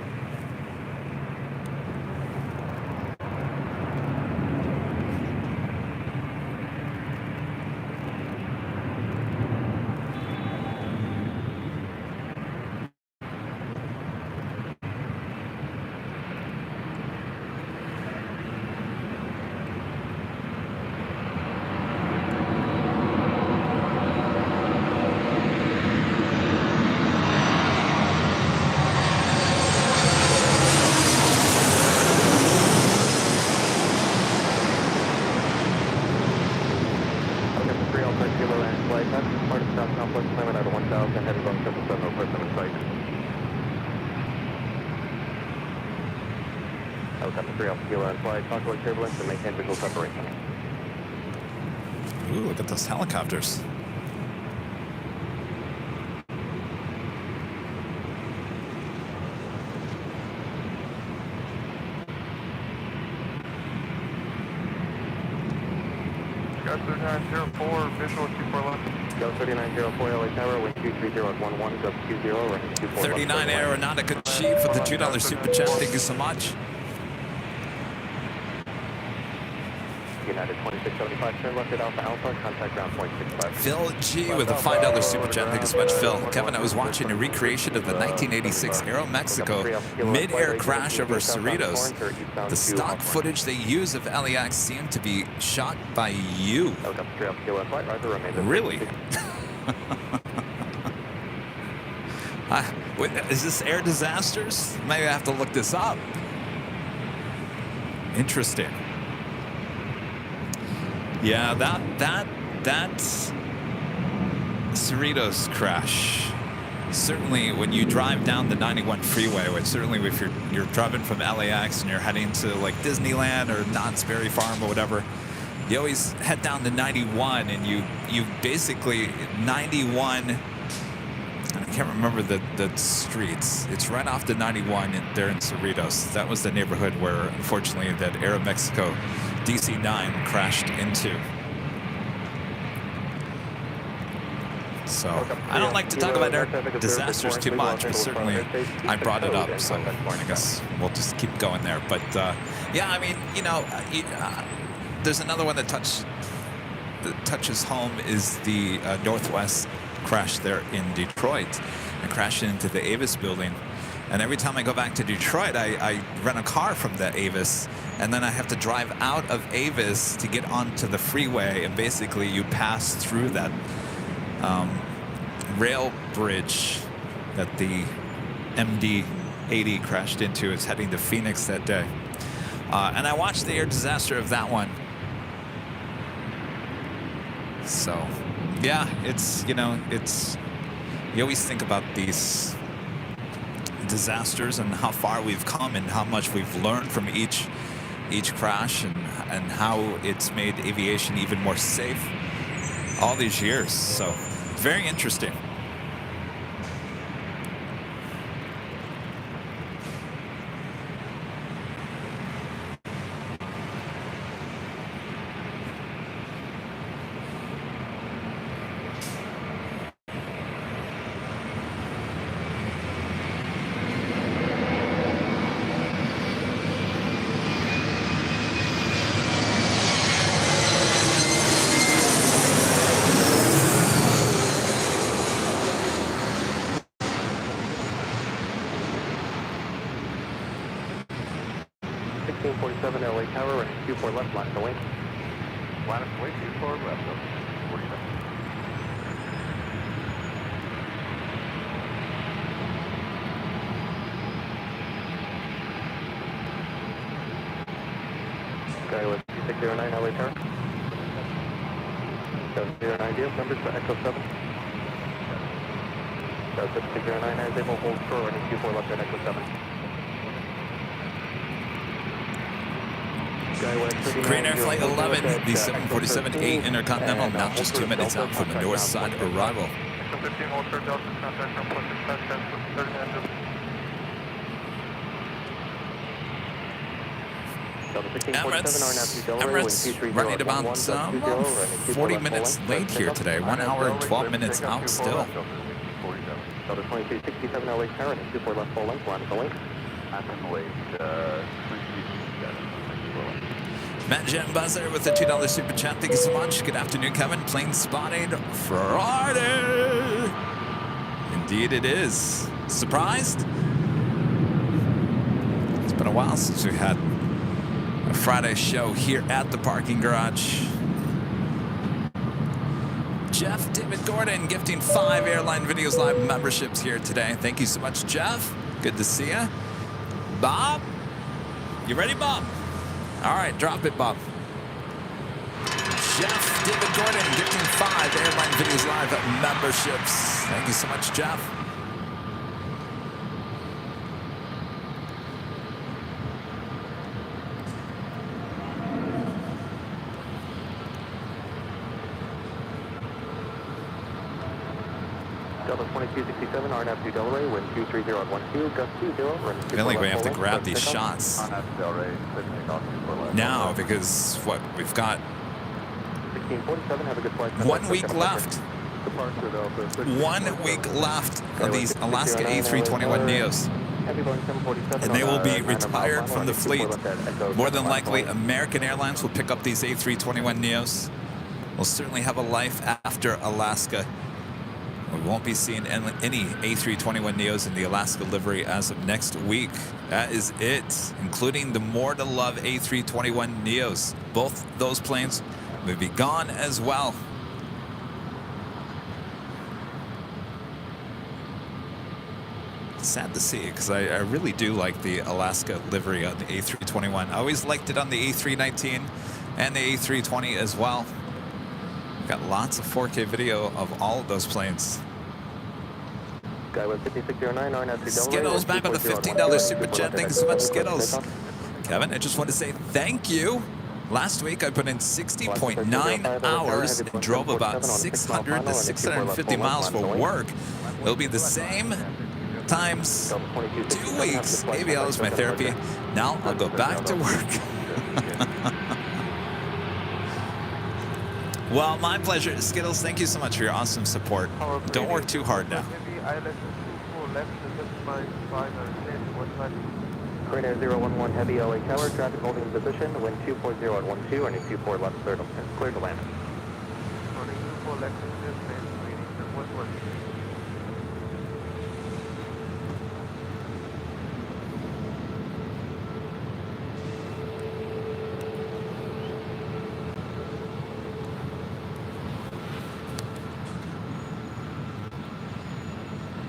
Turbulence and maintain visual separation.
Ooh, look at those helicopters.
Got 3904, visual 24 left.
Go 3904 LA Tower, wind 230 at 11, go 20, running 24
39 Aeronautica Chief with the $2 super chat. Thank you so much.
United 2675, turn left at Alpha Alpha, contact ground point 65.
Phil G with a $5 super chat. Thank you so much, Phil. Kevin, I was watching a recreation of the 1986 Aeromexico mid-air crash over Cerritos. The stock footage they use of LAX seemed to be shot by you. Really? Is this Air Disasters? Maybe I have to look this up. Interesting. Yeah, that Cerritos crash. Certainly, when you drive down the 91 freeway, which certainly if you're driving from LAX and you're heading to like Disneyland or Knott's Berry Farm or whatever, you always head down to 91, and you basically 91. I can't remember the streets. It's right off the 91 there in Cerritos. That was the neighborhood where, unfortunately, that Aeromexico DC-9 crashed into. So I don't like to talk about air disasters too much, but certainly I brought it up. So I guess we'll just keep going there. But yeah, I mean, you know, there's another one that touches home is the Northwest crash there in Detroit. I crashed into the Avis building. And every time I go back to Detroit, I rent a car from the Avis, and then I have to drive out of Avis to get onto the freeway, and basically you pass through that rail bridge that the MD-80 crashed into. It's heading to Phoenix that day. And I watched the air disaster of that one. So, yeah, it's, you know, it's, you always think about these disasters and how far we've come and how much we've learned from each crash and how it's made aviation even more safe all these years. So very interesting.
LA Tower, running 24 left, line to wing.
Line up way too forward left of 47.
Okay, with 609 LA Tower. 709 deal, numbers for Echo 7. 609 is able to hold short running 24 left at Echo 7.
Green Air Flight 11, the 747-8 Intercontinental, now just 2 minutes out from the north side arrival. Emirates running about 40 minutes late here today, 1 hour and 12 minutes out still.
Delta 2267 LA Tower, and 24 left full length, line of the link.
Matt Jet Buzzer with the $2 super chat. Thank you so much. Good afternoon, Kevin. Plane spotted Friday. Indeed it is. Surprised? It's been a while since we had a Friday show here at the parking garage. Jeff David Gordon gifting 5 Airline Videos Live memberships here today. Thank you so much, Jeff. Good to see you. Bob? You ready, Bob? All right, drop it, Bob. Jeff David Gordon gifting 5 Airline Videos Live memberships. Thank you so much, Jeff.
Delta 2267, RNAV to Delray, wind 230 on 12, gust 20, run
I feel like we have to grab these shots now because what we've got
1647, have a good flight.
1 week left. 1 week left of these Alaska A321neos. And they will be retired from the fleet. More than likely, American Airlines will pick up these A321neos. We'll certainly have a life after Alaska. We won't be seeing any A321neos in the Alaska livery as of next week. That is it, including the more to love A321neos. Both those planes will be gone as well. Sad to see, because I really do like the Alaska livery on the A321. I always liked it on the A319 and the A320 as well. We've got lots of 4K video of all of those planes. Skittles back on the $15 super chat. Thank you so much, Skittles. Kevin, I just want to say thank you. Last week I put in 60.9 hours and drove about 600 to 650 miles for work. It'll be the same times 2 weeks. ABL is my therapy. Now I'll go back to work. Well, my pleasure. Skittles, thank you so much for your awesome support. Don't work too hard now.
Green Air 011 Heavy LA Tower, traffic holding in position, wind 240 at 12, and 24 left, clear to land.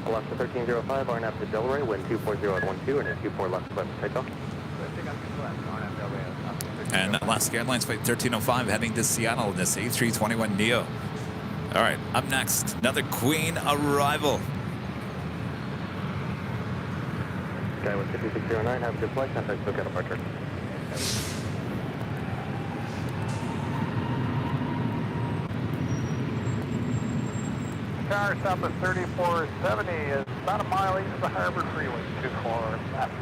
Alaska 1305, RNAV to Delray, wind 240 at 12, and 24 left, takeoff.
And Alaska Airlines Flight 1305 heading to Seattle in this A321neo. All right, up next, another Queen arrival.
Okay, with 5609, have a good flight, contact SoCal departure.
Tower south of 3470 is about a mile east of the Harbor Freeway, 24 left.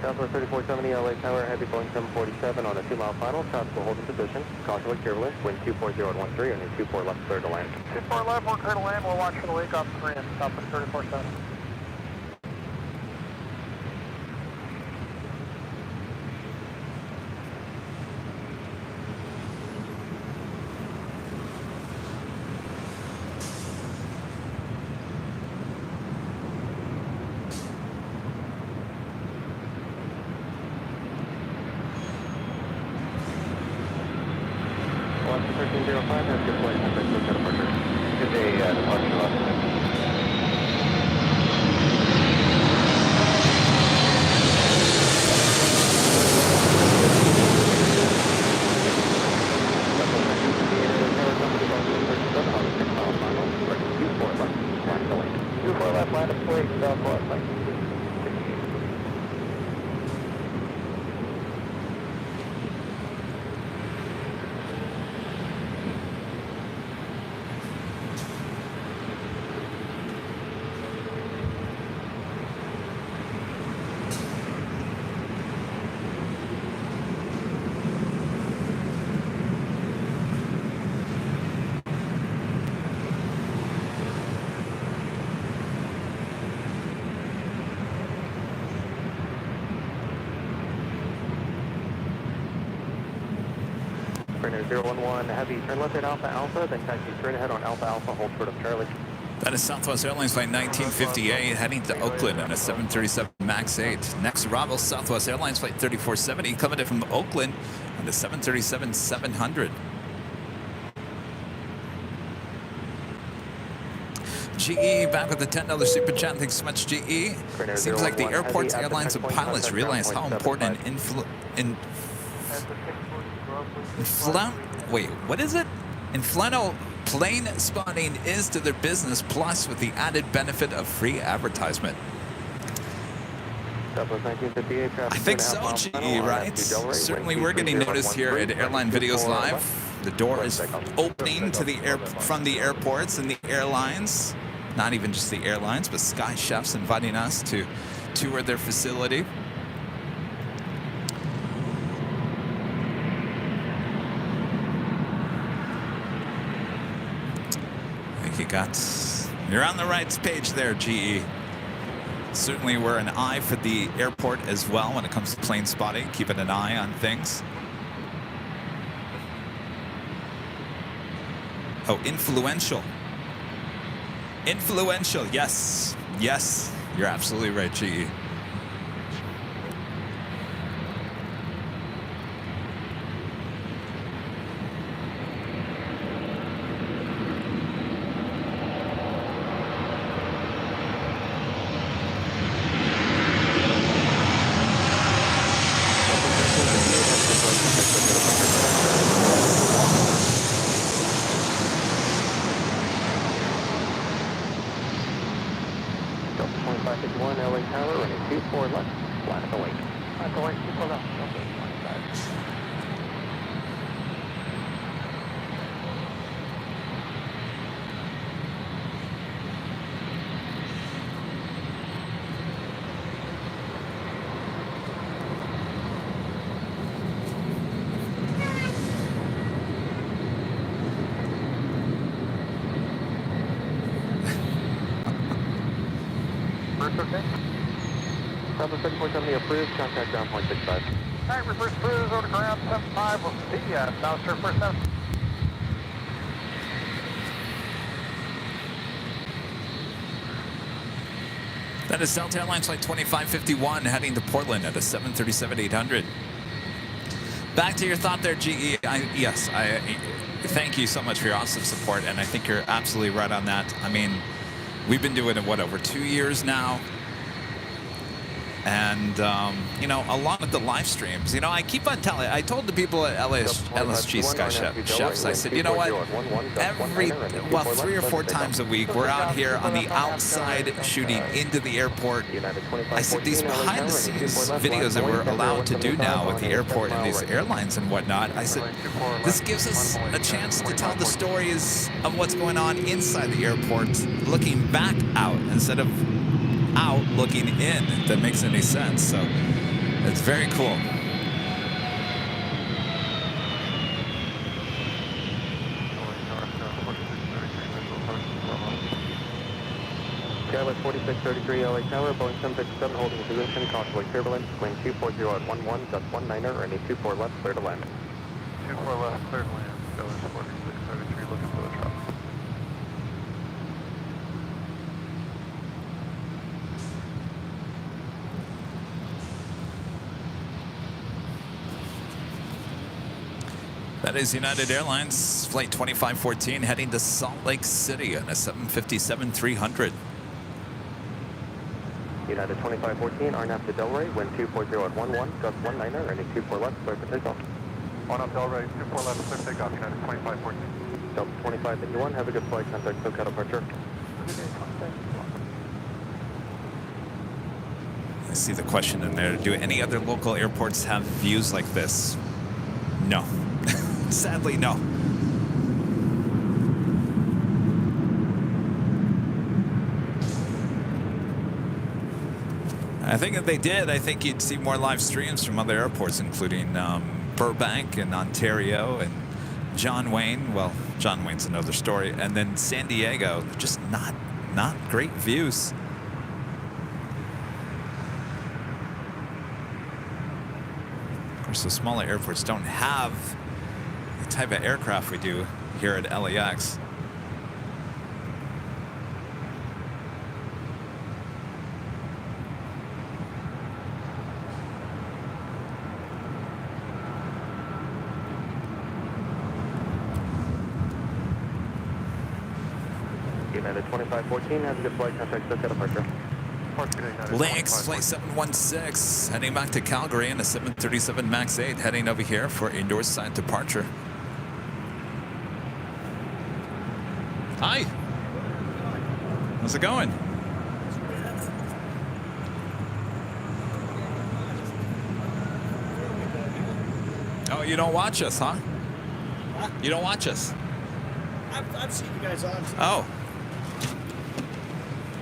Southwest 3470 LA Tower, heavy Boeing 747 on a 2-mile final. Traffic will hold in position. Caution with turbulence, wind 240 at 13, and 24 left, clear to land.
24 left, we're clear to land. We'll watch for the wake off Korean, Southwest 3470.
1305, have a good flight. Good day, departure left. Trainer 011 Heavy, turn left at Alpha Alpha, then taxi straight ahead on Alpha Alpha, hold short of Charlie.
That is Southwest Airlines Flight 1958 heading to Oakland on a 737 MAX 8. Next arrival, Southwest Airlines Flight 3470 coming in from Oakland on the 737-700. GE back with the $10 super chat. Thanks so much, GE. Seems like the airports, airlines, and pilots realize how important Inflano plane spotting is to their business, plus with the added benefit of free advertisement. I think so, GE, right? Certainly we're getting noticed here at Airline Videos Live. The door is opening to the from the airports and the airlines. Not even just the airlines, but Sky Chefs inviting us to tour their facility. You're on the right page there, GE. Certainly we're an eye for the airport as well when it comes to plane spotting, keeping an eye on things. Oh, influential. Influential, yes. Yes, you're absolutely right, GE.
Approved, contact ground point 65.
All right, reverse cruise over to ground 75. We'll see ya. Now, sir, first down.
That is Delta Airlines Flight 2551 heading to Portland at a 737-800. Back to your thought there, GE. Yes, thank you so much for your awesome support, and I think you're absolutely right on that. I mean, we've been doing it, what, over 2 years now? And, you know, along with the live streams, you know, I keep on telling, I told the people at LSG Sky Chefs, I said, you know what, well, 3 or 4 times a week, we're out here on the outside shooting into the airport. I said, these behind-the-scenes videos that we're allowed to do now with the airport and these airlines and whatnot, I said, this gives us a chance to tell the stories of what's going on inside the airport, looking back out instead of out looking in, if that makes any sense. So it's very cool.
Skyline 4633 LA Tower, Boeing 757 holding position, constantly turbulence, wind 240 at 11, just 19er, and a 24 left, clear to land.
24 left, clear to land. Skyline 4633 looking for the drop.
That is United Airlines Flight 2514 heading to Salt Lake City on a 757-300.
United 2514, RNAV to Delray, wind 240 at 11, gust 19er, runway 24 left, clear for takeoff.
On up Delray, 24 left, clear takeoff, United 2514.
Delta 2551, have a good flight, contact SoCal departure.
I see the question in there. Do any other local airports have views like this? No. Sadly, no. I think if they did, I think you'd see more live streams from other airports, including Burbank and Ontario and John Wayne. Well, John Wayne's another story. And then San Diego. Just not great views. Of course, the smaller airports don't have the type of aircraft we do here at LAX.
United 2514, have a good flight, contact SoCal departure.
LAX Flight 716 heading back to Calgary in a 737 MAX 8 heading over here for indoor side departure. Hi. How's it going? Oh, you don't watch us, huh? You don't watch us?
I've seen you guys on.
Oh.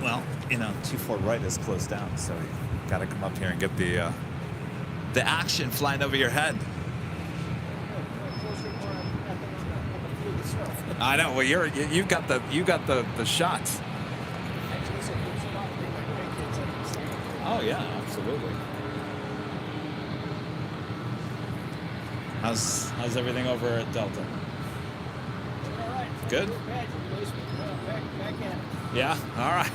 Well, you know, 24 right is closed down, so you got to come up here and get the action flying over your head. I know. Well, you got the shots. Oh yeah, absolutely. How's everything over at Delta? Good. Yeah. All right.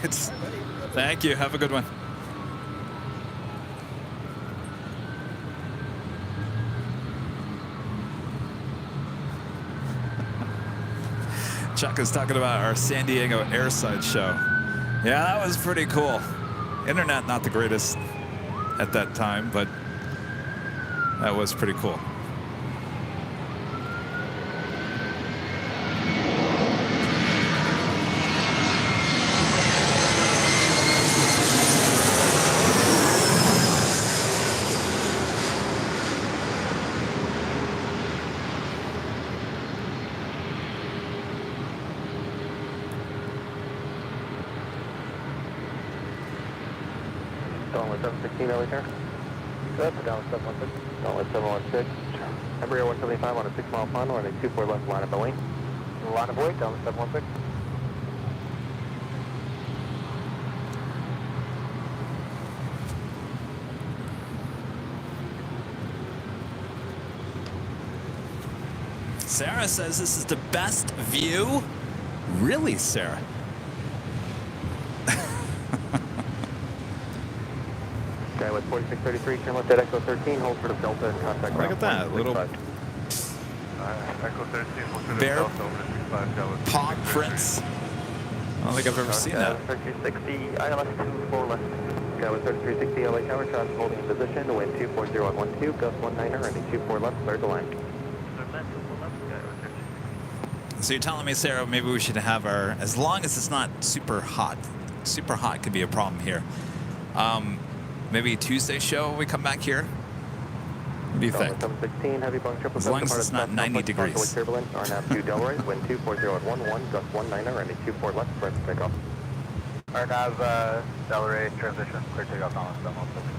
Thank you. Have a good one. Chuck is talking about our San Diego airside show. Yeah, that was pretty cool. Internet not the greatest at that time, but that was pretty cool.
Downwind 716, LA here. Good, downwind 716. Downwind 716. Embraer 175 on a 6-mile final, runway 24 left, line of Elaine. Line of Void, downwind 716.
Sarah says this is the best view. Really, Sarah?
Okay, with 4633, turn left at Echo 13, hold for the Delta and contact
Look at that, little
Echo 13, hold for the
bear
Delta over 65,
paw prints. I don't think I've ever seen that.
3360, ILS 24 left. Okay, with 3360, LA Tower, traffic holding in position, wind 240 on 12, gust 19er, runway 24 left, clear the line.
So you're telling me, Sarah, maybe we should have our, as long as it's not super hot could be a problem here. Maybe Tuesday show we come back here? What do you think?
716, heavy Boeing 777,
As long as it's not 90 degrees.
Turbulence, RNAV to Delray, wind 240 at 11, gust 19er, runway 24 left, clear for takeoff.
RNAV Delray transition, clear takeoff on 716.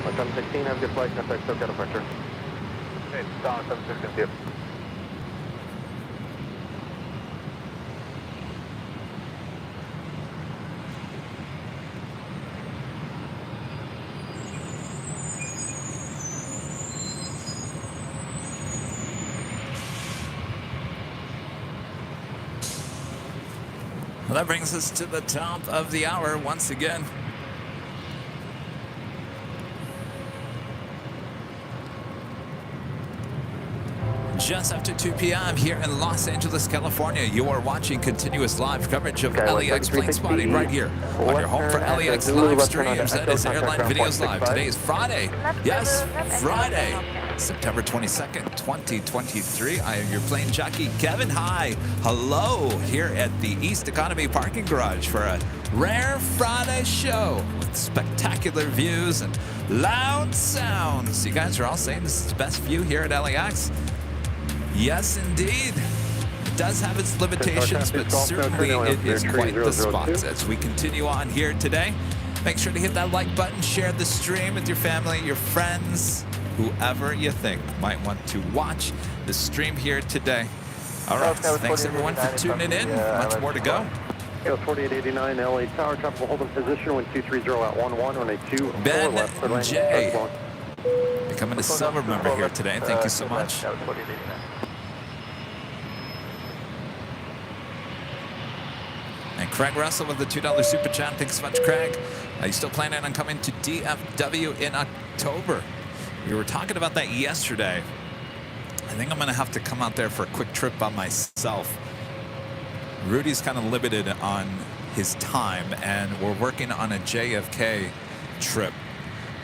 Alpha 716, have a good flight, FX SoCal departure.
Okay, Stalin 716, see you.
Well, that brings us to the top of the hour once again. Just after 2 p.m. here in Los Angeles, California, you are watching continuous live coverage of LAX plane spotting right here on your home for LAX live streams. That is Airline Videos Live. Today is Friday. Yes, Friday, September 22nd, 2023. I am your plane jockey, Kevin. Hi. Hello here at the East Economy parking garage for a rare Friday show with spectacular views and loud sounds. You guys are all saying this is the best view here at LAX. Yes, indeed. It does have its limitations, but certainly it is quite the spot. As we continue on here today, make sure to hit that like button, share the stream with your family, your friends, whoever you think might want to watch the stream here today. All right, thanks everyone for tuning in. Much more to go.
4889 LA Tower, traffic will hold in position, wind 230 at 11 on a 2
Ben
left.
and Jay, becoming a silver member here today. Thank you so much.
That was 4889.
And Craig Russell with the $2 super chat. Thanks so much, Craig. Are you still planning on coming to DFW in October? We were talking about that yesterday. I think I'm going to have to come out there for a quick trip by myself. Rudy's kind of limited on his time, and we're working on a JFK trip.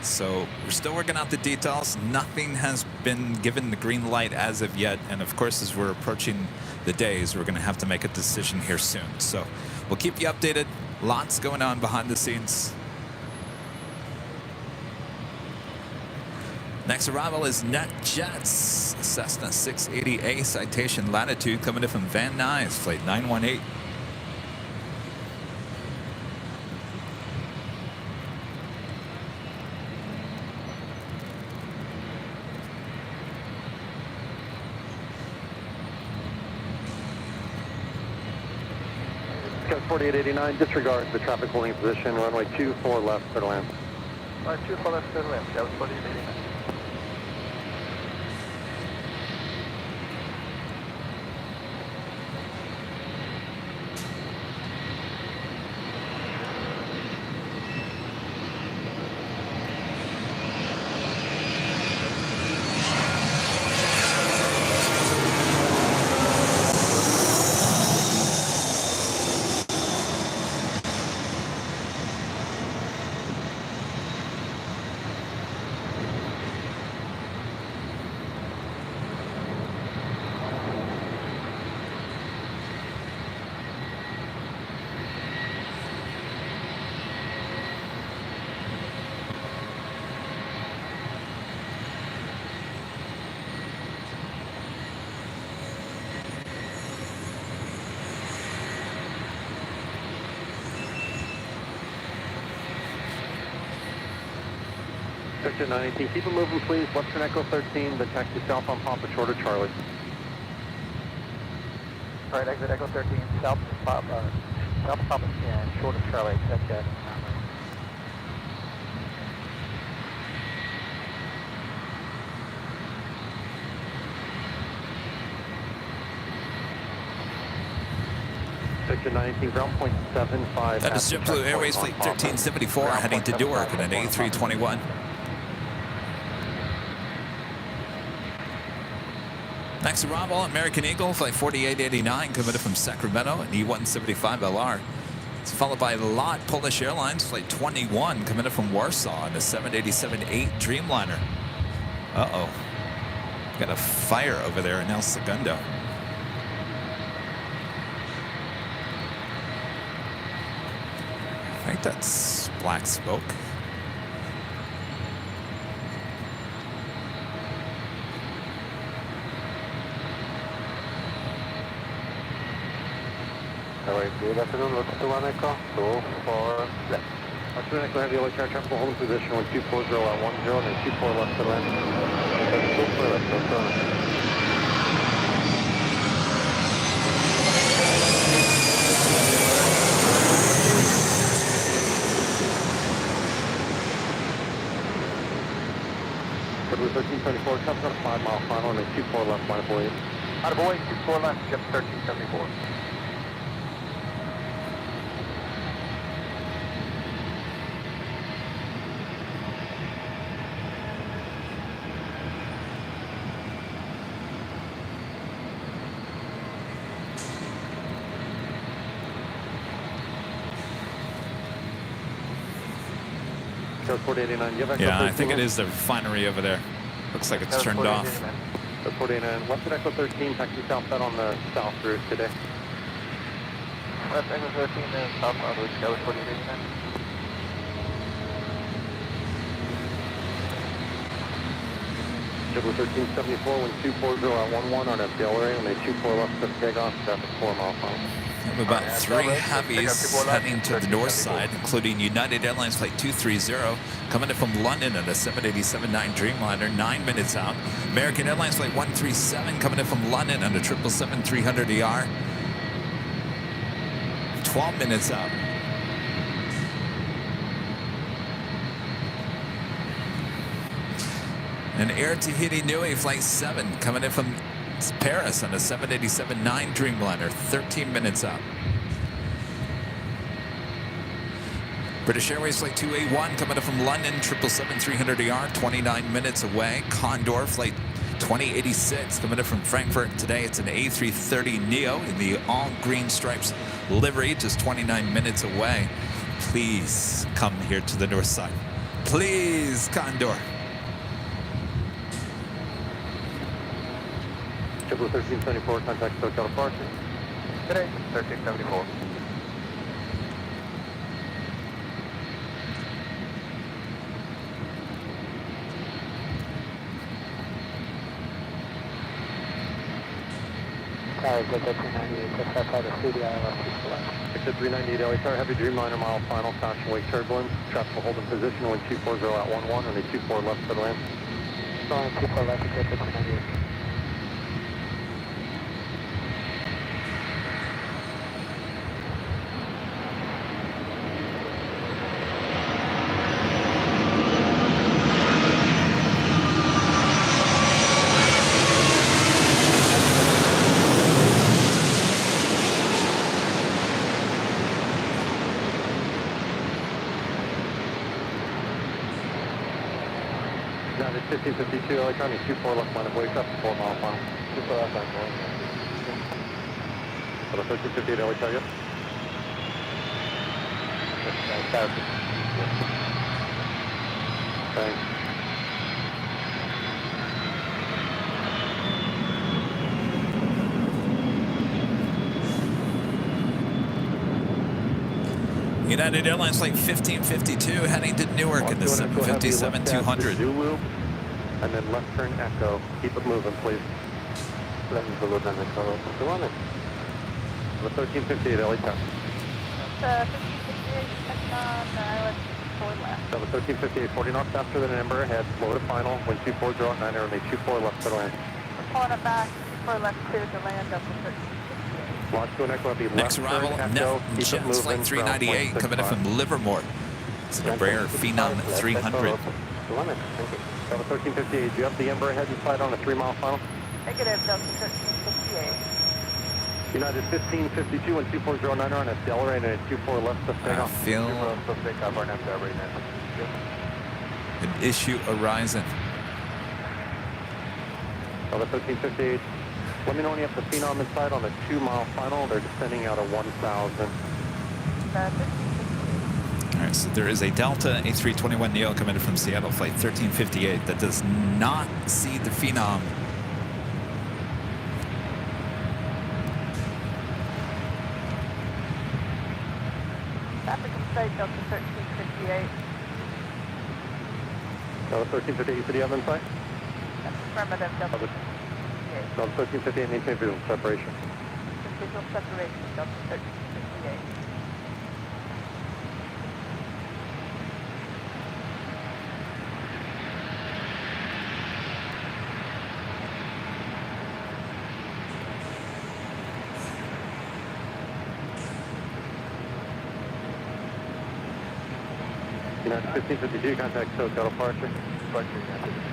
So we're still working out the details. Nothing has been given the green light as of yet. And of course, as we're approaching the days, we're going to have to make a decision here soon. So we'll keep you updated. Lots going on behind the scenes. Next arrival is NetJets, Cessna 680A Citation Latitude coming in from Van Nuys, flight 918.
Scout 4889, disregard the traffic holding position, runway 24 left, clear to land.
Runway 24 left, clear to land. That was 4889.
Sector 918, keep it moving please, Western Echo 13, then taxi south on Papa, short of Charlie.
All right, exit Echo 13, south of Papa, and short of Charlie, check that.
Sector 918, ground point 75.
That is JetBlue Airways Fleet 1374 heading to Newark in an A321. Next arrival, American Eagle, flight 4889, coming in from Sacramento, an E175LR. It's followed by LOT Polish Airlines, flight 21, coming in from Warsaw, and a 787-8 Dreamliner. Uh-oh. Got a fire over there in El Segundo. I think that's black smoke.
All right, good afternoon, what's the one echo? 24 left. Western Echo Heavy LA Tower, traffic will hold in position 1240 at 10 and then 24 left to land. Full clear, let's go turn. Blue 1374, traffic on a 5 mile final and then 24 left, line of way.
Out of way, 24 left, Jet 1374.
Code 489, you have Echo
Yeah, I
13
think it is the refinery over there. Looks like it's turned off.
Code 489, Western Echo 13, taxi southbound on the south route today.
West Echo 13 and southbound with Skyler 489.
Blue 1374, 1240 at 11 on FDL and then 24 left to takeoff, traffic 4 mile final.
We have about 3 heavies heading to the north side, including United Airlines Flight 230, coming in from London at a 787-9 Dreamliner, 9 minutes out. American Airlines Flight 137, coming in from London on a 777-300ER, 12 minutes out. And Air Tahiti Nui Flight 7, coming in from Paris on a 787-9 Dreamliner, 13 minutes out. British Airways Flight 281 coming in from London, 777-300ER, 29 minutes away. Condor Flight 2086 coming in from Frankfurt today. It's an A330neo in the all green stripes livery, just 29 minutes away. Please come here to the north side. Please, Condor.
Blue 1374, contact SoCal departure.
Today, 1374.
Jet 398, just outside the CDI left.
Exit 398, LA Tower, heavy Dreamliner mile final, fashion wake turbulence. Traffic will hold in position, 1240 at 11 and then 24 left to the land.
Strong 24 left, Jet 398.
United 1552, LA Tower, 24 left line of way, traffic 4 mile final. 24 left line of way. 1358, LA Tower, yep. Thanks.
United Airlines Flight 1552 heading to Newark in the 757-200.
Zulu, and then left turn Echo. Keep it moving, please. Let me go down the car. Go on it. The 1358, LA Tower.
1558, checking on island 4 left.
So the 1358, 40 knots faster than an Ember ahead. Slow to final. Wind 24 at 9, and 24 left to land.
We're pulling it back, 4 left clear to land up to 1358.
Launch to an Echo, be
Next
left
arrival,
turn Echo. Keep it
Jets
moving.
Flight 398 coming in from Livermore. It's a rare Phenom 300.
So the 1358, do you have the Ember ahead inside on a 3 mile final?
Negative, Delta 1358.
United 1552 and 2409 on a Delray and a 24 left to take
I
off.
feel
Take off on Delray now.
an issue arising.
So the 1358, let me know when you have the Phenom inside on a 2 mile final. They're descending out of 1,000.
All right, so there is a Delta A321neo coming in from Seattle, Flight 1358, that does not see the Phenom.
Traffic inside Delta 1358.
So the 1358, you said you have inside?
That's affirmative, Delta 1358.
No, the 1358, maintain visual separation.
Visual separation, Delta 1358.
United 1552, contact SoCal departure.
Departure, United 1552.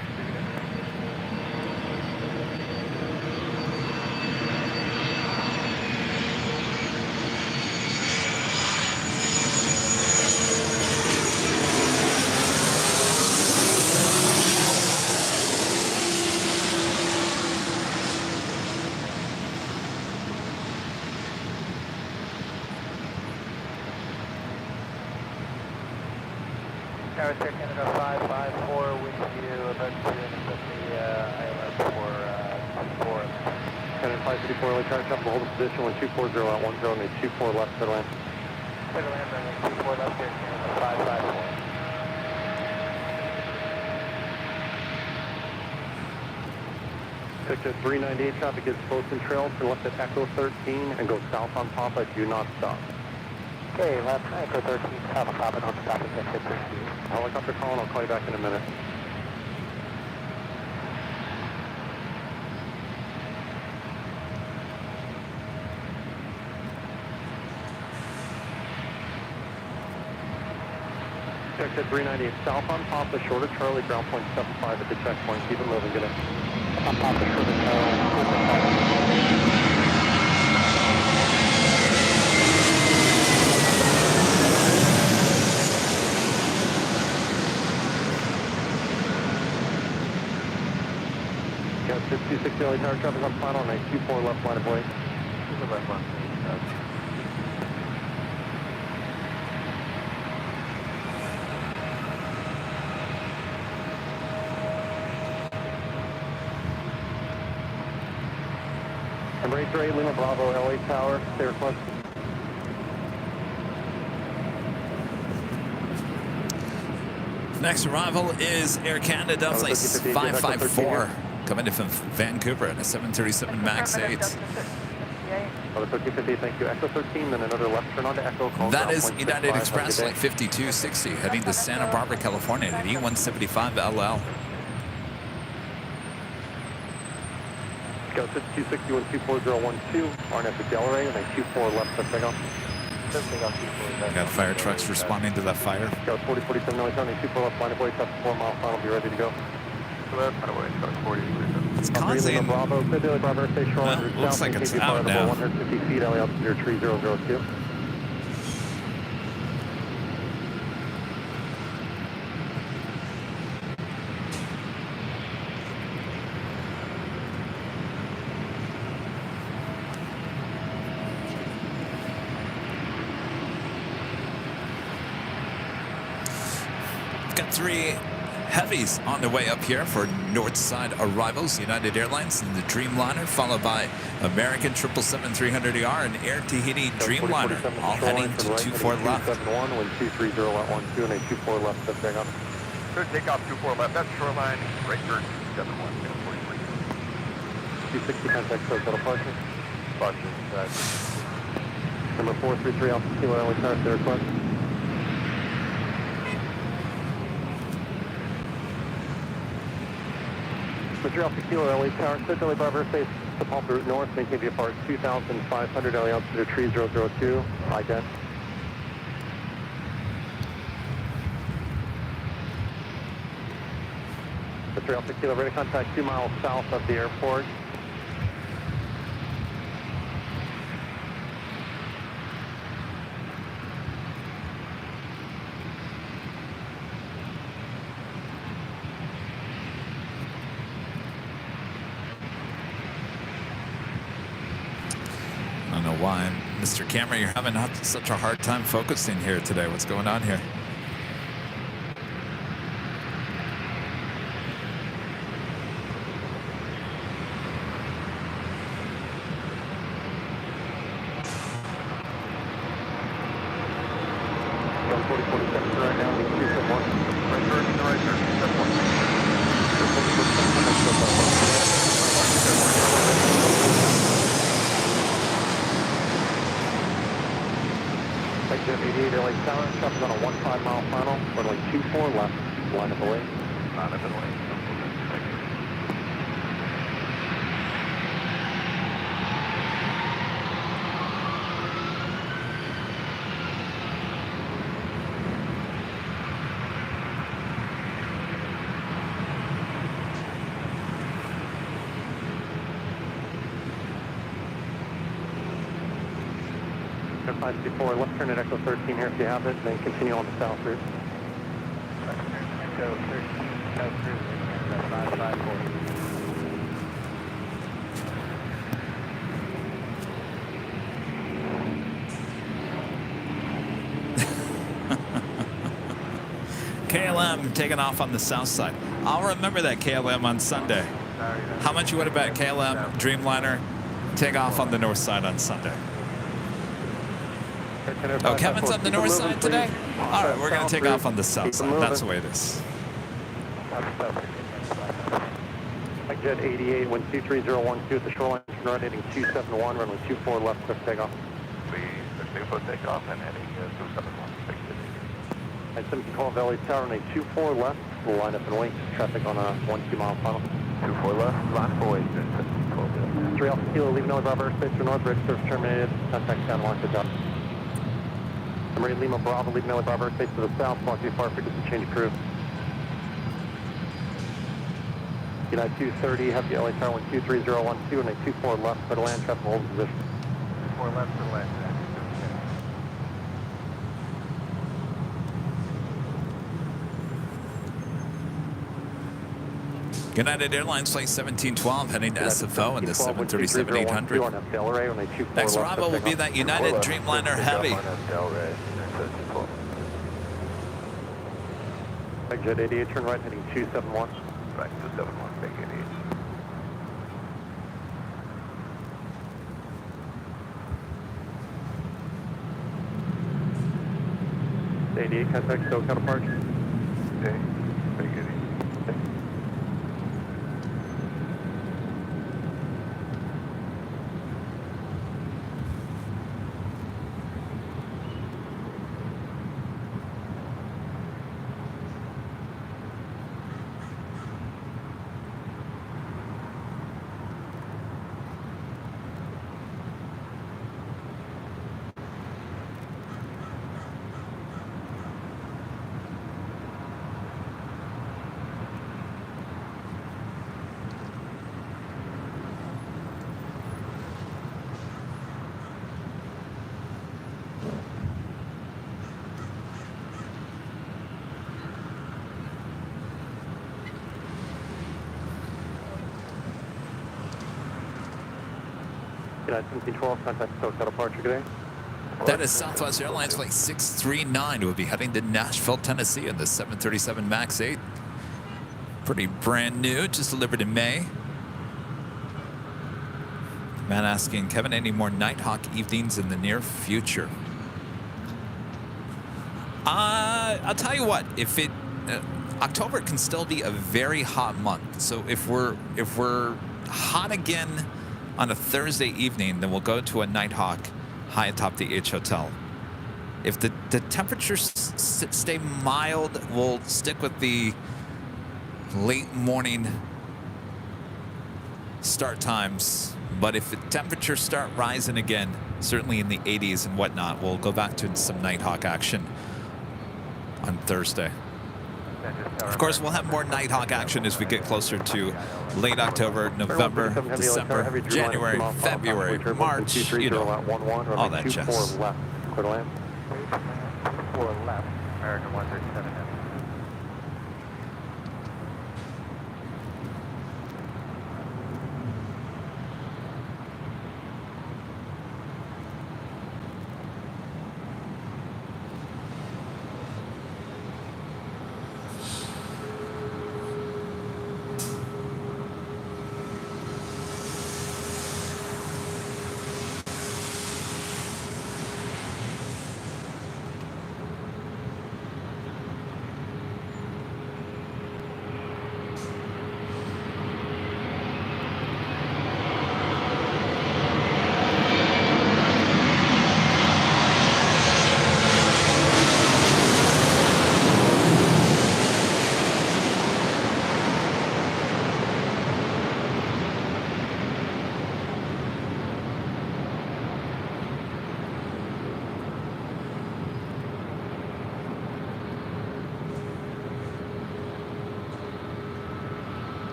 Tower Sierra Canada 554 with you about to intercept the ILS for 24.
Canada 554, LA Tower, traffic hold position 1240 at 10, and 24 left, center land.
Center land running 24 left Sierra Canada 554.
Picture 398, traffic is Bosun Trail, turn left at Echo 13 and go south on Papa, do not stop.
Okay, left Echo 13, south of Papa, don't stop at exit 13.
Helicopter calling, I'll call you back in a minute. Picture 398, south on Papa, shorter Charlie, ground point 75 at the checkpoint, keep it moving, get in. On Papa, shorter Charlie, Got 626 LA Tower, traffic on final, 924 left line of way.
Left line.
Embrace Ray, Lima Bravo, LA Tower, stay request.
Next arrival is Air Canada Flight 554, coming in from Vancouver at a 737 MAX 8.
Other 1350, thank you. Echo 13, then another left turn onto Echo.
That is United Express Flight 5260, heading to Santa Barbara, California at E175 LL.
Go 6260-124-012, RNF to Delray, and then 24 left to takeoff.
Got fire trucks responding to that fire.
Go 4047, no, 24 left line of way, top 4 mile final, be ready to go.
Left line of way, start 4047.
It's causing...
Bravo, Bravo, stay shoreline,
Well, looks like it's out now.
150 feet, LA altitude 3002.
Got 3 heavies on the way up here for north side arrivals. United Airlines and the Dreamliner, followed by American 777-300ER and Air Tahiti Dreamliner, all heading to 24 left.
71, wind 230 at 12, and a 24 left to takeoff.
Good takeoff, 24 left. That's shoreline, right turn, 71, 43.
260, contact SoCal departure.
Departure,
Number 433, Alpha Kilo, LA Tower, stay request. Montreal Tequila, LA Tower, Central Bravo Airspace, Sepulveda route north, maintain VFR 2500, LA altitude 3002, ident. Montreal Tequila, ready to contact 2 miles south of the airport.
I don't know why. Mr. Camera, you're having such a hard time focusing here today. What's going on here?
Right now, we 271.
Right turn, the right turn, 71.
Exit 88, LA Tower, traffic on a 15 mile final, runway 24 left, line of the way.
Line of the way.
524, left turn at Echo 13 here if you have it, and then continue on the south route.
Echo 13, south cruise, 554.
KLM taking off on the south side. I'll remember that KLM on Sunday. How much you would have bet KLM Dreamliner take off on the north side on Sunday? Oh, Kevin's on the north side today? All right, we're going to take off on the south side. That's the way it is.
Jet 88, wind 23012 at the shoreline, run heading 271, runway 24 left, quick takeoff.
Foot takeoff and heading 271.
I 1712 LA Tower, runway 24 left, we'll line up and wait, traffic on a 1-2 mile final.
24 left, line for wait.
3 Alpha Kilo, leaving North Bravo airspace for North Bridge, service terminated, contact down launch job. Marie Lima Bravo, leaving North Bravo airspace to the south, walk too far, frequency change of crew. United 230, have the LA Tower 123.012, and a 24 left, for the land traffic hold position.
4 left for land.
United Airlines Flight 1712 heading to SFO in the 737-800. Next arrival will be that United Dreamliner Heavy.
Jet 88, turn right, heading 271.
Right, 271, take 88.
88, contact SoCal departure.
Okay, take 88.
United 1712, contact SoCal departure today.
That is Southwest Airlines Flight 639. We'll be heading to Nashville, Tennessee in the 737 MAX 8. Pretty brand new, just delivered in May. Man asking, Kevin, any more Nighthawk evenings in the near future? I'll tell you what, if it October can still be a very hot month. So if we're hot again on a Thursday evening, then we'll go to a Nighthawk high atop the H Hotel. If the temperatures stay mild, we'll stick with the late morning start times. But if the temperatures start rising again, certainly in the 80s and whatnot, we'll go back to some Nighthawk action on Thursday. Of course, we'll have more Nighthawk action as we get closer to late October, November, December, January, February, March, you know, all that jazz.
4 left, American 137.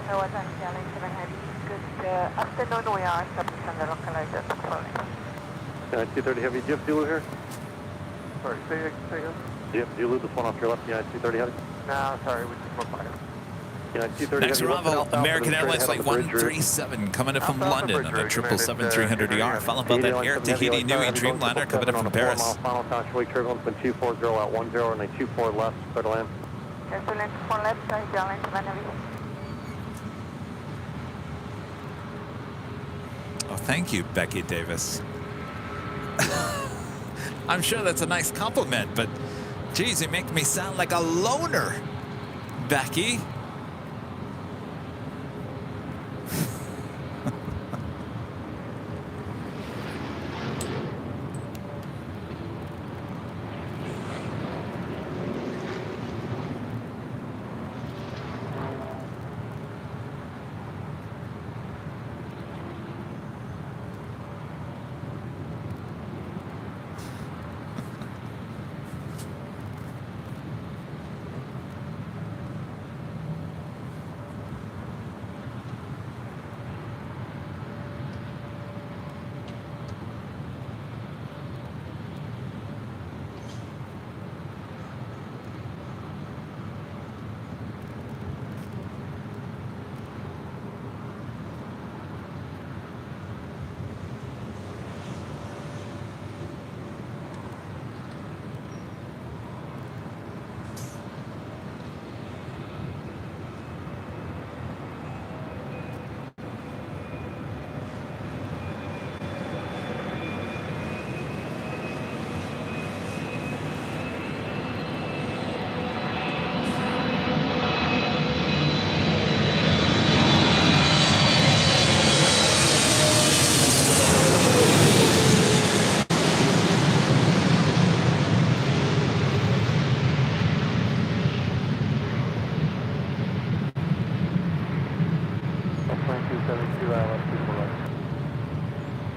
Tower taxi, Airline 7 Heavy. Good afternoon, we are service on the localizer controlling.
230 Heavy, do you have Zulu here?
Sorry, say again?
Do you have Zulu, this one off your left, United 230 Heavy?
No, sorry, we just went by it.
United 230
Next
Heavy.
arrival, American Airlines Flight 137 coming in from London on a 777-300ER, followed by that Air Tahiti Nui Dreamliner coming in from Paris.
Final contact weight turbulence, wind 240 at 10, and then 24 left, clear to land.
Yes, to land 4 left, Airline 7 Heavy.
Oh, thank you, Becky Davis. I'm sure that's a nice compliment, but geez, you make me sound like a loner, Becky.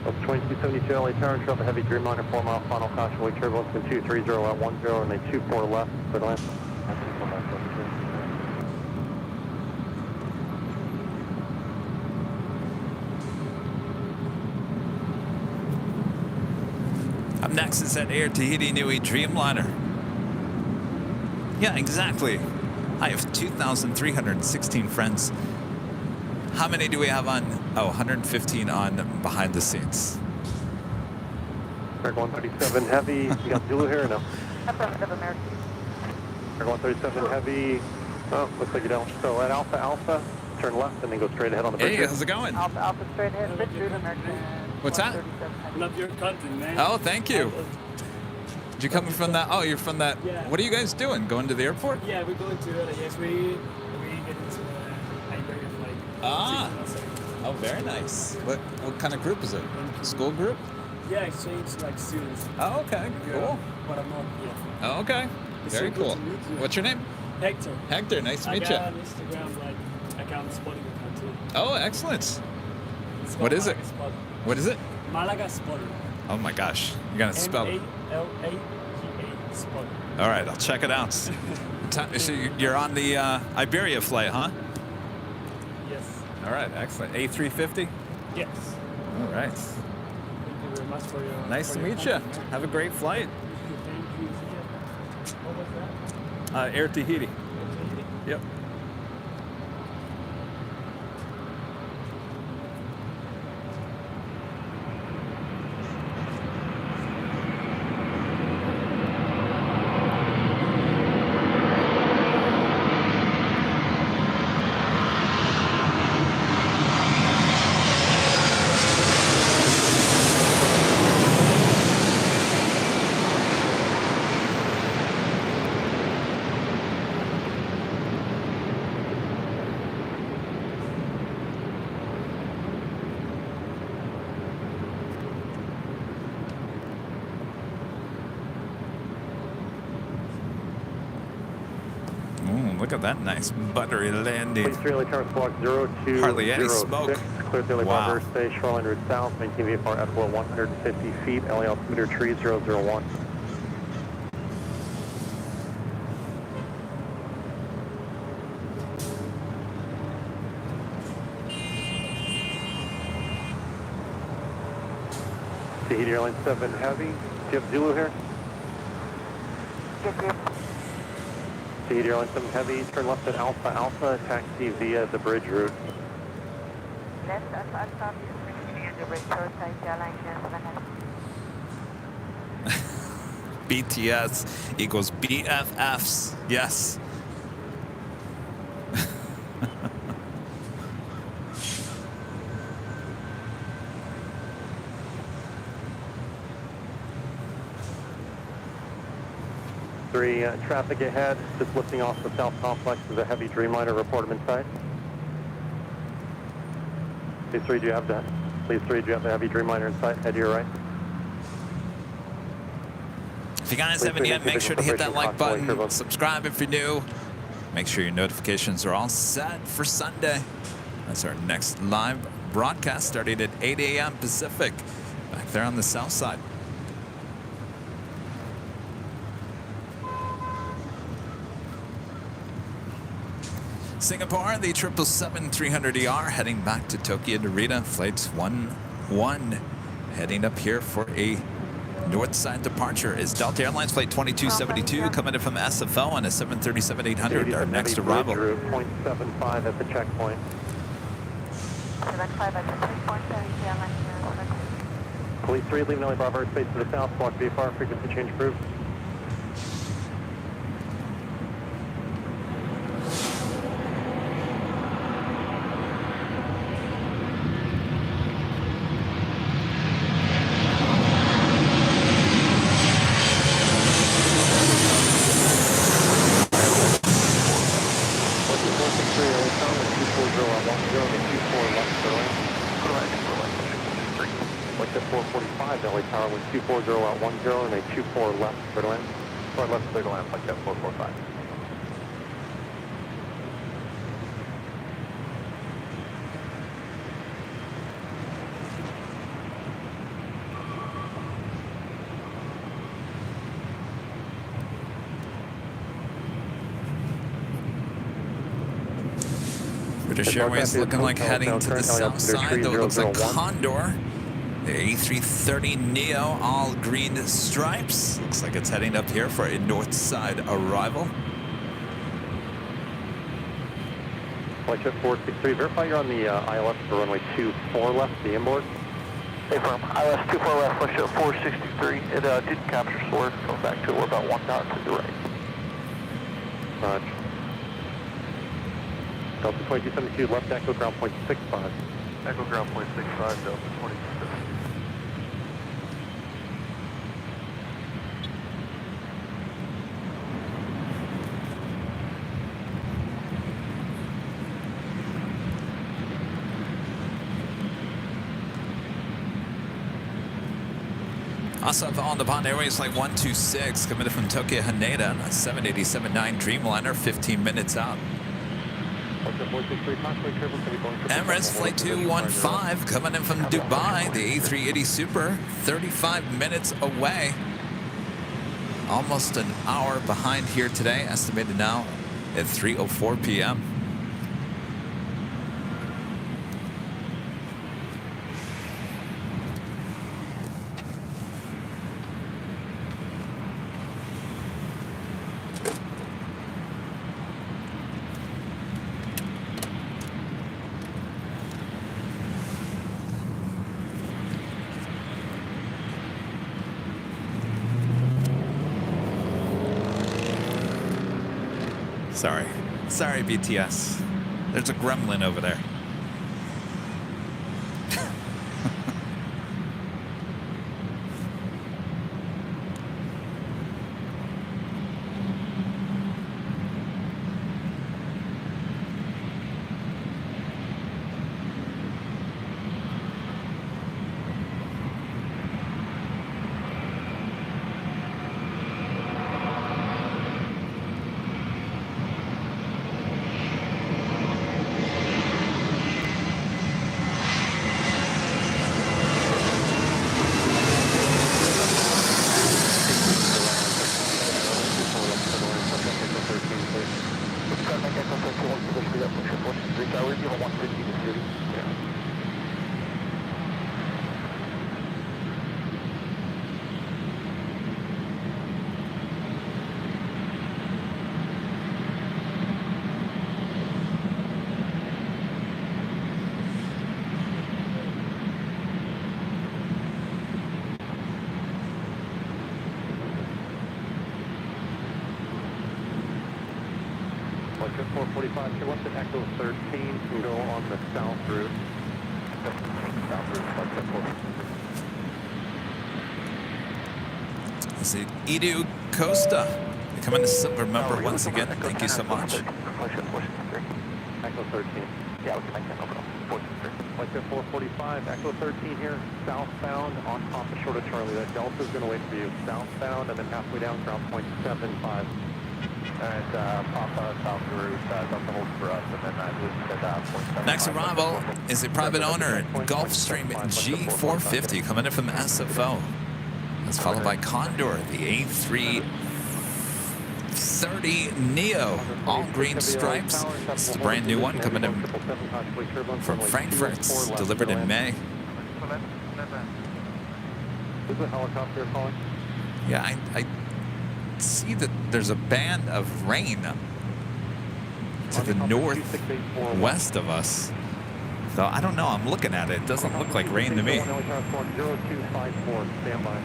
That's 2272 LA Tower, trail the heavy Dreamliner 4 mile final caution weight turbulence, wind 230 at 10, and then 24 left, clear to land.
Up next is that Air Tahiti Nui Dreamliner. Yeah, exactly. I have 2,316 friends. How many do we have on? Oh, 115 on behind the scenes.
American 137 Heavy, you got Zulu here or no?
Affirmative, American.
American 137 Heavy, oh, looks like you don't. So at Alpha Alpha, turn left and then go straight ahead on the bridge.
Hey, how's it going?
Alpha, Alpha, straight ahead, Richard, American.
What's that?
137 Heavy.
Love your content, man.
Oh, thank you. Did you come from that? Oh, you're from that.
Yeah.
What are you guys doing? Going to the airport?
Yeah, we're going to LAX. We get into Iberia flight.
Ah. Oh, very nice. What kind of group is it? School group?
Yeah, exchange like students.
Oh, okay. Cool.
But I'm not yet.
Oh, okay.
It's
Very
so good
cool.
to meet you.
What's your name?
Hector.
Hector. Nice to meet you.
I got an Instagram like account spotting account too.
Oh, excellent.
It's
What is it?
Malaga Spotting.
What is it?
Malaga Spotting.
Oh my gosh. You're going to spell it.
MALAGA Spotting.
All right, I'll check it out. So you're on the Iberia flight, huh?
Yes.
All right, excellent. A350?
Yes.
All right.
Thank you very much for your.
Nice
for
to
your
meet you.
content, man.
Have a great flight.
Thank you. What was that?
Air Tahiti. Yep. Look at that nice buttery landing.
Please really turn squawk 0206.
Hardly any smoke.
Clear through
Wow.
Barber State, shoreline route south, maintain VFR at below 150 feet, LA altimeter 3001.
Tahiti Airline 7 Heavy. Do you have Zulu here?
Yes, sir.
Tahiti Airline 7 Heavy, turn left at Alpha Alpha, taxi via the bridge route.
Left Alpha Alpha, via the bridge road, Tahiti Airline 7 Heavy.
BTS equals BFFs. Yes.
Traffic ahead, just lifting off the south complex is a heavy Dreamliner. Report him inside. Please 3, do you have that? Please 3, do you have the heavy Dreamliner inside? Head to your right.
If you guys haven't yet, make sure to hit that like button. Subscribe if you're new. Make sure your notifications are all set for Sunday. That's our next live broadcast starting at 8 a.m. Pacific, back there on the south side. Singapore, the 777-300ER heading back to Tokyo Narita. Flight 11 heading up here for a north side departure is Delta Airlines Flight 2272 coming in from SFO on a 737-800, our next arrival.
0.75 at the checkpoint.
75 at the checkpoint, Tahiti Airline 7.
Police 3, leaving LA Bravo airspace to the south, block VFR, frequency change approved. Like at 445, LA Tower, with 240 out 10 and a 24 left, clear to land. 4 left, clear to land, like that 445.
British Airways looking like heading to the south side, though it looks like Condor. The A330neo, all green stripes. Looks like it's heading up here for a north side arrival.
Flight 463, verify you're on the ILS for runway 24 left, the inboard.
Hey, firm. ILS 24 left, flight 463. It didn't capture source. Go back to, we're about 1 knot to the right.
Roger. Delta 2272, left echo ground point 65.
Echo ground point 65, Delta 22.
Also on the Bond Airways Flight 126 coming in from Tokyo Haneda, a 787-9 Dreamliner, 15 minutes out. Emirates Flight 215 coming in from Dubai, the A380 Super, 35 minutes away. Almost an hour behind here today, estimated now at 3:04 p.m. Sorry, BTS. There's a gremlin over there.
Flight 445, to left at Echo 13, can go on the south route. South route, Flight 445.
Is it Edu Costa? You're coming to Silver Member once again. Thank you so much.
Echo 13. Yeah, we can make that over. Flight 445, Echo 13 here, southbound on Papa short of Charlie. That Delta's going to wait for you. Southbound and then halfway down, ground point 75. Alright, Papa, south route, Delta holds for us, and then I believe that point 75.
Next arrival is a private owner, Gulfstream G450, coming in from SFO. That's followed by Condor, the A330 Neo, all green stripes. This is a brand new one coming in from Frankfurt, delivered in May.
Is the helicopter calling?
Yeah, I see that there's a band of rain to the northwest of us. So I don't know, I'm looking at it. It doesn't look like rain to me.
0254, stand by.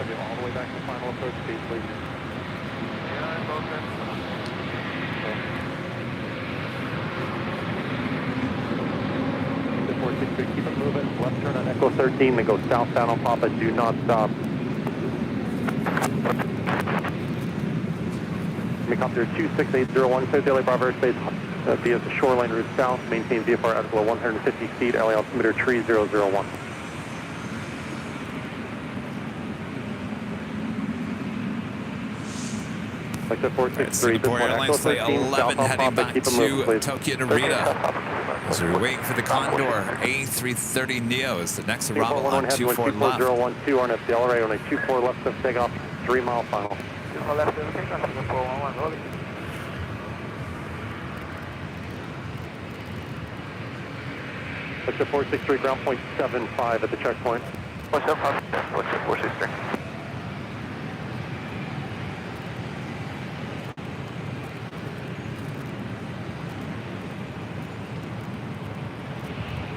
All the way back to final approach speed, please. Yeah, okay. 463, keep it moving. Left turn on Echo 13, then go southbound on Papa. Do not stop. Helicopter 26801, clear Daily Bravo airspace via the shoreline route south. Maintain VFR at below 150 feet. LA altimeter 3001.
Singapore Airlines Flight 11 heading back to Tokyo Narita. So we're waiting for the Condor A330 Neo is the next arrival on 24 left.
24012 on FDL on a 24 left of takeoff, 3 mile final. 24 left of takeoff, 411 rolling. That's the 463 ground point 75 at the checkpoint. What's up, what's the 463?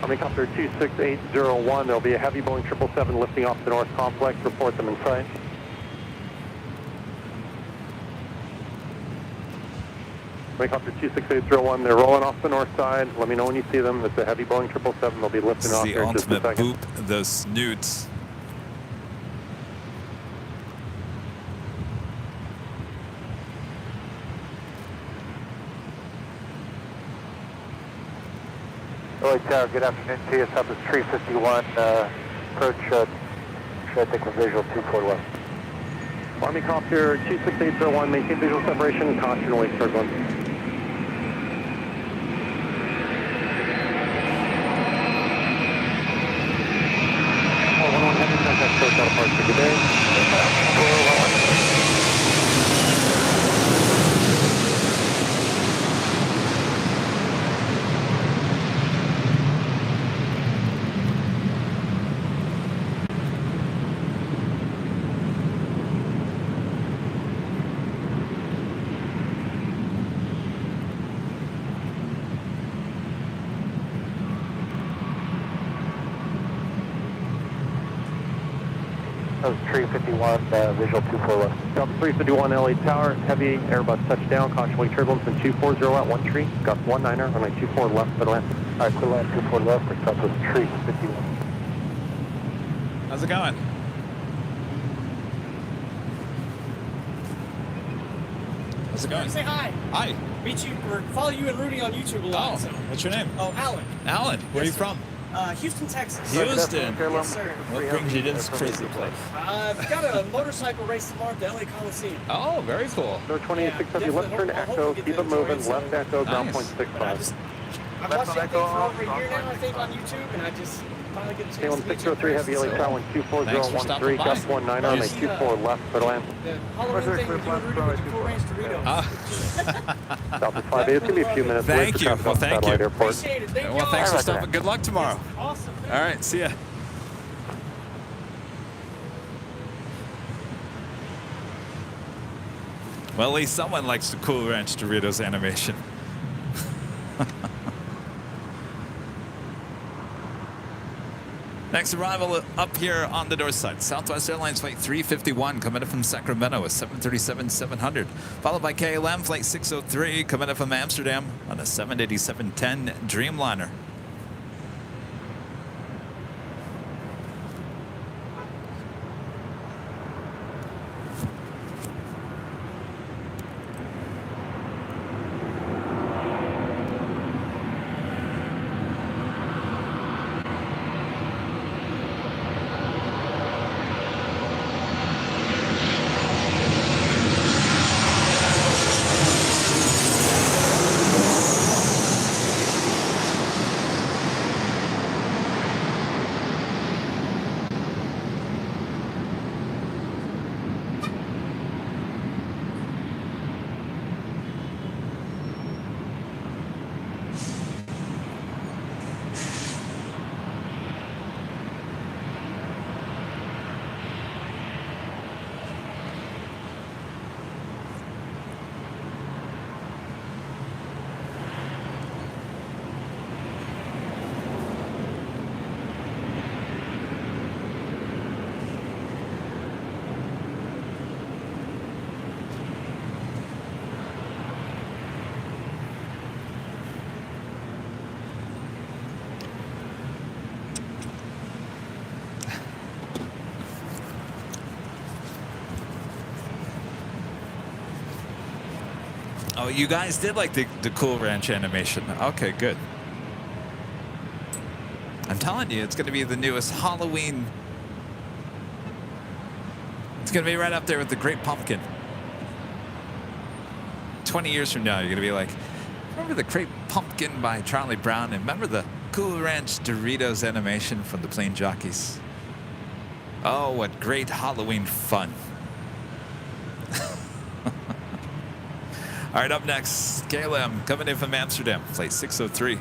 Helicopter 26801, there'll be a heavy Boeing 777 lifting off the North Complex. Report them in sight. Helicopter 26801, they're rolling off the north side. Let me know when you see them. It's a heavy Boeing 777. They'll be lifting off
the
here in just a
ultimate
second.
boop, the snoots.
LA Tower, good afternoon to you. South is 351. Approach, should I take a visual 24 left?
Army Copter 26801, maintain visual separation, caution away turbulence. Heavy contact approach out of parts for good day.
That was 351, visual 24 left.
Delta 351 LA Tower, heavy Airbus touchdown, caution wing turbulence in 240 at 1 tree, Gus 19er, runway 24 left for Atlantic.
All right, clear land 24 left, for Southwest 351.
How's it going? How's it going?
Say hi.
Hi.
Meet you or follow you and Rudy on YouTube a lot.
Oh, what's your name?
Oh, Alan.
Alan, where are you from?
Houston, Texas.
Houston.
Yes, sir.
What brings you to this crazy place?
I've got a motorcycle race tomorrow at the LA Coliseum.
Oh, very cool.
No 28, heavy, left turn to Echo, keep it moving, left Echo, ground point 65.
I've watched that thing for over a year now, I think, on YouTube, and I just finally get a chance to
KLM
meet you.
603 Heavy, LA Tower 12413, gap 19 on, make 24 left, clear land.
The Halloween thing we're doing, Rudy, with the Cool Ranch Doritos.
Southwest 58, it's going to be a few minutes.
Thank you. Well, thank you.
Appreciate it. Thank
Well,
y'all.
thanks for stopping. Good luck tomorrow.
Awesome.
All right, see ya. Well, at least someone likes the Cool Ranch Doritos animation. Next arrival up here on the north side. Southwest Airlines Flight 351 coming in from Sacramento with 737-700. Followed by KLM Flight 603 coming in from Amsterdam on a 787-10 Dreamliner. Oh, you guys did like the Cool Ranch animation. Okay, good. I'm telling you, it's going to be the newest Halloween. It's going to be right up there with the Great Pumpkin. 20 years from now, you're going to be like, remember the Great Pumpkin by Charlie Brown? And remember the Cool Ranch Doritos animation from the Plane Jockeys? Oh, what great Halloween fun. All right, up next, KLM coming in from Amsterdam, flight 603.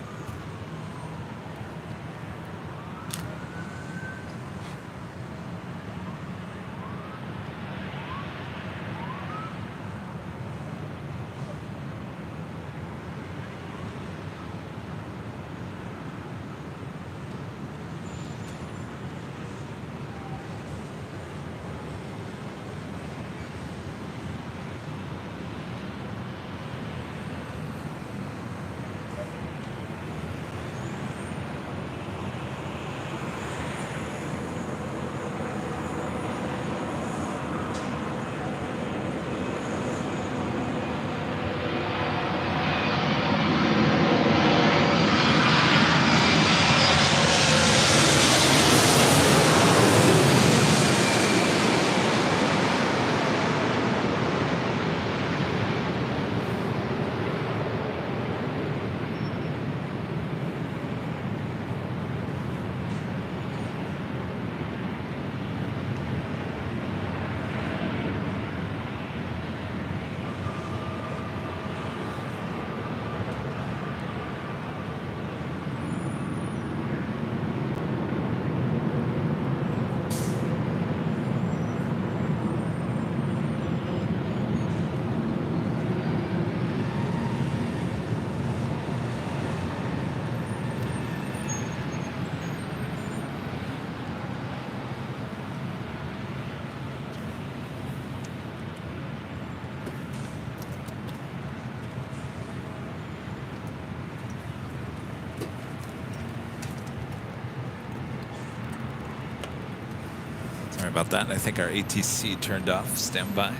Sorry about that. I think our ATC turned off. Stand by.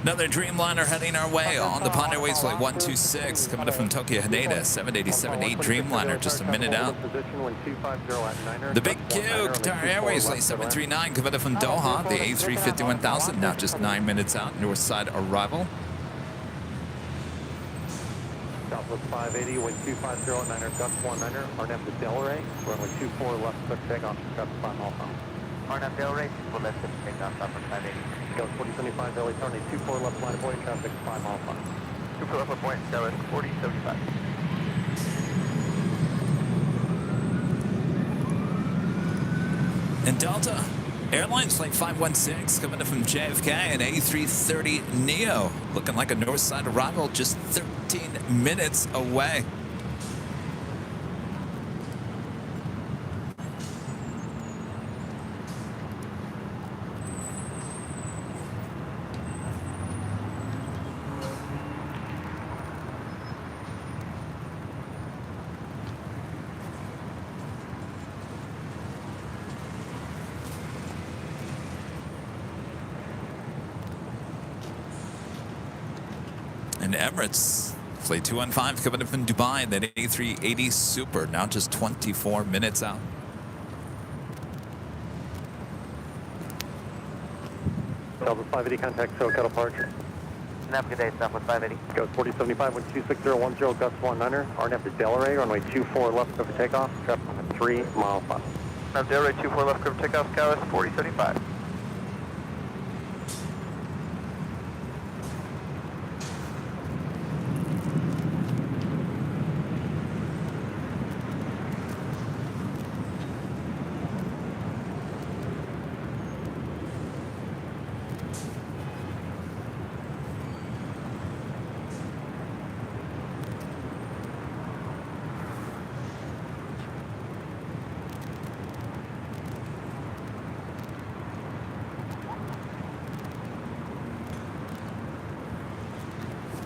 Another Dreamliner heading our way on the Pioneer Waste Flight 126, coming up from Tokyo Haneda, 787-8 Dreamliner, just a minute out. The Big Q, Qatar Airways Flight 739, coming up from Doha, the A350-1000, now just 9 minutes out, north side arrival.
Southwest 580, wind 250, Niner, gust 19er, RNAV to Delray, runway 24 left, clear for takeoff, traffic 5 miles an hour.
RNAV Delray, 24 left, clear for takeoff, Southwest 580.
Gust 4075, Delray, turning 24 left, line of boarding, traffic 5 miles an hour.
24 left, point, Delray, 4075.
And Delta, Airlines Flight 516, coming in from JFK, an A330neo, looking like a north side arrival, just 13 minutes away. And Emirates, Flight 215 coming in from Dubai, that A380 Super, now just 24 minutes out.
Southwest 580, contact SoCal departure.
Have a good day, Southwest 580.
Gust 4075, wind 26010, gust 19er, RNAV to Delray, runway 24 left, clear for takeoff, traffic 3 miles an hour.
RNAV Delray, 24 left, clear for takeoff, Southwest 4075.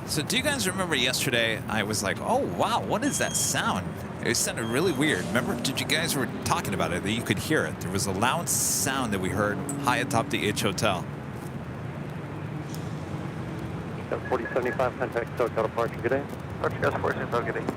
So do you guys remember yesterday I was like, oh wow, what is that sound? It sounded really weird. Remember, did you guys were talking about it, that you could hear it? There was a loud sound that we heard high atop the H Hotel.
4075, contact SoCal departure, good day.
Departure, Gust 4075, good day.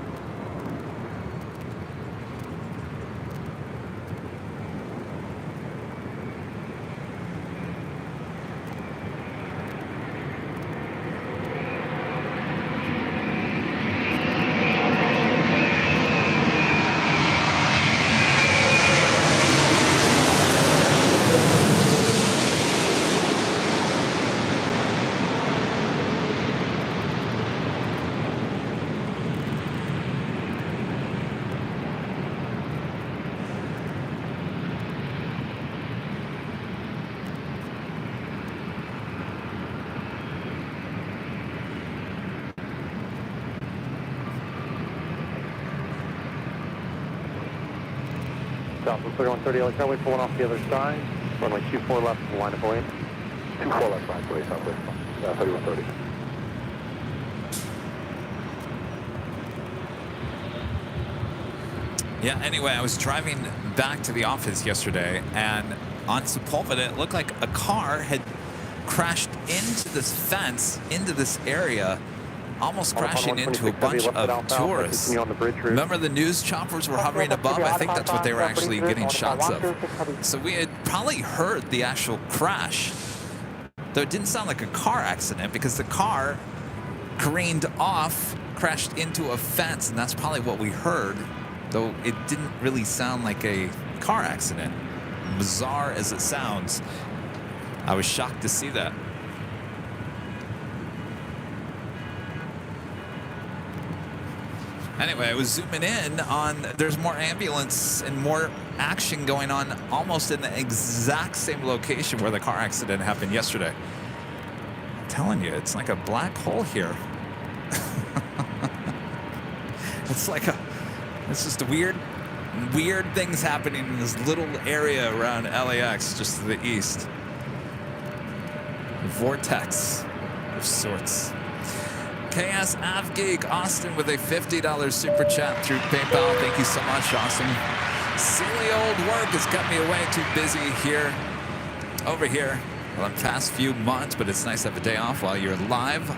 Southwest 3130, LAX runway, pulling off the other side. Runway 24 left, line of boarding. 24 left, line of boarding, Southwest 3130.
Yeah, anyway, I was driving back to the office yesterday, and on Sepulveda, it looked like a car had crashed into this fence, into this area, almost crashing into a bunch of tourists. Remember the news choppers were hovering above? I think that's what they were actually getting shots of. So we had probably heard the actual crash, though it didn't sound like a car accident because the car careened off, crashed into a fence, and that's probably what we heard, though it didn't really sound like a car accident. Bizarre as it sounds, I was shocked to see that. Anyway, I was zooming in on, there's more ambulance and more action going on almost in the exact same location where the car accident happened yesterday. I'm telling you, it's like a black hole here. It's just weird things happening in this little area around LAX, just to the east. A vortex of sorts. KS Avgeek Austin with a $50 super chat through PayPal. Thank you so much, Austin. Silly old work has got me away too busy here, over here Well, the past few months, but it's nice to have a day off while you're live.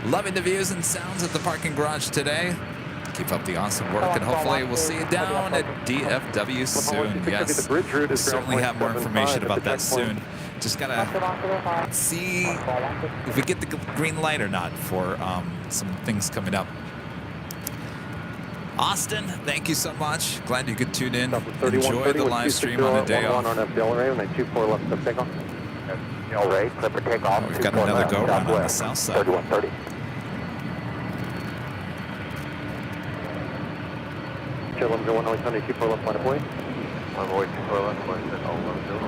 Loving the views and sounds at the parking garage today. Keep up the awesome work, and hopefully we'll see you down at DFW soon. Yes, we'll certainly have more information about that soon. Just gotta see if we get the green light or not for some things coming up. Austin, thank you so much. Glad you could tune in. Enjoy the live stream on a day off.
Delray, clear for takeoff.
We've got another go round on the south side.
3130. Chillum, 01, only 24 left, line of way.
Line of way, 24 left, line of all left, 0.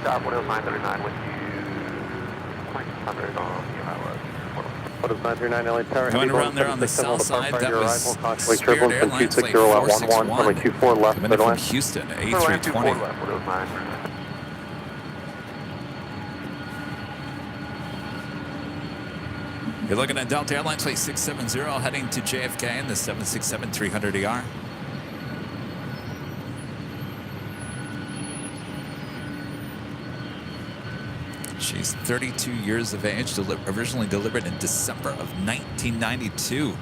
Dock, what is 939 with you? 600 on the highway. What is 939 LA Tower?
Going around there on the south side, that was Spirit
Airline
Airlines flight 461. Coming in from Houston, A320. You're looking at Delta Airlines flight 670 heading to JFK in the 767-300ER. She's 32 years of age, originally delivered in December of 1992.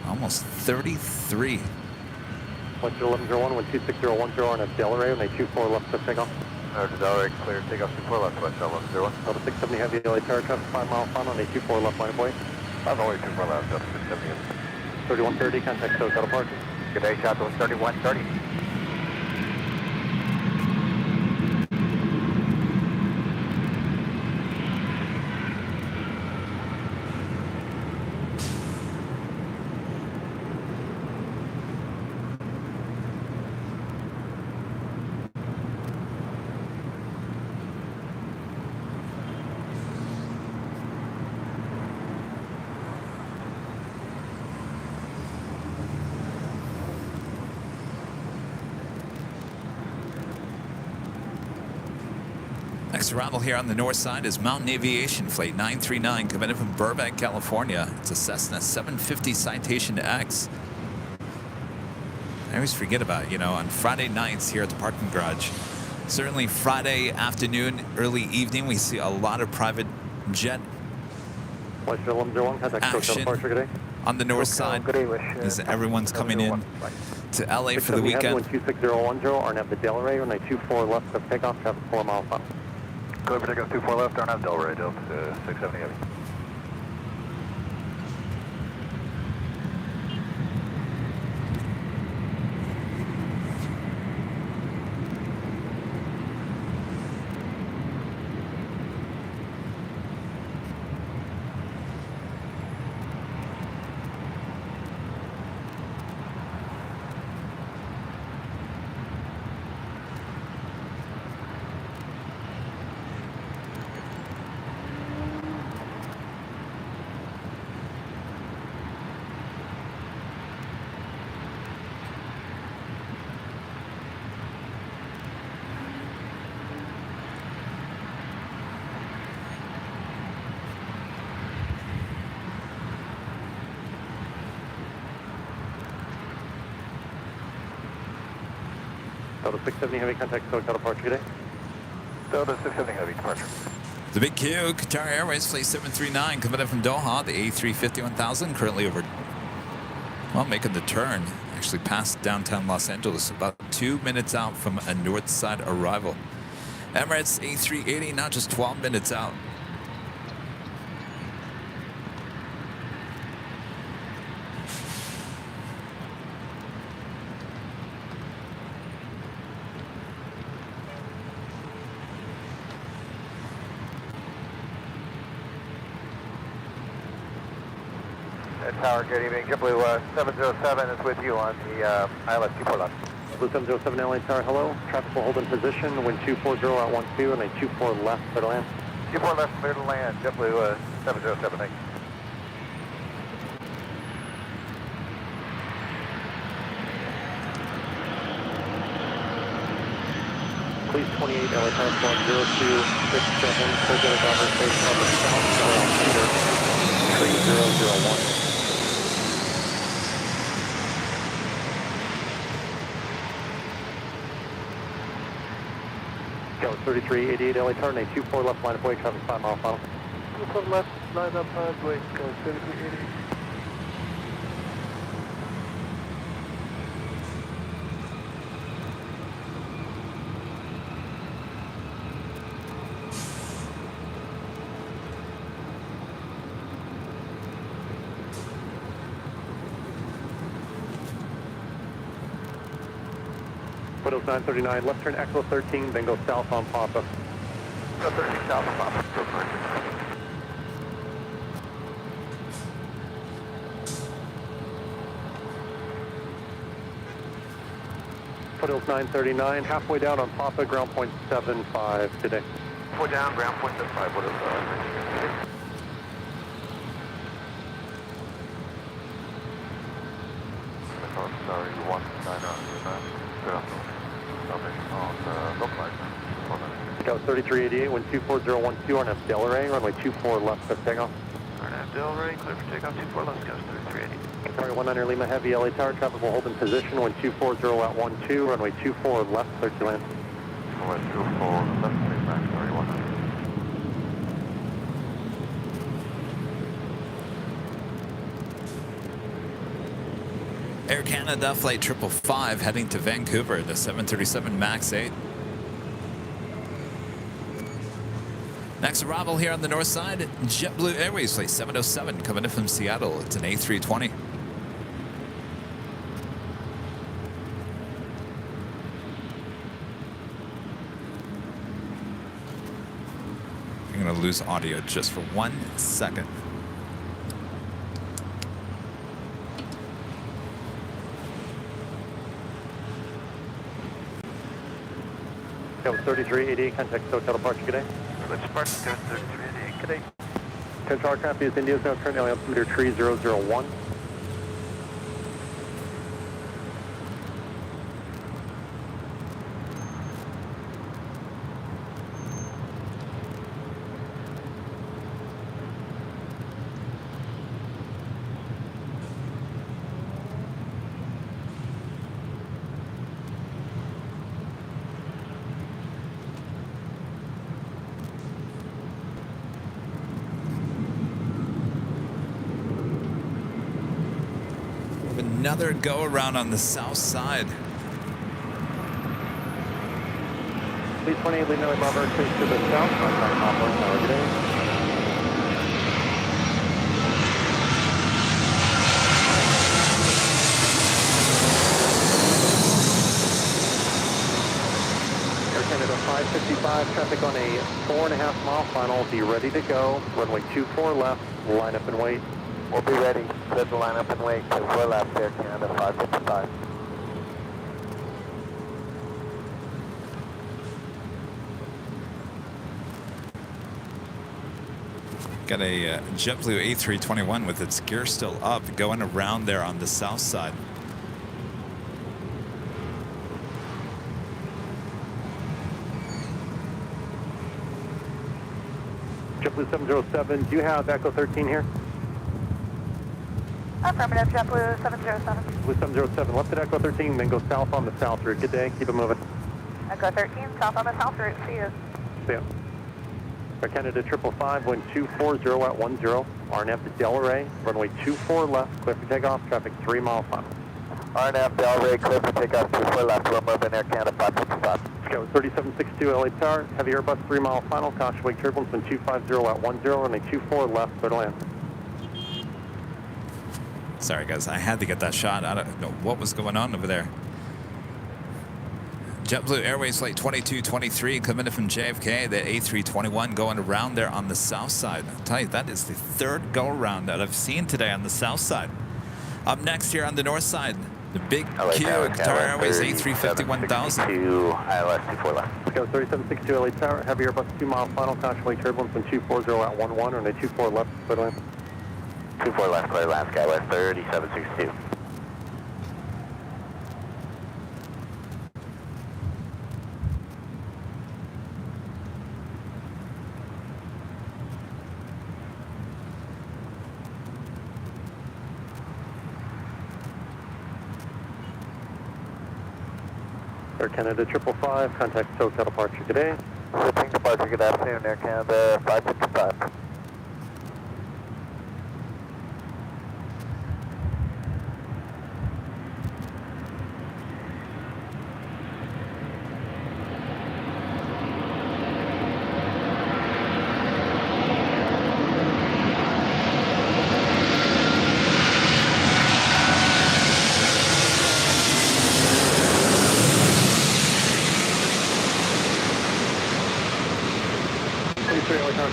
Almost 33.
What's your 1101, 12610 on a Delray, and they 24 left to take off.
Delray, clear, take off 24 left, West 1101.
Delta 670 heavy LA Tower traffic, 5 mile final on a 24 left line of way.
5 only 24 left, Delta 670.
3130, contact Delta Park.
Good day, shot to 3130.
Next arrival here on the north side is Mountain Aviation Flight 939 coming in from Burbank, California. It's a Cessna 750 Citation X. I always forget about, on Friday nights here at the parking garage. Certainly Friday afternoon, early evening, we see a lot of private jet action on the north side as everyone's coming in to LA for the weekend.
26010, RNAV the Delray, and 24 left of takeoff, traffic 4 mile final.
Clear for takeoff 24 left, RNAV Delray, Delta 670 heavy.
Delta 670 heavy, contact SoCal departure today.
Delta 670 heavy, departure.
The big Q, Qatar Airways flight 739 coming in from Doha, the A350-1000 currently over, making the turn, actually past downtown Los Angeles, about 2 minutes out from a north side arrival. Emirates A380 now just 12 minutes out.
Tower, good evening. JetBlue 707 is with you on the ILS 24 left.
Blue 707 LA Tower, hello. Traffic will hold in position. Wind 240 at 12 and a 24 left, clear to land.
24 left, clear to land. JetBlue 707, thanks.
Please 28, LA Tower 10267, SEPULVEDA Bravo Space Bravo South, LA altimeter 3001. Go 3388 LA Tower, 24 left line of way, traffic 5 mile final.
24 left, line up and wait, 3380.
Windows 939, left turn Echo 13, then go south on Papa.
Go 13 south of Papa.
Foothills 939, halfway down on Papa, ground point 75 today.
Halfway down, ground point 75, what is
Sorry, 1909. Good afternoon. Nothing on the local line.
Scout 3388, wind 24012, RNF Delray, runway 24 left for takeoff.
RNF Delray, clear for takeoff, 24 left, Scout 3380.
Sorry, 19 Lima Heavy, LA Tower, traffic will hold in position, wind 240 at 12, runway 24 left, clear to land.
Runway 24 left, please, Max, sorry, 100.
Air Canada Flight 555 heading to Vancouver, the 737 MAX 8. Next arrival here on the north side, JetBlue Airways Flight 707 coming in from Seattle. It's an A320. I'm going to lose audio just for 1 second.
Scout 3388, contact hotel departure, good day.
Let's depart, Scout 3388, good day.
Central aircraft is India, now currently altimeter 3001.
Another go around on the south side.
Please 28, lead Nelly Bravo, space to the south, contact Papa, tower, good day. Air Canada 555, traffic on a 4.5 mile final, be ready to go, runway 24 left, line up and wait.
We'll be ready. Set the line up and wait. 24 left, Air Canada 555.
Got a JetBlue A321 with its gear still up, going around there on the south side.
JetBlue 707, do you have Echo 13 here?
Affirmative, JetBlue 707.
Blue 707, left at Echo 13, then go south on the south route. Good day, keep it moving.
Echo 13, south on the south route, see you.
See ya. Air Canada 555, wind 240 at 10, RNF to Delray, runway 24 left, clear for takeoff, traffic 3 mile final.
RNF Delray, clear for takeoff, 24 left, we're moving Air Canada 555.
Scout 3762 LA Tower, heavy Airbus 3 mile final, caution wake turbulence, wind 250 at 10, runway 24 left, clear to land.
Sorry, guys, I had to get that shot. I don't know what was going on over there. JetBlue Airways Flight 2223 coming in from JFK, the A321 going around there on the south side. I'll tell you, that is the third go-around that I've seen today on the south side. Up next here on the north side, the big Q, Qatar Airways A350-1000.
ILS 24 left.
Scout 3762 LA Tower, heavy Airbus 2 mile final, caution wake turbulence, wind 240 at 11, runway 24 left, clear to land.
24 left, clear land, Skywest 3762.
Air Canada 555, contact SoCal departure, good day.
Switching departure, good afternoon, Air Canada 555.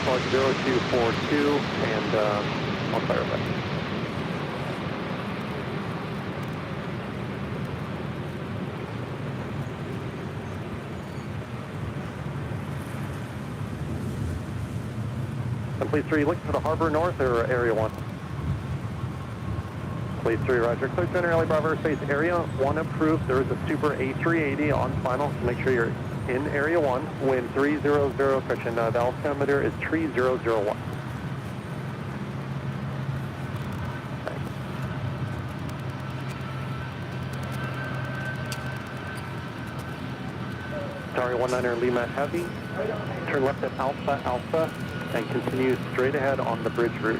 Flight 0242 and on fire back. And please 3, looking for the Harbor North or Area 1? Please 3, roger. Clear center, LA Bravo Airspace Area 1 approved. There is a Super A380 on final. Make sure you're in Area 1, wind 300, correction, the altimeter is 3001. Tower 19er Lima Heavy, turn left at Alpha Alpha, and continue straight ahead on the bridge route.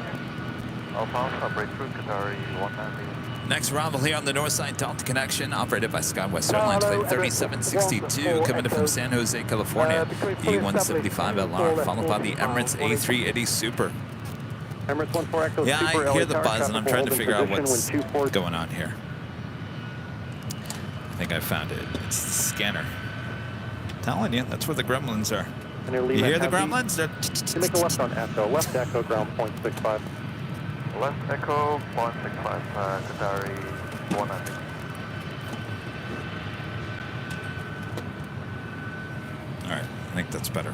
Alpha Alpha, bridge route, Qatari 190.
Next arrival here on the north side, Delta connection, operated by SkyWest Airlines, flight 3762, coming in from San Jose, California, E175 LR, followed by the Emirates A380 Super.
Emirates 14 Echo
Yeah,
Super
I hear
LA
the
Tower,
buzz, and I'm trying to
traffic
figure out
position,
what's
wind 24.
going on here. I think I found it. It's the scanner. Telling you, that's where the gremlins are. You hear the gremlins?
You make a left on Echo, left Echo, ground 0.65.
Left Echo 165, Qatari 190.
All right, I think that's better.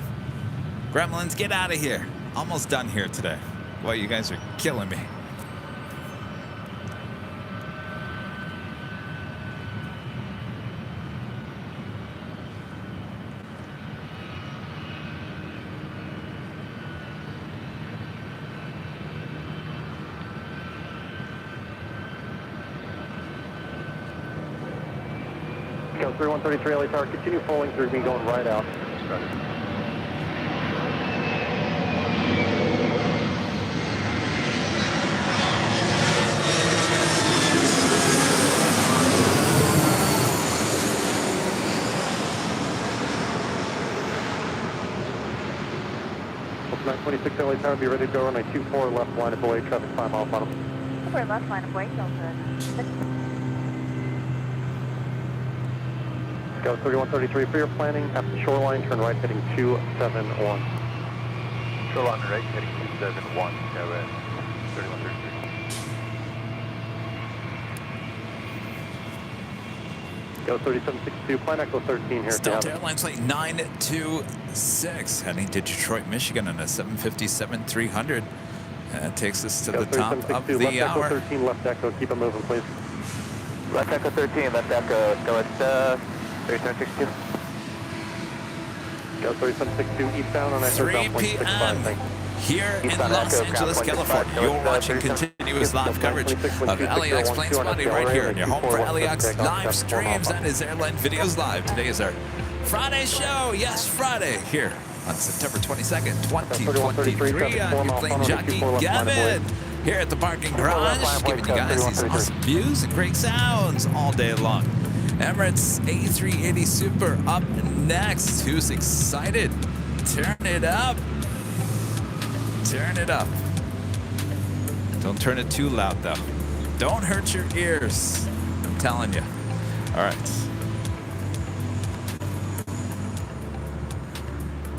Gremlins, get out of here. Almost done here today. Boy, you guys are killing me.
Go 3133 LA Tower, continue falling through me, going right out. Right. 926 LA Tower, be ready to go on a 24 left line of way, traffic 5 miles on them.
Super left line of way, Delta.
Go 3133 for your planning, at the shoreline, turn right heading 271.
Shoreline right, heading 271, go in 3133.
Go 3762, plan Echo 13 here.
Delta Airlines flight 926, heading to Detroit, Michigan on a 757-300. That takes us to the top of the
left
hour.
Echo 13, left Echo, keep it moving, please.
Left Echo 13, left Echo, go at 3762.
Go 3762 eastbound on Echo
3
ground point 65,
p.m.
thanks.
here in
Eastbound
Los
Echo,
Angeles,
ground point
California.
65,
You're watching continuous live coverage of LAX plane spotting right here in your home for LAX live streams. That is Airline Videos Live. Today is our Friday show. Yes, Friday here on September 22nd, 2023. I'm your plane jockey, Gavin, here at the parking garage, giving you guys these awesome views and great sounds all day long. Emirates A380 Super up next. Who's excited? Turn it up. Turn it up. Don't turn it too loud, though. Don't hurt your ears. I'm telling you. All right.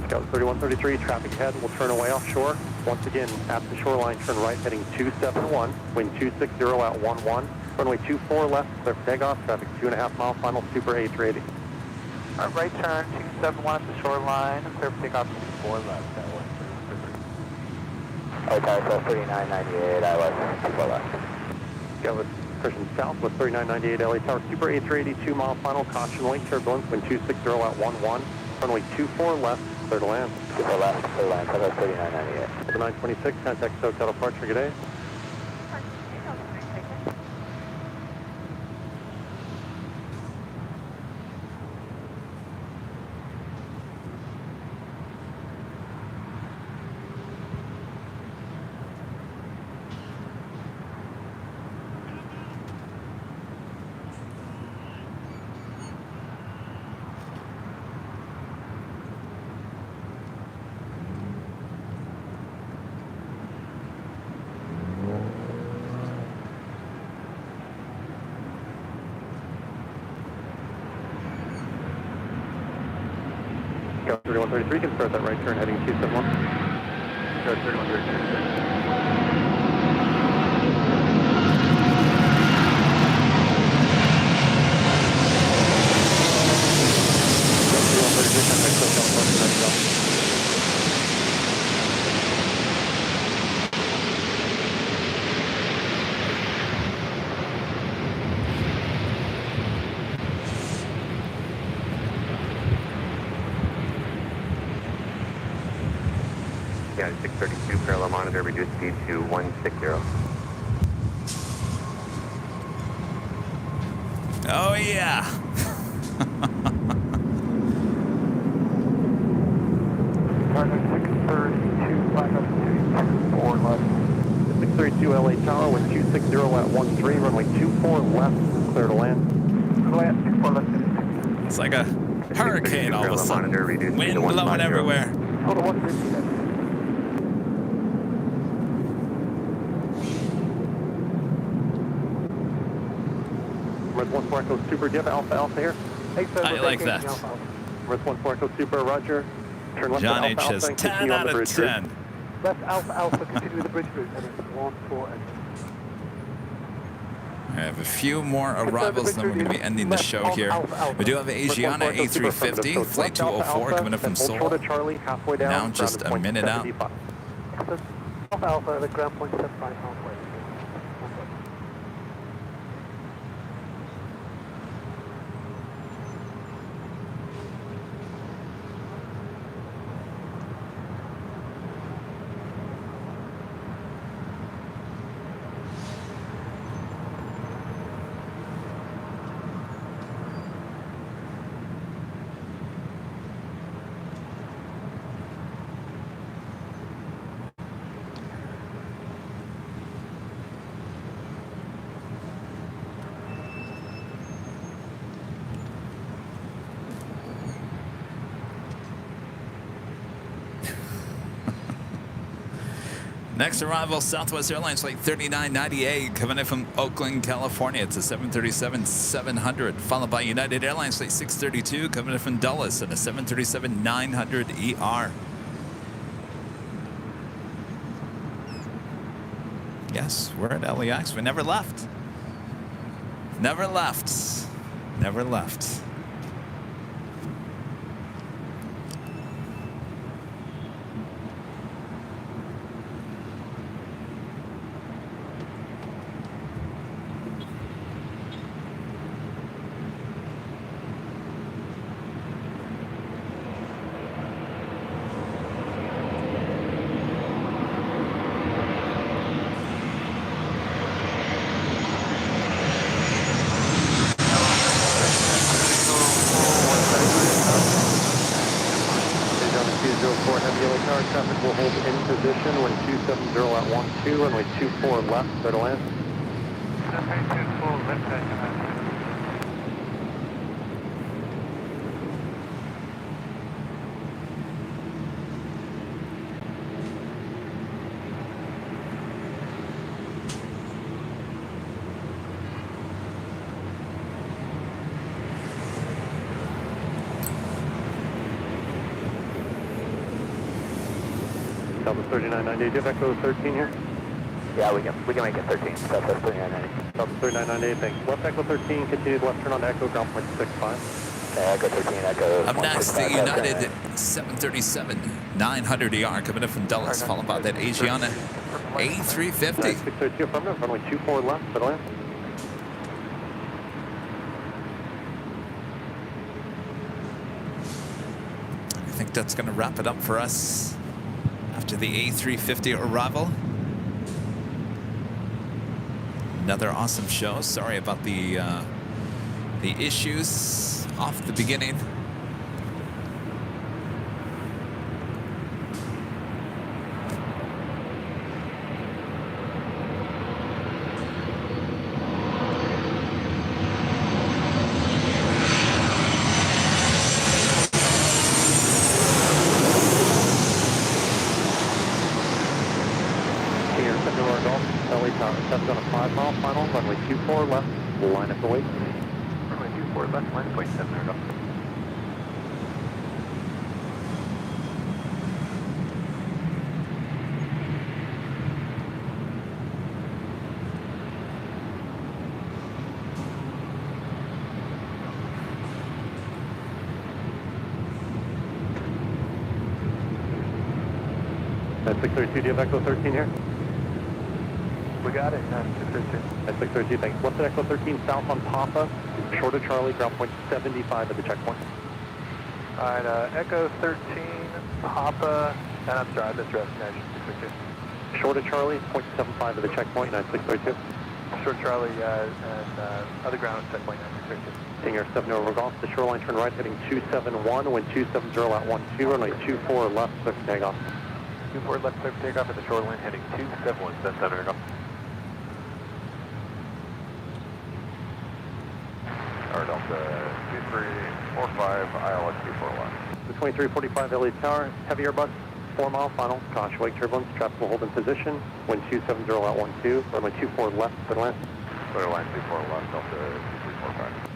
Scout 3133, traffic ahead, we'll turn away offshore. Once again, at the shoreline, turn right heading 271, wind 260 at 11. Runway 24 left, clear for takeoff, traffic 2.5 mile final, Super A380.
Right turn, 271 at the shoreline, clear for takeoff 24 left. Okay, so 3998, I was 24 left.
Go with Christian South with 3998 LA Tower, Super A380, 2 mile final, caution lake turbulence, wind 260 at 11. Runway 24 left, clear to land.
24 left, clear land, so that's 3998.
For 926, contact SoCal departure, good day. 3133 can start that right turn heading 271.
Start 3133.
Yeah, 632 parallel monitor, reduce speed to 160.
Oh, yeah.
Target 632, 524 left.
632 LA Tower, wind 260 at 13, runway 24 left, clear to land.
Clear to land, 24 left.
It's like a hurricane all of a sudden. Wind blowing everywhere.
Hold on, 150.
Red 1 Echo Super, do you have Alpha Alpha here?
I like that.
Red 1 Echo Super, roger. Turn left
John
to
H
Alpha
says
Alpha and
10
continue on
out
the
of
bridge
10.
route.
Left Alpha Alpha, continue the bridge route, heading 14 exit.
I have a few more arrivals, then we're going to be ending the show here. We do have Asiana A350, flight 204 coming up from Seoul. Now just a minute out.
Alpha Alpha, the ground point 75 halfway.
Next arrival, Southwest Airlines flight 3998 coming in from Oakland, California. It's a 737-700, followed by United Airlines flight 632 coming in from Dulles and a 737-900 ER. Yes, we're at LAX. We never left. Never left. Never left.
Traffic will hold in position when 270 at 12, runway 24 left, clear to land.
Runway 24 left, clear to land.
Delta 3990, do you have Echo 13 here?
Yeah, we can make it 13. That's 3990.
Delta 3990, thanks. Left Echo 13, continued left turn on Echo, ground point 65.
Okay, Echo 13, Echo.
Up next, the United 737-900 coming in from Dulles, followed by that Asiana A350.
632 affirmative, runway 24 left, clear to land.
I think that's going to wrap it up for us after the A350 arrival. Another awesome show. Sorry about the issues off the beginning.
Steps on a 5-mile final, runway 24 left, line up the wait.
Runway 24 left, line up wait, 700.
That's 632, do you have Echo 13 here?
We got it, 632.
That's 632, thanks. Left at Echo 13, south on Papa, short of Charlie, ground point 75 at the checkpoint.
All right, Echo 13, Papa, and I'm sorry, I misread nation, 632.
Short of Charlie, 0.75 at the checkpoint, 9632.
Short Charlie, and other ground, checkpoint, 9632.
Singer 7 over golf, the shoreline turn right heading 271, wind 270 at 12, runway 24 left, clear for takeoff.
24 left, clear for takeoff at the shoreline, heading 271, that's center go.
Tower Delta 2345, ILS 241.
The 2345 LA Tower, heavy Airbus, 4 mile final, caution wake turbulence, traffic will hold in position, wind 270 at 12, runway 24 left, clear land.
Clear line 24 left, Delta 2345.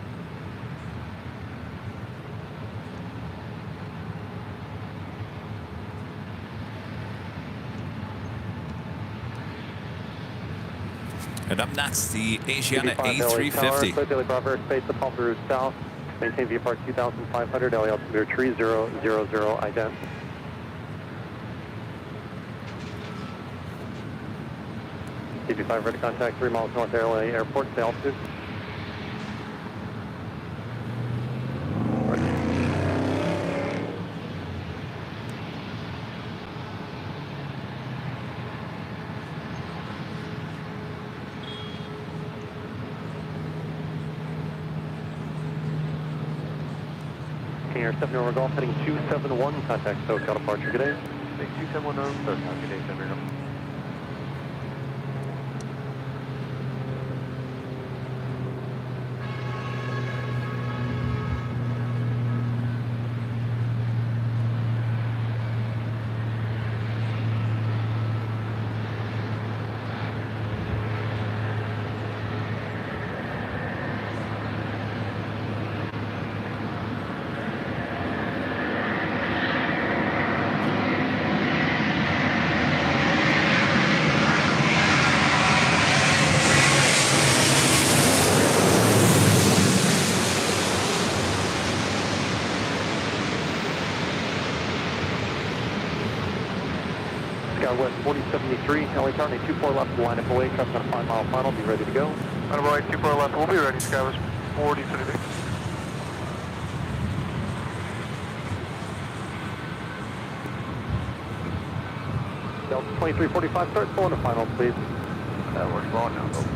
And up next, the Asiana
85 LA Tower,
A350.
clear Daily Bravo airspace, approach route south, maintain VFR 2500, LA altimeter 3000, ident. 85 ready contact 3 miles north LA Airport, stay altitude. King Air 7 over golf heading 271, contact SoCal departure, good day.
271, SoCal, good day, center go.
West 4073, LA Tower, 24 left, line up away, traffic on a 5 mile final, be ready to go.
On the right, 24 left, we'll be ready, Skywest 4073.
Delta 2345, start pulling a final, please.
We're slowing down, Delta.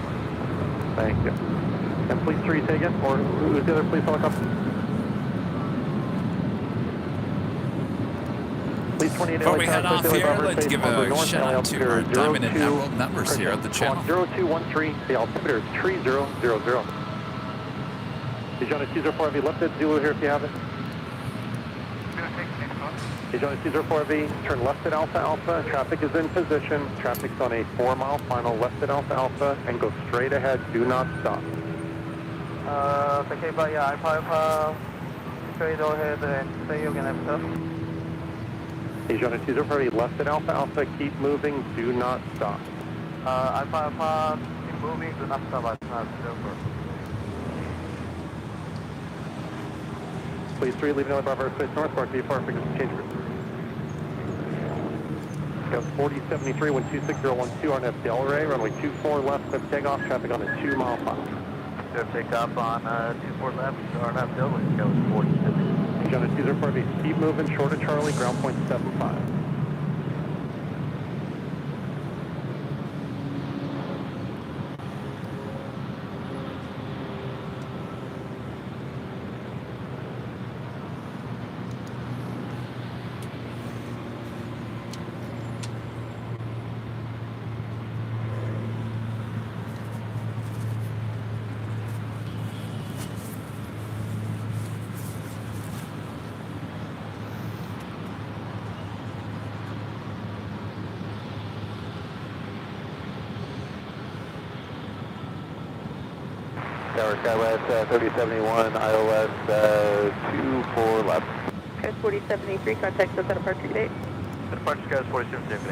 Thank you. And please 3, say again, or who's the other police helicopter? Please 28
Before we
LA
head
Tower,
off
Daily
here,
Bravo
let's
airspace,
give
over
a
north,
shout out to our
02,
Diamond and Emerald members here at the channel.
0213, the altimeter is 3000. Dijon 204 heavy, left at Zulu here if you have it. Dijon 204 heavy, turn left at Alpha Alpha, traffic is in position, traffic's on a 4 mile final left at Alpha Alpha, and go straight ahead, do not stop.
Okay, but yeah, Alpha, straight ahead and say you're gonna have stuff.
Dijon 204 heavy, left at Alpha Alpha, keep moving, do not stop.
Alpha, keep moving, do not stop at Silver.
Please 3, leaving LA Bravo airspace northward, VFR figures change route. Go 4073, 126.012, RNF Delray, runway 24 left, clear for takeoff, traffic on a 2 mile final.
Clear for takeoff on 24 left, RNF Delray, Skywest 4073.
Dijon 204 heavy, keep moving, short of Charlie, ground point 75.
Tower Skywest 3071, ILS 24 left.
Skywest 4073, contact SoCal departure date.
Departure Skywest 4773.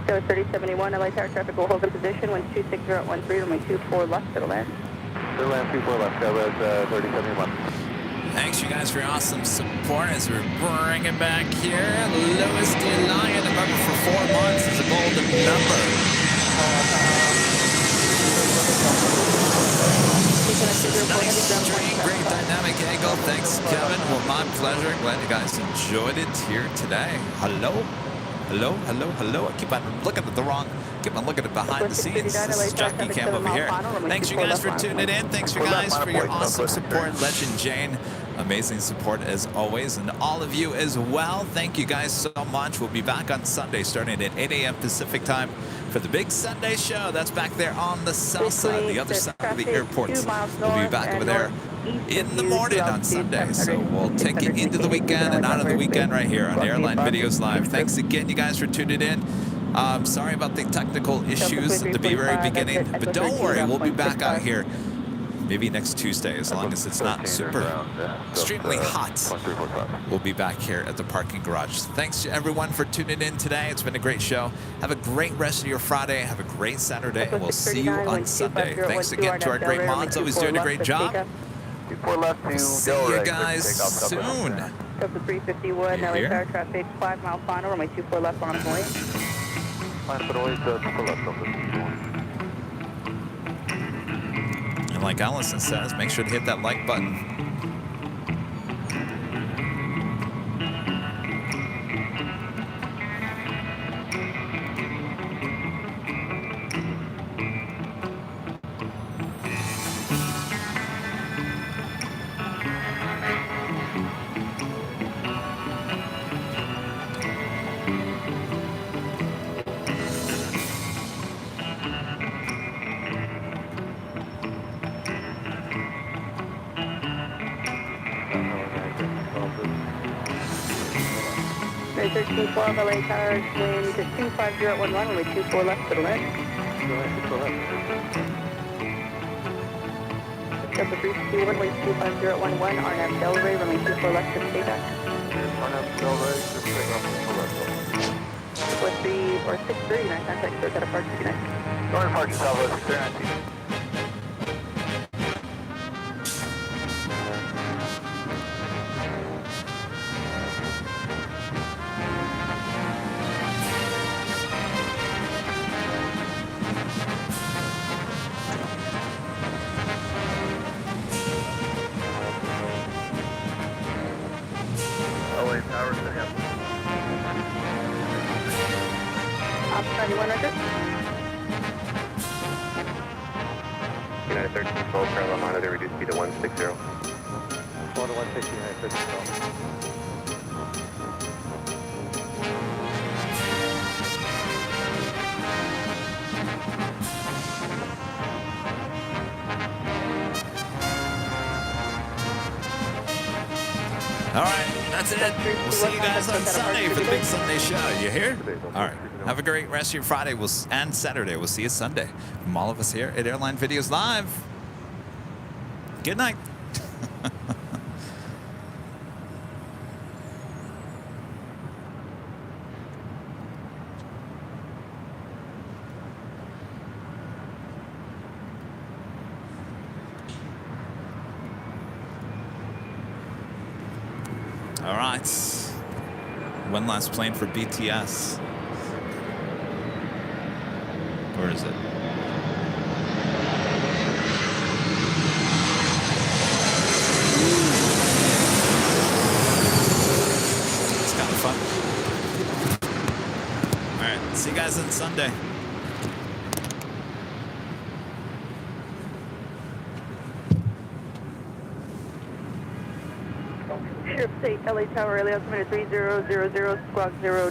Skywest 3071, LA Tower traffic will hold in position, wind 260 at 13, runway 24 left, it'll land.
Clear land 24 left, Skywest 3071.
Thanks, you guys, for your awesome support as we're bringing back here Louis D. Lion, a member for 4 months. hold a number. Extreme, great dynamic angle. Thanks, Kevin. Well, my pleasure. Glad you guys enjoyed it here today. Hello? Hello, hello, hello. I keep on looking at the wrong, keep on looking at behind the scenes. This is Jockey Cam over here. Thanks you guys for tuning in. Thanks you guys for your awesome support. Legend Jane, amazing support as always. And all of you as well. Thank you guys so much. We'll be back on Sunday starting at 8 a.m. Pacific time for the big Sunday show. That's back there on the south side, the other side of the airport. We'll be back over there in the morning on Sunday. So we'll take you into the weekend and out of the weekend right here on Airline Videos Live. Thanks again, you guys, for tuning in. Sorry about the technical issues at the very beginning, but don't worry, we'll be back out here maybe next Tuesday, as long as it's not super extremely hot. We'll be back here at the parking garage. Thanks to everyone for tuning in today. It's been a great show. Have a great rest of your Friday. Have a great Saturday, and we'll see you on Sunday. Thanks again to our great mods, always doing a great job. We'll see you guys soon.
Delta 351, LA Tower traffic, 5 mile final, runway 24 left on its way.
And like Allison says, make sure to hit that like button.
Runway 1312, LA Tower, wind 25011, runway 24 left to the left. Delta 351, runway 25011, RNAV Delray, runway 24 left to the takeoff.
RNAV Delray, just take off to the left.
434639, contact South at Park 69.
Northern Park to Southwest, clear 19.
United 1312, parallel monitor, reduce speed to 160.
160, United 1312.
All right, that's it. We'll see you guys on Sunday for the big Sunday show. You hear? All right. Have a great rest of your Friday and Saturday. We'll see you Sunday. From all of us here at Airline Videos Live. Good night. All right. One last plane for BTS. Where is it? It's kind of fun. All right. See you guys on Sunday.
Ship State, LA Tower, LA altimeter 3000, squawk 0.